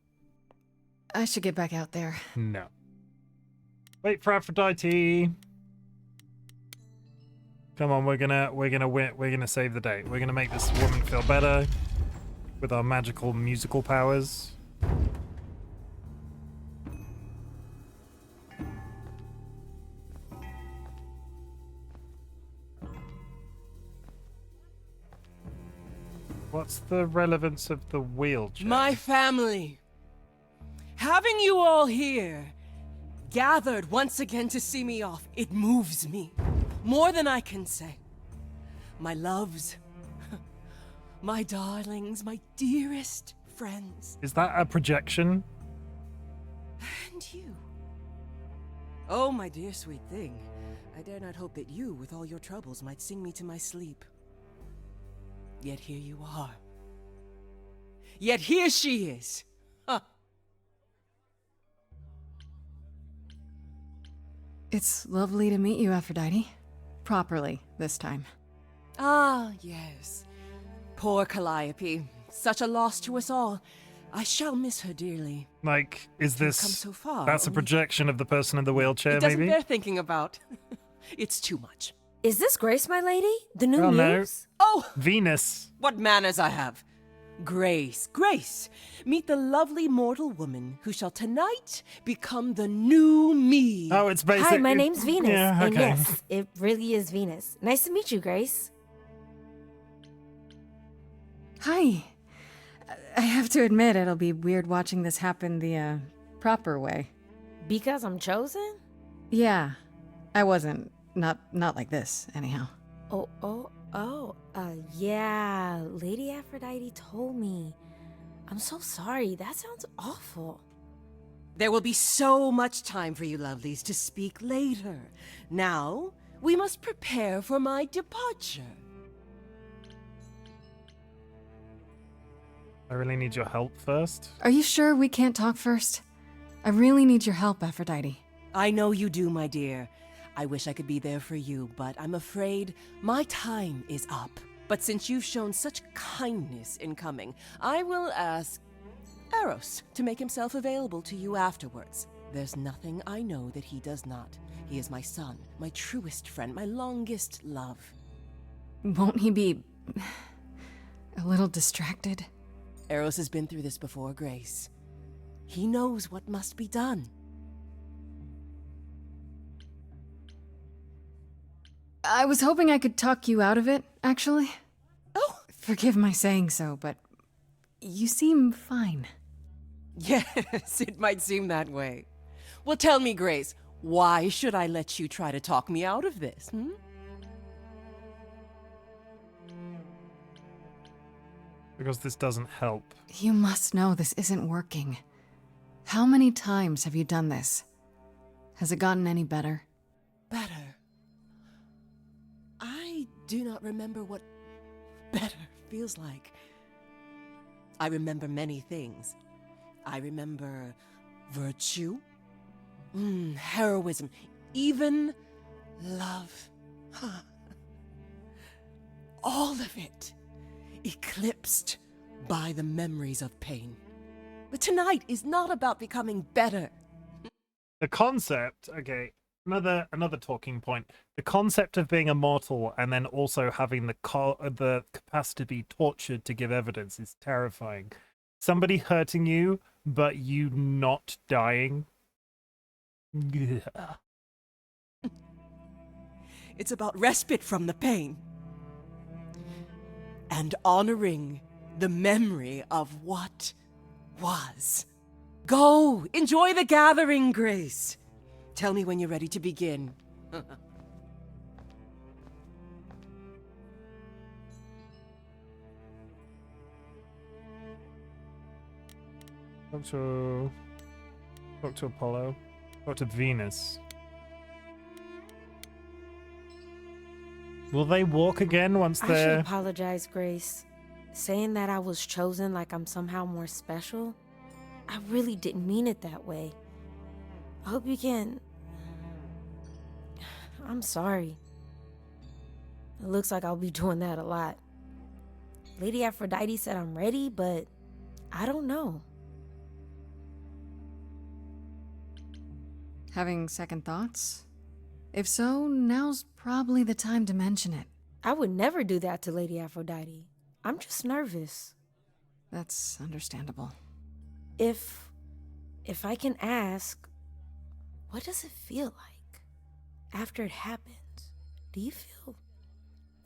I should get back out there. No. Wait for Aphrodite. Come on, we're gonna win. We're gonna save the day. We're gonna make this woman feel better with our magical musical powers. What's the relevance of the wheelchair? My family. Having you all here, gathered once again to see me off, it moves me. More than I can say. My loves, my darlings, my dearest friends. Is that a projection? And you. Oh, my dear sweet thing. I dare not hope that you, with all your troubles, might sing me to my sleep. Yet here you are. Yet here she is. Huh. It's lovely to meet you, Aphrodite. Properly, this time. Ah, yes. Poor Calliope. Such a loss to us all. I shall miss her dearly. Like, is To have this... come so far, That's a only- projection of the person in the wheelchair, It doesn't maybe? bear thinking about. It's too much. Is this Grace, my lady? The new Oh, no. muse? Oh! Venus. What manners I have. Grace, Grace, meet the lovely mortal woman who shall tonight become the new me. Oh, it's basically... Hi, my name's Venus. Yeah, And okay. yes, it really is Venus. Nice to meet you, Grace. Hi. I have to admit, it'll be weird watching this happen the, proper way. Because I'm chosen? Yeah. I wasn't. Not like this, anyhow. Yeah, Lady Aphrodite told me. I'm so sorry, that sounds awful. There will be so much time for you lovelies to speak later. Now, we must prepare for my departure. I really need your help first. Are you sure we can't talk first? I really need your help, Aphrodite. I know you do, my dear. I wish I could be there for you, but I'm afraid my time is up. But since you've shown such kindness in coming, I will ask Eros to make himself available to you afterwards. There's nothing I know that he does not. He is my son, my truest friend, my longest love. Won't he be... a little distracted? Eros has been through this before, Grace. He knows what must be done. I was hoping I could talk you out of it, actually. Oh! Forgive my saying so, but you seem fine. Yes, it might seem that way. Well, tell me, Grace, why should I let you try to talk me out of this, hmm? Because this doesn't help. You must know this isn't working. How many times have you done this? Has it gotten any better? Better? I do not remember what better feels like. I remember many things. I remember virtue, heroism, even love. All of it eclipsed by the memories of pain. But tonight is not about becoming better. The concept, okay, another talking point. The concept of being immortal and then also having the capacity to be tortured to give evidence is terrifying. Somebody hurting you, but you not dying. It's about respite from the pain. And honoring the memory of what was. Go! Enjoy the gathering, Grace! Tell me when you're ready to begin. Talk to Apollo. Talk to Venus. Will they walk again once I should they're... apologize, Grace. Saying that I was chosen like I'm somehow more special, I really didn't mean it that way. I hope you can... I'm sorry. It looks like I'll be doing that a lot. Lady Aphrodite said I'm ready, but I don't know. Having second thoughts? If so, now's probably the time to mention it. I would never do that to Lady Aphrodite. I'm just nervous. That's understandable. If I can ask, what does it feel like after it happens? Do you feel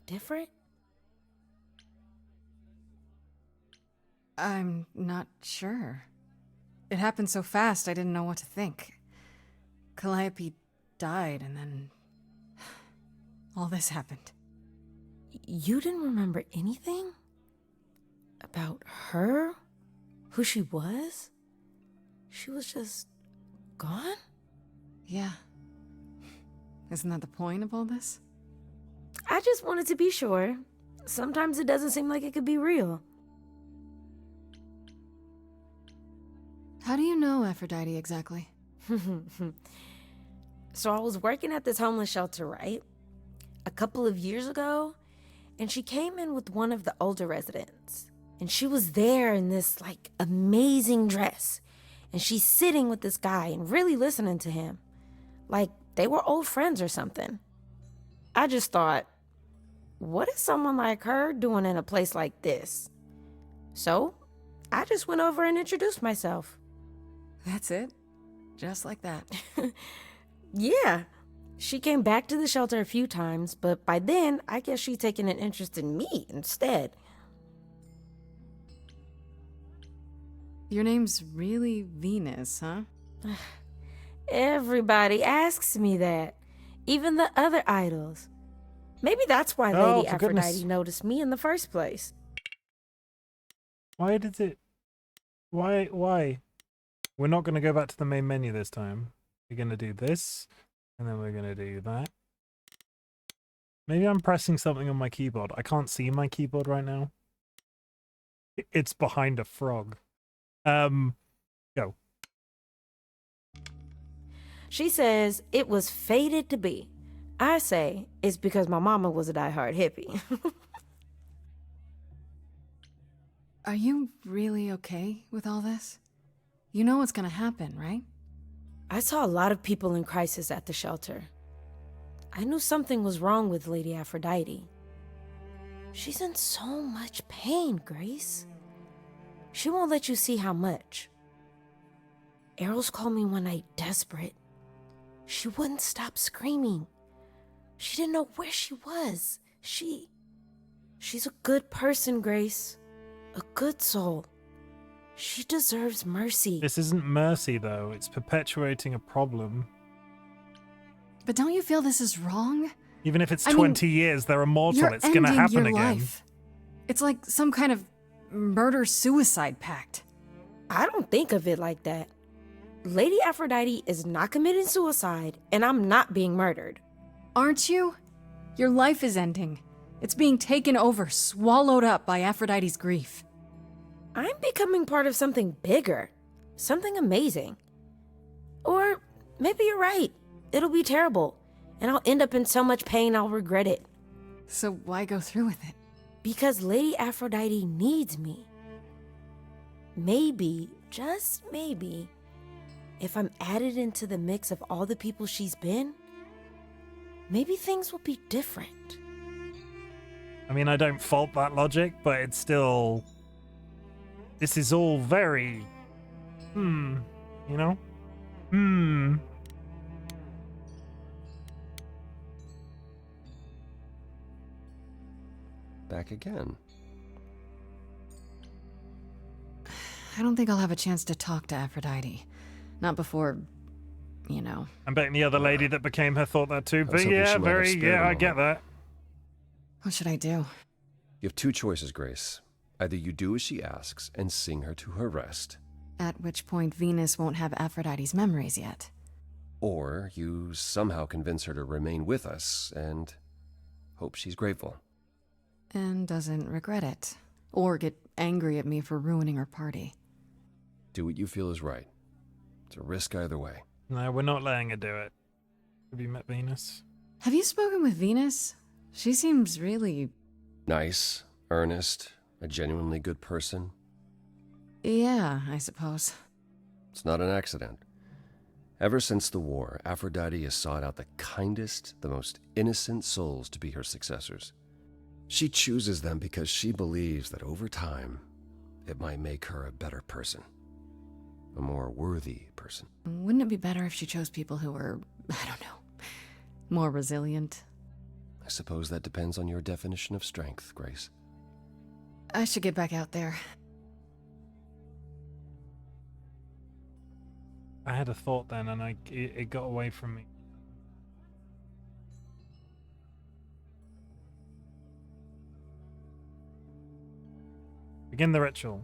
different? I'm not sure. It happened so fast, I didn't know what to think. Calliope died, and then all this happened. You didn't remember anything? About her? Who she was? She was just gone? Yeah. Isn't that the point of all this? I just wanted to be sure. Sometimes it doesn't seem like it could be real. How do you know Aphrodite exactly? So I was working at this homeless shelter, right? A couple of years ago, and she came in with one of the older residents. And she was there in this, like, amazing dress. And she's sitting with this guy and really listening to him. Like, they were old friends or something. I just thought, what is someone like her doing in a place like this? So, I just went over and introduced myself. That's it? Just like that? Yeah. She came back to the shelter a few times, but by then, I guess she's taken an interest in me instead. Your name's really Venus, huh? Everybody asks me that. Even the other idols. Maybe that's why Oh, Lady for Aphrodite goodness. noticed me in the first place. Why did it... Why? We're not going to go back to the main menu this time. We're going to do this, and then we're going to do that. Maybe I'm pressing something on my keyboard. I can't see my keyboard right now. It's behind a frog. Go. She says it was fated to be. I say it's because my mama was a diehard hippie. Are you really okay with all this? You know what's gonna happen, right? I saw a lot of people in crisis at the shelter. I knew something was wrong with Lady Aphrodite. She's in so much pain, Grace. She won't let you see how much. Eros called me one night desperate. She wouldn't stop screaming. She didn't know where she was. She's a good person, Grace. A good soul. She deserves mercy. This isn't mercy, though. It's perpetuating a problem. But don't you feel this is wrong? Even if it's 20 years, they're immortal. It's going to happen your again. Life. It's like some kind of murder-suicide pact. I don't think of it like that. Lady Aphrodite is not committing suicide, and I'm not being murdered. Aren't you? Your life is ending. It's being taken over, swallowed up by Aphrodite's grief. I'm becoming part of something bigger. Something amazing. Or maybe you're right. It'll be terrible, and I'll end up in so much pain I'll regret it. So why go through with it? Because Lady Aphrodite needs me. Maybe, just maybe, if I'm added into the mix of all the people she's been, maybe things will be different. I mean, I don't fault that logic, but it's still... This is all very... you know? Back again. I don't think I'll have a chance to talk to Aphrodite. Not before, you know. I'm betting the other lady that became her thought that too, but hoping yeah, she might have spared a I get that. What should I do? You have two choices, Grace. Either you do as she asks and sing her to her rest, At which point Venus won't have Aphrodite's memories yet. or you somehow convince her to remain with us and hope she's grateful. And doesn't regret it. Or get angry at me for ruining her party. Do what you feel is right. It's a risk either way. No, we're not letting her do it. Have you met Venus? Have you spoken with Venus? She seems really... Nice, earnest, a genuinely good person. Yeah, I suppose. It's not an accident. Ever since the war, Aphrodite has sought out the kindest, the most innocent souls to be her successors. She chooses them because she believes that over time, it might make her a better person. A more worthy person. Wouldn't it be better if she chose people who were, I don't know, more resilient? I suppose that depends on your definition of strength, Grace. I should get back out there. I had a thought then, and it got away from me. Begin the ritual.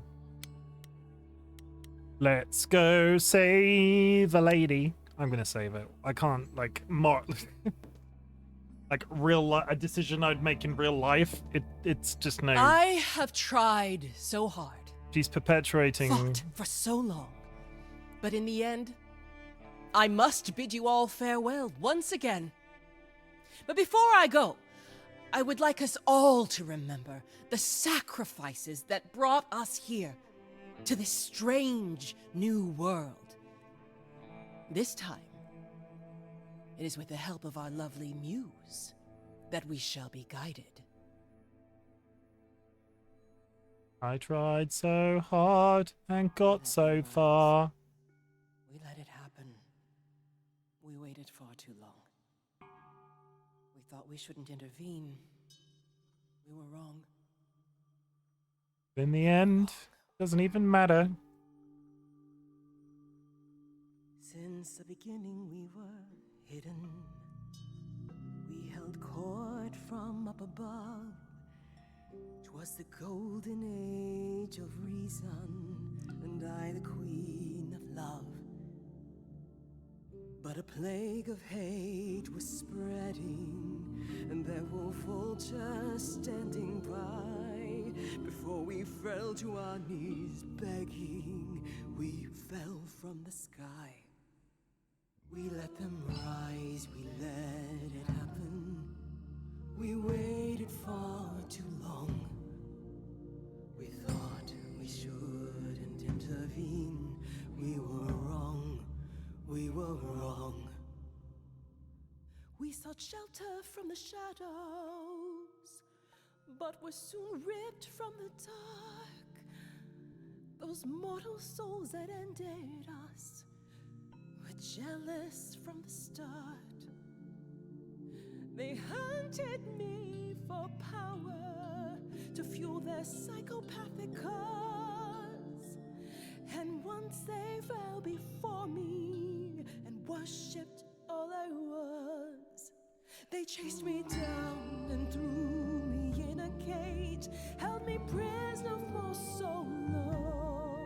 Let's go save a lady. I'm gonna save it. I can't, like, more... like, a decision I'd make in real life. It's just no... I have tried so hard. She's perpetuating... Fought for so long. But in the end, I must bid you all farewell once again. But before I go, I would like us all to remember the sacrifices that brought us here, to this strange new world. This time, it is with the help of our lovely muse that we shall be guided. I tried so hard and got so far. We let it happen. We waited far too long. We thought we shouldn't intervene. We were wrong. In the end, doesn't even matter. Since the beginning we were hidden. We held court from up above. 'Twas the golden age of reason, and I the queen of love. But a plague of hate was spreading, and there were vultures standing by. Before we fell to our knees begging, we fell from the sky. We let them rise, we let it happen. We waited far too long. We thought we shouldn't intervene. We were wrong, we were wrong. We sought shelter from the shadows, but were soon ripped from the dark. Those mortal souls that ended us were jealous from the start. They hunted me for power to fuel their psychopathic cause. And once they fell before me and worshipped all I was, they chased me down and threw me in a cage, held me prisoner for so long.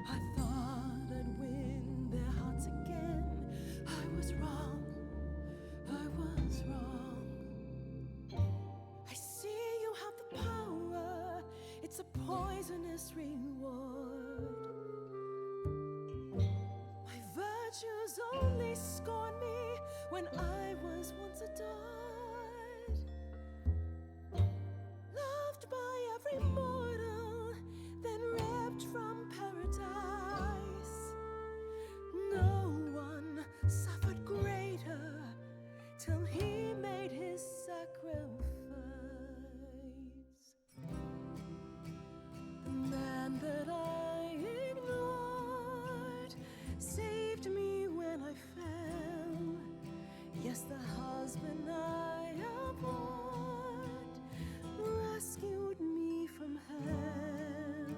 I thought I'd win their hearts again. I was wrong. I was wrong. I see you have the power. It's a poisonous reward. My virtues only scorn me when I was once adored. Loved by every mortal, then ripped from paradise. No one suffered greater till he made his sacrifice. The man that I ignored saved me when I fell. Yes, the husband I abhorred rescued me from hell.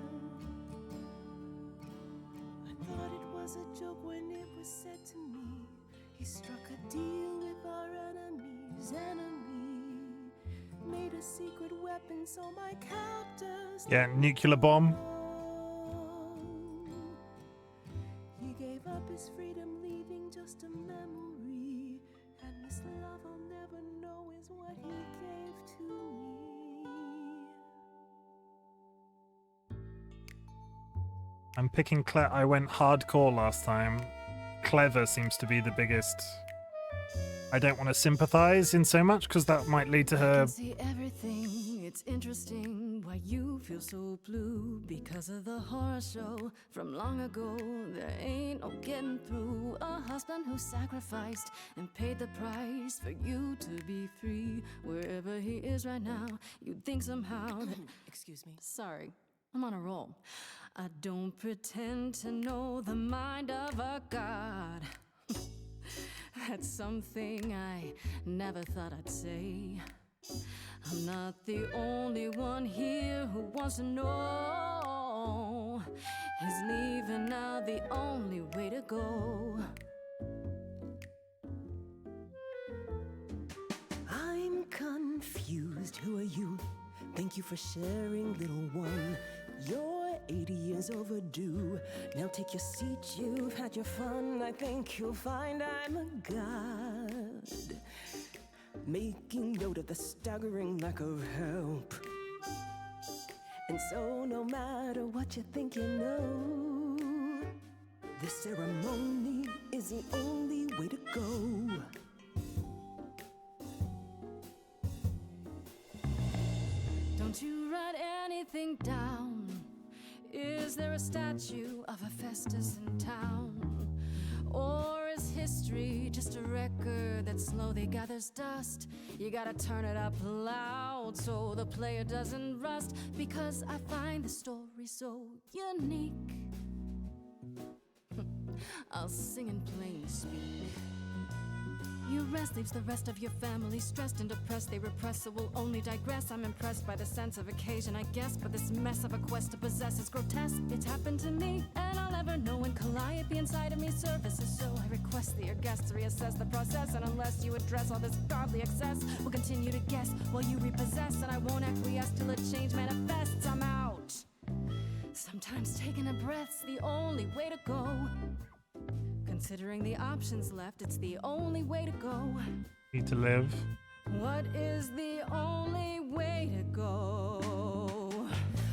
I thought it was a joke when it was said to me. He struck a deal with our enemy's enemy, made a secret weapon so my captors. Yeah, nuclear bomb. He gave up his freedom, leaving just a memory. And this love I'll never know is what he gave to me. I'm picking I went hardcore last time. Clever seems to be the biggest. I don't want to sympathize in so much because that might lead to I her. can see everything. It's interesting why you feel so blue because of the horror show from long ago. There ain't no getting through. A husband who sacrificed and paid the price for you to be free. Wherever he is right now, you'd think somehow that. Excuse me. Sorry, I'm on a roll. I don't pretend to know the mind of a god. That's something I never thought I'd say. I'm not the only one here who wants to know. Is leaving now the only way to go? I'm confused. Who are you? Thank you for sharing, little one. You're 80 years overdue. Now take your seat, you've had your fun. I think you'll find I'm a god, making note of the staggering lack of help. And so no matter what you think you know, this ceremony is the only way to go. a statue of Hephaestus in town? Or is history just a record that slowly gathers dust? You gotta turn it up loud so the player doesn't rust. Because I find the story so unique, I'll sing in plain speak. Your rest leaves the rest of your family stressed and depressed. They repress, so will only digress. I'm impressed by the sense of occasion, I guess, but this mess of a quest to possess is grotesque. It's happened to me, and I'll never know when Calliope inside of me surfaces. So I request that your guests reassess the process, and unless you address all this godly excess, we'll continue to guess while you repossess, and I won't acquiesce till a change manifests. I'm out. Sometimes taking a breath's the only way to go. Considering the options left, it's the only way to go. Need to live. What is the only way to go?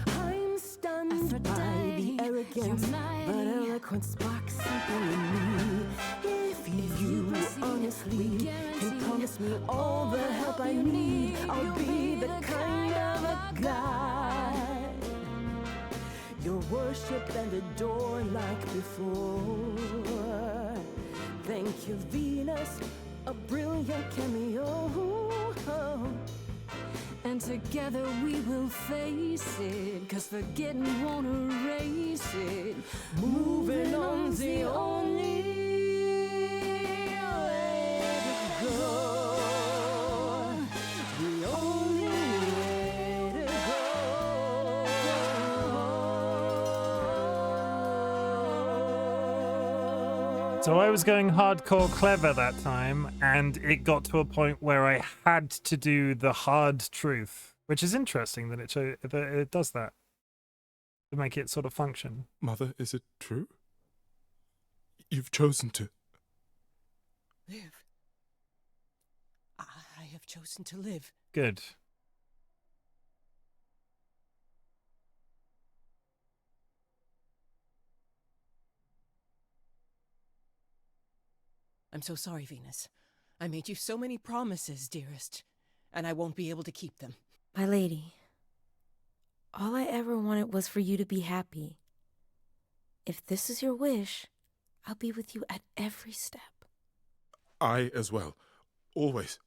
I'm stunned by the arrogance, but eloquence sparks something in me. If you honestly can promise me all the help I need, I'll be the kind of a guide you'll worship and adore like before. Thank you, Venus, a brilliant cameo. And together we will face it, 'cause forgetting won't erase it. Moving on's the only way to go. The only way to So I was going hardcore clever that time, and it got to a point where I had to do the hard truth, which is interesting that it does that to make it sort of function. Mother, is it true? You've chosen to Live. I have chosen to live. Good. I'm so sorry, Venus. I made you so many promises, dearest, and I won't be able to keep them. My lady, all I ever wanted was for you to be happy. If this is your wish, I'll be with you at every step. I as well. Always.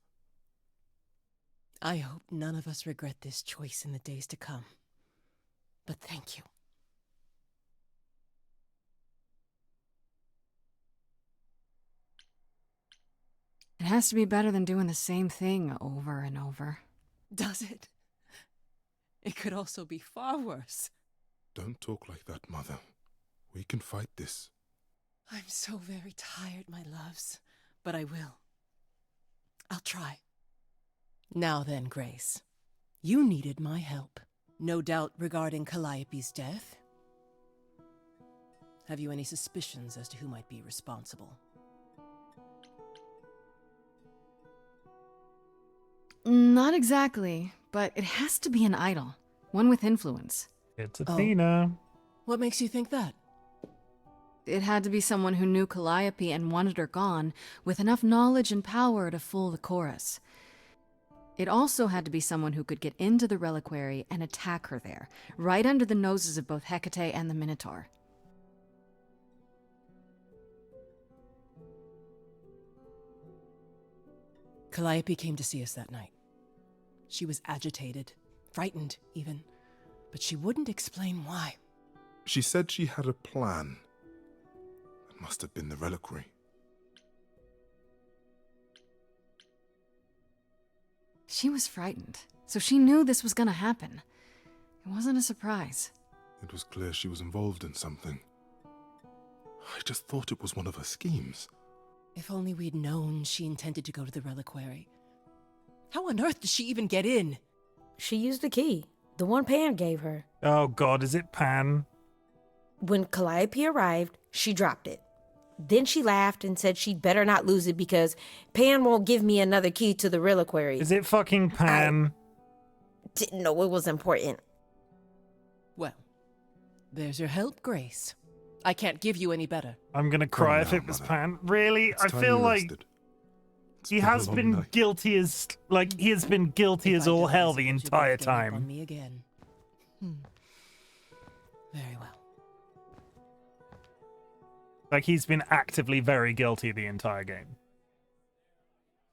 I hope none of us regret this choice in the days to come. But thank you. It has to be better than doing the same thing over and over. Does it? It could also be far worse. Don't talk like that, Mother. We can fight this. I'm so very tired, my loves, but I will. I'll try. Now then, Grace. You needed my help. No doubt regarding Calliope's death. Have you any suspicions as to who might be responsible? Not exactly, but it has to be an idol. One with influence. It's Athena. What makes you think that? It had to be someone who knew Calliope and wanted her gone, with enough knowledge and power to fool the chorus. It also had to be someone who could get into the reliquary and attack her there, right under the noses of both Hecate and the Minotaur. Calliope came to see us that night. She was agitated, frightened even, but she wouldn't explain why. She said she had a plan. It must have been the reliquary. She was frightened, so she knew this was gonna happen. It wasn't a surprise. It was clear she was involved in something. I just thought it was one of her schemes. If only we'd known she intended to go to the reliquary. How on earth did she even get in? She used the key, the one Pan gave her. Oh god, is it Pan? When Calliope arrived, she dropped it. Then she laughed and said she'd better not lose it because Pan won't give me another key to the reliquary. Is it fucking Pan? I didn't know it was important. Well, there's your help, Grace. I can't give you any better. I'm gonna cry if it was Pan. Really? I feel like he has been guilty as all hell the entire time. Me again. Very well. Like, he's been actively very guilty the entire game.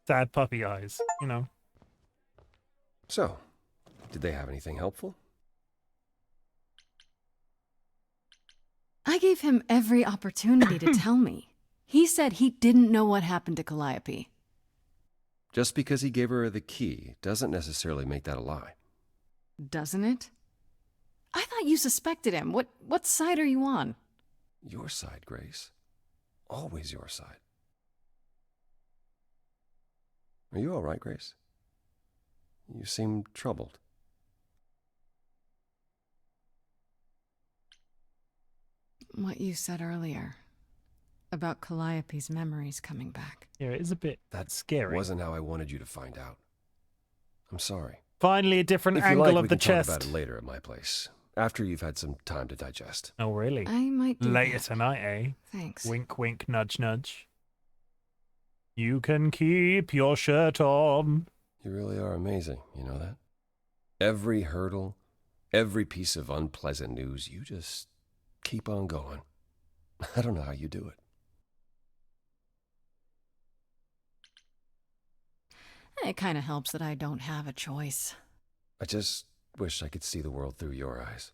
Sad puppy eyes, you know. So, did they have anything helpful? I gave him every opportunity to tell me. He said he didn't know what happened to Calliope. Just because he gave her the key doesn't necessarily make that a lie. Doesn't it? I thought you suspected him. What side are you on? Your side, Grace. Always your side. Are you all right, Grace? You seem troubled. What you said earlier about Calliope's memories coming back. Yeah, it is a bit scary. Wasn't how I wanted you to find out. I'm sorry. Finally, a different If you angle like, of we the can chest. talk about it later at my place, after you've had some time to digest. Oh, really? I might do Later that. tonight, eh? Thanks. Wink, wink, nudge, nudge. You can keep your shirt on. You really are amazing, you know that? Every hurdle, every piece of unpleasant news, you just keep on going. I don't know how you do it. It kind of helps that I don't have a choice. I just wish I could see the world through your eyes.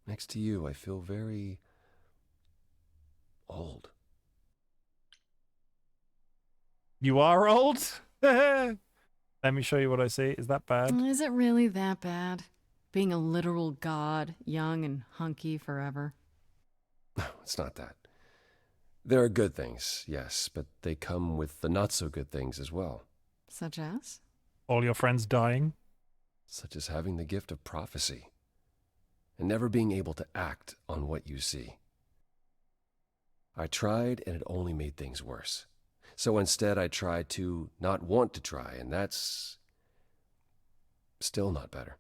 Next to you, I feel very old. You are old? Let me show you what I see. Is that bad? Is it really that bad? Being a literal god, young and hunky forever? No, it's not that. There are good things, yes, but they come with the not-so-good things as well. Such as? All your friends dying? Such as having the gift of prophecy, and never being able to act on what you see. I tried, and it only made things worse. So instead, I tried to not want to try, and that's still not better.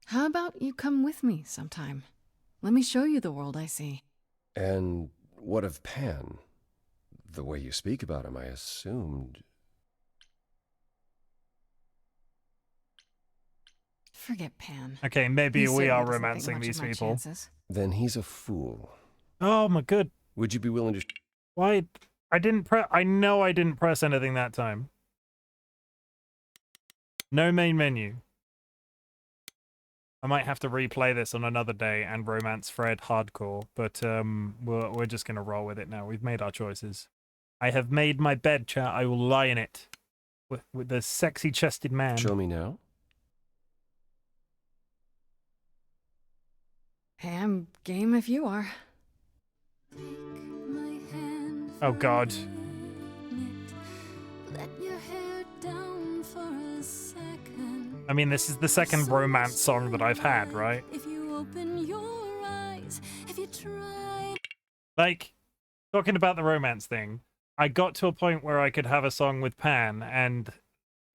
How about you come with me sometime? Let me show you the world I see. And what of Pan? The way you speak about him, I assumed... Forget Pan. Okay, maybe He we certainly are doesn't think romancing much these of my people. chances. Then he's a fool. Oh my god. Would you be willing to... Why? I didn't press... I know I didn't press anything that time. No main menu. I might have to replay this on another day and romance Fred hardcore, but we're just gonna roll with it now. We've made our choices. I have made my bed, chat. I will lie in it with the sexy-chested man. Show me now? Hey, I'm game if you are. Oh god. Let your hair down for a second. I mean, this is the second romance song that I've had, right? If you open your eyes, if you try. Like, talking about the romance thing, I got to a point where I could have a song with Pan, and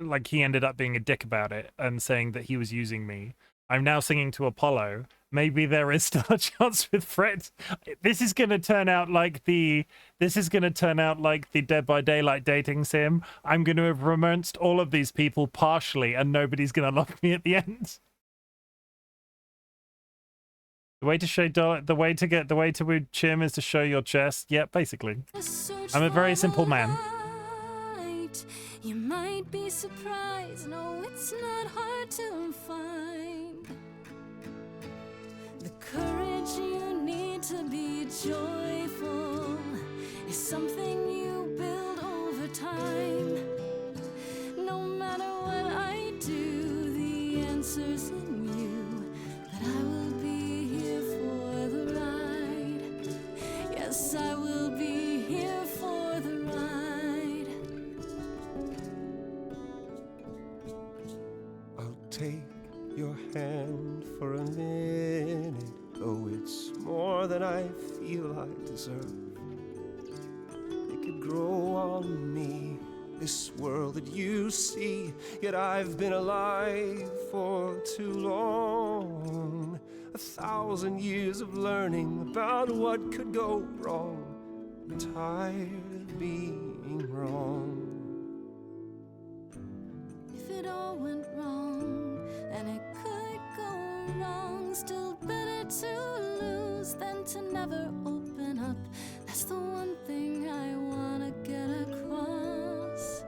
like he ended up being a dick about it and saying that he was using me. I'm now singing to Apollo. Maybe there is still a chance with Fred. This is gonna turn out like the Dead by Daylight dating sim. I'm gonna have romanced all of these people partially, and nobody's gonna love me at the end. The way to show the way to woo Chim is to show your chest. Yeah, basically. I'm a very simple man. You might be surprised. No, it's not hard to find. The courage you need to be joyful is something you build over time. No matter what I do, the answer's in you. That I will be here for the ride. Yes, I will be here for the ride. I'll take your hand for a minute, though it's more than I feel I deserve. It could grow on me, this world that you see, yet I've been alive for too long. 1,000 years of learning about what could go wrong. I'm tired of being wrong. If it all went wrong, and it could go to lose than to never open up. That's the one thing I wanna get across.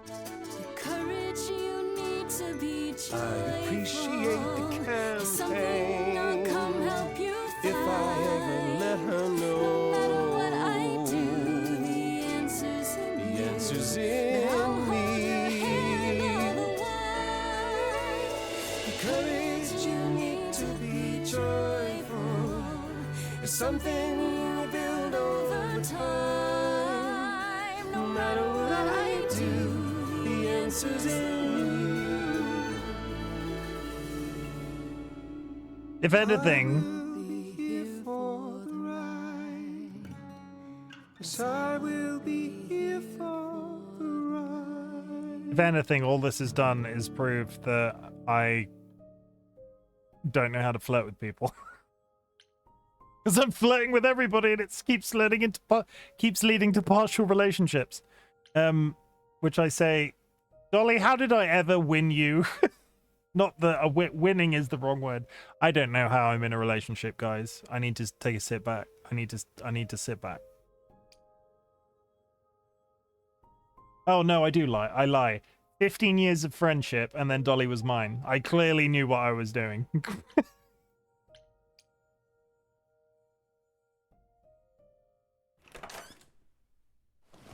The courage you need to be joyful. I appreciate the Is something I'll come help you find. If I ever let her know. No matter what I do, the answer's in you. The answer's Then I'll in hold your me. hand all the while. The courage you need to be joyful is something you build over time. No matter what I do, the answer's in you. If anything, Yes, I will be here for the ride. if anything, all this has done is prove that I don't know how to flirt with people. Because I'm flirting with everybody, and it keeps leading to partial relationships. Which I say, Dolly, how did I ever win you? Not that winning is the wrong word. I don't know how I'm in a relationship, guys. I need to take a sit back. I need to sit back. Oh no, I do lie. I lie. 15 years of friendship, and then Dolly was mine. I clearly knew what I was doing.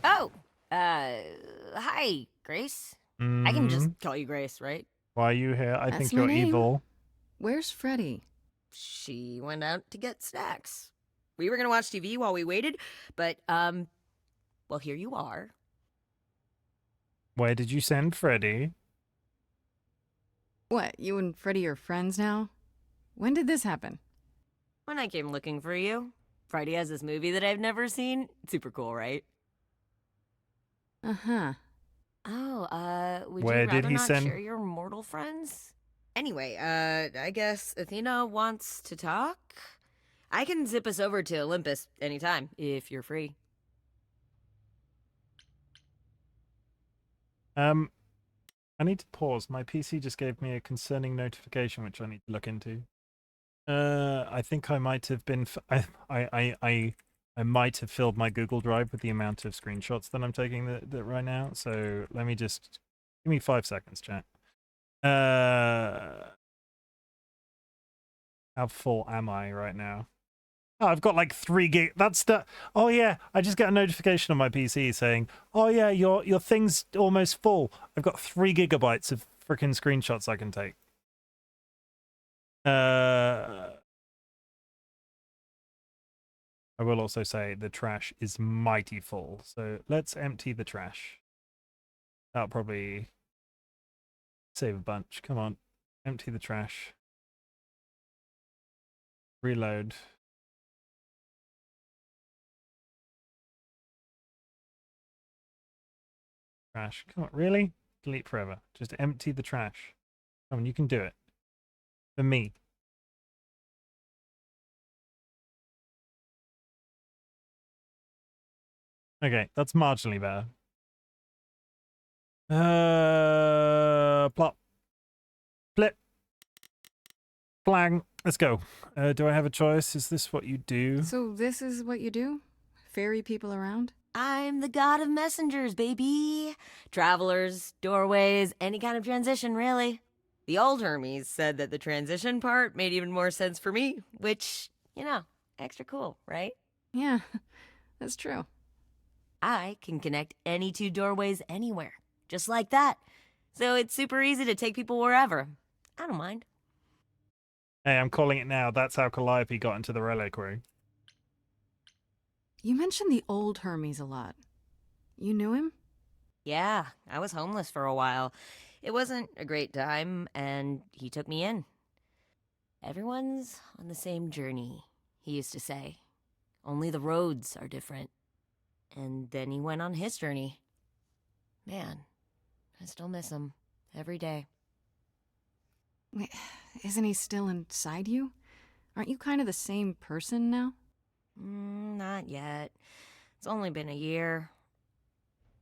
Oh, hi, Grace. I can just call you Grace, right? Why are you here? I That's think my you're name. evil. Where's Freddy? She went out to get snacks. We were gonna watch TV while we waited, but, well, here you are. Where did you send Freddy? What, you and Freddy are friends now? When did this happen? When I came looking for you. Freddy has this movie that I've never seen. Super cool, right? Uh-huh. Oh, would Where you did rather he not send- share your mortal friends? Anyway, I guess Athena wants to talk? I can zip us over to Olympus anytime, if you're free. I need to pause. My PC just gave me a concerning notification, which I need to look into. I think I might have been... I might have filled my Google Drive with the amount of screenshots that I'm taking that right now. So let me just... Give me 5 seconds, chat. How full am I right now? Oh, I've got like 3 gig. That's the... Oh yeah, I just get a notification on my PC saying, oh yeah, your thing's almost full. I've got 3 gigabytes of freaking screenshots I can take. I will also say the trash is mighty full. So let's empty the trash. That'll probably save a bunch. Come on, empty the trash. Reload. Trash. Come on, really? Delete forever. Just empty the trash. Come on, you can do it. For me. Okay, that's marginally better. Plop. Flip. Flang. Let's go. Do I have a choice? Is this what you do? So this is what you do? Ferry people around? I'm the god of messengers, baby. Travelers, doorways, any kind of transition, really. The old Hermes said that the transition part made even more sense for me, which, you know, extra cool, right? Yeah, that's true. I can connect any 2 doorways anywhere, just like that. So it's super easy to take people wherever. I don't mind. Hey, I'm calling it now. That's how Calliope got into the reliquary. You mentioned the old Hermes a lot. You knew him? Yeah, I was homeless for a while. It wasn't a great time, and he took me in. Everyone's on the same journey, he used to say. Only the roads are different. And then he went on his journey. Man, I still miss him every day. Wait, isn't he still inside you? Aren't you kind of the same person now? Not yet. It's only been a year.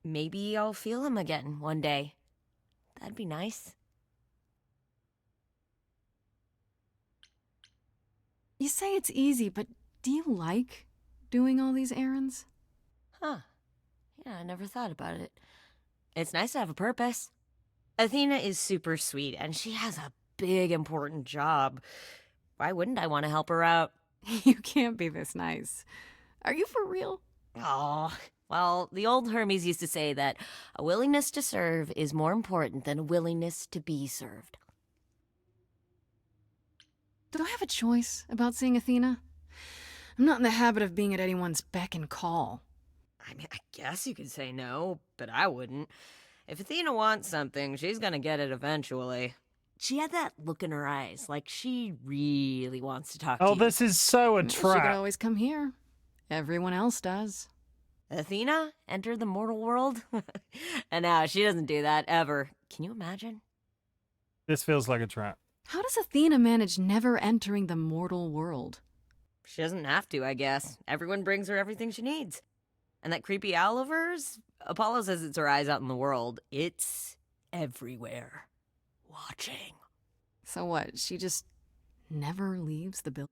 Maybe I'll feel him again one day. That'd be nice. You say it's easy, but do you like doing all these errands? Huh. Yeah, I never thought about it. It's nice to have a purpose. Athena is super sweet, and she has a big, important job. Why wouldn't I want to help her out? You can't be this nice. Are you for real? Oh, well, the old Hermes used to say that a willingness to serve is more important than a willingness to be served. Do I have a choice about seeing Athena? I'm not in the habit of being at anyone's beck and call. I mean, I guess you could say no, but I wouldn't. If Athena wants something, she's gonna get it eventually. She had that look in her eyes, like she really wants to talk to you. Oh, this is so a She trap. could always come here. Everyone else does. Athena entered the mortal world? And now she doesn't do that, ever. Can you imagine? This feels like a trap. How does Athena manage never entering the mortal world? She doesn't have to, I guess. Everyone brings her everything she needs. And that creepy owl of hers? Apollo says it's her eyes out in the world. It's everywhere. Watching. So what, she just never leaves the building?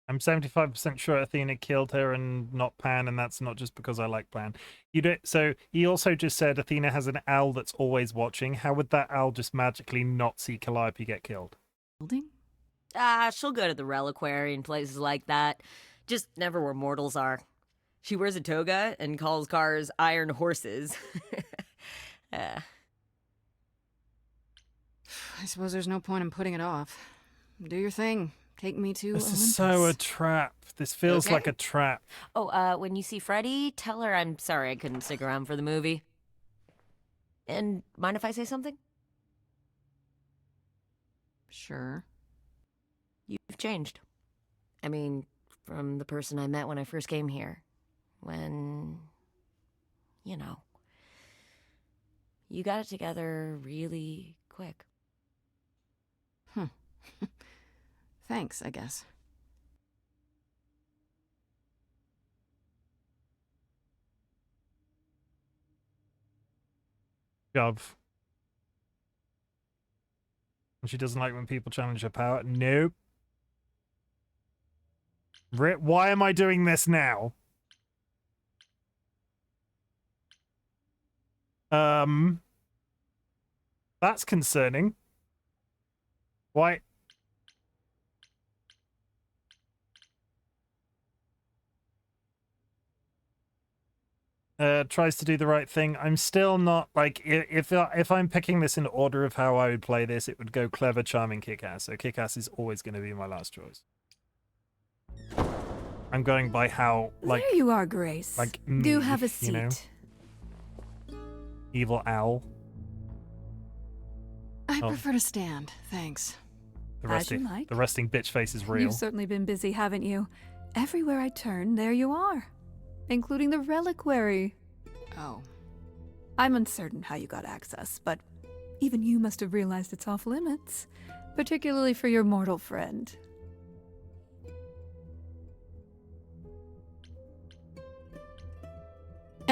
I'm 75% sure Athena killed her and not Pan, and that's not just because I like Pan. You don't. So he also just said Athena has an owl that's always watching. How would that owl just magically not see Calliope get killed? Building? She'll go to the reliquary and places like that. Just never where mortals are. She wears a toga and calls cars iron horses. I suppose there's no point in putting it off. Do your thing. Take me to This Olympus. is so a trap. This feels like a trap. Oh, when you see Freddy, tell her I'm sorry I couldn't stick around for the movie. And mind if I say something? Sure. You've changed. I mean, from the person I met when I first came here. When, you know, you got it together really quick. Thanks, I guess. Gov. And she doesn't like when people challenge her power. Nope. Why am I doing this now? That's concerning. Why? Tries to do the right thing. I'm still not like if I'm picking this in order of how I would play this, it would go clever, charming, kick-ass. So kick-ass is always going to be my last choice. I'm going by how like there you are, Grace. Like do have a seat. You know? Evil owl. I prefer to stand, thanks. The As you like. The resting bitch face is real. You've certainly been busy, haven't you? Everywhere I turn, there you are. Including the reliquary. Oh. I'm uncertain how you got access, but even you must have realized it's off limits. Particularly for your mortal friend.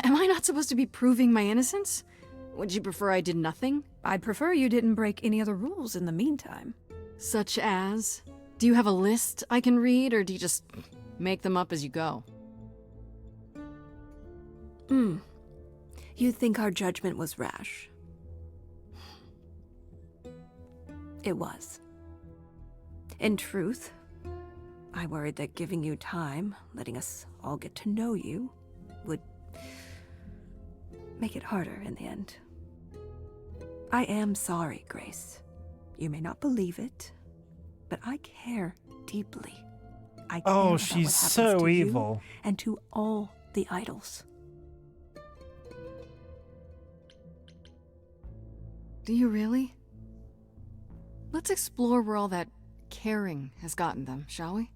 Am I not supposed to be proving my innocence? Would you prefer I did nothing? I'd prefer you didn't break any other rules in the meantime. Such as? Do you have a list I can read, or do you just make them up as you go? You think our judgment was rash? It was. In truth, I worried that giving you time, letting us all get to know you, would make it harder in the end. I am sorry, Grace. You may not believe it, but I care deeply. I care about she's what happens so to you evil. and to all the idols. Do you really? Let's explore where all that caring has gotten them, shall we?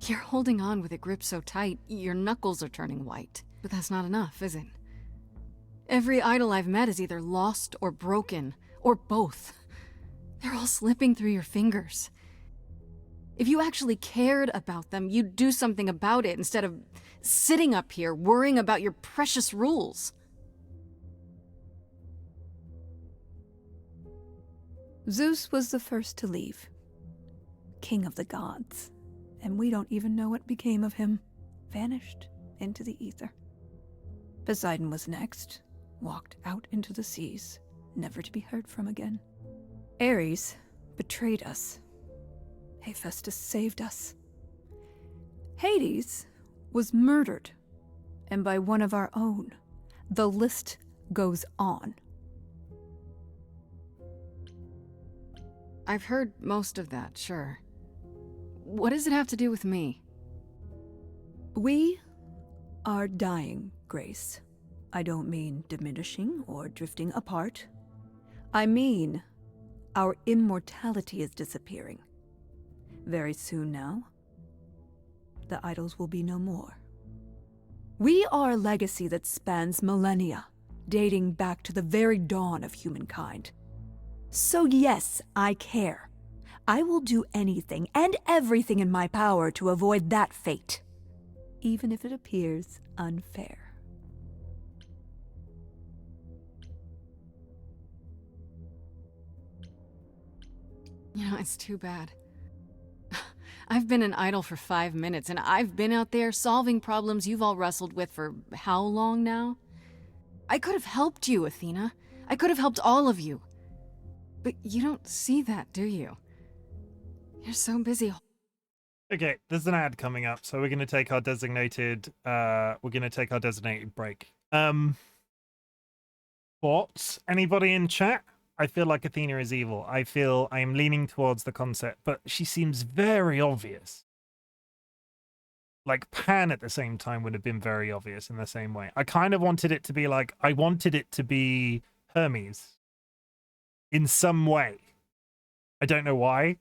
You're holding on with a grip so tight, your knuckles are turning white. But that's not enough, is it? Every idol I've met is either lost or broken, or both. They're all slipping through your fingers. If you actually cared about them, you'd do something about it instead of sitting up here worrying about your precious rules. Zeus was the first to leave, king of the gods, and we don't even know what became of him. Vanished into the ether. Poseidon was next, walked out into the seas, never to be heard from again. Ares betrayed us. Hephaestus saved us. Hades was murdered, and by one of our own. The list goes on. I've heard most of that, sure. What does it have to do with me? We are dying, Grace. I don't mean diminishing or drifting apart. I mean our immortality is disappearing. Very soon now, the idols will be no more. We are a legacy that spans millennia, dating back to the very dawn of humankind. So yes, I care. I will do anything and everything in my power to avoid that fate, even if it appears unfair. You know, it's too bad. I've been an idol for 5 minutes, and I've been out there solving problems you've all wrestled with for how long now? I could have helped you, Athena. I could have helped all of you. But you don't see that, do you? You're so busy. Okay, there's an ad coming up, so we're gonna take our designated break. Thoughts? Anybody in chat? I feel like Athena is evil. I feel I am leaning towards the concept, but she seems very obvious. Like Pan at the same time would have been very obvious in the same way. I kind of wanted it to be like, I wanted it to be Hermes in some way. I don't know why,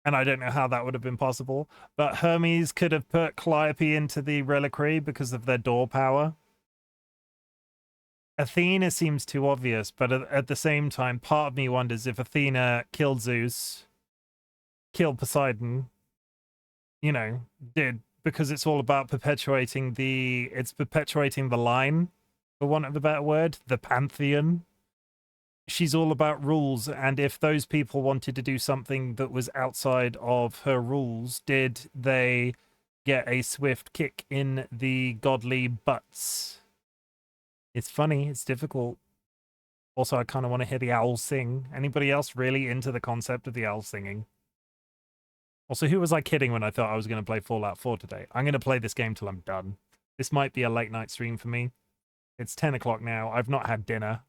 and I don't know how that would have been possible, but Hermes could have put Calliope into the reliquary because of their door power. Athena seems too obvious, but at the same time, part of me wonders if Athena killed Zeus, killed Poseidon, you know, because it's all about perpetuating the line, for want of a better word, the pantheon. She's all about rules, and if those people wanted to do something that was outside of her rules, did they get a swift kick in the godly butts? It's funny, it's difficult. Also, I kind of want to hear the owls sing. Anybody else really into the concept of the owls singing? Also, who was I kidding when I thought I was going to play Fallout 4 today? I'm going to play this game till I'm done. This might be a late night stream for me. It's 10 o'clock now. I've not had dinner.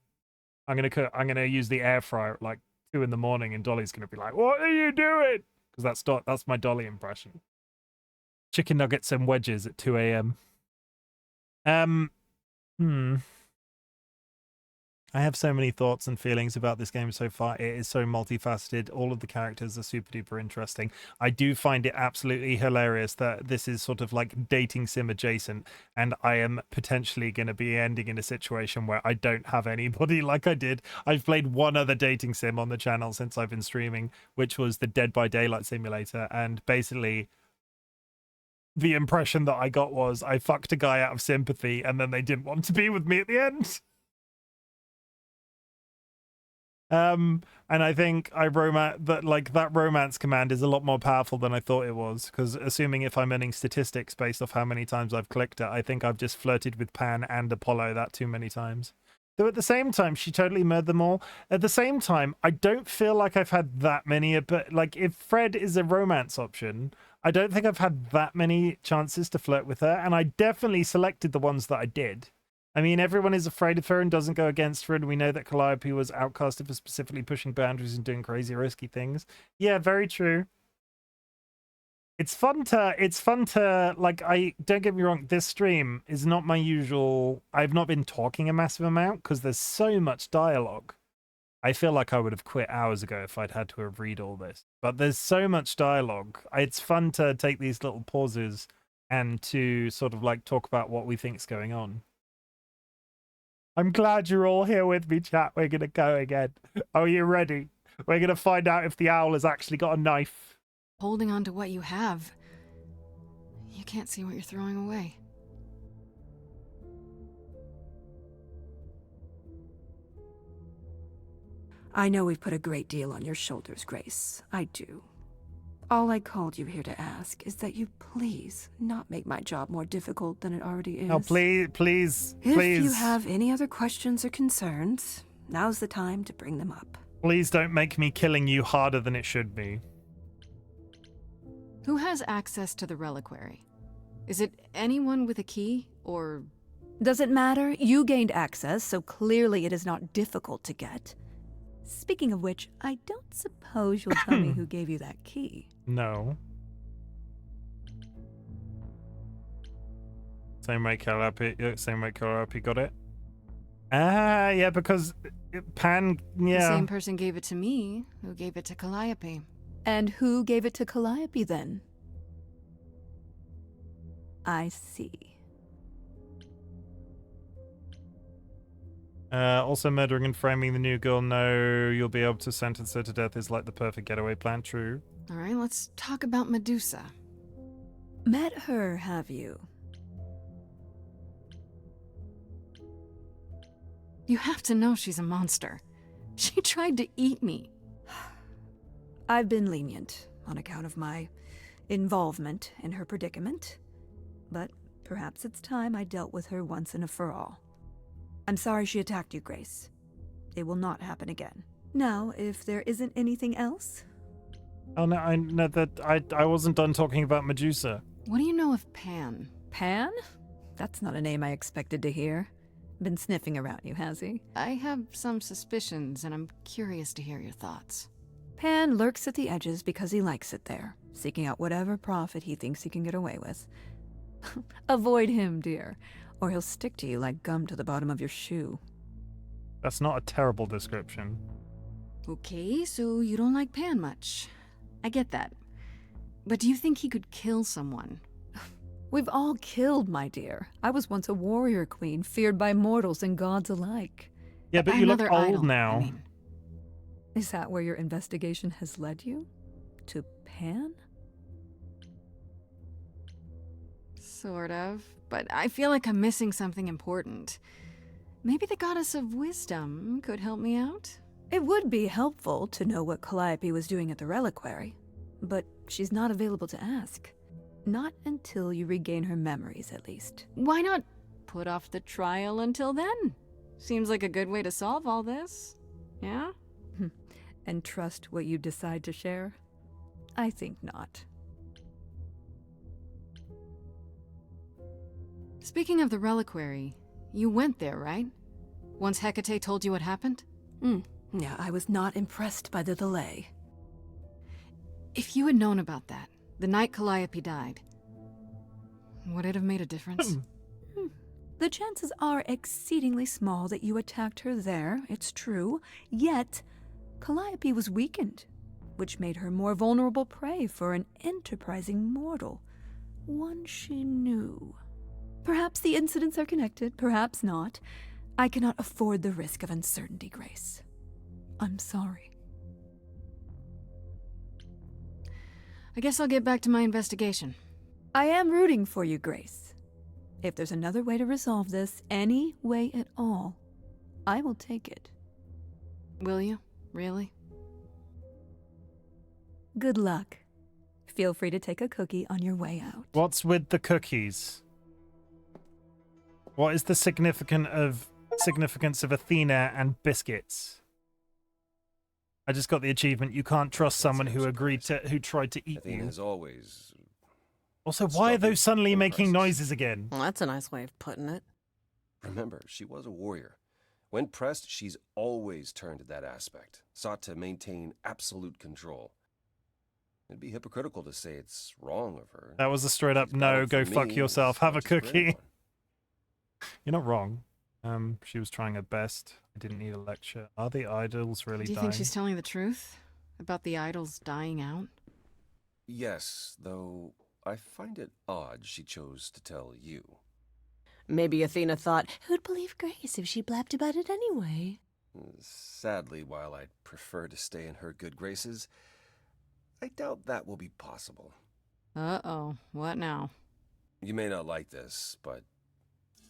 I'm gonna use the air fryer at like 2 in the morning, and Dolly's gonna be like, "What are you doing?" Because that's my Dolly impression. Chicken nuggets and wedges at 2 a.m. I have so many thoughts and feelings about this game so far. It is so multifaceted. All of the characters are super duper interesting. I do find it absolutely hilarious that this is sort of like dating sim adjacent, and I am potentially going to be ending in a situation where I don't have anybody like I did. I've played one other dating sim on the channel since I've been streaming, which was the Dead by Daylight simulator, and basically the impression that I got was I fucked a guy out of sympathy and then they didn't want to be with me at the end. And I think that romance command is a lot more powerful than I thought it was, because assuming if I'm earning statistics based off how many times I've clicked it, I think I've just flirted with Pan and Apollo that too many times. Though at the same time, she totally murdered them all. At the same time, I don't feel like I've had that many, but like if Fred is a romance option, I don't think I've had that many chances to flirt with her, and I definitely selected the ones that I did. I mean, everyone is afraid of her and doesn't go against her, and we know that Calliope was outcasted for specifically pushing boundaries and doing crazy, risky things. Yeah, very true. It's fun to, like, don't get me wrong, this stream is not my usual, I've not been talking a massive amount, because there's so much dialogue. I feel like I would have quit hours ago if I'd had to have read all this. But there's so much dialogue. It's fun to take these little pauses and to sort of, like, talk about what we think's going on. I'm glad you're all here with me, chat. We're going to go again. Are you ready? We're going to find out if the owl has actually got a knife. Holding on to what you have, you can't see what you're throwing away. I know we've put a great deal on your shoulders, Grace. I do. All I called you here to ask is that you please not make my job more difficult than it already is. Oh, please. If you have any other questions or concerns, now's the time to bring them up. Please don't make me killing you harder than it should be. Who has access to the reliquary? Is it anyone with a key, or... Does it matter? You gained access, so clearly it is not difficult to get. Speaking of which, I don't suppose you'll tell me who gave you that key. No. Same way Calliope got it. Ah, yeah, because Pan, yeah. The same person gave it to me, who gave it to Calliope. And who gave it to Calliope then? I see. Also, murdering and framing the new girl. No, you'll be able to sentence her to death is like the perfect getaway plan. True. All right, let's talk about Medusa. Met her, have you? You have to know she's a monster. She tried to eat me. I've been lenient on account of my involvement in her predicament, but perhaps it's time I dealt with her once and for all. I'm sorry she attacked you, Grace. It will not happen again. Now, if there isn't anything else... Oh, no, I wasn't done talking about Medusa. What do you know of Pan? Pan? That's not a name I expected to hear. Been sniffing around you, has he? I have some suspicions, and I'm curious to hear your thoughts. Pan lurks at the edges because he likes it there, seeking out whatever profit he thinks he can get away with. Avoid him, dear, or he'll stick to you like gum to the bottom of your shoe. That's not a terrible description. Okay, so you don't like Pan much. I get that. But do you think he could kill someone? We've all killed, my dear. I was once a warrior queen, feared by mortals and gods alike. Yeah, but you look old idol, now. I mean. Is that where your investigation has led you? To Pan? Sort of. But I feel like I'm missing something important. Maybe the goddess of wisdom could help me out? It would be helpful to know what Calliope was doing at the reliquary, but she's not available to ask. Not until you regain her memories, at least. Why not put off the trial until then? Seems like a good way to solve all this. Yeah? And trust what you decide to share? I think not. Speaking of the reliquary, you went there, right? Once Hecate told you what happened? Yeah, I was not impressed by the delay. If you had known about that, the night Calliope died, would it have made a difference? The chances are exceedingly small that you attacked her there, it's true. Yet, Calliope was weakened, which made her more vulnerable prey for an enterprising mortal. One she knew. Perhaps the incidents are connected, perhaps not. I cannot afford the risk of uncertainty, Grace. I'm sorry. I guess I'll get back to my investigation. I am rooting for you, Grace. If there's another way to resolve this, any way at all, I will take it. Will you? Really? Good luck. Feel free to take a cookie on your way out. What's with the cookies? What is the significance of Athena and biscuits? I just got the achievement. You can't trust someone who tried to eat Athena you. has always. Also, why are those suddenly making noises again? Well, that's a nice way of putting it. Remember, she was a warrior. When pressed, she's always turned to that aspect, sought to maintain absolute control. It'd be hypocritical to say it's wrong of her. That was a straight up no, go fuck yourself, have a cookie. You're not wrong. She was trying her best. I didn't need a lecture. Are the idols really dying? Do you think she's telling the truth? About the idols dying out? Yes, though I find it odd she chose to tell you. Maybe Athena thought, who'd believe Grace if she blabbed about it anyway? Sadly, while I'd prefer to stay in her good graces, I doubt that will be possible. Uh-oh. What now? You may not like this, but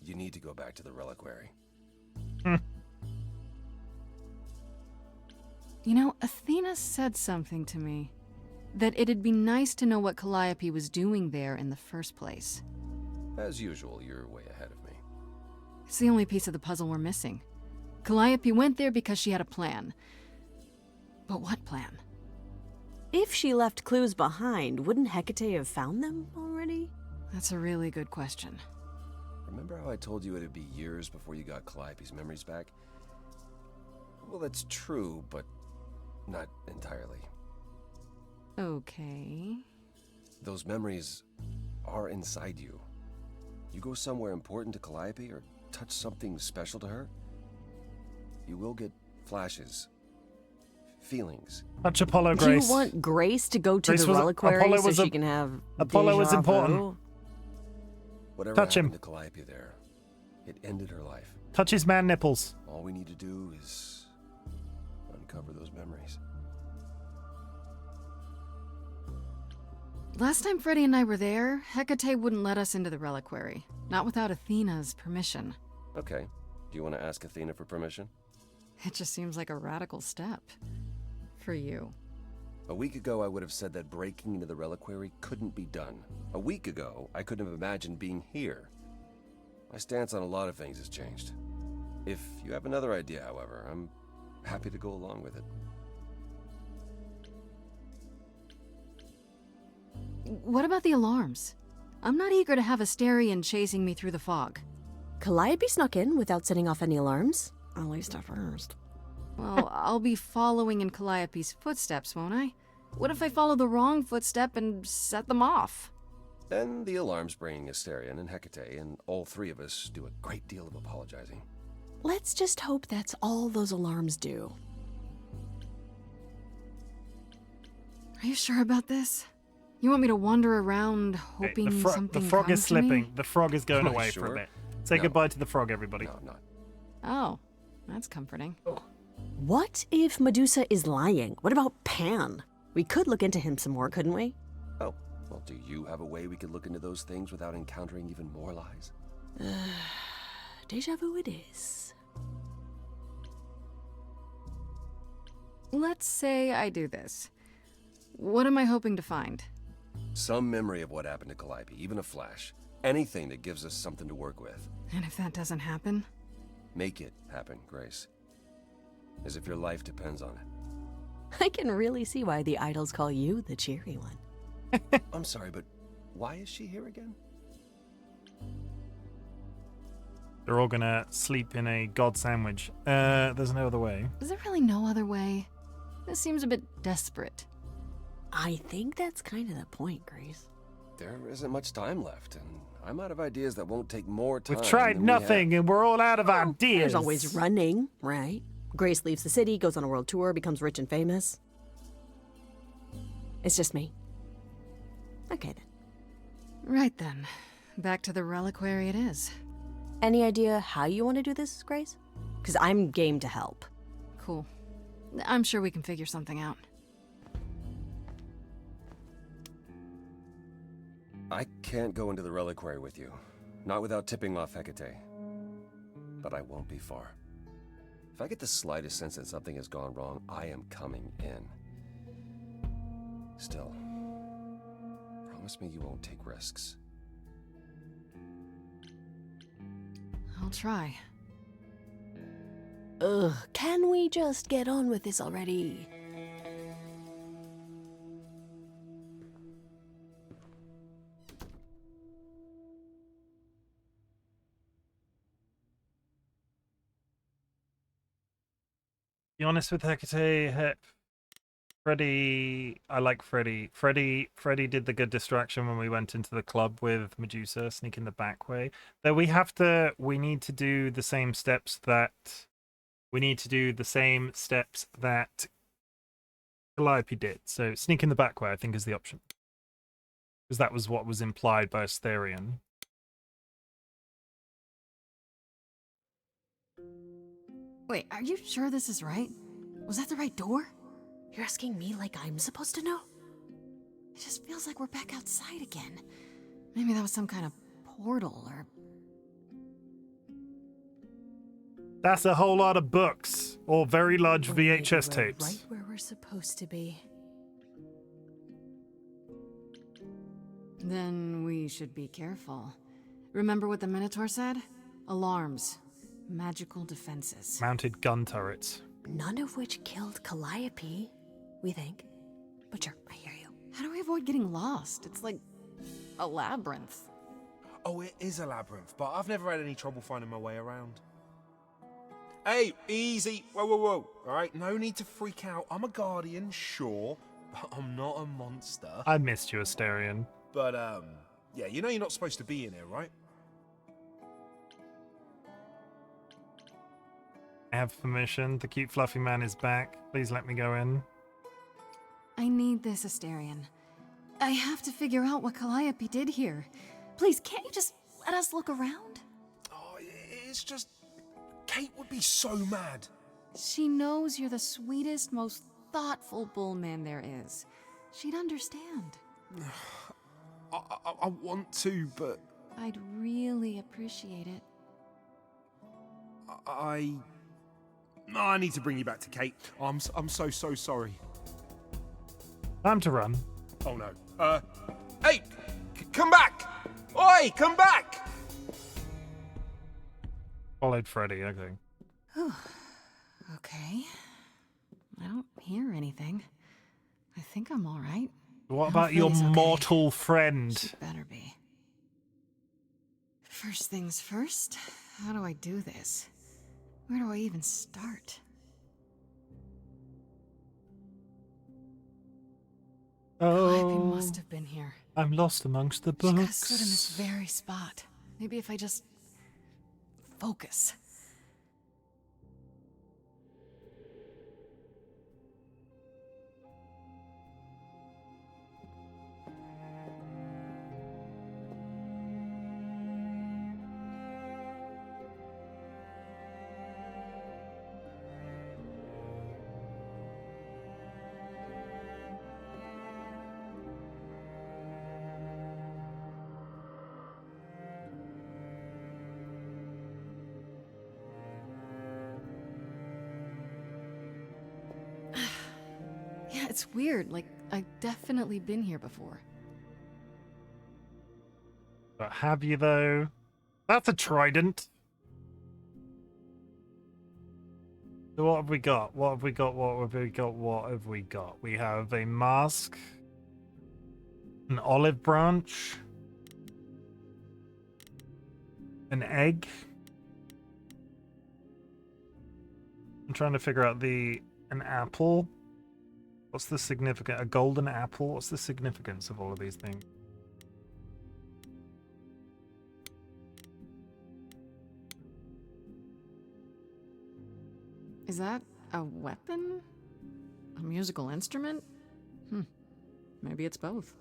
you need to go back to the reliquary. You know, Athena said something to me. that it'd be nice to know what Calliope was doing there in the first place. As usual, you're way ahead of me. It's the only piece of the puzzle we're missing. Calliope went there because she had a plan. But what plan? If she left clues behind, wouldn't Hecate have found them already? That's a really good question. Remember how I told you it'd be years before you got Calliope's memories back? Well, that's true, but not entirely. Okay. Those memories are inside you. You go somewhere important to Calliope or touch something special to her, you will get flashes, feelings. Touch Apollo, Do Grace. you want Grace to go to Grace the reliquary so was she can have Apollo was déjà important. vu? Whatever Touch him. happened to Calliope there, it ended her life. Touch his man nipples. All we need to do is uncover those memories. Last time Freddy and I were there, Hecate wouldn't let us into the reliquary. Not without Athena's permission. Okay. Do you want to ask Athena for permission? It just seems like a radical step. For you. A week ago, I would have said that breaking into the reliquary couldn't be done. A week ago, I couldn't have imagined being here. My stance on a lot of things has changed. If you have another idea, however, I'm happy to go along with it. What about the alarms? I'm not eager to have Asterion chasing me through the fog. Calliope snuck in without setting off any alarms. At least at first. Well, I'll be following in Calliope's footsteps, won't I? What if I follow the wrong footstep and set them off? Then the alarms bring Asterion and Hecate, and all three of us do a great deal of apologizing. Let's just hope that's all those alarms do. Are you sure about this? You want me to wander around hoping something The frog comes is to me? slipping. The frog is going Are you away for a sure? bit. Say No. goodbye to the frog, everybody. No, I'm not. Oh, that's comforting. What if Medusa is lying? What about Pan? We could look into him some more, couldn't we? Oh, well, do you have a way we could look into those things without encountering even more lies? Deja vu it is. Let's say I do this. What am I hoping to find? Some memory of what happened to Calliope, even a flash. Anything that gives us something to work with. And if that doesn't happen? Make it happen, Grace. As if your life depends on it. I can really see why the idols call you the cheery one. I'm sorry, but why is she here again? They're all gonna sleep in a god sandwich. There's no other way. Is there really no other way? This seems a bit desperate. I think that's kind of the point, Grace. There isn't much time left, and I'm out of ideas that won't take more time. We've tried than we nothing, have. and we're all out of ideas. There's always running, right? Grace leaves the city, goes on a world tour, becomes rich and famous. It's just me. Okay then. Right then. Back to the reliquary it is. Any idea how you want to do this, Grace? Because I'm game to help. Cool. I'm sure we can figure something out. I can't go into the reliquary with you. Not without tipping off Hecate. But I won't be far. If I get the slightest sense that something has gone wrong, I am coming in. Still, promise me you won't take risks. I'll try. Ugh, can we just get on with this already? Be honest with Hecate. Freddy, I like Freddy. Freddy did the good distraction when we went into the club with Medusa, sneaking the back way. Though we need to do the same steps that Calliope did. So sneak in the back way, I think, is the option. Because that was what was implied by Asterion. Wait, are you sure this is right? Was that the right door? You're asking me like I'm supposed to know? It just feels like we're back outside again. Maybe that was some kind of portal or... That's a whole lot of books. Or very large VHS tapes. Right where we're supposed to be. Then we should be careful. Remember what the Minotaur said? Alarms. Magical defenses. Mounted gun turrets. None of which killed Calliope, we think. But sure, I hear you. How do we avoid getting lost? It's like a labyrinth. Oh, it is a labyrinth, but I've never had any trouble finding my way around. Hey, easy. Whoa, whoa, whoa. All right, no need to freak out. I'm a guardian, sure, but I'm not a monster. I missed you, Asterion. But, yeah, you know you're not supposed to be in here, right? I have permission. The cute fluffy man is back. Please let me go in. I need this, Asterion. I have to figure out what Calliope did here. Please, can't you just let us look around? Oh, it's just... Kate would be so mad. She knows you're the sweetest, most thoughtful bullman there is. She'd understand. I want to, but... I'd really appreciate it. I need to bring you back to Kate. I'm so sorry. Time to run. Oh no. Hey! Come back! Oi, come back! Followed Freddy, okay. Okay. I don't hear anything. I think I'm all right. What about your mortal friend? She better be. First things first, how do I do this? Where do I even start? Calliope must have been here. I'm lost amongst the books. She could have stood in this very spot. Maybe if I just focus. Yeah, it's weird. Like, I've definitely been here before. But have you, though? That's a trident. So what have we got? What have we got? What have we got? What have we got? We have a mask. An olive branch. An egg. I'm trying to figure out an apple. What's the significance? A golden apple? What's the significance of all of these things? Is that a weapon? A musical instrument? Maybe it's both.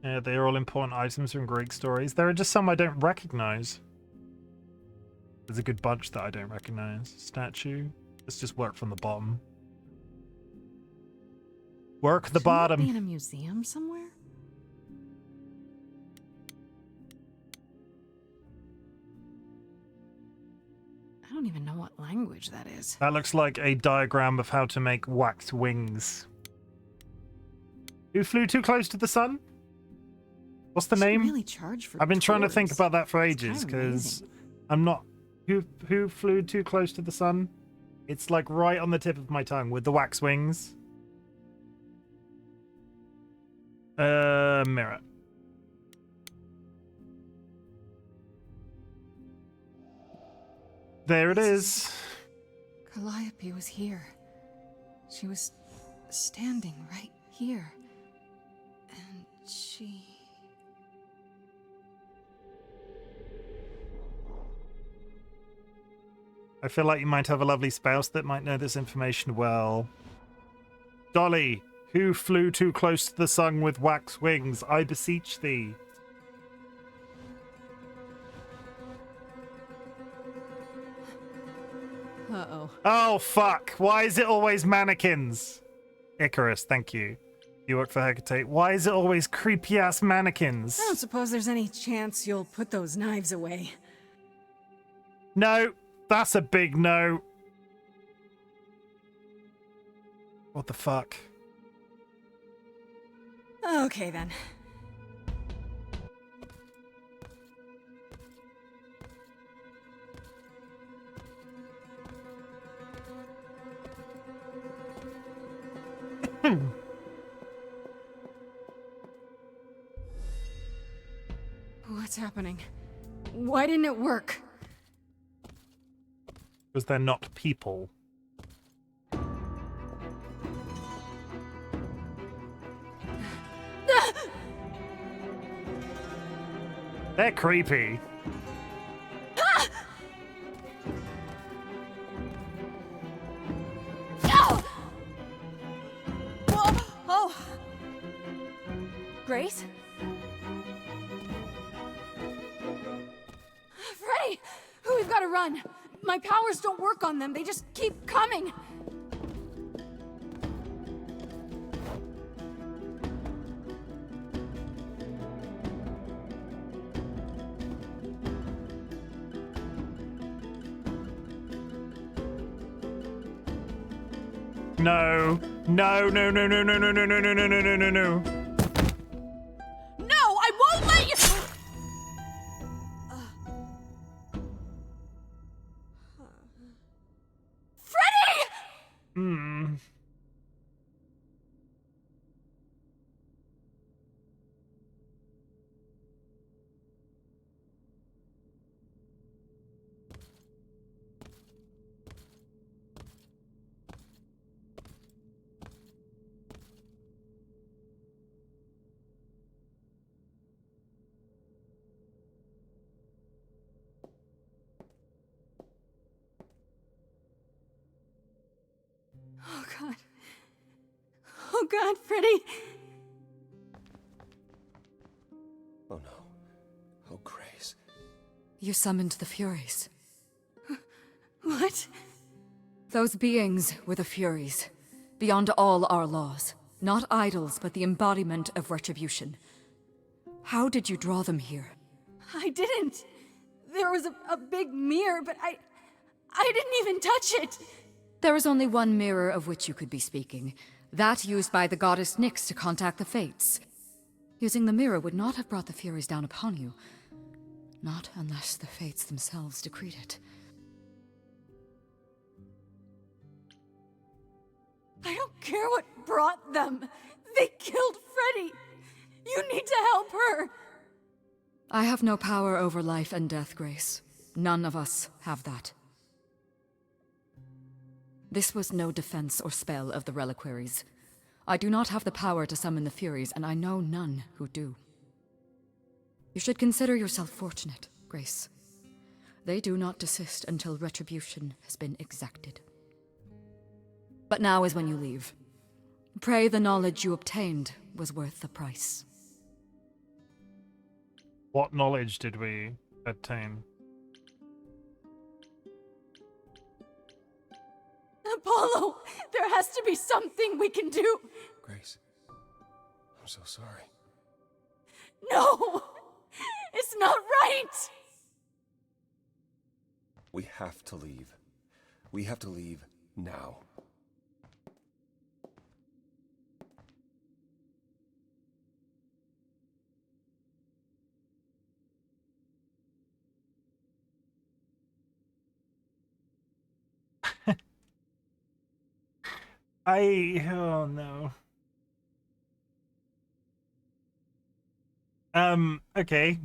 Yeah, they're all important items from Greek stories. There are just some I don't recognize. There's a good bunch that I don't recognize. Statue. Let's just work from the bottom. Work the bottom. Shouldn't it be in a museum somewhere? I don't even know what language that is. That looks like a diagram of how to make wax wings. Who flew too close to the sun? What's the name? Really charge for I've been trying to think tours. about that for ages because I'm not. Who flew too close to the sun? It's like right on the tip of my tongue with the wax wings. Mirror. There it is. Calliope was here. She was standing right here. And she... I feel like you might have a lovely spouse that might know this information well. Dolly, who flew too close to the sun with wax wings? I beseech thee. Uh-oh. Oh, fuck. Why is it always mannequins? Icarus, thank you. You work for Hecate. Why is it always creepy-ass mannequins? I don't suppose there's any chance you'll put those knives away. No, that's a big no. What the fuck? Okay, then. What's happening? Why didn't it work? Because they're not people. They're creepy. Oh! Grace? Freddy! We've got to run! My powers don't work on them, they just keep coming! No. No, no, no, no, no, no, no, no, no, no, no, no, no, no. No, I won't let you! Freddy! Hmm. Oh god. Oh god, Freddy! Oh no. Oh, Grace. You summoned the Furies. What? Those beings were the Furies, beyond all our laws. Not idols, but the embodiment of retribution. How did you draw them here? I didn't. There was a big mirror, but I didn't even touch it. There is only one mirror of which you could be speaking. That used by the goddess Nyx to contact the Fates. Using the mirror would not have brought the Furies down upon you. Not unless the Fates themselves decreed it. I don't care what brought them. They killed Freddy. You need to help her. I have no power over life and death, Grace. None of us have that. This was no defense or spell of the reliquaries. I do not have the power to summon the Furies, and I know none who do. You should consider yourself fortunate, Grace. They do not desist until retribution has been exacted. But now is when you leave. Pray the knowledge you obtained was worth the price. What knowledge did we obtain? Apollo, there has to be something we can do. Grace, I'm so sorry. No, it's not right. We have to leave. We have to leave now. Oh no. Okay.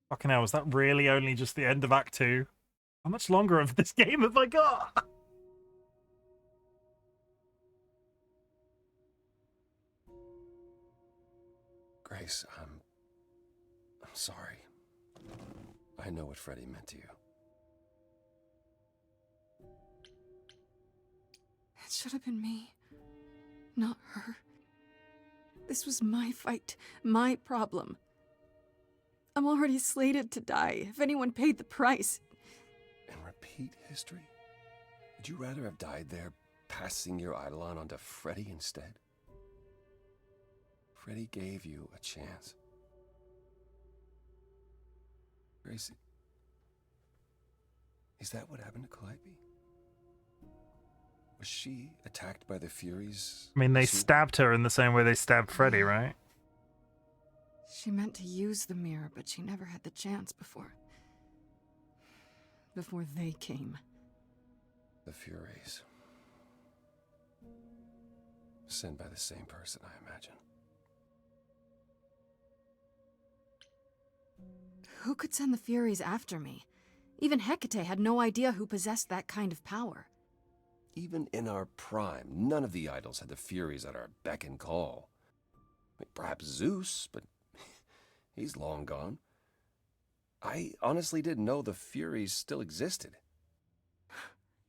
Fucking hell, was that really only just the end of Act 2? How much longer of this game have I got? Grace, I'm sorry. I know what Freddy meant to you. It should have been me, not her. This was my fight, my problem. I'm already slated to die if anyone paid the price. And repeat history? Would you rather have died there, passing your eidolon onto Freddy instead? Freddy gave you a chance. Gracie, is that what happened to Calliope? Was Was she attacked by the Furies? I mean, they stabbed her in the same way they stabbed Freddy, right? She meant to use the mirror, but she never had the chance before they came. The Furies. Sent by the same person, I imagine. Who could send the Furies after me? Even Hecate had no idea who possessed that kind of power. Even in our prime, none of the idols had the Furies at our beck and call. I mean, perhaps Zeus, but he's long gone. I honestly didn't know the Furies still existed.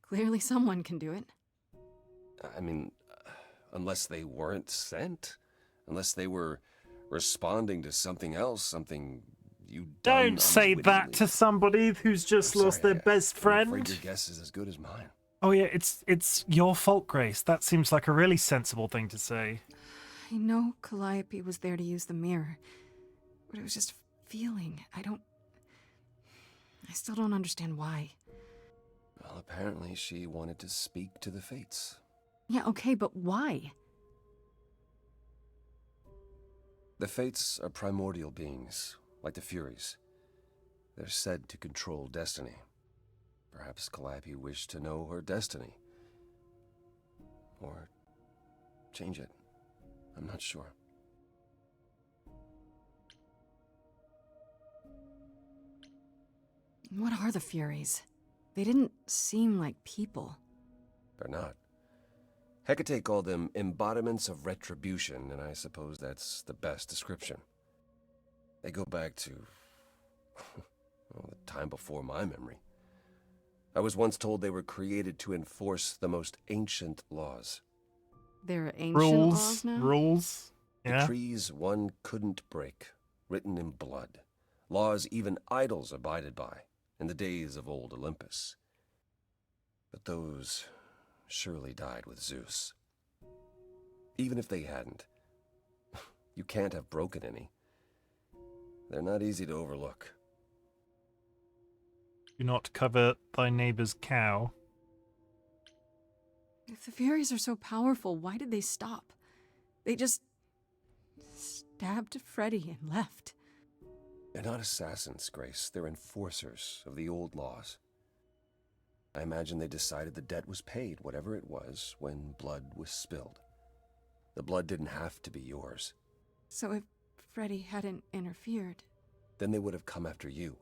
Clearly someone can do it. I mean, unless they weren't sent. Unless they were responding to something else, something you'd done. Don't say that to somebody who's just lost their best friend. I'm afraid your guess is as good as mine. Oh yeah, it's your fault, Grace. That seems like a really sensible thing to say. I know Calliope was there to use the mirror, but it was just a feeling. I still don't understand why. Well, apparently she wanted to speak to the Fates. Yeah, okay, but why? The Fates are primordial beings, like the Furies. They're said to control destiny. Perhaps Calliope wished to know her destiny. Or change it. I'm not sure. What are the Furies? They didn't seem like people. They're not. Hecate called them embodiments of retribution, and I suppose that's the best description. They go back to the time before my memory. I was once told they were created to enforce the most ancient laws. There are ancient laws now? Rules. Yeah. Decrees one couldn't break, written in blood. Laws even idols abided by in the days of old Olympus. But those surely died with Zeus. Even if they hadn't, you can't have broken any. They're not easy to overlook. Do not covet thy neighbor's cow. If the Furies are so powerful, why did they stop? They just stabbed Freddy and left. They're not assassins, Grace. They're enforcers of the old laws. I imagine they decided the debt was paid, whatever it was, when blood was spilled. The blood didn't have to be yours. So if Freddy hadn't interfered... Then they would have come after you.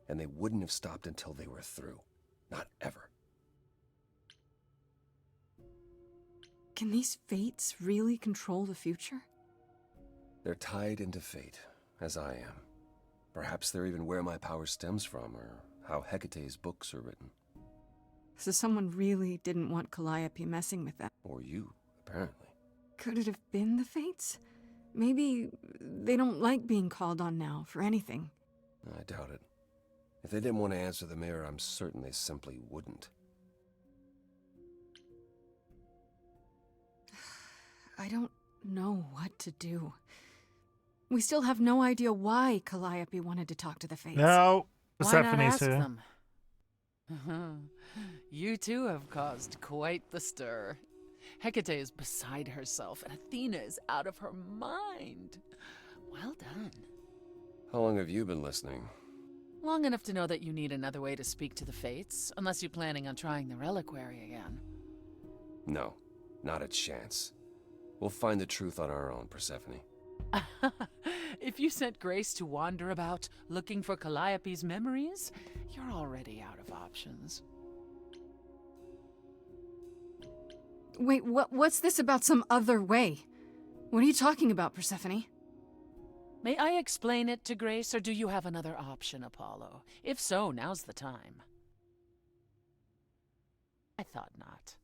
And they wouldn't have stopped until they were through. Not ever. Can these fates really control the future? They're tied into fate, as I am. Perhaps they're even where my power stems from, or how Hecate's books are written. So someone really didn't want Calliope messing with them. Or you, apparently. Could it have been the fates? Maybe they don't like being called on now for anything. I doubt it. If they didn't want to answer the mirror, I'm certain they simply wouldn't. I don't know what to do. We still have no idea why Calliope wanted to talk to the Fates. No, Why not Persephone's ask here. them? You too have caused quite the stir. Hecate is beside herself, and Athena is out of her mind. Well done. How long have you been listening? Long enough to know that you need another way to speak to the Fates, unless you're planning on trying the reliquary again. No, not a chance. We'll find the truth on our own, Persephone. If you sent Grace to wander about looking for Calliope's memories, you're already out of options. Wait, what's this about some other way? What are you talking about, Persephone? May I explain it to Grace, or do you have another option, Apollo? If so, now's the time. I thought not.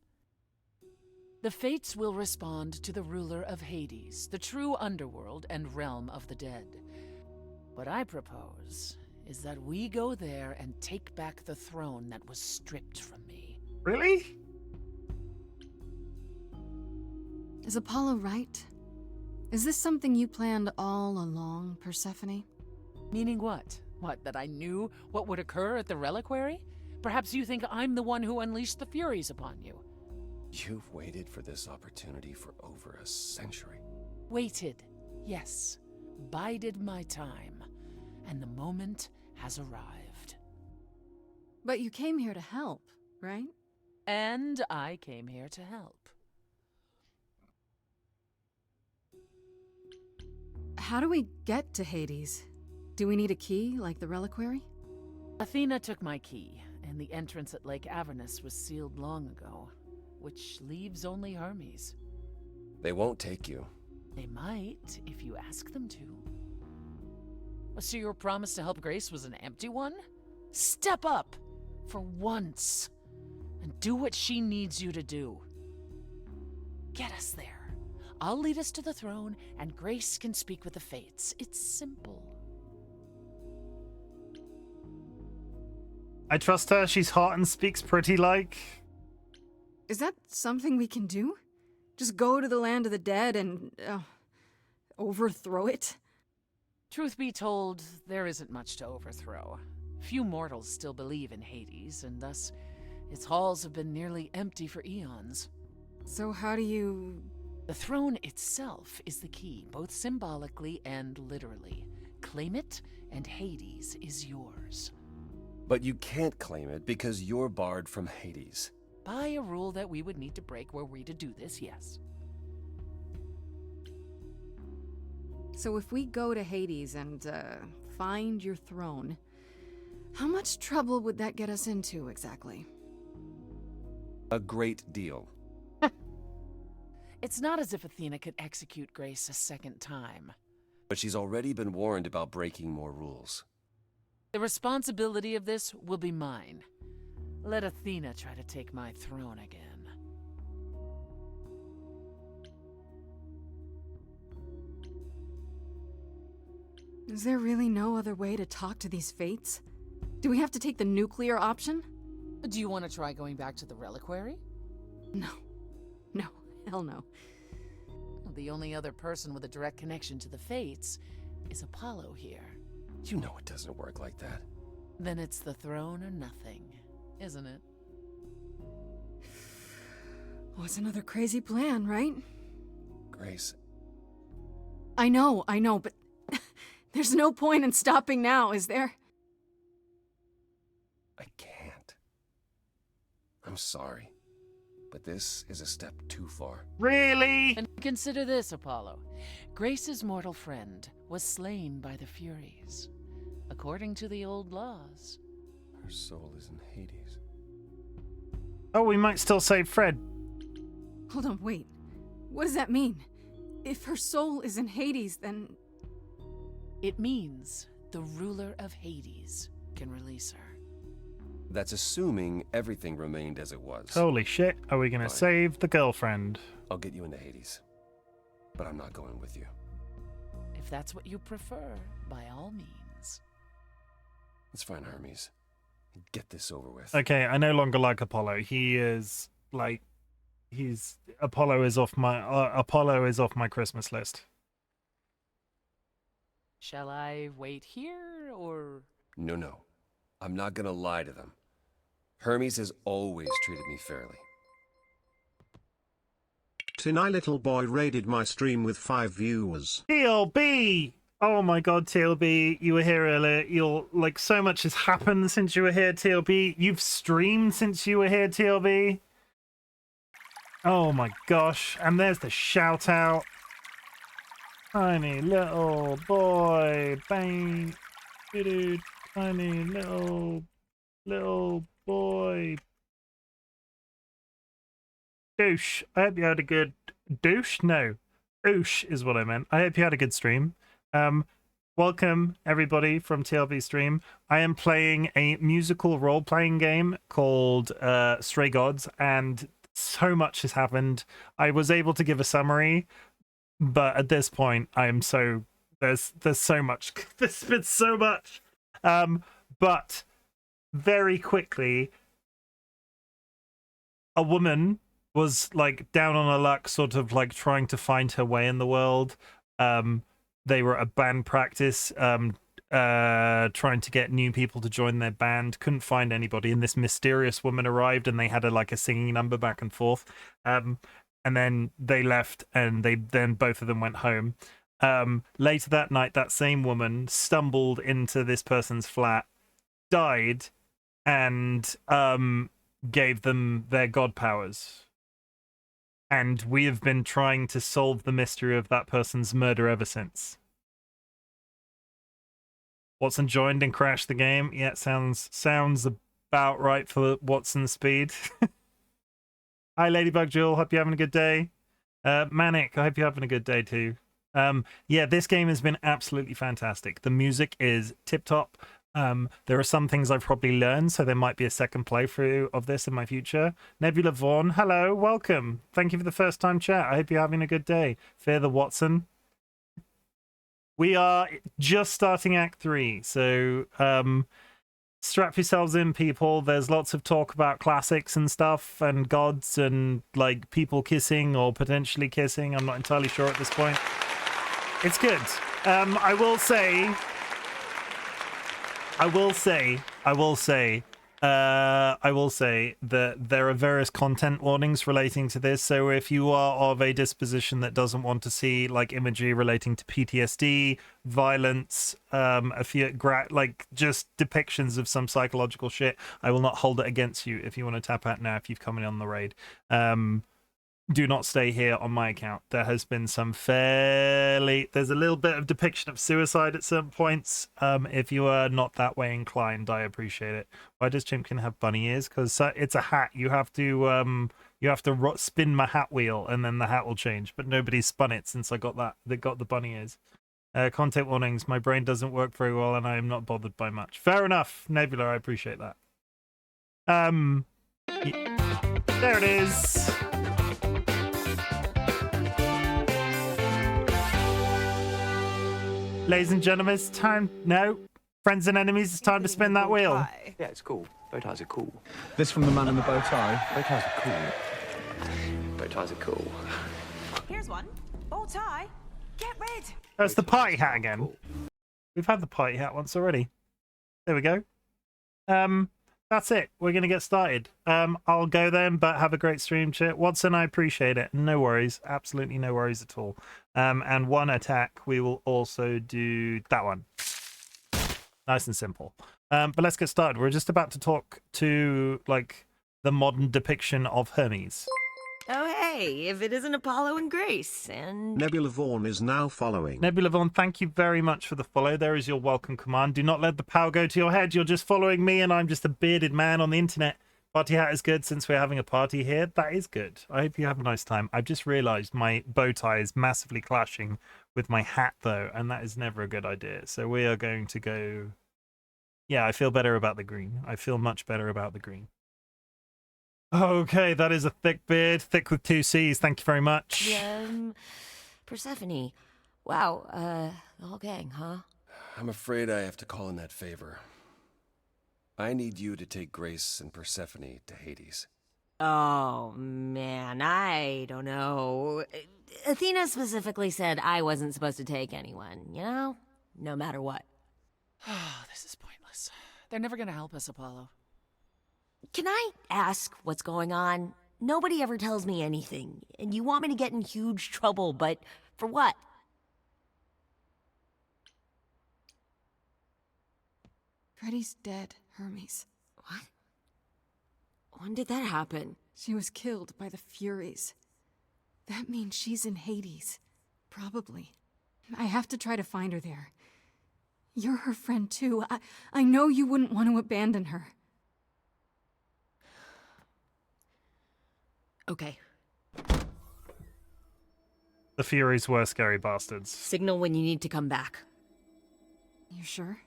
The Fates will respond to the ruler of Hades, the true underworld and realm of the dead. What I propose is that we go there and take back the throne that was stripped from me. Really? Is Apollo right? Is this something you planned all along, Persephone? Meaning what? What, that I knew what would occur at the reliquary? Perhaps you think I'm the one who unleashed the Furies upon you. You've waited for this opportunity for over a century. Waited, yes. Bided my time. And the moment has arrived. But you came here to help, right? And I came here to help. How do we get to Hades? Do we need a key, like the reliquary? Athena took my key, and the entrance at Lake Avernus was sealed long ago, which leaves only Hermes. They won't take you. They might, if you ask them to. So your promise to help Grace was an empty one? Step up, for once, and do what she needs you to do. Get us there. I'll lead us to the throne, and Grace can speak with the Fates. It's simple. I trust her. She's hot and speaks pretty like. Is that something we can do? Just go to the land of the dead and overthrow it? Truth be told, there isn't much to overthrow. Few mortals still believe in Hades, and thus its halls have been nearly empty for eons. So how do you... The throne itself is the key, both symbolically and literally. Claim it, and Hades is yours. But you can't claim it because you're barred from Hades. By a rule that we would need to break were we to do this, yes. So if we go to Hades and find your throne, how much trouble would that get us into exactly? A great deal. It's not as if Athena could execute Grace a second time. But she's already been warned about breaking more rules. The responsibility of this will be mine. Let Athena try to take my throne again. Is there really no other way to talk to these Fates? Do we have to take the nuclear option? Do you want to try going back to the reliquary? No. No. Hell no. The only other person with a direct connection to the Fates is Apollo here. You know it doesn't work like that. Then it's the throne or nothing, isn't it? Oh, it's another crazy plan, right? Grace. I know, but there's no point in stopping now, is there? I can't. I'm sorry. But this is a step too far. Really? And consider this, Apollo. Grace's mortal friend was slain by the Furies, according to the old laws. Her soul is in Hades. Oh, we might still save Fred. Hold on, wait. What does that mean? If her soul is in Hades, then... It means the ruler of Hades can release her. That's assuming everything remained as it was. Holy shit, are we gonna save the girlfriend? I'll get you into Hades. But I'm not going with you. If that's what you prefer, by all means. It's fine, Hermes. Get this over with. Okay, I no longer like Apollo. Apollo is off my Christmas list. Shall I wait here, or... No. I'm not gonna lie to them. Hermes has always treated me fairly. Tiny little boy raided my stream with 5 viewers. TLB! Oh my god, TLB, you were here earlier. So much has happened since you were here, TLB. You've streamed since you were here, TLB. Oh my gosh, and there's the shout out. Tiny little boy, bang, dude, tiny little boy. Douche. I hope you had a good douche. No, oosh is what I meant. I hope you had a good stream. Welcome everybody from TLB stream. I am playing a musical role-playing game called Stray Gods, and so much has happened. I was able to give a summary, but at this point I am so there's so much. There's been so much. But very quickly, a woman was down on her luck, sort of trying to find her way in the world. They were at a band practice. trying to get new people to join their band. Couldn't find anybody, and this mysterious woman arrived, and they had a singing number back and forth. And then they left, and then both of them went home. Later that night, that same woman stumbled into this person's flat, died, and gave them their god powers. And we have been trying to solve the mystery of that person's murder ever since. Watson joined and crashed the game. Yeah, sounds about right for Watson's speed. Hi, Ladybug Jewel. Hope you're having a good day. Manic, I hope you're having a good day too. Yeah, this game has been absolutely fantastic. The music is tip-top. There are some things I've probably learned, so there might be a second playthrough of this in my future. Nebula Vaughn, hello, welcome. Thank you for the first time chat. I hope you're having a good day. Fear the Watson. We are just starting Act 3, so strap yourselves in, people. There's lots of talk about classics and stuff, and gods, and like people kissing or potentially kissing. I'm not entirely sure at this point. It's good. I will say that there are various content warnings relating to this. So if you are of a disposition that doesn't want to see like imagery relating to PTSD, violence, a few just depictions of some psychological shit, I will not hold it against you if you want to tap out now if you've come in on the raid. Do not stay here on my account. There has been some there's a little bit of depiction of suicide at certain points. If you are not that way inclined, I appreciate it. Why does Chimken have bunny ears? Because it's a hat. You have to spin my hat wheel and then the hat will change. But nobody's spun it since I got that. They got the bunny ears. Content warnings. My brain doesn't work very well and I am not bothered by much. Fair enough, Nebula. I appreciate that. There it is. Ladies and gentlemen, it's time. No, friends and enemies, it's time to spin that wheel. Yeah, it's cool. Bow ties are cool. This from the man in the bow tie. Bow ties are cool. Bow ties are cool. Here's one. Bow tie. Get rid. Oh, it's the party hat again. We've had the party hat once already. There we go. That's it. We're going to get started. I'll go then, but have a great stream, chat. Watson, I appreciate it. No worries. Absolutely no worries at all. And one attack, we will also do that one. Nice and simple. But let's get started. We're just about to talk to, like, the modern depiction of Hermes. Oh, hey, if it isn't Apollo and Grace, and... Nebula Vaughn is now following. Nebula Vaughn, thank you very much for the follow. There is your welcome command. Do not let the power go to your head. You're just following me, and I'm just a bearded man on the internet. Party hat is good since we're having a party here. That is good. I hope you have a nice time. I've just realized my bow tie is massively clashing with my hat, though, and that is never a good idea. So we are going to go... Yeah, I feel better about the green. I feel much better about the green. Okay, that is a thick beard. Thick with 2 C's. Thank you very much. Persephone. Wow, the whole gang, huh? I'm afraid I have to call in that favor. I need you to take Grace and Persephone to Hades. Oh, man, I don't know. Athena specifically said I wasn't supposed to take anyone, you know? No matter what. Oh, this is pointless. They're never gonna help us, Apollo. Can I ask what's going on? Nobody ever tells me anything, and you want me to get in huge trouble, but for what? Freddy's dead, Hermes. What? When did that happen? She was killed by the Furies. That means she's in Hades. Probably. I have to try to find her there. You're her friend, too. I know you wouldn't want to abandon her. Okay. The Furies were scary bastards. Signal when you need to come back. You sure?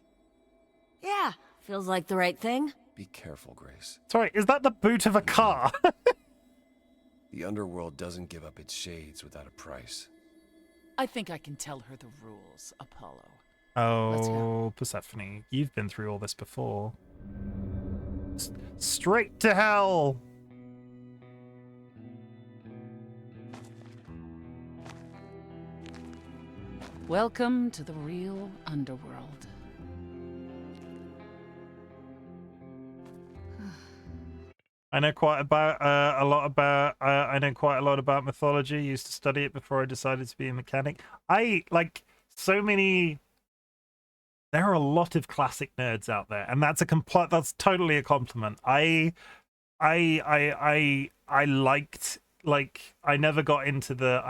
Yeah, feels like the right thing. Be careful, Grace. Sorry, is that the boot of a car? The underworld doesn't give up its shades without a price. I think I can tell her the rules, Apollo. Oh, Persephone, you've been through all this before. Straight to hell! Welcome to the real underworld. I know quite about a lot about. I know quite a lot about mythology. Used to study it before I decided to be a mechanic. I like so many. There are a lot of classic nerds out there, and that's That's totally a compliment. I liked, like, I never got into the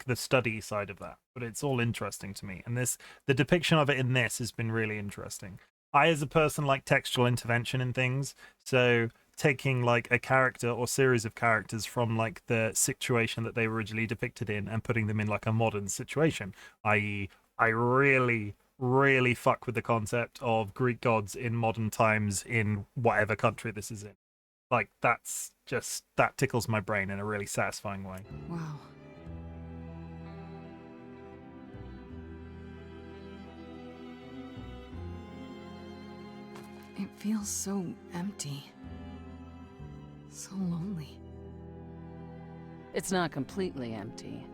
the study side of that, but it's all interesting to me, and the depiction of it in this has been really interesting. I, as a person, like textual intervention in things, so taking like a character or series of characters from like the situation that they were originally depicted in and putting them in like a modern situation, i.e. I really fuck with the concept of Greek gods in modern times in whatever country this is in. Like, that tickles my brain in a really satisfying way. Wow. It feels so empty. So lonely. It's not completely empty.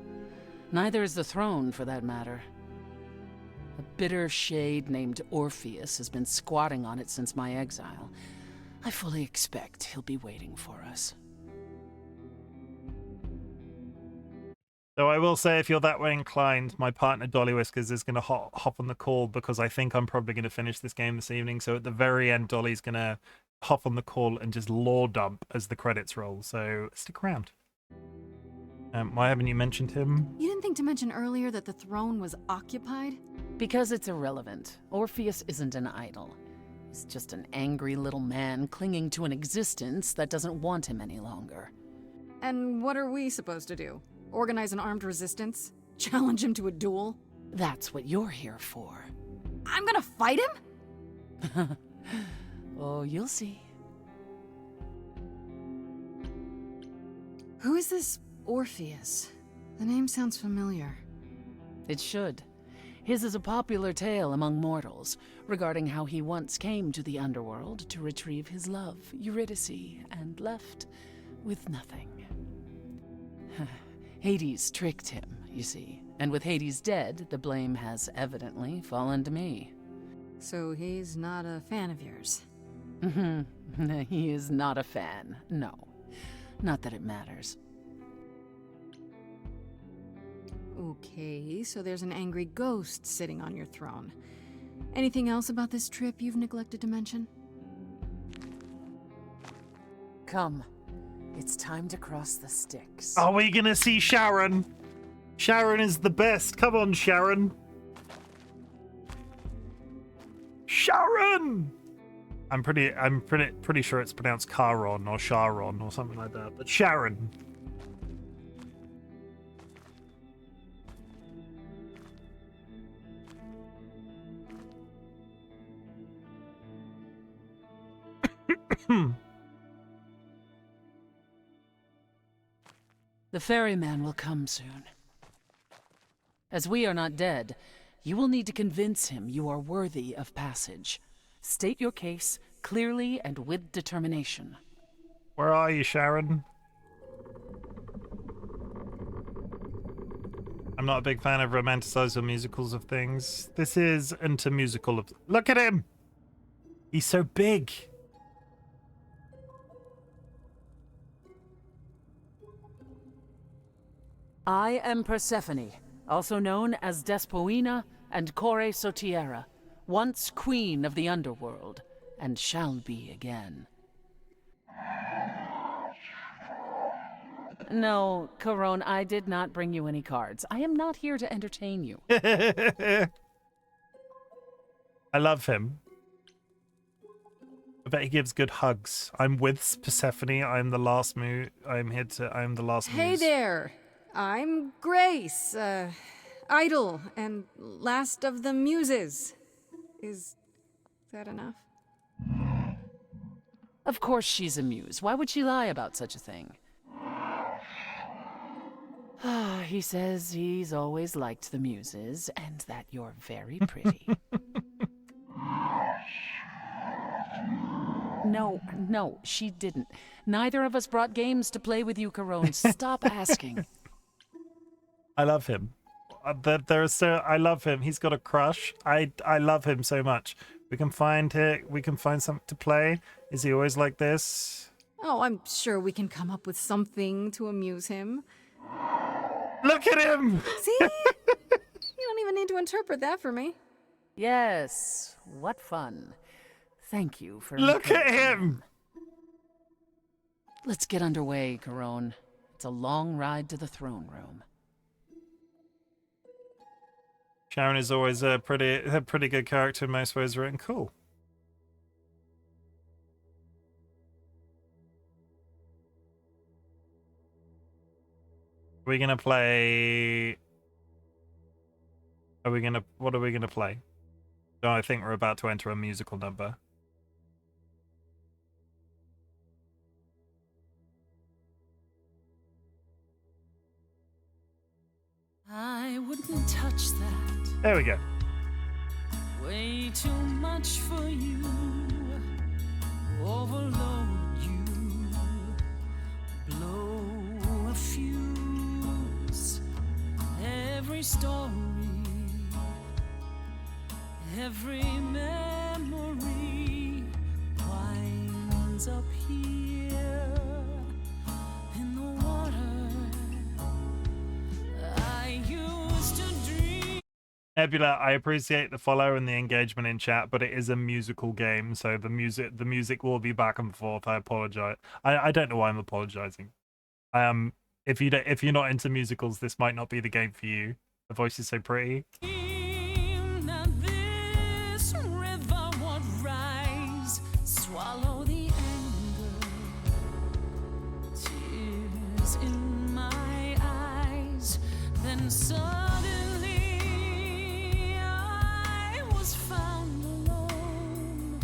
Neither is the throne, for that matter. A bitter shade named Orpheus has been squatting on it since my exile. I fully expect he'll be waiting for us. So I will say, if you're that way inclined, my partner DollyWhiskers is going to hop on the call, because I think I'm probably going to finish this game this evening. So at the very end, Dolly's going to hop on the call and just lore dump as the credits roll. So stick around. Why haven't you mentioned him? You didn't think to mention earlier that the throne was occupied? Because it's irrelevant. Orpheus isn't an idol. He's just an angry little man clinging to an existence that doesn't want him any longer. And what are we supposed to do? Organize an armed resistance? Challenge him to a duel? That's what you're here for. I'm gonna fight him? Oh, you'll see. Who is this Orpheus? The name sounds familiar. It should. His is a popular tale among mortals, regarding how he once came to the underworld to retrieve his love, Eurydice, and left with nothing. Hades tricked him, you see, and with Hades dead, the blame has evidently fallen to me. So he's not a fan of yours? He is not a fan, no. Not that it matters. Okay, so there's an angry ghost sitting on your throne. Anything else about this trip you've neglected to mention? Come. It's time to cross the Styx. Are we gonna see Sharon? Sharon is the best. Come on, Sharon. Sharon! I'm pretty sure it's pronounced Charon or Sharon or something like that. But Sharon. The ferryman will come soon. As we are not dead, you will need to convince him you are worthy of passage. State your case clearly and with determination. Where are you, Sharon? I'm not a big fan of romanticized or musicals of things. This is into musical of... Look at him! He's so big! I am Persephone, also known as Despoina and Kore Sotiera, once queen of the underworld, and shall be again. No, Caron, I did not bring you any cards. I am not here to entertain you. I love him. I bet he gives good hugs. I'm with Persephone. I'm the last muse. I'm the last muse. Hey there! I'm Grace, idol and last of the muses. Is that enough? Of course she's a muse. Why would she lie about such a thing? He says he's always liked the muses, and that you're very pretty. No, she didn't. Neither of us brought games to play with you, Caron. Stop asking. I love him. I love him. He's got a crush. I love him so much. We can find it. We can find something to play. Is he always like this? Oh, I'm sure we can come up with something to amuse him. Look at him! See? You don't even need to interpret that for me. Yes, what fun. Thank you for Look at encouraging him! Let's get underway, Caron. It's a long ride to the throne room. Sharon is always a pretty good character in most ways, written. Cool. Are we gonna play? What are we gonna play? No, I think we're about to enter a musical number. I wouldn't touch that. There we go. Way too much for you. Overload you. Blow a fuse. Every story. Every memory winds up here in the water. I used to dream. Nebula, I appreciate the follow and the engagement in chat, but it is a musical game, so the music will be back and forth. I apologize. I don't know why I'm apologizing. If you're not into musicals, this might not be the game for you. The voice is so pretty. Swallow the anger, tears in my eyes. Then suddenly I was found alone.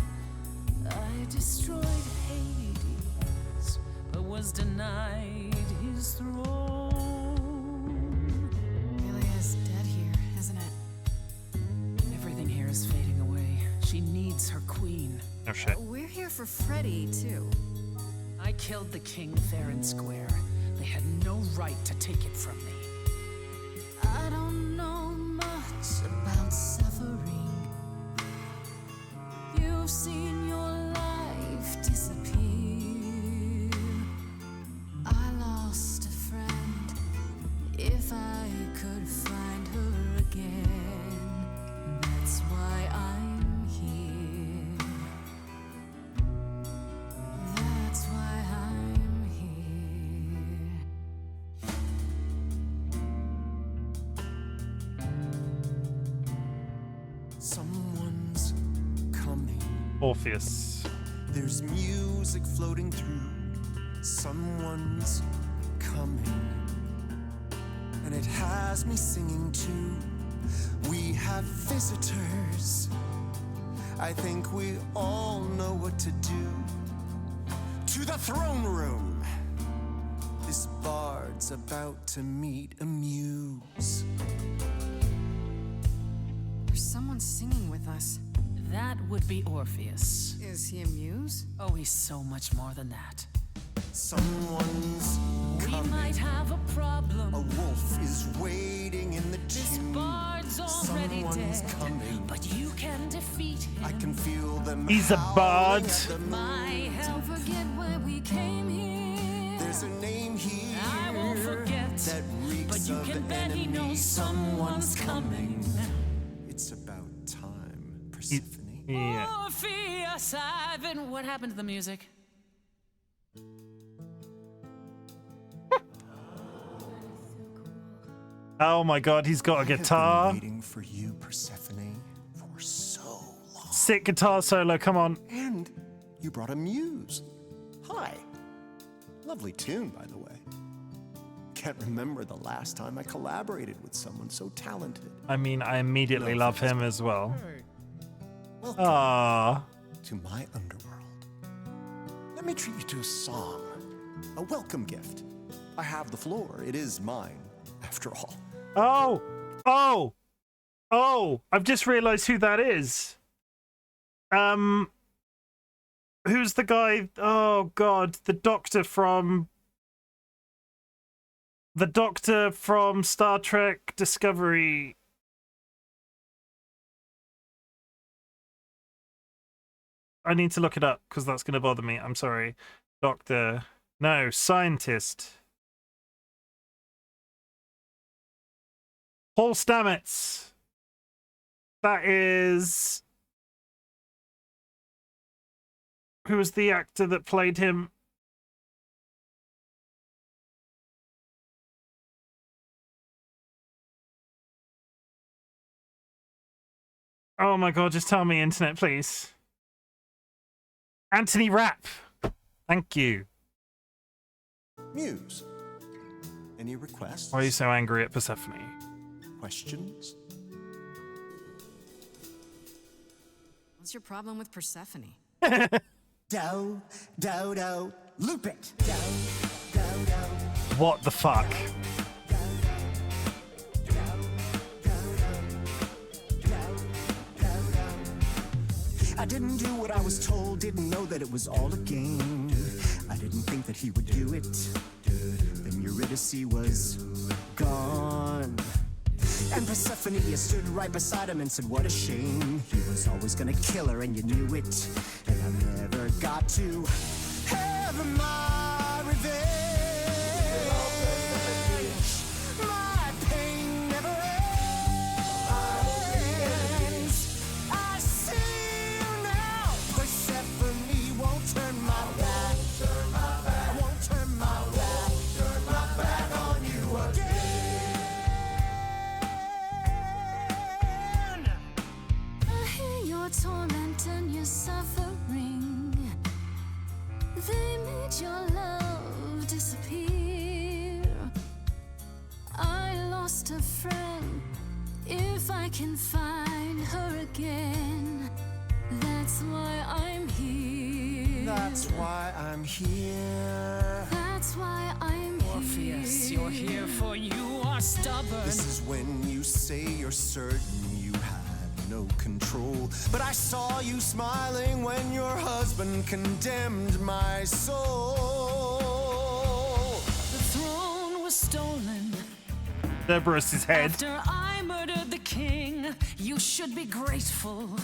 I destroyed Hades, but was denied his throne. Ilia's dead here, isn't it? Everything here is fading away. She needs her queen. Oh shit. We're here for Freddy, too. I killed the king fair and square. They had no right to take it from me. I don't know much about suffering. You've seen your life disappear. I lost a friend. If I could find her again, that's why I'm here. That's why I'm here. Someone's coming. Orpheus. There's music floating through. Someone's coming. And it has me singing too. We have visitors. I think we all know what to do. To the throne room. This bard's about to meet a muse. There's someone singing with us. That would be Orpheus. Is he a muse? Oh, he's so much more than that. Someone's We coming. might have a problem. A wolf is waiting in the This tomb. bard's already Someone's dead, coming. but you can defeat him. I can feel them. He's a bard. howling at the moon. My help. Don't forget why we came here. There's a name here I won't forget, that reeks but you of can bet he enemy. knows someone's coming. It's about time, Persephone. Yeah. Orpheus, I've been. What happened to the music? Oh my god, he's got a I have been guitar. waiting for you, Persephone, for so long. Sick guitar solo, come on. And you brought a muse. Hi. Lovely tune, by the way. Can't remember the last time I collaborated with someone so talented. I mean, I immediately No love offense. him as well. Welcome Ah, to my underworld. Let me treat you to a song, a welcome gift. I have the floor. It is mine, after all. oh, I've just realized who that is. Who's the guy? Oh god, the doctor from Star Trek Discovery. I need to look it up because that's going to bother me. I'm sorry. Doctor. No, scientist. Paul Stamets. That is... Who was the actor that played him? Oh my god, just tell me, internet, please. Anthony Rapp. Thank you. Muse. Any requests? Why are you so angry at Persephone? Questions? What's your problem with Persephone? Dow, dow, dow, loop it. Dow, dow, dow. What the fuck? I didn't do what I was told, didn't know that it was all a game. I didn't think that he would do it. Then Eurydice was gone. And Persephone, you stood right beside him and said, what a shame. He was always gonna kill her and you knew it. And I never got to have my revenge. My pain never ends. I see you now. Persephone won't turn my back. Won't turn my back. Turn my back on you again. Your torment and your suffering, they made your love disappear. I lost a friend. If I can find her again, that's why I'm here. That's why I'm here. That's why I'm here. Orpheus, you're here for you are stubborn. This is when you say you're certain you had no control. But I saw you smiling when your husband condemned my soul. The throne was stolen. Cerberus's head. After I murdered the king, you should be grateful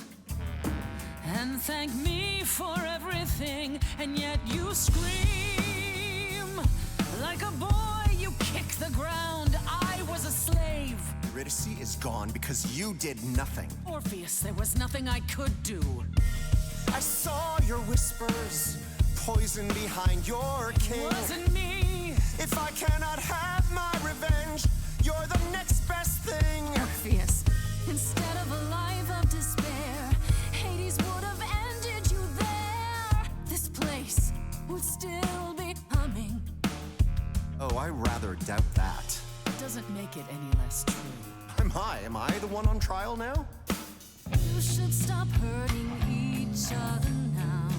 and thank me for everything. And yet you scream like a boy. You kick the ground. I was a slave. Eurydice is gone because you did nothing. Orpheus, there was nothing I could do. I saw your whispers, poison behind your king. It wasn't me. If I cannot have my revenge, you're the next best thing. Orpheus. Instead of a life of despair, Hades would have ended you there. This place would still be humming. Oh, I rather doubt that. It doesn't make it any less true. Am I the one on trial now? You should stop hurting each other now.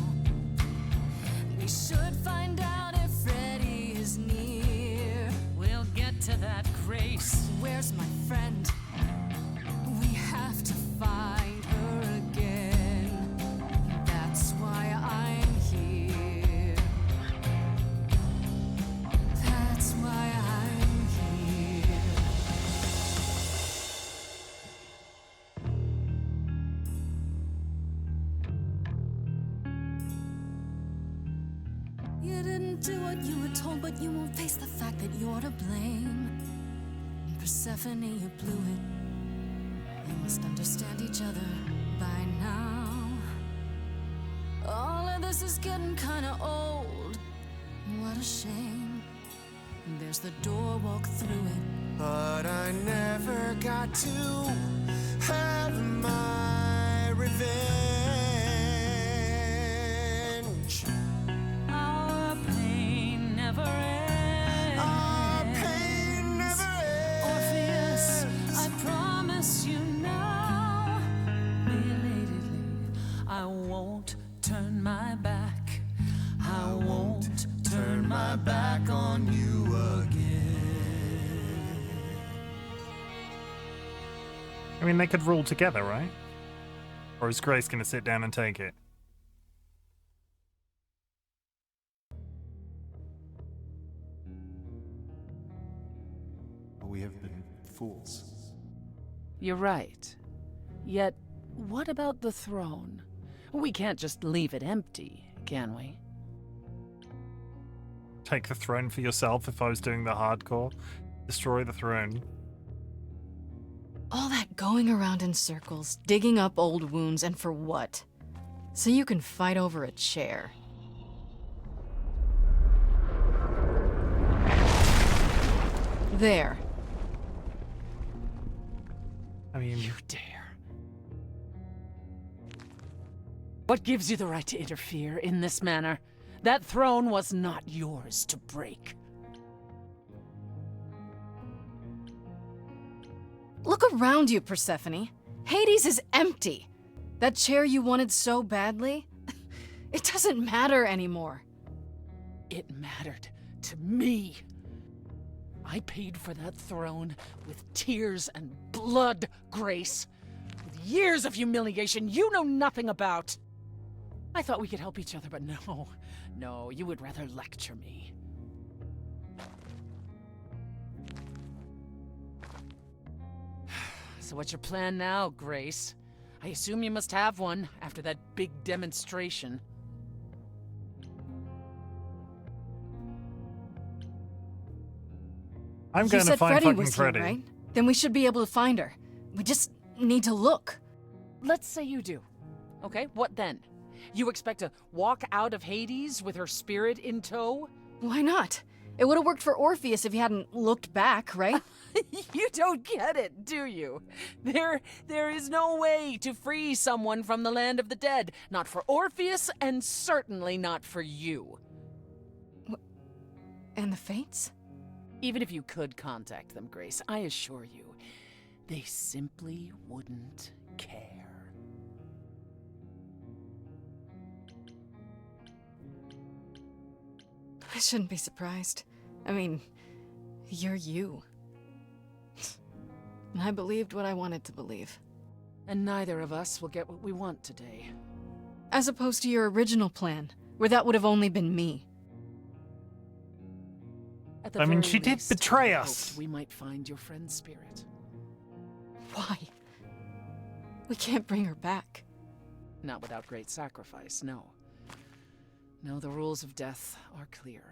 We should find out if Freddy is near. We'll get to that, Grace. Where's my friend? We have to find her again. That's why I'm here. That's why I'm here. You didn't do what you were told, but you won't face the fact that you're to blame. Persephone, you blew it. You must understand each other by now. All of this is getting kinda old. What a shame. There's the door, walk through it. But I never got to have my revenge. Our pain never ends. Our pain never ends. Orpheus, I promise you now, belatedly, I won't turn my back. I won't turn my back on you again. I mean, they could rule together, right? Or is Grace going to sit down and take it? We have been fools. You're right. Yet, what about the throne? We can't just leave it empty, can we? Take the throne for yourself if I was doing the hardcore. Destroy the throne. All that going around in circles, digging up old wounds, and for what? So you can fight over a chair. There. I mean... You dare. What gives you the right to interfere in this manner? That throne was not yours to break. Look around you, Persephone. Hades is empty. That chair you wanted so badly, it doesn't matter anymore. It mattered to me. I paid for that throne with tears and blood, Grace. With years of humiliation you know nothing about. I thought we could help each other, but no. No, you would rather lecture me. So what's your plan now, Grace? I assume you must have one after that big demonstration. I'm going to find fucking Freddy. Here, right? Then we should be able to find her. We just need to look. Let's say you do. Okay, what then? You expect to walk out of Hades with her spirit in tow? Why not? It would have worked for Orpheus if he hadn't looked back, right? You don't get it, do you? There is no way to free someone from the land of the dead. Not for Orpheus, and certainly not for you. And the Fates? Even if you could contact them, Grace, I assure you, they simply wouldn't care. I shouldn't be surprised. I mean, you're you. And I believed what I wanted to believe. And neither of us will get what we want today. As opposed to your original plan, where that would have only been me. I mean, she did betray us. We might find your friend's spirit. Why? We can't bring her back. Not without great sacrifice, no. No, the rules of death are clear.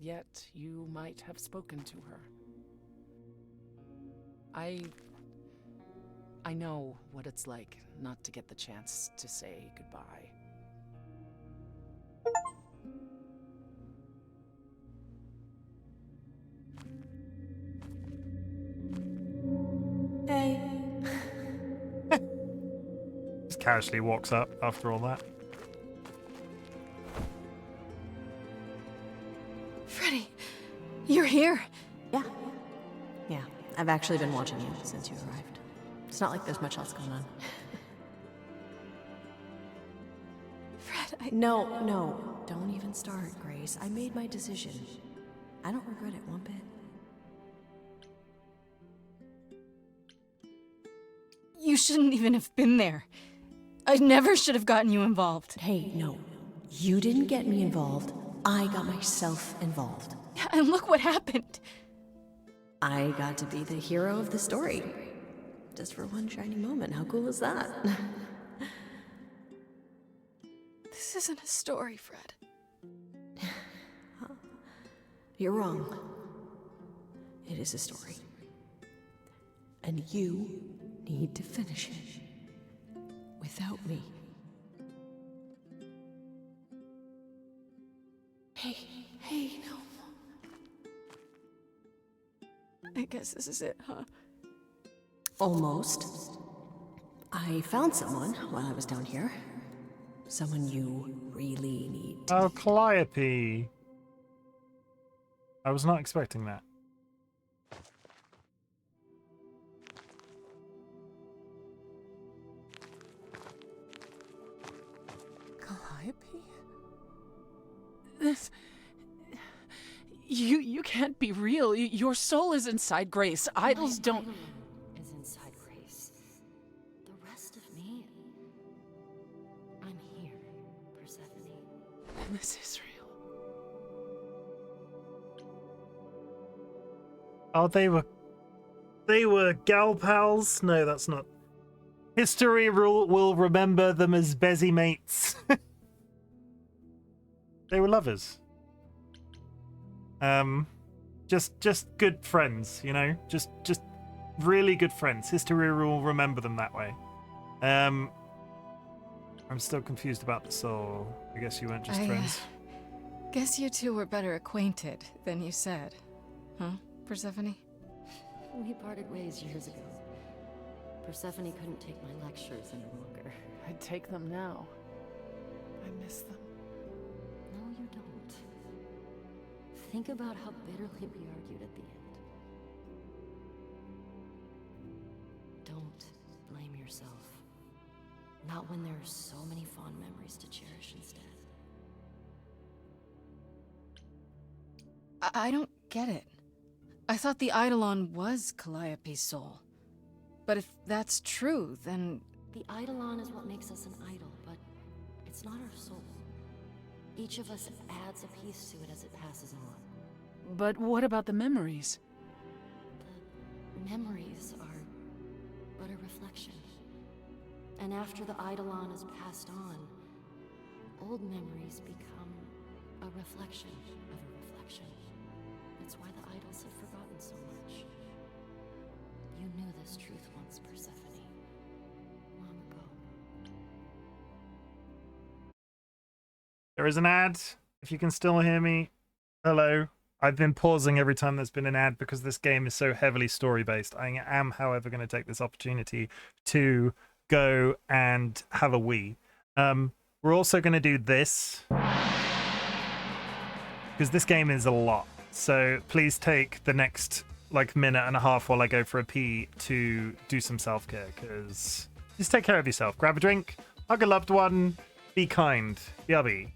Yet, you might have spoken to her. I know what it's like not to get the chance to say goodbye. Hey. Just casually walks up after all that. Freddy, you're here. Yeah, I've actually been watching you since you arrived. It's not like there's much else going on. Fred, No, don't even start, Grace. I made my decision. I don't regret it one bit. You shouldn't even have been there. I never should have gotten you involved. Hey, no. You didn't get me involved. I got myself involved. And look what happened. I got to be the hero of the story. Just for one shining moment. How cool is that? This isn't a story, Fred. You're wrong. It is a story. And you need to finish it. Without me. Hey, no. I guess this is it, huh? Almost. I found someone while I was down here. Someone you really need to Oh, Calliope. I was not expecting that. Calliope? This... You can't be real. Your soul is inside Grace. Idols don't... Is inside Grace. The rest of me... I'm here, Persephone. This is real. Oh, they were gal pals? No, that's not. History will remember them as busy mates. They were lovers. Just good friends, you know? Just really good friends. History will remember them that way. I'm still confused about the soul. I guess you weren't just friends. Guess you two were better acquainted than you said. Huh, Persephone? We parted ways years ago. Persephone couldn't take my lectures any longer. I'd take them now. I miss them. No, you don't. Think about how bitterly we argued at the end. Don't blame yourself. Not when there are so many fond memories to cherish instead. I don't get it. I thought the Eidolon was Calliope's soul. But if that's true, then... The Eidolon is what makes us an idol, but it's not our soul. Each of us adds a piece to it as it passes on. But what about the memories? The memories are but a reflection. And after the Eidolon is passed on, old memories become a reflection of a reflection. That's why the idols have forgotten so much. You knew this truth once, Persephone. Long ago. There is an ad. If you can still hear me, hello. I've been pausing every time there's been an ad because this game is so heavily story-based. I am, however, going to take this opportunity to go and have a wee. We're also going to do this because this game is a lot. So please take the next minute and a half while I go for a pee to do some self-care, because just take care of yourself. Grab a drink, hug a loved one, be kind. Yubby.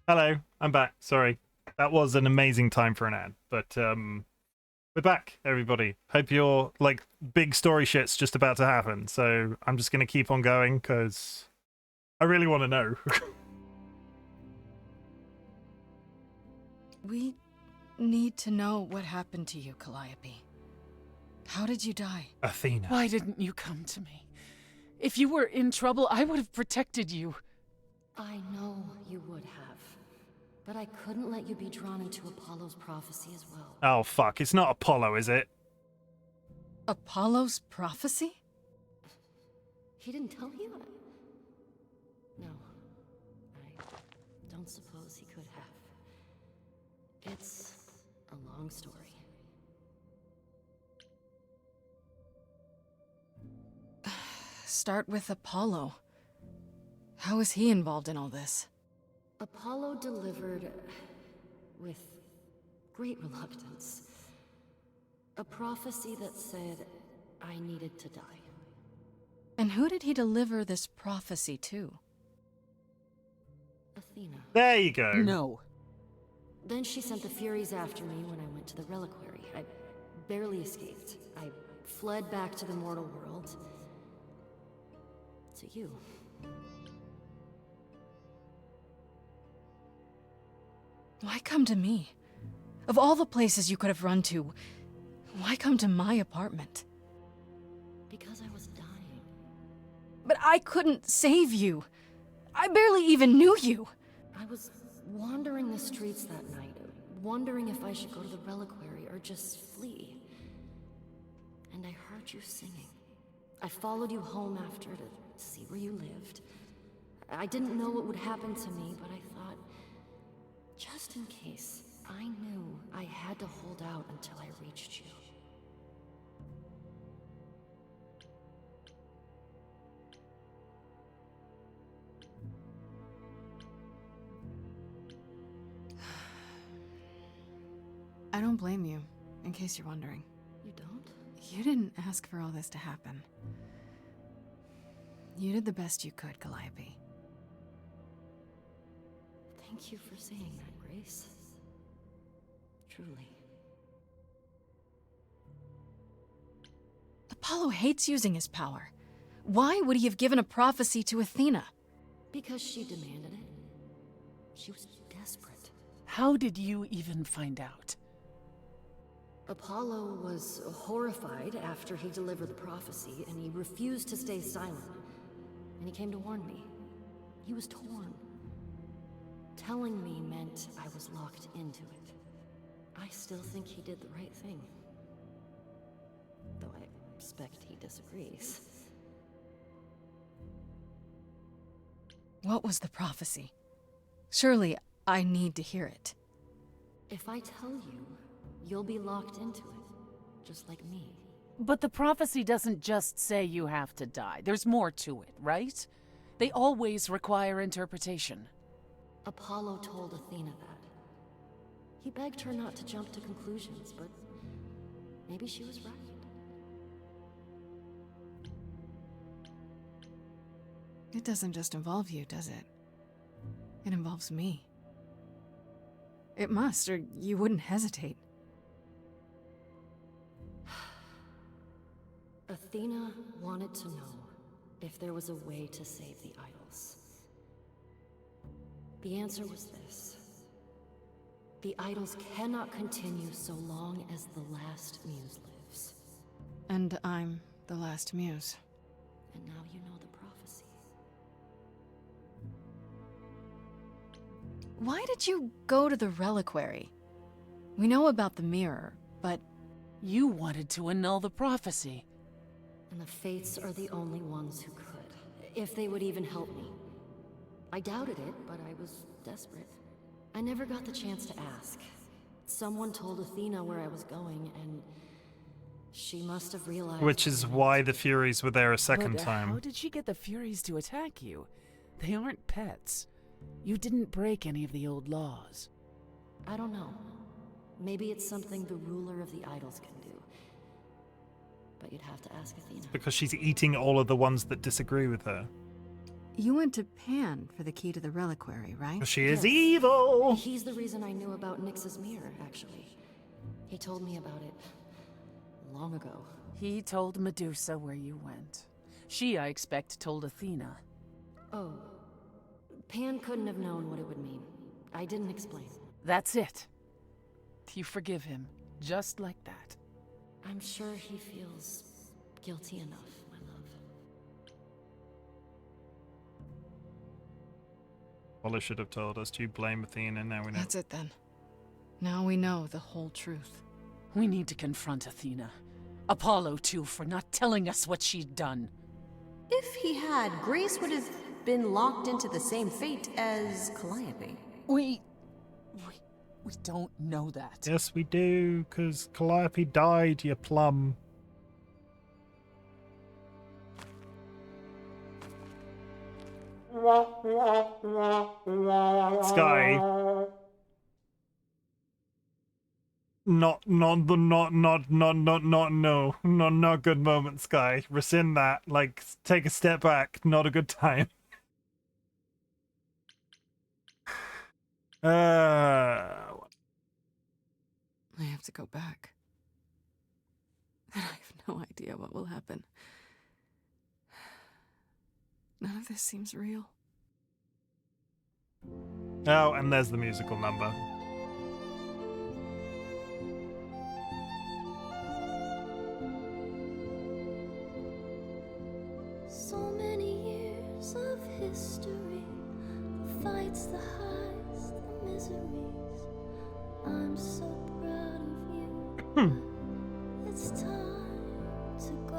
Hello, I'm back. Sorry. That was an amazing time for an ad, but we're back, everybody. Hope your big story shit's just about to happen. So I'm just gonna keep on going because I really want to know. We need to know what happened to you, Calliope. How did you die? Athena. Why didn't you come to me? If you were in trouble, I would have protected you. I know you would have. But I couldn't let you be drawn into Apollo's prophecy as well. Oh, fuck. It's not Apollo, is it? Apollo's prophecy? He didn't tell you? No. I don't suppose he could have. It's a long story. Start with Apollo. How is he involved in all this? Apollo delivered, with great reluctance, a prophecy that said I needed to die. And who did he deliver this prophecy to? Athena. There you go. No. Then she sent the Furies after me when I went to the reliquary. I barely escaped. I fled back to the mortal world. To you. Why come to me? Of all the places you could have run to, why come to my apartment? Because I was dying. But I couldn't save you. I barely even knew you. I was wandering the streets that night, wondering if I should go to the reliquary or just flee. And I heard you singing. I followed you home after to see where you lived. I didn't know what would happen to me, but I thought, just in case, I knew I had to hold out until I reached you. I don't blame you, in case you're wondering. You don't? You didn't ask for all this to happen. You did the best you could, Calliope. Thank you for saying that, Grace. Truly. Apollo hates using his power. Why would he have given a prophecy to Athena? Because she demanded it. She was desperate. How did you even find out? Apollo was horrified after he delivered the prophecy, and he refused to stay silent. And he came to warn me. He was torn. Telling me meant I was locked into it. I still think he did the right thing. Though I expect he disagrees. What was the prophecy? Surely I need to hear it. If I tell you, you'll be locked into it, just like me. But the prophecy doesn't just say you have to die. There's more to it, right? They always require interpretation. Apollo told Athena that. He begged her not to jump to conclusions, but maybe she was right. It doesn't just involve you, does it? It involves me. It must, or you wouldn't hesitate. Athena wanted to know if there was a way to save the idols. The answer was this. The idols cannot continue so long as the last muse lives. And I'm the last muse. And now you know the prophecy. Why did you go to the reliquary? We know about the mirror, but... You wanted to annul the prophecy. And the Fates are the only ones who could, if they would even help me. I doubted it, but I was desperate. I never got the chance to ask. Someone told Athena where I was going, and she must have realized... Which is why the Furies were there a second time. How did she get the Furies to attack you? They aren't pets. You didn't break any of the old laws. I don't know. Maybe it's something the ruler of the idols can do. But you'd have to ask Athena. Because she's eating all of the ones that disagree with her. You went to Pan for the key to the reliquary, right? She is evil! He's the reason I knew about Nyx's mirror, actually. He told me about it long ago. He told Medusa where you went. She, I expect, told Athena. Oh. Pan couldn't have known what it would mean. I didn't explain. That's it. You forgive him, just like that. I'm sure he feels guilty enough, my love. Apollo should have told us to blame Athena, now we know. That's it then. Now we know the whole truth. We need to confront Athena. Apollo, too, for not telling us what she'd done. If he had, Grace would have been locked into the same fate as Calliope. We don't know that. Yes, we do, because Calliope died, you plum. Sky. Not good moment, Sky. Rescind that. Like, take a step back. Not a good time. I have to go back. And I have no idea what will happen. None of this seems real. Oh, and there's the musical number. So many years of history, the fights, the highs, the miseries. I'm so proud of you. It's time to go.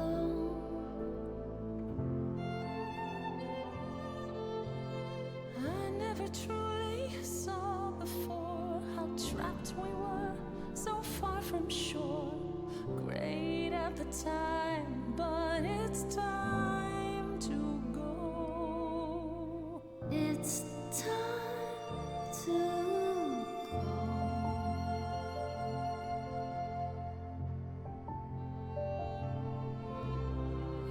I never truly saw before how trapped we were, so far from shore. Great at the time, but it's time to go. It's time to go.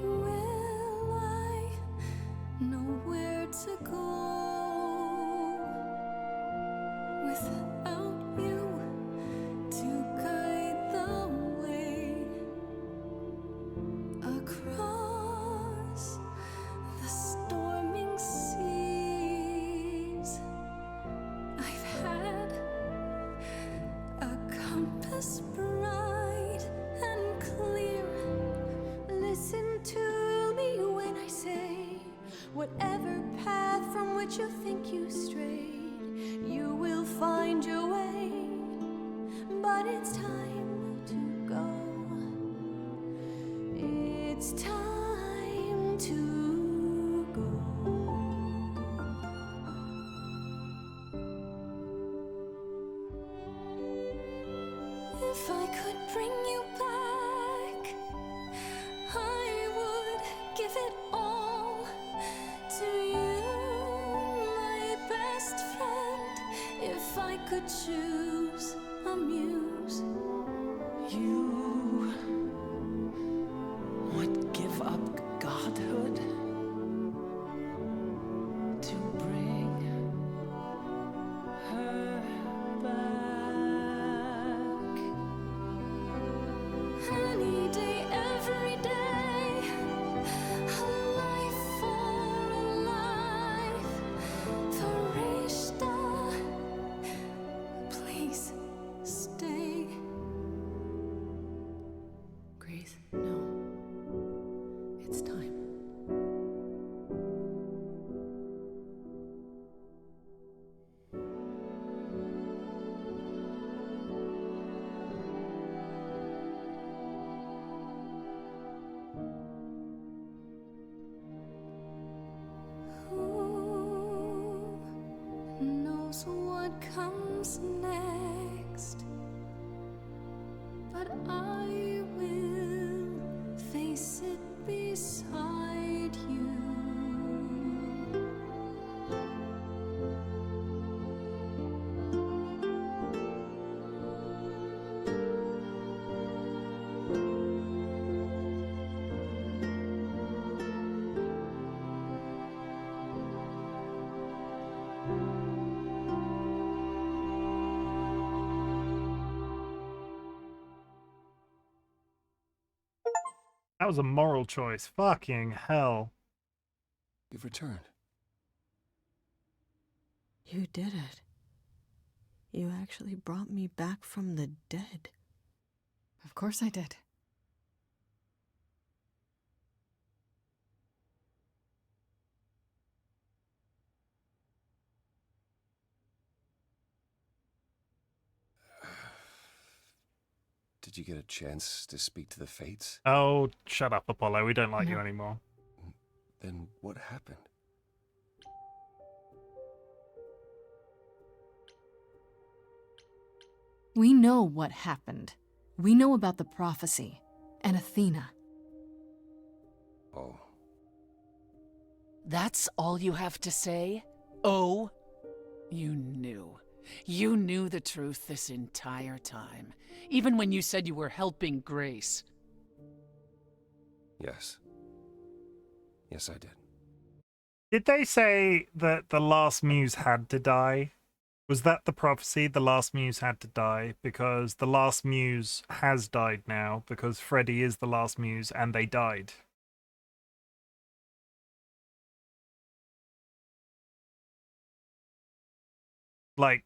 Will I know where to go without you to guide the way across the storming seas? I've had a compass bright and clear. Listen to me when I say, whatever path from which you think you strayed, you will find your way. But it's time to go. It's time to go. If I could bring you back, I would give it all to you, my best friend. If I could choose a muse, You would give up godhood to bring her back. any day, every day, a life for a life. Farishta, please stay. Grace, no. It's time. Who knows what comes next? But I will face it beside you. That was a moral choice. Fucking hell. You've returned. You did it. You actually brought me back from the dead. Of course I did. did you get a chance to speak to the Fates? Oh, shut up, Apollo. We don't like No. you anymore. Then what happened? We know what happened. We know about the prophecy and Athena. Oh. That's all you have to say? Oh? You knew. You knew the truth this entire time. Even when you said you were helping Grace. Yes. Yes, I did. Did they say that the last muse had to die? Was that the prophecy? The last muse had to die because the last muse has died now because Freddy is the last muse and they died. Like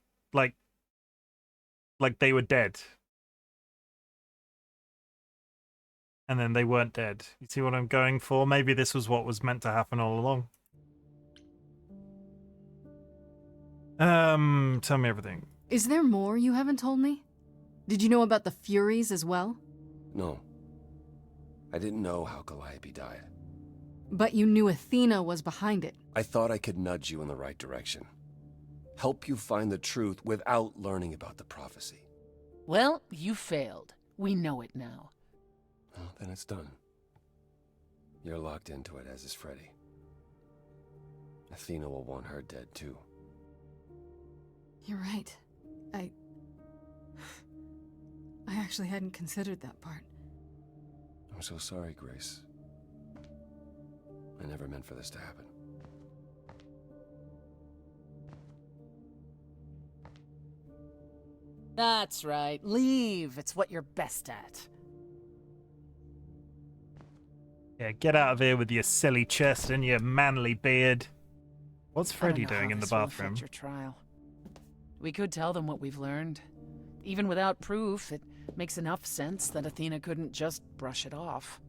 they were dead. And then they weren't dead. You see what I'm going for? Maybe this was what was meant to happen all along. Tell me everything. Is there more you haven't told me? Did you know about the Furies as well? No. I didn't know how Calliope died. But you knew Athena was behind it. I thought I could nudge you in the right direction. Help you find the truth without learning about the prophecy. Well, you failed. We know it now. Well, then it's done. You're locked into it, as is Freddy. Athena will want her dead, too. You're right. I actually hadn't considered that part. I'm so sorry, Grace. I never meant for this to happen. That's right. Leave. It's what you're best at. Yeah, get out of here with your silly chest and your manly beard. What's Freddy doing in the bathroom? Your trial. We could tell them what we've learned. Even without proof, it makes enough sense that Athena couldn't just brush it off.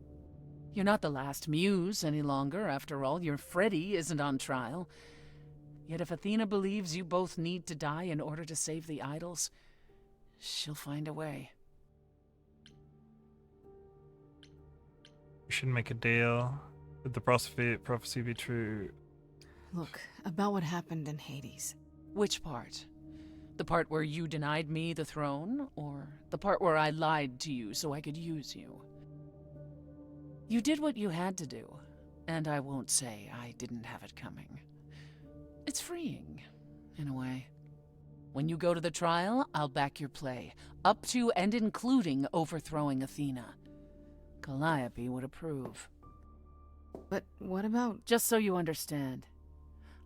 You're not the last muse any longer, after all. Your Freddy isn't on trial. Yet if Athena believes you both need to die in order to save the idols, she'll find a way. We should make a deal. Would the prophecy be true? Look, about what happened in Hades. Which part? The part where you denied me the throne, or the part where I lied to you so I could use you? You did what you had to do, and I won't say I didn't have it coming. It's freeing, in a way. When you go to the trial, I'll back your play, up to and including overthrowing Athena. Calliope would approve. But what about... Just so you understand,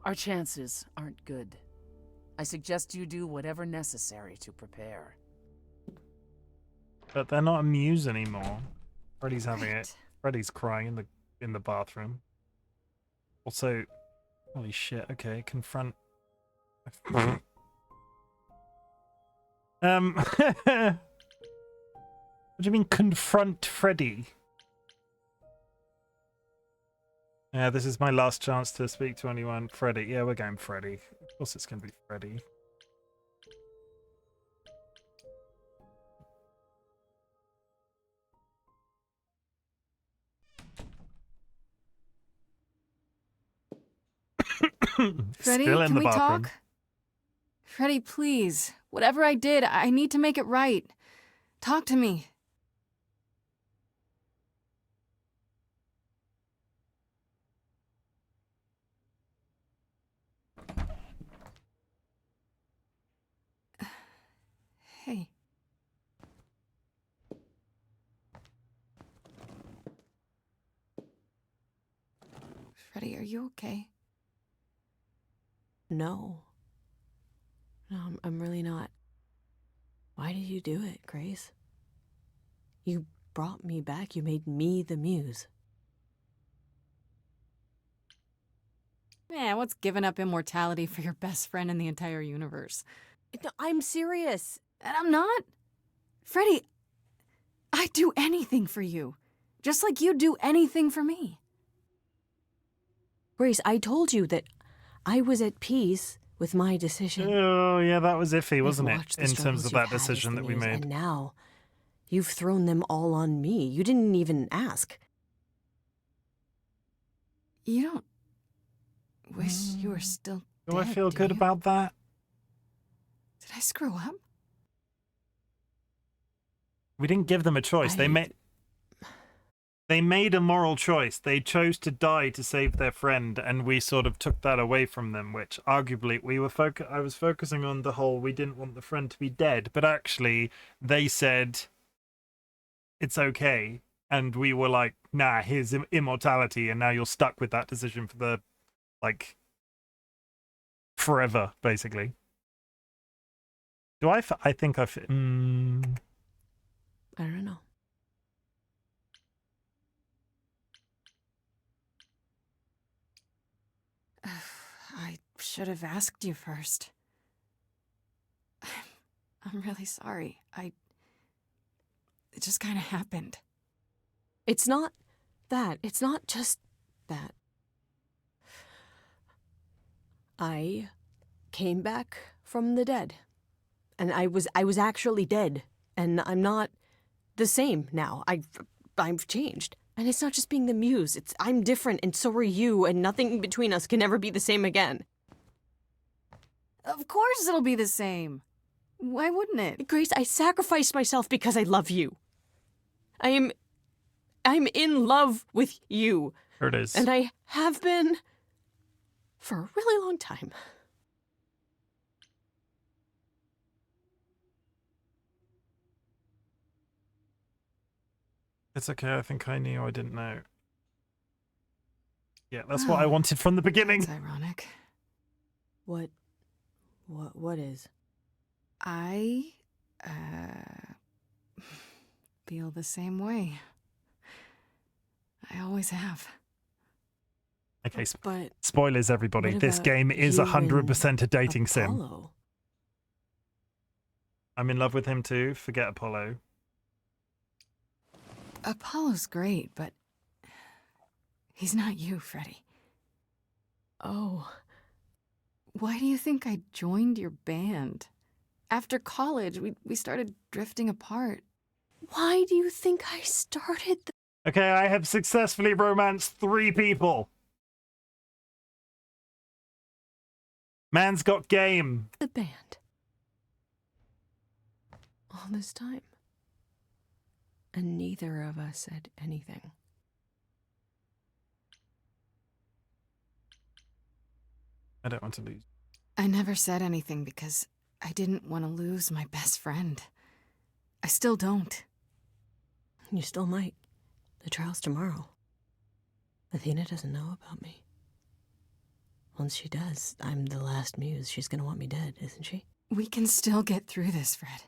our chances aren't good. I suggest you do whatever necessary to prepare. But they're not a muse anymore. Freddy's having it. Freddy's crying in the bathroom. Also, holy shit, okay, confront... What do you mean confront Freddy? Yeah, this is my last chance to speak to anyone. Freddy. Yeah, we're going Freddy. Of course it's going to be Freddy. Freddy, Still in can the we bathroom. talk? Freddy, please. Whatever I did, I need to make it right. Talk to me. Hey. Freddy, are you okay? No. No, I'm really not. Why did you do it, Grace? You brought me back. You made me the muse. Man, what's giving up immortality for your best friend in the entire universe? No, I'm serious. And I'm not. Freddy, I'd do anything for you. Just like you'd do anything for me. Grace, I told you that I was at peace with my decision. Oh, yeah, that was iffy, wasn't I've it? watched the In terms of struggles that you've had as decision the that we muse, made. And now, You've thrown them all on me. You didn't even ask. You don't wish you were still Do I dead, feel good you? about that? Did I screw up? We didn't give them a choice. They made a moral choice. They chose to die to save their friend, and we sort of took that away from them, which arguably I was focusing on the whole we didn't want the friend to be dead, but actually they said it's okay, and we were like, nah, here's immortality, and now you're stuck with that decision for the, like, forever, basically. I think I I don't know. I should have asked you first. I'm really sorry. It just kind of happened. It's not that. It's not just that. I came back from the dead. And I was actually dead. And I'm not the same now. I've changed. And it's not just being the muse. I'm different, and so are you, and nothing between us can ever be the same again. Of course it'll be the same. Why wouldn't it? Grace, I sacrificed myself because I love you. I'm in love with you. Here it is. And I have been for a really long time. It's okay, I think I knew, I didn't know. Yeah, that's what I wanted from the beginning. That's ironic. What is? I, feel the same way. I always have. Okay, but spoilers, everybody. what This about game is you 100% a dating sim. Apollo? I'm in love with him too. Forget Apollo. Apollo's great, but he's not you, Freddy. Oh. Why do you think I joined your band? After college, we started drifting apart. Why do you think I started Okay, I have successfully romanced 3 people. Man's got game. the band? All this time. And neither of us said anything. I don't want to lose. I never said anything because I didn't want to lose my best friend. I still don't. You still might. The trial's tomorrow. Athena doesn't know about me. Once she does, I'm the last muse. She's gonna want me dead, isn't she? We can still get through this, Fred.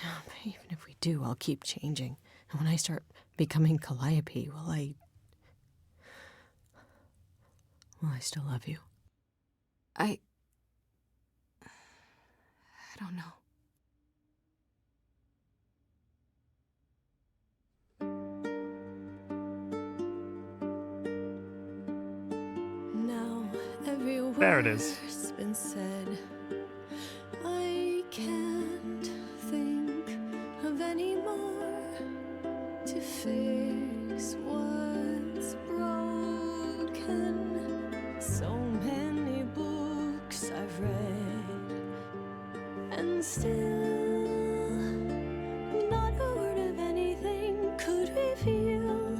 Yeah, but even if we do, I'll keep changing. And when I start becoming Calliope, will I still love you? I don't know. Now every There it is. word's been said. I can't think of any more to fix what's broken. So many books I've read, and still not a word of anything could reveal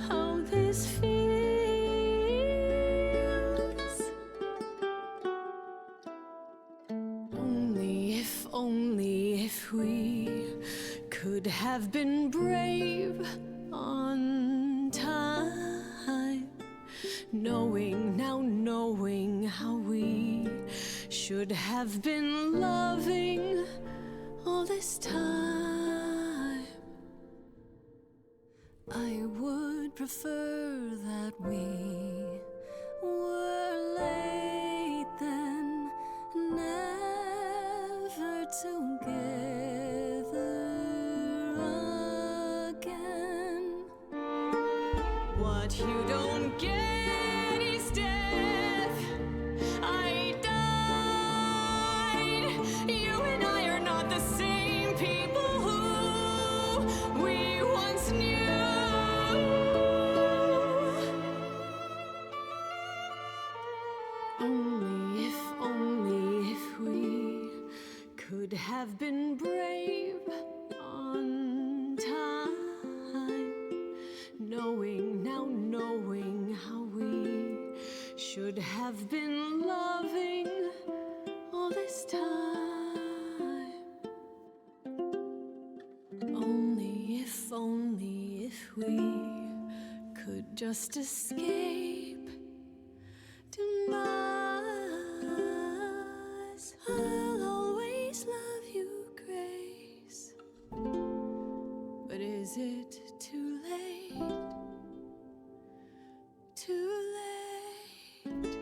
how this feels. Only if we could have been brave on time, knowing how we should have been loving all this time. I would prefer that we were late then, never together again. What you don't get is death. I died. You and I are not the same people who If only if we could just escape to Mars. I'll always love you, Grace. But is it too late? Too late?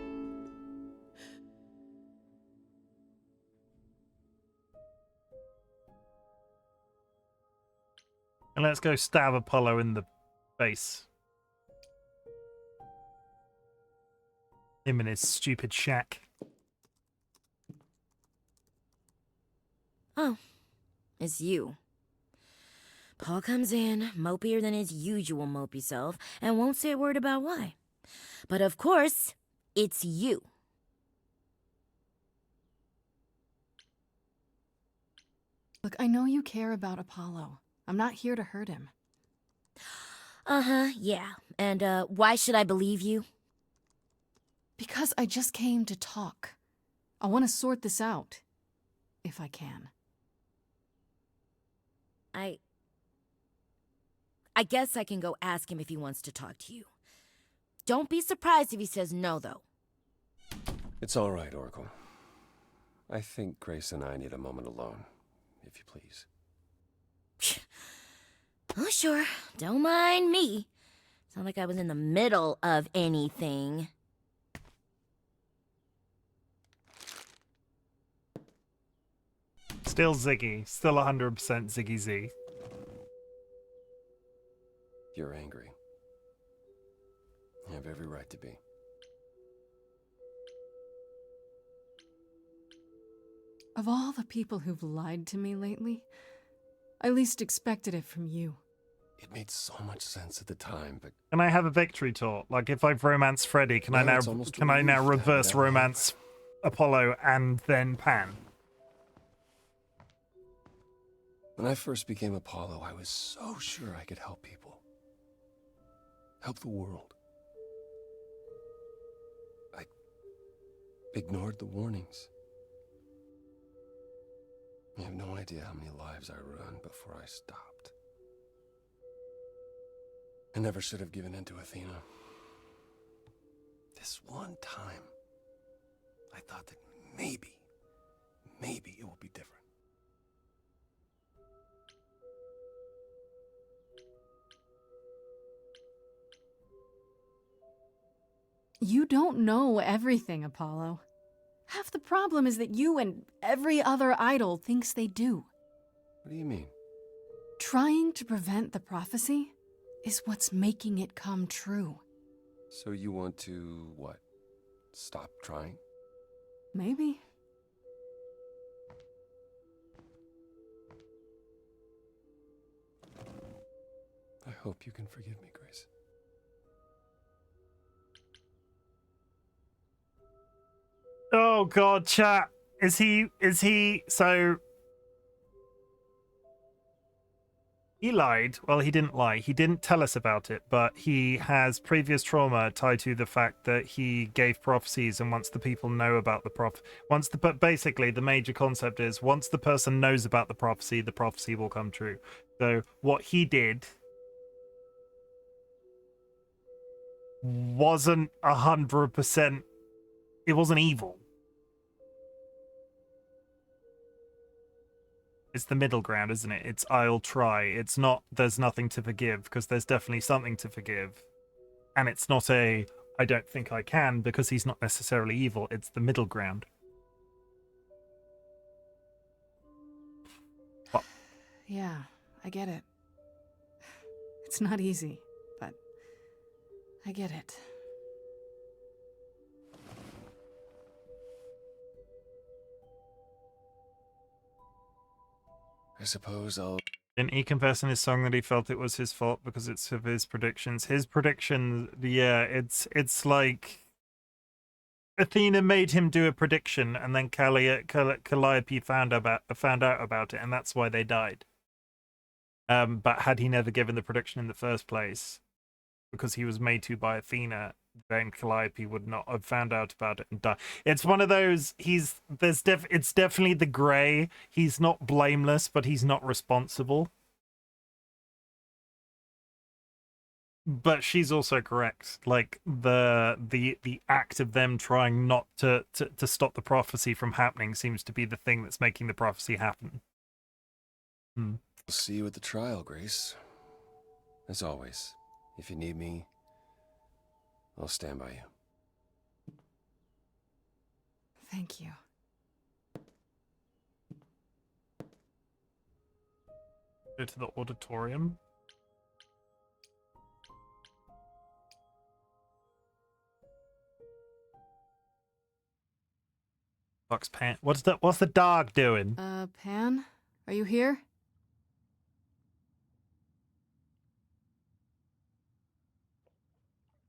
And let's go stab Apollo in the face. Him in his stupid shack. Oh, it's you. Paul comes in, mopier than his usual mopey self, and won't say a word about why. But of course, it's you. Look, I know you care about Apollo. I'm not here to hurt him. Uh-huh, yeah. And, why should I believe you? Because I just came to talk. I want to sort this out. If I can. I guess I can go ask him if he wants to talk to you. Don't be surprised if he says no, though. It's all right, Oracle. I think Grace and I need a moment alone, if you please. Oh, sure. Don't mind me. It's not like I was in the middle of anything. Still Ziggy. Still 100% Ziggy Z. You're angry. You have every right to be. Of all the people who've lied to me lately, I least expected it from you. It made so much sense at the time, but Can I have a victory talk? Like if I've romanced Freddy, can I now reverse romance Apollo and then Pan? when I first became Apollo, I was so sure I could help people. Help the world. I ignored the warnings. You have no idea how many lives I ruined before I stopped. I never should have given in to Athena. This one time, I thought that maybe it will be different. You don't know everything, Apollo. Half the problem is that you and every other idol thinks they do. What do you mean? Trying to prevent the prophecy is what's making it come true. So you want to, what? Stop trying? Maybe. I hope you can forgive me, Grace. Oh god, chat. Is he so he lied? Well, he didn't lie. He didn't tell us about it, but he has previous trauma tied to the fact that he gave prophecies, and once the people know about the but basically the major concept is once the person knows about the prophecy will come true. So what he did wasn't 100%, it wasn't evil. It's the middle ground, isn't it? It's I'll try. It's not there's nothing to forgive, because there's definitely something to forgive. And it's not a I don't think I can, because he's not necessarily evil. It's the middle ground. What? Yeah, I get it. It's not easy, but I get it. I suppose I'll... Didn't he confess in his song that he felt it was his fault because it's of his predictions? His predictions, yeah, it's like Athena made him do a prediction, and then Calliope found out about it, and that's why they died. But had he never given the prediction in the first place, because he was made to by Athena, then Calliope would not have found out about it and died. It's one of those, it's definitely the grey. He's not blameless, but he's not responsible. But she's also correct. Like the act of them trying not to stop the prophecy from happening seems to be the thing that's making the prophecy happen. I'll see you at the trial, Grace. As always, if you need me, I'll stand by you. Thank you. Go to the auditorium. Fox Pan. What's the dog doing? Pan? Are you here?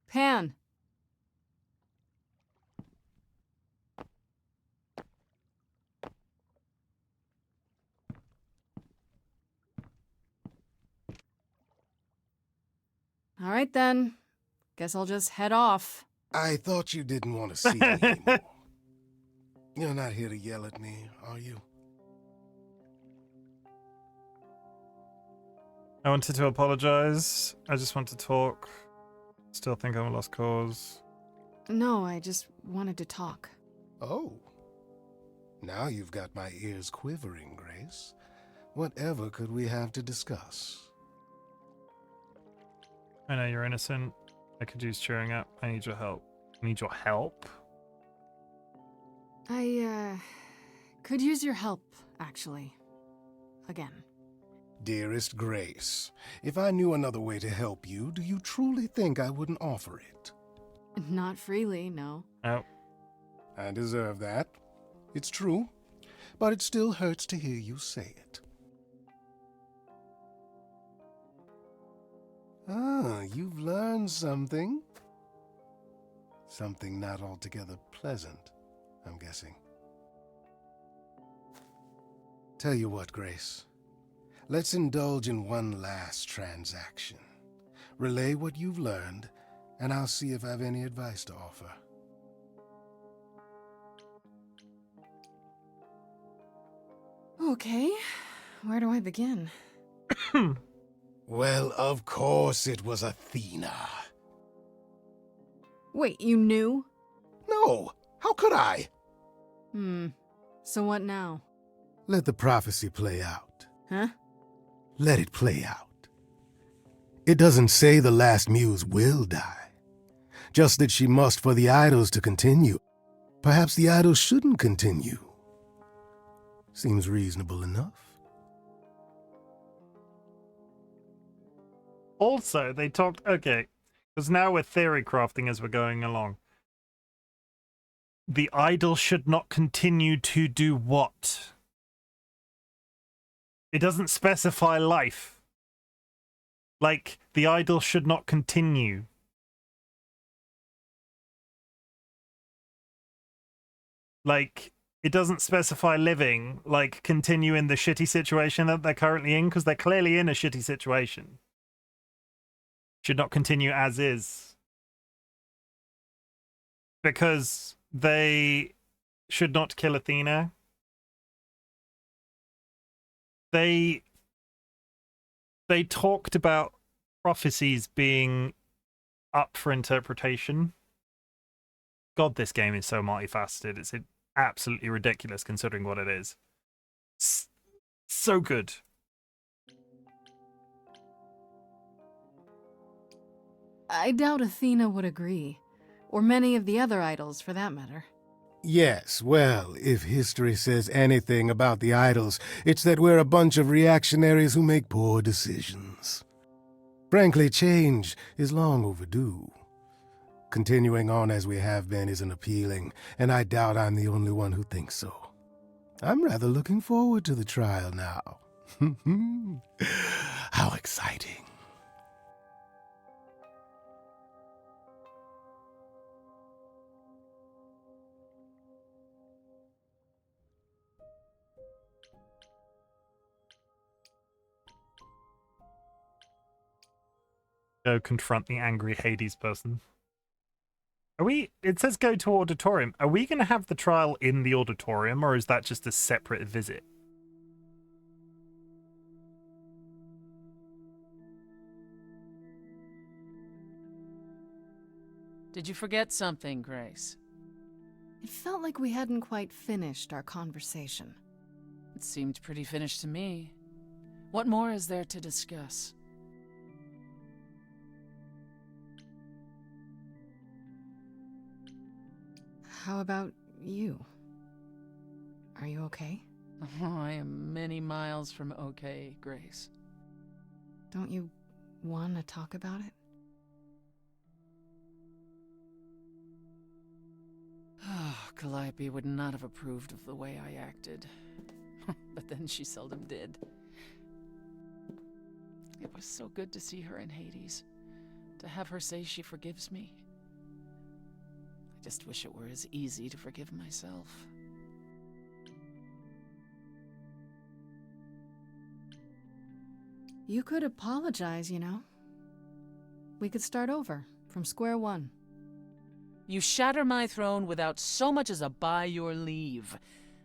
Pan! All right then. Guess I'll just head off. I thought you didn't want to see me anymore. You're not here to yell at me, are you? I wanted to apologize. I just want to talk. Still think I'm a lost cause. No, I just wanted to talk. Oh. Now you've got my ears quivering, Grace. Whatever could we have to discuss? I know you're innocent. I could use cheering up. I need your help. I need your help? I, could use your help, actually. Again. Dearest Grace, if I knew another way to help you, do you truly think I wouldn't offer it? Not freely, no. Oh. I deserve that. It's true, but it still hurts to hear you say it. Ah, you've learned something. Something not altogether pleasant, I'm guessing. Tell you what, Grace. Let's indulge in one last transaction. Relay what you've learned, and I'll see if I have any advice to offer. Okay. Where do I begin? Well, of course it was Athena. Wait, you knew? No! How could I? So what now? Let the prophecy play out. Huh? Let it play out. It doesn't say the last muse will die. Just that she must for the idols to continue. Perhaps the idols shouldn't continue. Seems reasonable enough. Also, they talked... Okay, because now we're theory crafting as we're going along. The idol should not continue to do what? It doesn't specify life. Like, the idol should not continue. Like, it doesn't specify living, like, continue in the shitty situation that they're currently in, because they're clearly in a shitty situation. Should not continue as is. Because they should not kill Athena. They talked about prophecies being up for interpretation. God, this game is so multifaceted. It's absolutely ridiculous considering what it is. So good. I doubt Athena would agree. Or many of the other idols, for that matter. Yes, well, if history says anything about the idols, it's that we're a bunch of reactionaries who make poor decisions. Frankly, change is long overdue. Continuing on as we have been isn't appealing, and I doubt I'm the only one who thinks so. I'm rather looking forward to the trial now. How exciting. Go confront the angry Hades person. Are we... It says go to auditorium. Are we going to have the trial in the auditorium, or is that just a separate visit? Did you forget something, Grace? It felt like we hadn't quite finished our conversation. It seemed pretty finished to me. What more is there to discuss? How about you? Are you okay? Oh, I am many miles from okay, Grace. Don't you want to talk about it? Oh, Calliope would not have approved of the way I acted. But then she seldom did. It was so good to see her in Hades. To have her say she forgives me. I just wish it were as easy to forgive myself. You could apologize, you know. We could start over, from square one. You shatter my throne without so much as a by your leave.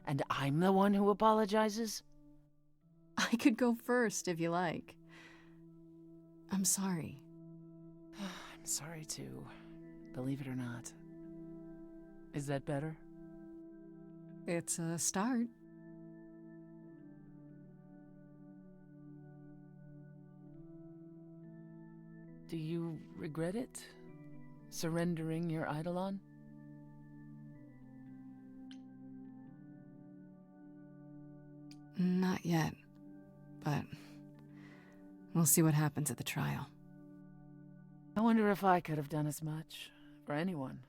And I'm the one who apologizes? I could go first, if you like. I'm sorry. I'm sorry too, believe it or not. Is that better? It's a start. Do you regret it? Surrendering your Eidolon? Not yet, but we'll see what happens at the trial. I wonder if I could have done as much for anyone.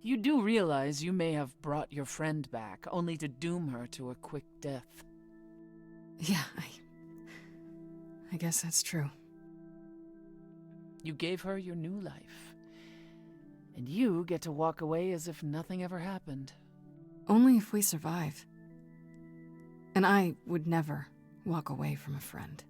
You do realize you may have brought your friend back, only to doom her to a quick death. Yeah, I guess that's true. You gave her your new life, and you get to walk away as if nothing ever happened. Only if we survive. And I would never walk away from a friend.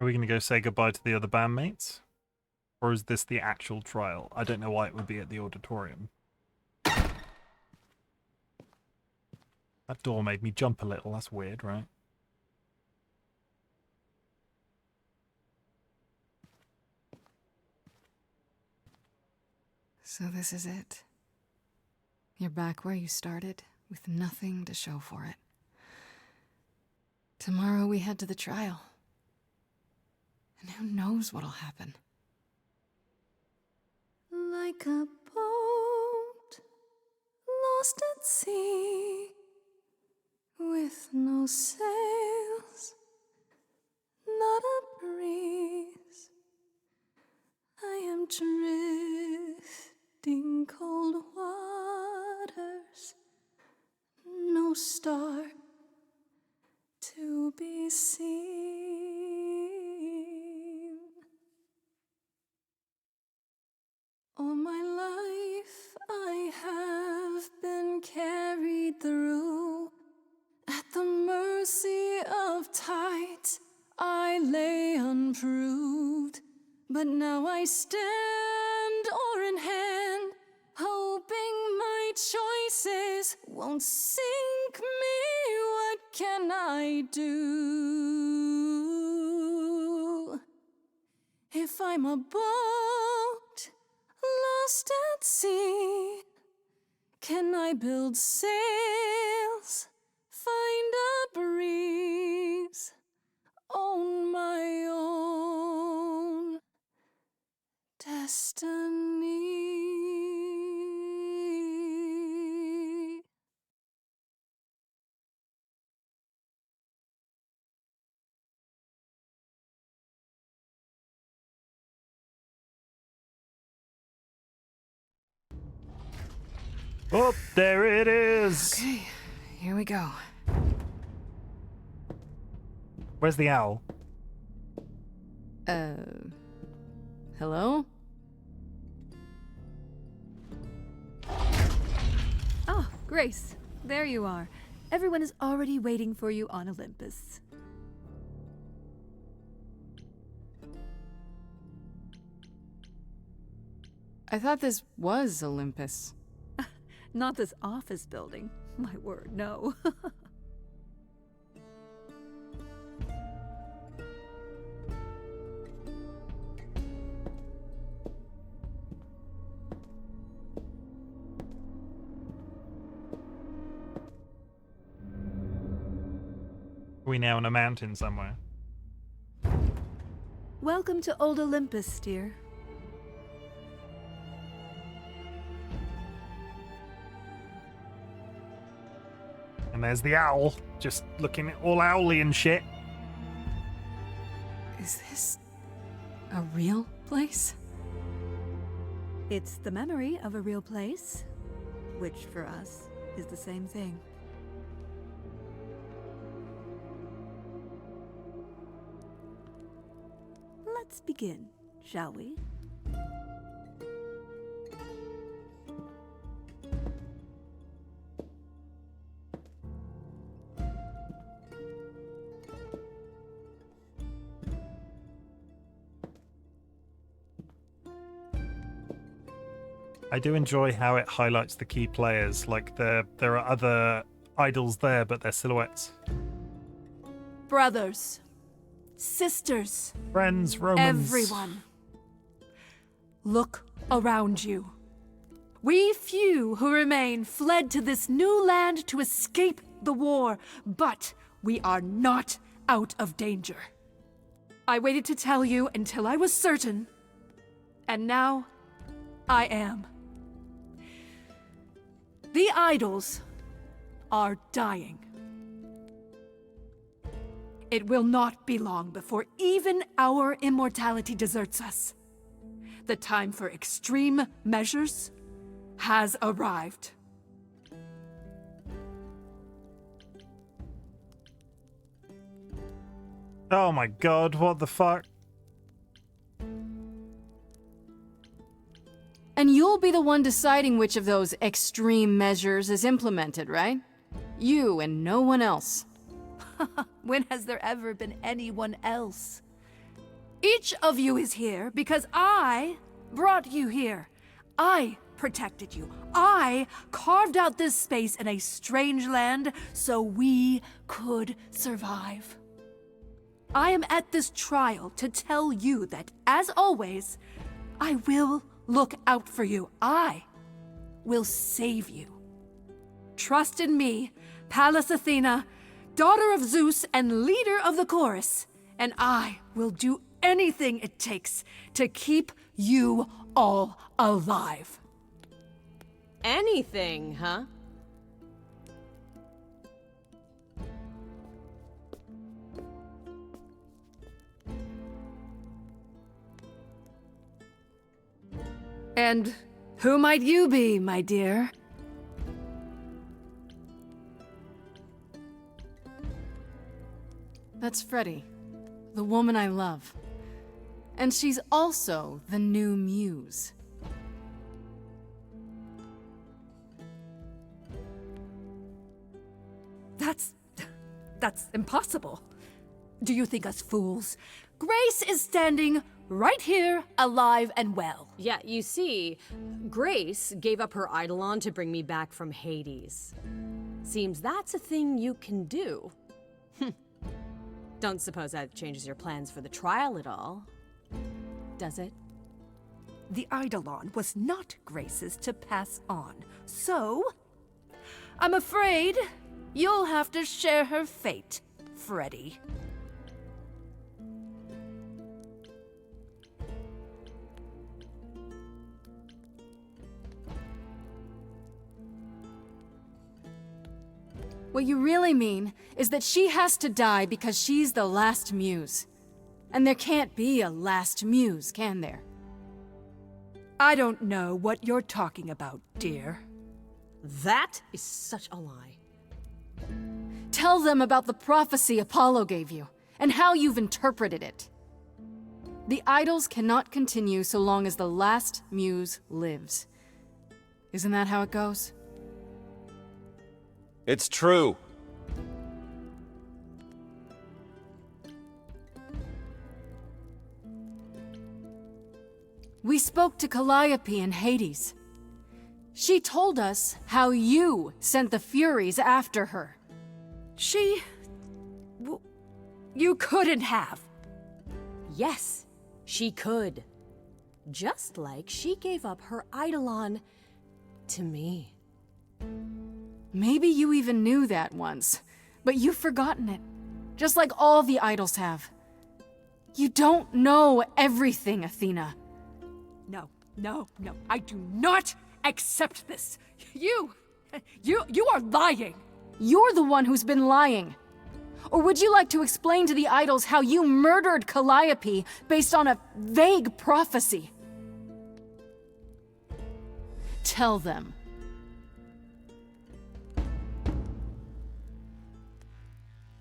Are we going to go say goodbye to the other bandmates? Or is this the actual trial? I don't know why it would be at the auditorium. That door made me jump a little. That's weird, right? So this is it. You're back where you started, with nothing to show for it. Tomorrow we head to the trial. And who knows what'll happen? Like a boat lost at sea, with no sails, not a breeze. I am drifting cold waters, no star to be seen. All my life I have been carried through. At the mercy of tides I lay unproved. But now I stand oar in hand, hoping my choices won't sink me. What can I do? If I'm a boat lost at sea, can I build sails, find a breeze, own my own destiny? Oh, there it is! Okay, here we go. Where's the owl? Hello? Grace, there you are. Everyone is already waiting for you on Olympus. I thought this was Olympus. Not this office building. My word, no. Are we now on a mountain somewhere? Welcome to Old Olympus, dear. And there's the owl, just looking all owly and shit. Is this a real place? It's the memory of a real place, which for us is the same thing. Let's begin, shall we? I do enjoy how it highlights the key players. Like there are other idols there, but they're silhouettes. Brothers, sisters, friends, Romans, everyone. Look around you. We few who remain fled to this new land to escape the war, but we are not out of danger. I waited to tell you until I was certain, and now I am. The idols are dying. It will not be long before even our immortality deserts us. The time for extreme measures has arrived. Oh my god, what the fuck? And you'll be the one deciding which of those extreme measures is implemented, right? You and no one else. When has there ever been anyone else? Each of you is here because I brought you here. I protected you. I carved out this space in a strange land so we could survive. I am at this trial to tell you that, as always, I will look out for you. I will save you. Trust in me, Pallas Athena, daughter of Zeus and leader of the chorus, and I will do anything it takes to keep you all alive. Anything, huh? And who might you be, my dear? That's Freddy, the woman I love. And she's also the new muse. That's impossible. Do you think us fools? Grace is standing right here, alive and well. Yeah, you see, Grace gave up her eidolon to bring me back from Hades. Seems that's a thing you can do. Don't suppose that changes your plans for the trial at all, does it? The eidolon was not Grace's to pass on, so I'm afraid you'll have to share her fate, Freddy. What you really mean is that she has to die because she's the last muse. And there can't be a last muse, can there? I don't know what you're talking about, dear. That is such a lie. Tell them about the prophecy Apollo gave you, and how you've interpreted it. The idols cannot continue so long as the last muse lives. Isn't that how it goes? It's true. We spoke to Calliope in Hades. She told us how you sent the Furies after her. You couldn't have. Yes, she could. Just like she gave up her Eidolon to me. Maybe you even knew that once, but you've forgotten it, just like all the idols have. You don't know everything, Athena. No, I do not accept this. You are lying. You're the one who's been lying. Or would you like to explain to the idols how you murdered Calliope based on a vague prophecy? Tell them.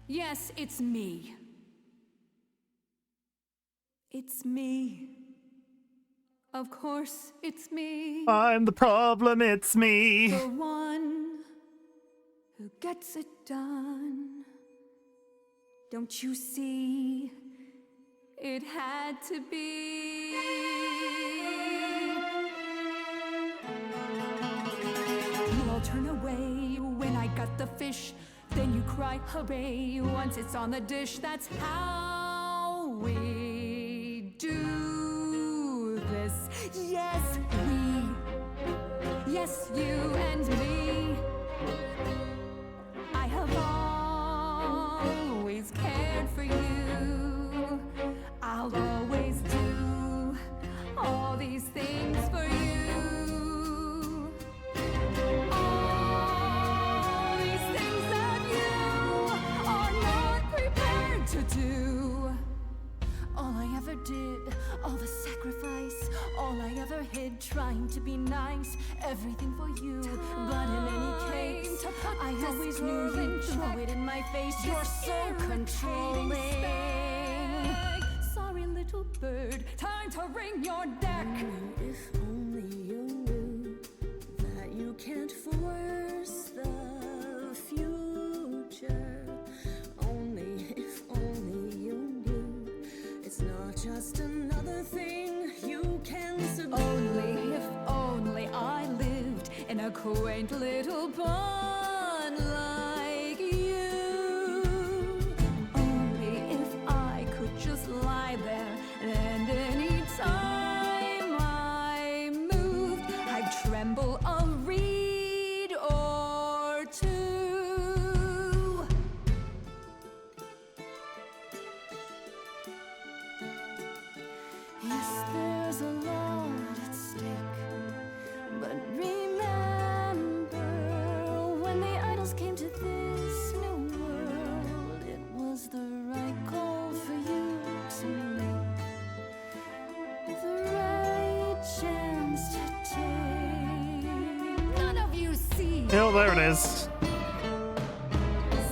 Yes, it's me. It's me. Of course, it's me. I'm the problem, it's me. The one who gets it done. Don't you see? It had to be. You all turn away when I got the fish. Then you cry, hooray, once it's on the dish. That's how we do this. Yes, we. Yes, you and me. I have always cared for you. I'll always do all these things for you. All these things that you are not prepared to do. All I ever did, all the sacrifice, all I ever hid, trying to be nice, everything for you. But in any case, I always knew you'd throw it in my face. You're so controlling. Sorry, little bird, time to ring your deck. If only you knew that you can't force the future. If only you knew it's not just another thing you can subdue. If only I lived in a quaint little pond like you. Only if I could just lie there, and any time I moved, I'd tremble a reed or two. Yes, there's a lot at stake, but remember, when the idols came to this new world, it was the right call for you to make, the right chance to take. None of you see. Oh, there it is.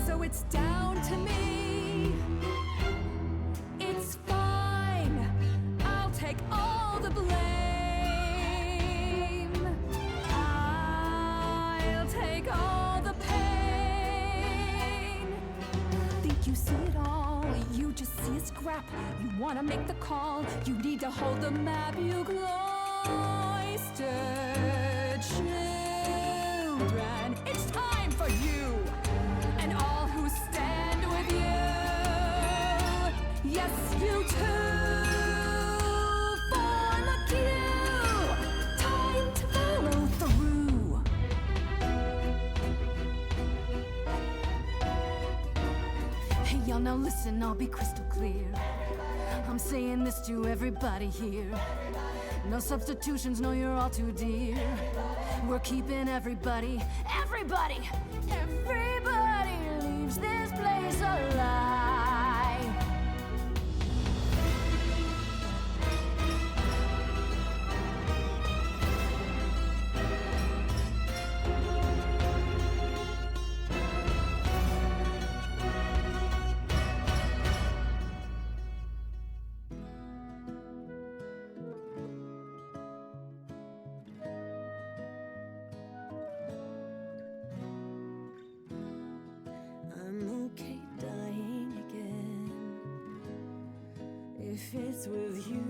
So it's down to me. It's fine. I'll take all the blame. I'll take all the pain. Think you see it all? You just see a scrap. You wanna make the call. You need to hold the map. You cloistered children. It's time for you and all who stand with you. Yes, you too. Form a queue. Time to follow through. Hey, y'all, now listen, I'll be crystal clear. I'm saying this to everybody here. No substitutions, no, you're all too dear. We're keeping everybody leaves this place alive. if it's with you,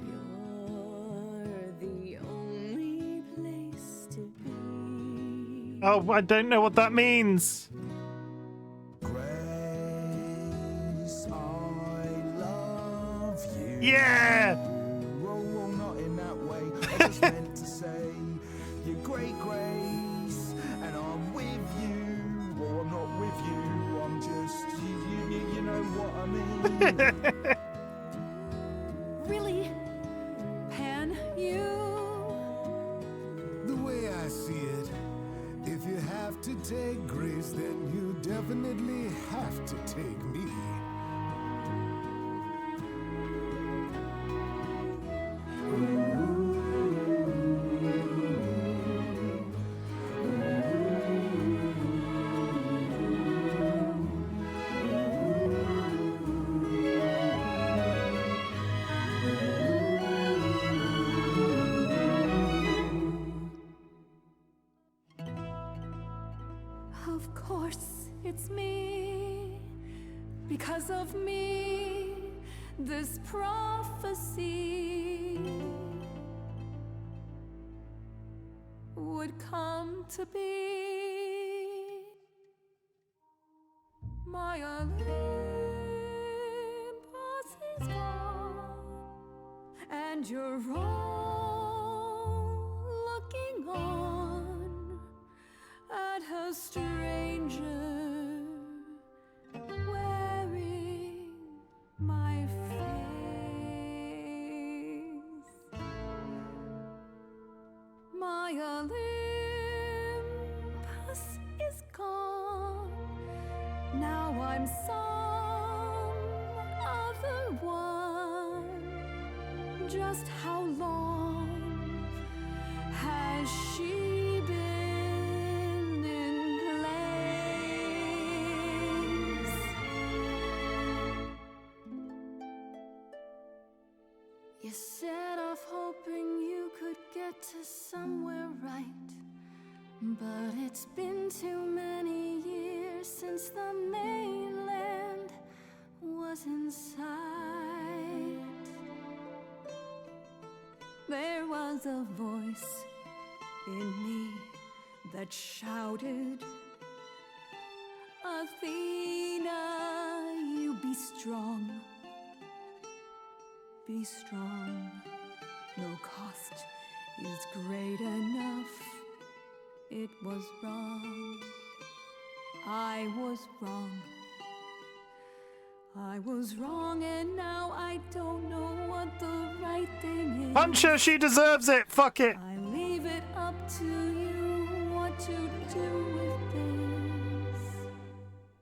you're the only place to be. Oh, I don't know what that means. Grace, I love you. Yeah! Oh, not in that way. I just meant to say you're great, Grace, and I'm with you. Or I'm not with you. I'm just you know what I mean. Really? Pan, you? The way I see it, if you have to take Grace, then you definitely have to take me. Of course, it's me. Because of me, this prophecy would come to be. My Olympus is gone, and you're all looking on at a stranger wearing my face. My Olympus is gone. Now I'm some other one. Just how long has she been in place? You set off hoping you could get to somewhere right, but it's been too many years since the mainland was in sight. There was a voice in me that shouted, Athena, you be strong. Be strong. No cost is great enough. It was wrong. I was wrong. I was wrong, and now I don't know what the right thing is. Punch her, she deserves it. Fuck it. I leave it up to you what to do with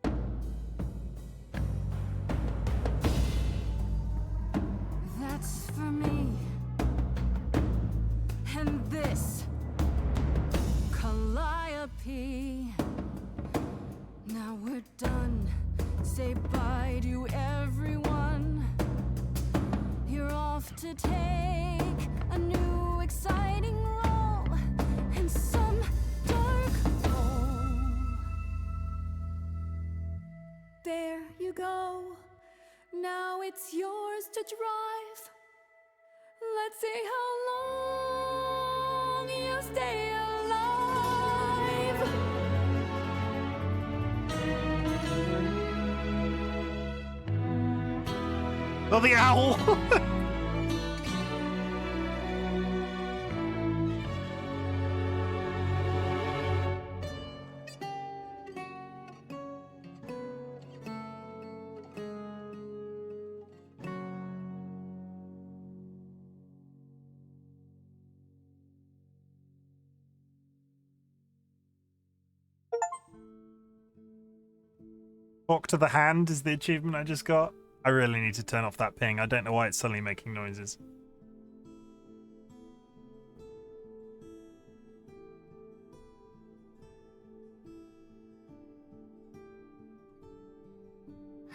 this. That's for me. And this, Calliope. Now we're done. Say bye to everyone. You're off to take a new exciting role in some dark hole. There you go. Now it's yours to drive. Let's see how long you stay alive. Oh, the owl. Walk to the hand is the achievement I just got. I really need to turn off that ping. I don't know why it's suddenly making noises.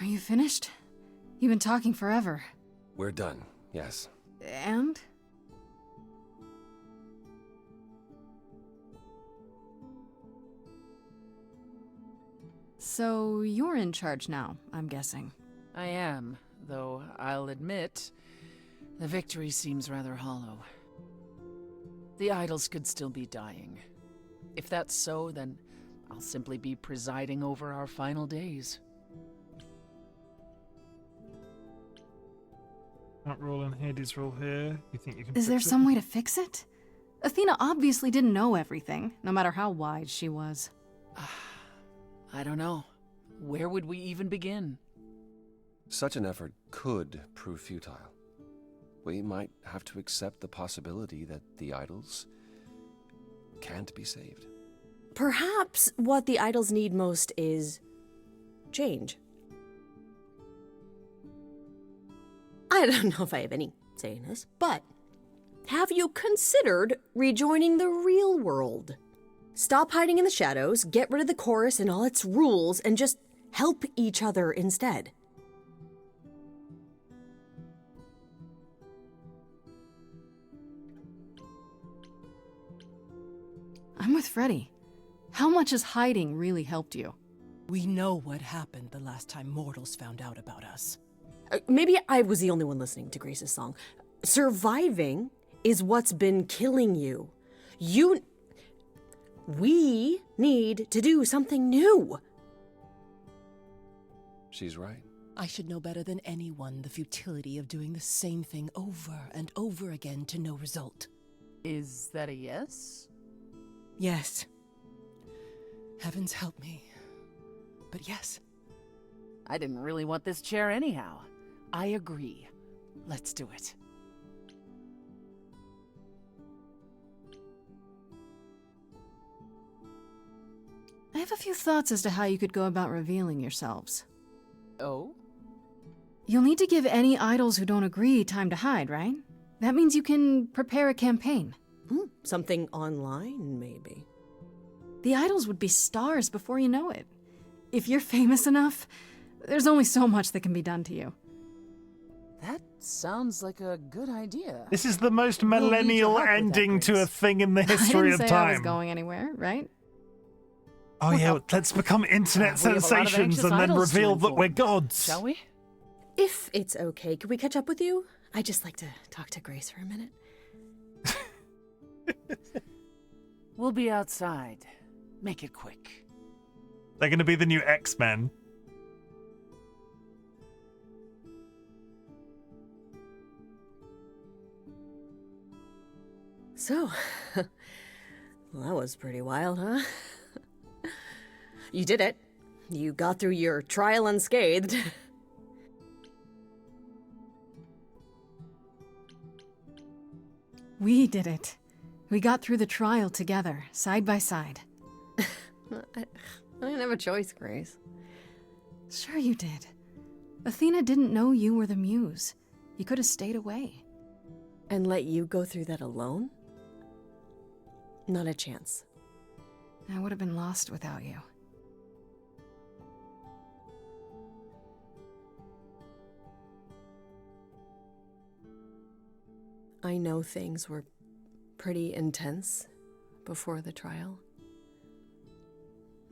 Are you finished? You've been talking forever. We're done, yes. And? So you're in charge now, I'm guessing. I am, though I'll admit, the victory seems rather hollow. The idols could still be dying. If that's so, then I'll simply be presiding over our final days. That rule and Hades rule here. You think you can Is there fix it? some way to fix it? Athena obviously didn't know everything, no matter how wise she was. I don't know. Where would we even begin? Such an effort could prove futile. We might have to accept the possibility that the idols can't be saved. Perhaps what the idols need most is change. I don't know if I have any say in this, but have you considered rejoining the real world? Stop hiding in the shadows, get rid of the chorus and all its rules, and just help each other instead. I'm with Freddy. How much has hiding really helped you? We know what happened the last time mortals found out about us. Maybe I was the only one listening to Grace's song. Surviving is what's been killing you. We need to do something new. She's right. I should know better than anyone the futility of doing the same thing over and over again to no result. Is that a yes? Yes. Heavens help me. But yes. I didn't really want this chair anyhow. I agree. Let's do it. I have a few thoughts as to how you could go about revealing yourselves. Oh? You'll need to give any idols who don't agree time to hide, right? That means you can prepare a campaign. Something online, maybe. The idols would be stars before you know it. If you're famous enough, there's only so much that can be done to you. That sounds like a good idea. This is the most millennial ending to a thing in the history I of didn't say I was time. going anywhere, right? Oh yeah, let's become internet We have a lot of sensations anxious and then idols to reveal that inform. we're gods. Shall we? If it's okay, could we catch up with you? I'd just like to talk to Grace for a minute. We'll be outside. Make it quick. They're going to be the new X-Men. So, well, that was pretty wild, huh? You did it. You got through your trial unscathed. We did it. We got through the trial together, side by side. I didn't have a choice, Grace. Sure you did. Athena didn't know you were the muse. You could have stayed away. And let you go through that alone? Not a chance. I would have been lost without you. I know things were pretty intense before the trial.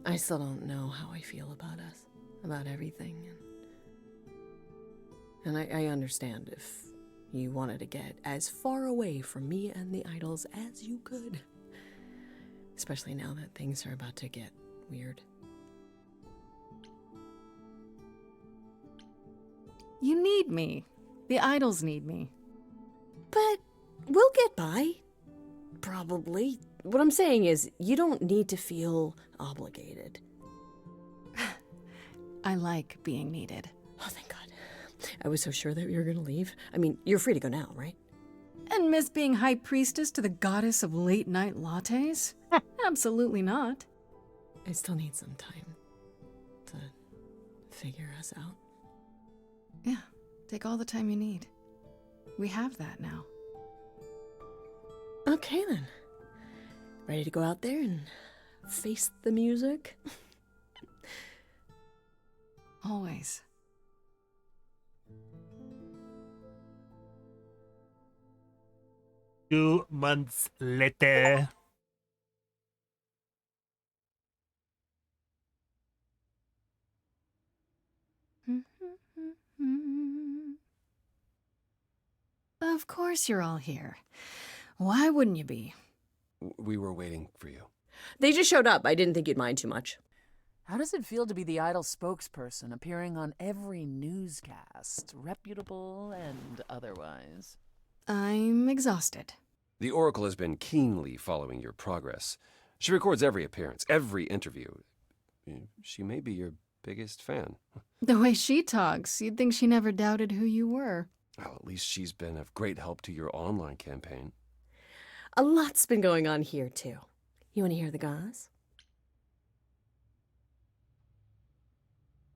I still don't know how I feel about us, about everything. And I understand if you wanted to get as far away from me and the idols as you could. Especially now that things are about to get weird. You need me. The idols need me. But we'll get by. Probably. What I'm saying is, you don't need to feel obligated. I like being needed. Oh, thank God. I was so sure that you were going to leave. I mean, you're free to go now, right? And miss being high priestess to the goddess of late-night lattes? Absolutely not. I still need some time to figure us out. Yeah, take all the time you need. We have that now. Okay, then. Ready to go out there and face the music? Always. Two months later. Of course you're all here. Why wouldn't you be? We were waiting for you. They just showed up. I didn't think you'd mind too much. How does it feel to be the idol spokesperson, appearing on every newscast, reputable and otherwise? I'm exhausted. The Oracle has been keenly following your progress. She records every appearance, every interview. She may be your biggest fan. The way she talks, you'd think she never doubted who you were. Well, at least she's been of great help to your online campaign. A lot's been going on here, too. You want to hear the goss?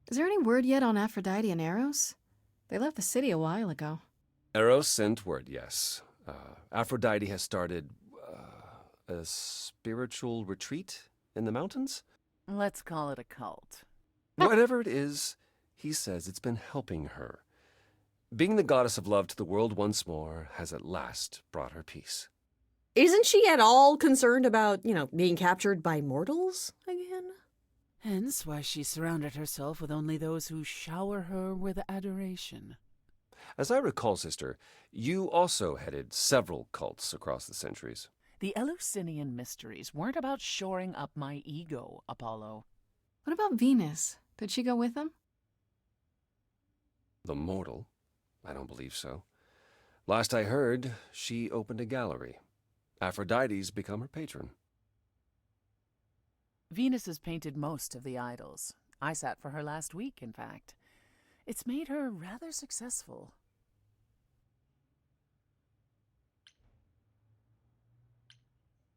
Is there any word yet on Aphrodite and Eros? They left the city a while ago. Eros sent word, yes. Aphrodite has started a spiritual retreat in the mountains? Let's call it a cult. Whatever it is, he says it's been helping her. Being the goddess of love to the world once more has at last brought her peace. Isn't she at all concerned about, being captured by mortals again? Hence why she surrounded herself with only those who shower her with adoration. As I recall, sister, you also headed several cults across the centuries. The Eleusinian mysteries weren't about shoring up my ego, Apollo. What about Venus? Did she go with them? The mortal? I don't believe so. Last I heard, she opened a gallery. Aphrodite's become her patron. Venus has painted most of the idols. I sat for her last week, in fact. It's made her rather successful.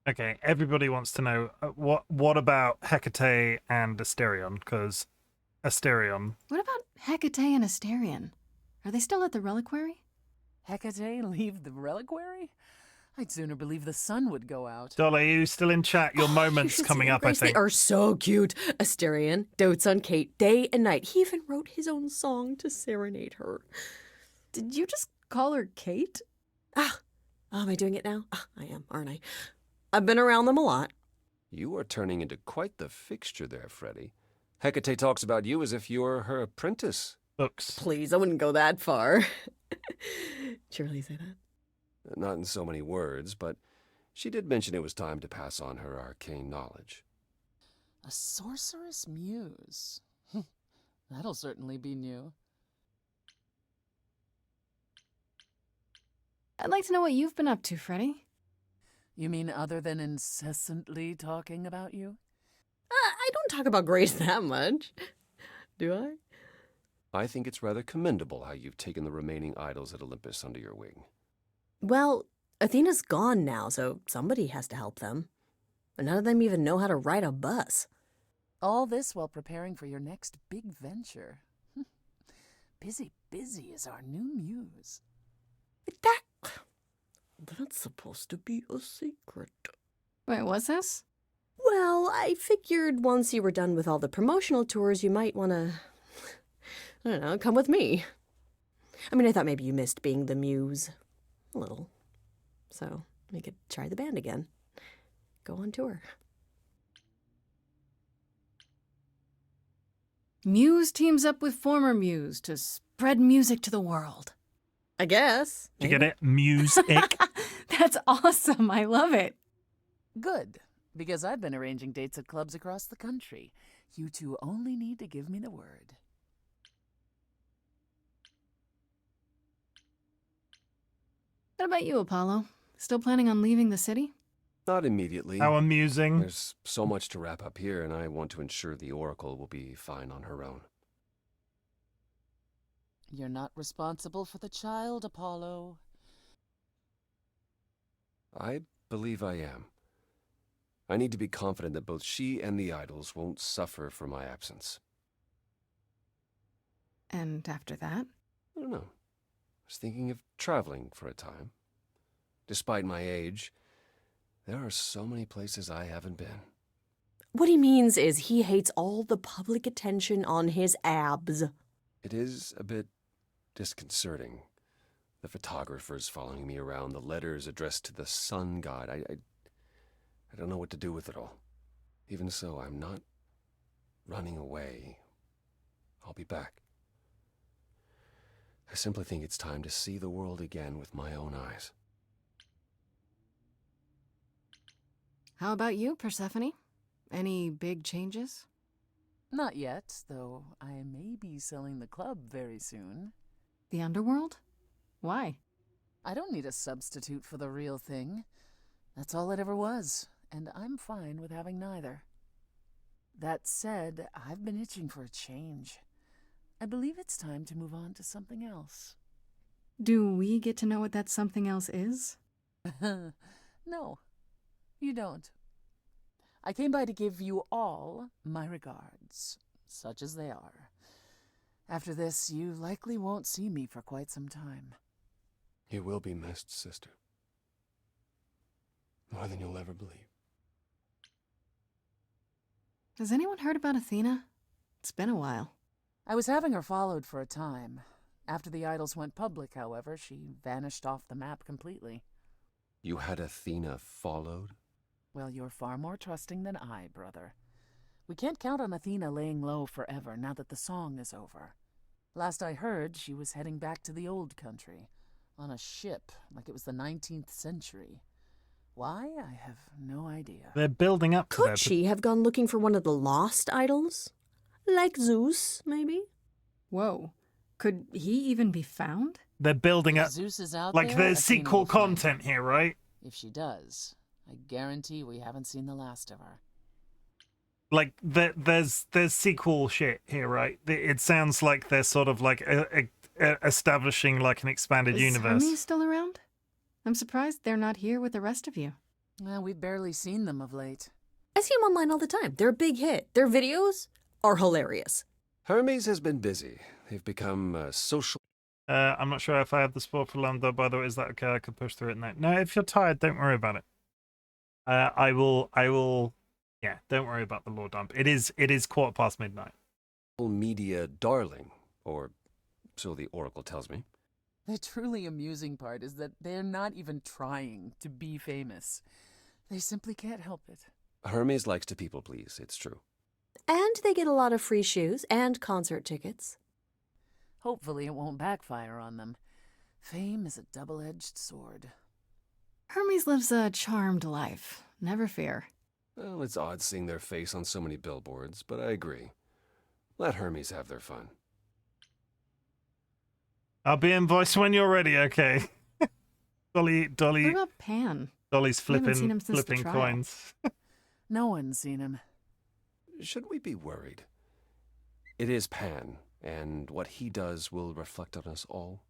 Okay, everybody wants to know what about Hecate and Asterion? Because Asterion. What about Hecate and Asterion? Are they still at the reliquary? Hecate leave the reliquary? I'd sooner believe the sun would go out. Dolly, are you still in chat? Your moment's coming up, I think. They are so cute. Asterion dotes on Kate day and night. He even wrote his own song to serenade her. Did you just call her Kate? Am I doing it now? I am, aren't I? I've been around them a lot. You are turning into quite the fixture there, Freddy. Hecate talks about you as if you were her apprentice. Books. Please, I wouldn't go that far. Did you really say that? Not in so many words, but she did mention it was time to pass on her arcane knowledge. A sorceress muse. That'll certainly be new. I'd like to know what you've been up to, Freddy. You mean other than incessantly talking about you? I don't talk about Grace that much. Do I? I think it's rather commendable how you've taken the remaining idols at Olympus under your wing. Well, Athena's gone now, so somebody has to help them. And none of them even know how to ride a bus. All this while preparing for your next big venture. Busy is our new muse. That's supposed to be a secret. Wait, what's this? Well, I figured once you were done with all the promotional tours, you might want to, I don't know, come with me. I mean, I thought maybe you missed being the muse. A little. So we could try the band again. Go on tour. Muse teams up with former muse to spread music to the world. I guess. Did you get it? Music. That's awesome. I love it. Good, because I've been arranging dates at clubs across the country. You two only need to give me the word. What about you, Apollo? Still planning on leaving the city? Not immediately. How amusing. There's so much to wrap up here, and I want to ensure the Oracle will be fine on her own. You're not responsible for the child, Apollo. I believe I am. I need to be confident that both she and the idols won't suffer for my absence. And after that? I don't know. I was thinking of traveling for a time. Despite my age, there are so many places I haven't been. What he means is he hates all the public attention on his abs. It is a bit disconcerting. The photographers following me around, the letters addressed to the sun god. I don't know what to do with it all. Even so, I'm not running away. I'll be back. I simply think it's time to see the world again with my own eyes. How about you, Persephone? Any big changes? Not yet, though I may be selling the club very soon. The underworld? Why? I don't need a substitute for the real thing. That's all it ever was, and I'm fine with having neither. That said, I've been itching for a change. I believe it's time to move on to something else. Do we get to know what that something else is? No, you don't. I came by to give you all my regards, such as they are. After this, you likely won't see me for quite some time. You will be missed, sister. More than you'll ever believe. Has anyone heard about Athena? It's been a while. I was having her followed for a time. After the idols went public, however, she vanished off the map completely. You had Athena followed? Well, you're far more trusting than I, brother. We can't count on Athena laying low forever now that the song is over. Last I heard, she was heading back to the old country, on a ship, like it was the 19th century. Why? I have no idea. They're building up to Could she have gone looking for one of the lost idols? Like Zeus, maybe? Whoa. Could he even be found? They're building If up. Zeus is out Like there, there's Athena sequel will find content her. here, right? If she does, I guarantee we haven't seen the last of her. Like there's sequel shit here, right? It sounds like they're sort of like establishing like an expanded Is universe. Hermes still around? I'm surprised they're not here with the rest of you. Well, we've barely seen them of late. I see them online all the time. They're a big hit. Their videos are hilarious. Hermes has been busy. They've become social. I'm not sure if I have the sport for Lambda, by the way. Is that okay? I could push through it now. No, if you're tired, don't worry about it. I will. Yeah, don't worry about the law dump. It is midnight. Media darling, or so the Oracle tells me. The truly amusing part is that they're not even trying to be famous. They simply can't help it. Hermes likes to people please, it's true. And they get a lot of free shoes and concert tickets. Hopefully it won't backfire on them. Fame is a double-edged sword. Hermes lives a charmed life. Never fear. Well, it's odd seeing their face on so many billboards, but I agree. Let Hermes have their fun. I'll be in voice when you're ready, okay? Dolly. What about Pan? Dolly's We haven't seen him flipping since the trial. coins. No one's seen him. Should we be worried? It is Pan, and what he does will reflect on us all.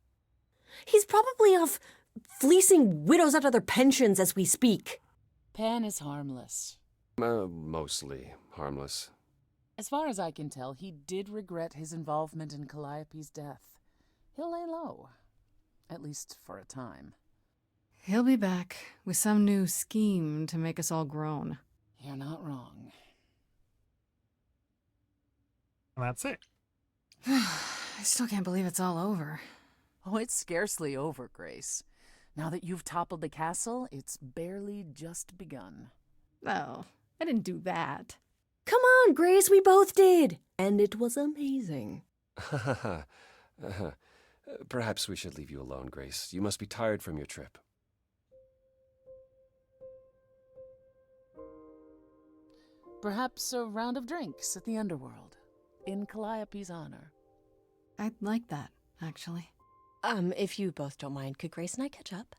He's probably off fleecing widows out of their pensions as we speak. Pan is harmless. Mostly harmless. As far as I can tell, he did regret his involvement in Calliope's death. He'll lay low. At least for a time. He'll be back with some new scheme to make us all groan. You're not wrong. And that's it. I still can't believe it's all over. Oh, it's scarcely over, Grace. Now that you've toppled the castle, it's barely just begun. Oh, I didn't do that. Come on, Grace, we both did. And it was amazing. Perhaps we should leave you alone, Grace. You must be tired from your trip. Perhaps a round of drinks at the underworld, in Calliope's honor. I'd like that, actually. If you both don't mind, could Grace and I catch up?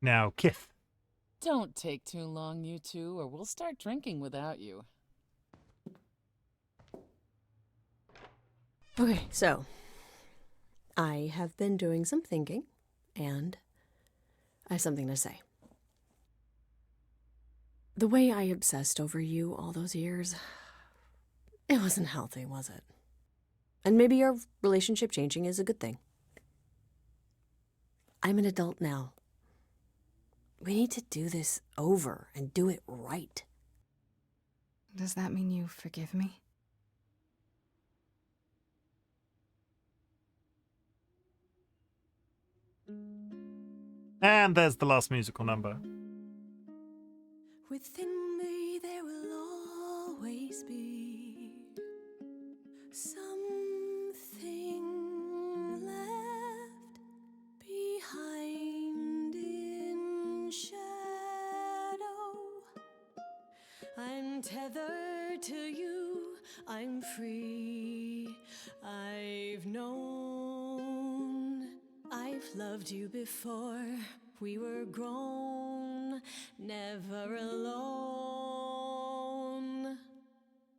Now, Kith. Don't take too long, you two, or we'll start drinking without you. Okay, so I have been doing some thinking, and I have something to say. The way I obsessed over you all those years, it wasn't healthy, was it? And maybe our relationship changing is a good thing. I'm an adult now. We need to do this over and do it right. Does that mean you forgive me? And there's the last musical number. Within me there will always be something Untethered to you, I'm free. I've known, I've loved you before. We were grown, never alone.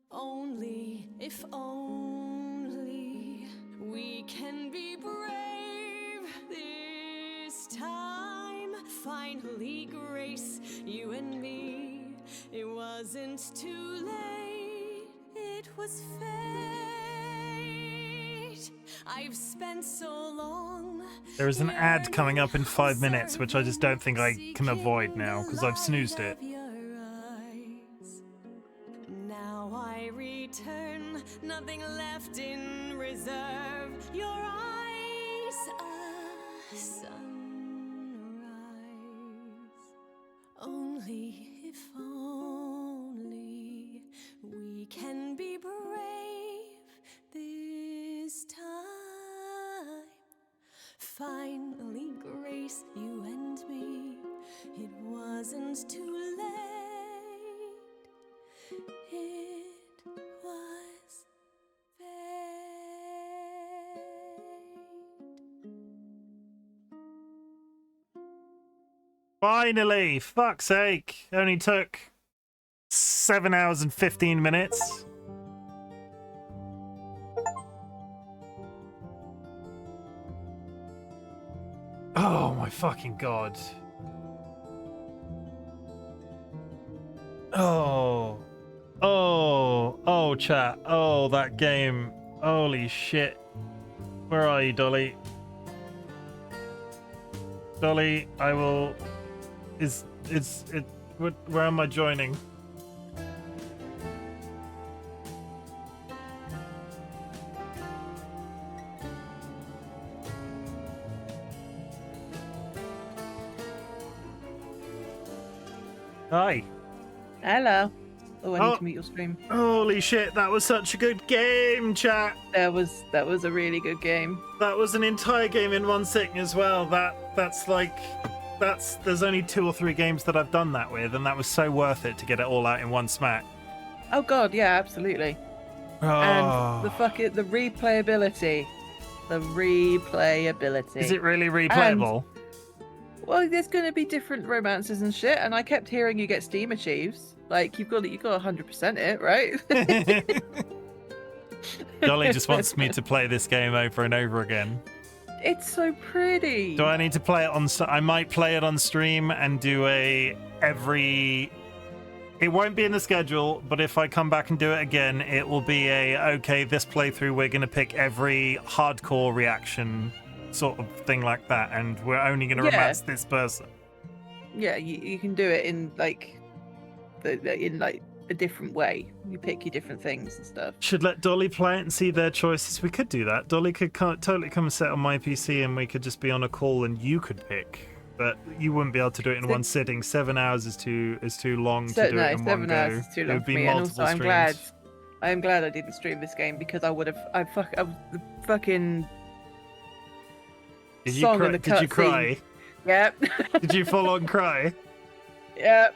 Only, if only, we can be brave this time. Finally, Grace, you and me. It wasn't too late, it was fate. I've spent so long. There is an ad coming up in 5 minutes, which I just don't think I can avoid now because I've snoozed it. Now I return, nothing left in reserve. Your eyes, a sunrise. Only if only we can be brave this time. Finally, Grace, you and me. It wasn't too late. It was Finally! Fuck's sake! Only took 7 hours and 15 minutes. Oh my fucking god. Oh, chat. Oh, that game. Holy shit. Where are you, Dolly? Dolly, I will... Where am I joining? Hi. Hello. Oh, I need to mute your stream. Holy shit, that was such a good game, chat. That was a really good game. That was an entire game in one sitting as well. There's only 2 or 3 games that I've done that with, and that was so worth it to get it all out in one smack. Oh god, yeah, absolutely. And the replayability. The replayability. Is it really replayable? Well, there's going to be different romances and shit, and I kept hearing you get Steam achieves. Like, you've got 100% it, right? Dolly just wants me to play this game over and over again. It's so pretty. Do I need to play it on... I might play it on stream and do every... It won't be in the schedule, but if I come back and do it again, it will be okay, this playthrough, we're going to pick every hardcore reaction sort of thing like that, and we're only going to romance this person. Yeah, you can do it in, like, a different way. You pick your different things and stuff. Should let Dolly play it and see their choices. We could do that. Dolly could totally come and sit on my PC, and we could just be on a call, and you could pick. But you wouldn't be able to do it in one sitting. 7 hours is too long to do it in one go. 7 hours is too long It would be for me. multiple And also, streams. I'm glad I didn't stream this game, because I was the fucking Did song in the you cry? cutscene. Yep. Did you full on cry? Yep.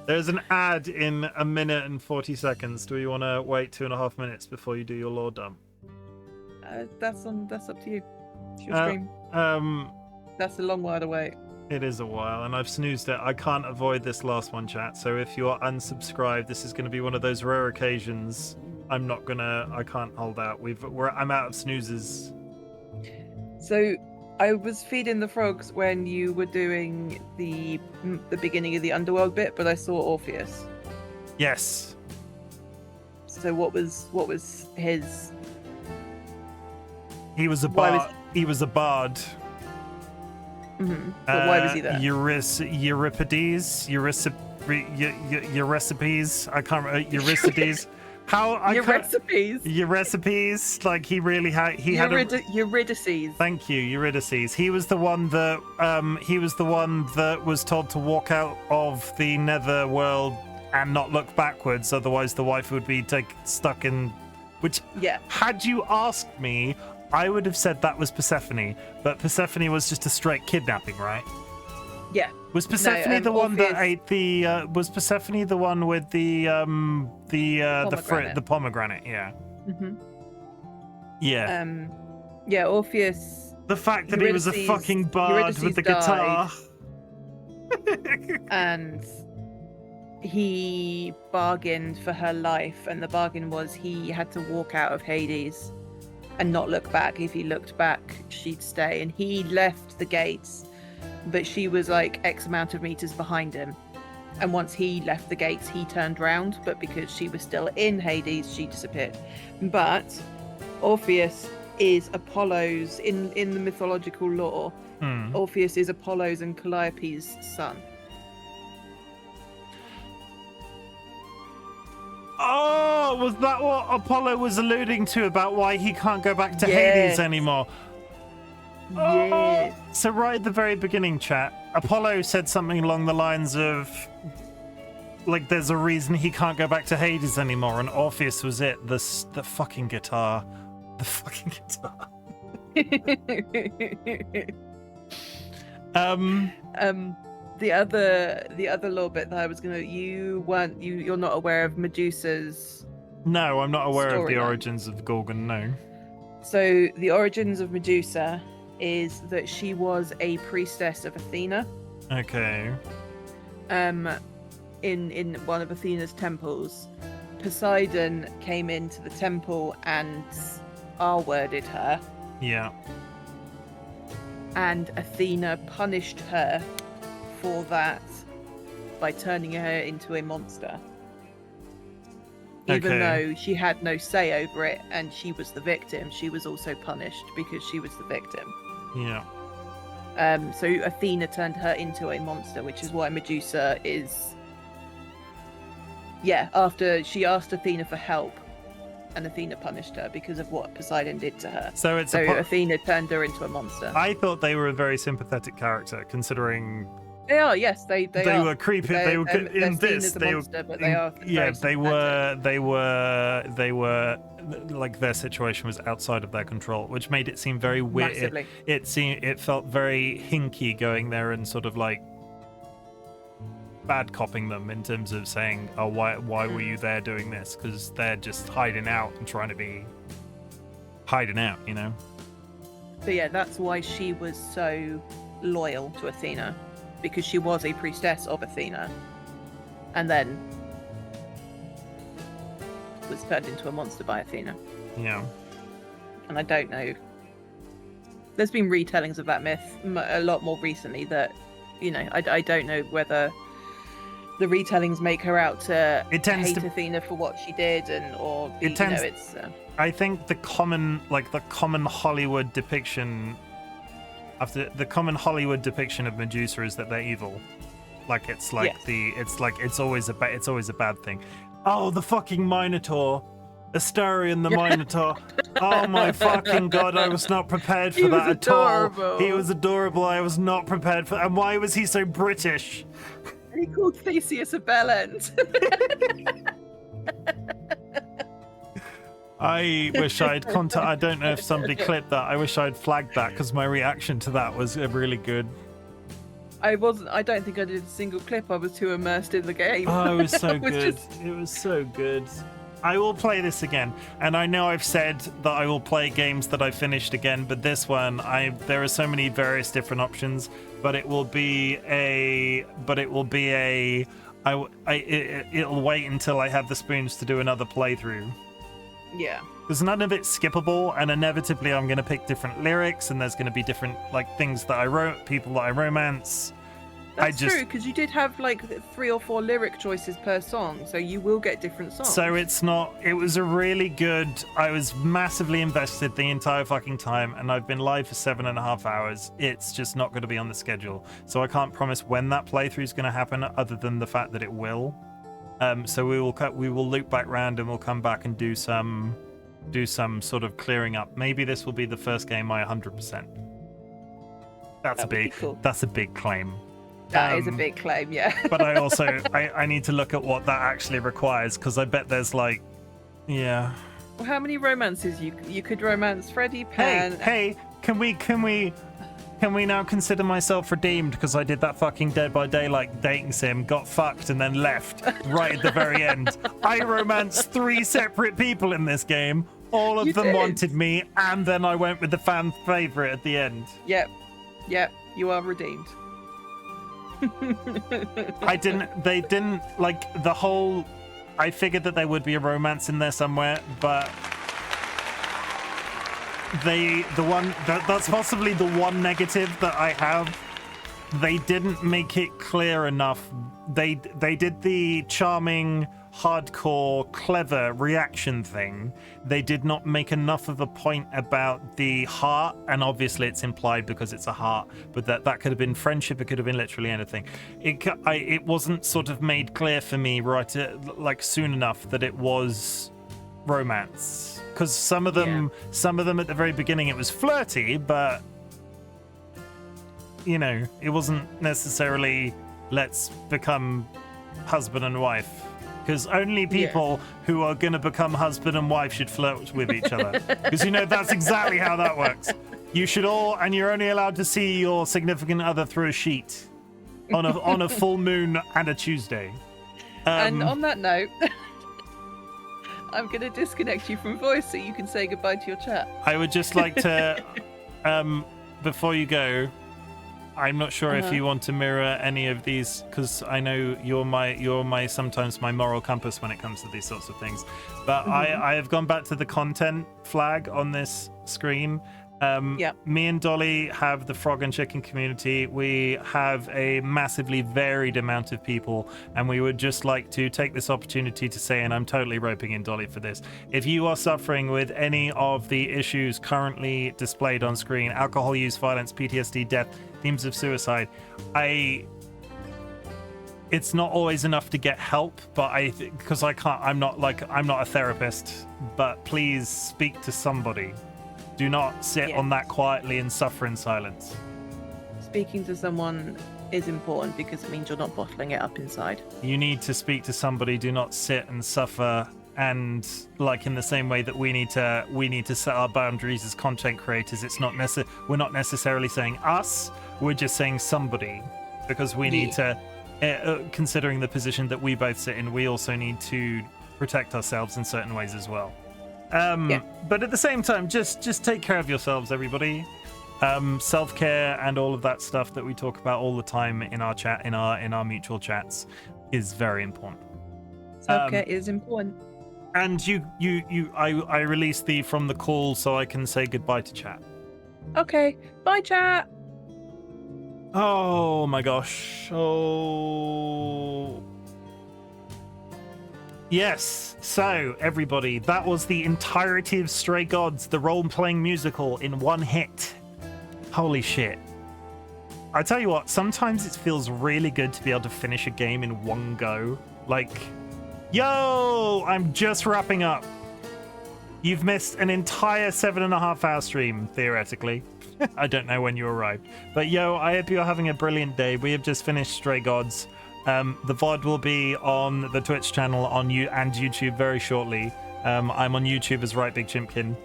There's an ad in 1 minute and 40 seconds. Do you want to wait 2.5 minutes before you do your lore dump? That's up to you. It's your stream. That's a long while to wait. It is a while, and I've snoozed it. I can't avoid this last one, chat. So if you are unsubscribed, this is going to be one of those rare occasions. I can't hold out. I'm out of snoozes. So I was feeding the frogs when you were doing the beginning of the underworld bit, but I saw Orpheus. Yes. So what was his? He was a bard. He was a bard. Mm-hmm. But why was he there? Euripides. I can't remember. Euripides. Euryphides. Like he really had. Eurydice. Thank you, Eurydice. He was the one that. Was told to walk out of the netherworld and not look backwards, otherwise the wife would be stuck in. Which, had you asked me, I would have said that was Persephone, but Persephone was just a straight kidnapping, right? Yeah. Was Persephone the one that Orpheus- ate the? Was Persephone the one with the Pomegranate. the pomegranate? Yeah. Mhm. Yeah. Yeah, Orpheus. The fact that he was a fucking bard with the guitar. And he bargained for her life, and the bargain was he had to walk out of Hades and not look back. If he looked back, she'd stay. And he left the gates, but she was like X amount of meters behind him. And once he left the gates, he turned round, but because she was still in Hades, she disappeared. But Orpheus is Apollo's, in the mythological lore, Orpheus is Apollo's and Calliope's son. Oh, was that what Apollo was alluding to about why he can't go back to Hades anymore? Yeah. So right at the very beginning, chat, Apollo said something along the lines of, like, there's a reason he can't go back to Hades anymore, and Orpheus was it. The fucking guitar. The fucking guitar. The other little bit that I was gonna, you're not aware of Medusa's. No, I'm not aware of the storyline. origins of Gorgon. No. So the origins of Medusa is that she was a priestess of Athena. Okay. In one of Athena's temples, Poseidon came into the temple and R-worded her, Yeah. and Athena punished her for that by turning her into a monster. Even though she had no say over it and she was the victim, she was also punished because she was the victim. Yeah. So Athena turned her into a monster, which is why Medusa is... Yeah, after she asked Athena for help, and Athena punished her because of what Poseidon did to her. So it's Athena turned her into a monster. I thought they were a very sympathetic character, considering They are, yes, they are. were creepy. They were they're in seen this. as a They monster, but were, they are. yeah, very they were like their situation was outside of their control, which made it seem very weird. Massively. It felt very hinky going there and sort of like bad copping them in terms of saying, oh, why were you there doing this? Because they're just hiding out and trying to be hiding out, you know. But yeah, that's why she was so loyal to Athena, because she was a priestess of Athena, and then was turned into a monster by Athena. Yeah. And I don't know. There's been retellings of that myth a lot more recently that, you know, I don't know whether the retellings make her out to hate Athena for what she did, or it's. I think the common Hollywood depiction of the common Hollywood depiction of Medusa is that they're evil. Like it's like it's always a bad thing. Oh, the fucking Minotaur. Astarion the Minotaur. Oh my fucking god, I was not prepared for that at all. He was adorable. I was not prepared for. And why was he so British? He called Theseus a bellend. I wish I'd I don't know if somebody clipped that. I wish I'd flagged that because my reaction to that was really good. I don't think I did a single clip. I was too immersed in the game. Oh, it was so good. It was so good. I will play this again, and I know I've said that I will play games that I finished again, but this one, there are so many various different options. But it'll wait until I have the spoons to do another playthrough. Yeah. Because none of it's skippable, and inevitably I'm going to pick different lyrics, and there's going to be different things that I wrote, people that I romance. That's true, because you did have 3 or 4 lyric choices per song, so you will get different songs. So it was a really good, I was massively invested the entire fucking time, and I've been live for 7.5 hours. It's just not going to be on the schedule. So I can't promise when that playthrough is going to happen, other than the fact that it will. So we will loop back round and we'll come back and do some sort of clearing up. Maybe this will be the first game I 100%. That's a big claim. That is a big claim, yeah. But I also I need to look at what that actually requires, because I bet there's yeah. Well, how many romances you could romance Freddy, Pan? Hey, can we Can we now consider myself redeemed because I did that fucking Dead by Daylight dating sim, got fucked, and then left right at the very end? I romanced 3 separate people in this game. All of them wanted me, and then I went with the fan favorite at the end. Yep, you are redeemed. They didn't, like, the whole... I figured that there would be a romance in there somewhere, but... that's possibly the one negative that I have. They didn't make it clear enough. They did the charming, hardcore, clever reaction thing. They did not make enough of a point about the heart, and obviously it's implied because it's a heart, but that could have been friendship, it could have been literally anything. It wasn't sort of made clear for me soon enough that it was romance. Because some of them at the very beginning it was flirty, but it wasn't necessarily let's become husband and wife. Because only people who are going to become husband and wife should flirt with each other. Because that's exactly how that works. You should all, and you're only allowed to see your significant other through a sheet on a full moon and a Tuesday. And on that note. I'm going to disconnect you from voice so you can say goodbye to your chat. I would just like to, before you go, I'm not sure if you want to mirror any of these, because I know you're sometimes my moral compass when it comes to these sorts of things. But I have gone back to the content flag on this screen. Me and Dolly have the Frog and Chicken community. We have a massively varied amount of people, and we would just like to take this opportunity to say, and I'm totally roping in Dolly for this, if you are suffering with any of the issues currently displayed on screen, alcohol use, violence, PTSD, death, themes of suicide, it's not always enough to get help, but because I'm not a therapist, but please speak to somebody. Do not sit on that quietly and suffer in silence. Speaking to someone is important because it means you're not bottling it up inside. You need to speak to somebody. Do not sit and suffer. And in the same way that we need to set our boundaries as content creators, we're not necessarily saying us. We're just saying somebody, because we need to, considering the position that we both sit in, we also need to protect ourselves in certain ways as well. But at the same time, just take care of yourselves, everybody. Self-care and all of that stuff that we talk about all the time in our chat, in our mutual chats, is very important. Self-care is important. And I released thee from the call so I can say goodbye to chat. Okay, bye chat. Oh my gosh. Oh. Yes, so everybody, that was the entirety of Stray Gods, the role-playing musical, in one hit. Holy shit. I tell you what, sometimes it feels really good to be able to finish a game in one go. Yo, I'm just wrapping up. You've missed an entire 7.5-hour stream, theoretically. I don't know when you arrived. But yo, I hope you're having a brilliant day. We have just finished Stray Gods. The VOD will be on the Twitch channel and YouTube very shortly. I'm on YouTube as RightBigChimken.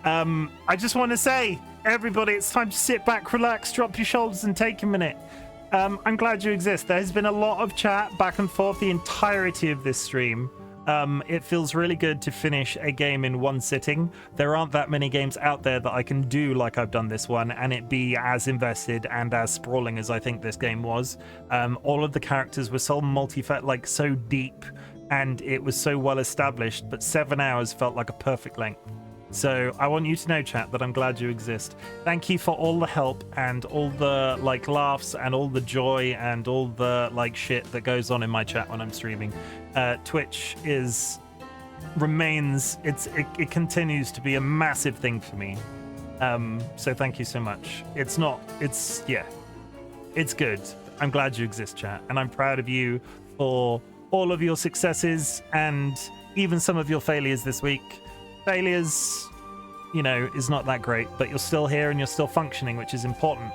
I just want to say, everybody, it's time to sit back, relax, drop your shoulders and take a minute. I'm glad you exist. There's been a lot of chat back and forth the entirety of this stream. It feels really good to finish a game in one sitting. There aren't that many games out there that I can do like I've done this one and it be as invested and as sprawling as I think this game was. All of the characters were so so deep, and it was so well established, but 7 hours felt like a perfect length. So I want you to know, chat, that I'm glad you exist. Thank you for all the help and all the laughs and all the joy and all the shit that goes on in my chat when I'm streaming. Twitch it continues to be a massive thing for me. So thank you so much. It's good. I'm glad you exist, chat, and I'm proud of you for all of your successes and even some of your failures this week. Failures, is not that great, but you're still here and you're still functioning, which is important.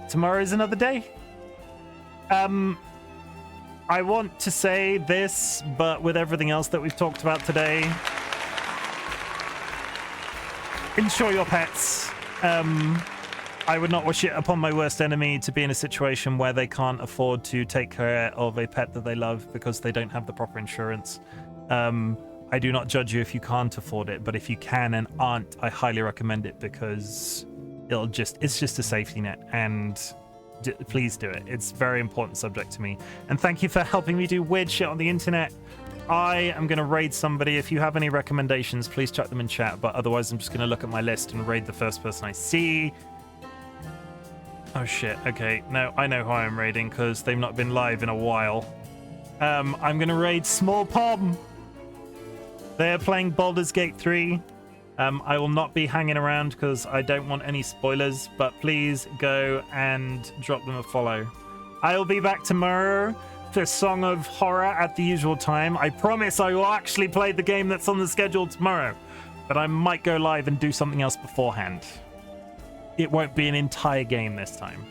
Tomorrow is another day. I want to say this, but with everything else that we've talked about today, insure your pets. I would not wish it upon my worst enemy to be in a situation where they can't afford to take care of a pet that they love because they don't have the proper insurance. I do not judge you if you can't afford it, but if you can and aren't, I highly recommend it because it's just a safety net, and please do it. It's a very important subject to me. And thank you for helping me do weird shit on the internet. I am going to raid somebody. If you have any recommendations, please chuck them in chat, but otherwise I'm just going to look at my list and raid the first person I see. Oh shit, okay. No, I know who I am raiding because they've not been live in a while. I'm going to raid Small Pom. They're playing Baldur's Gate 3. I will not be hanging around because I don't want any spoilers, but please go and drop them a follow. I will be back tomorrow for Song of Horror at the usual time. I promise I will actually play the game that's on the schedule tomorrow, but I might go live and do something else beforehand. It won't be an entire game this time.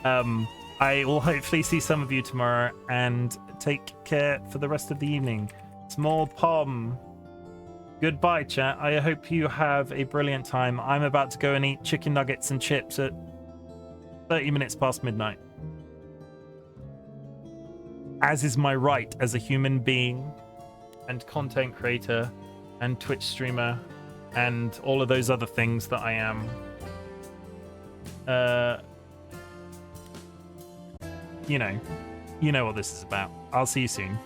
I will hopefully see some of you tomorrow, and take care for the rest of the evening. Small Pom. Goodbye, chat. I hope you have a brilliant time. I'm about to go and eat chicken nuggets and chips at 30 minutes past midnight. As is my right as a human being and content creator and Twitch streamer and all of those other things that I am. You know what this is about. I'll see you soon.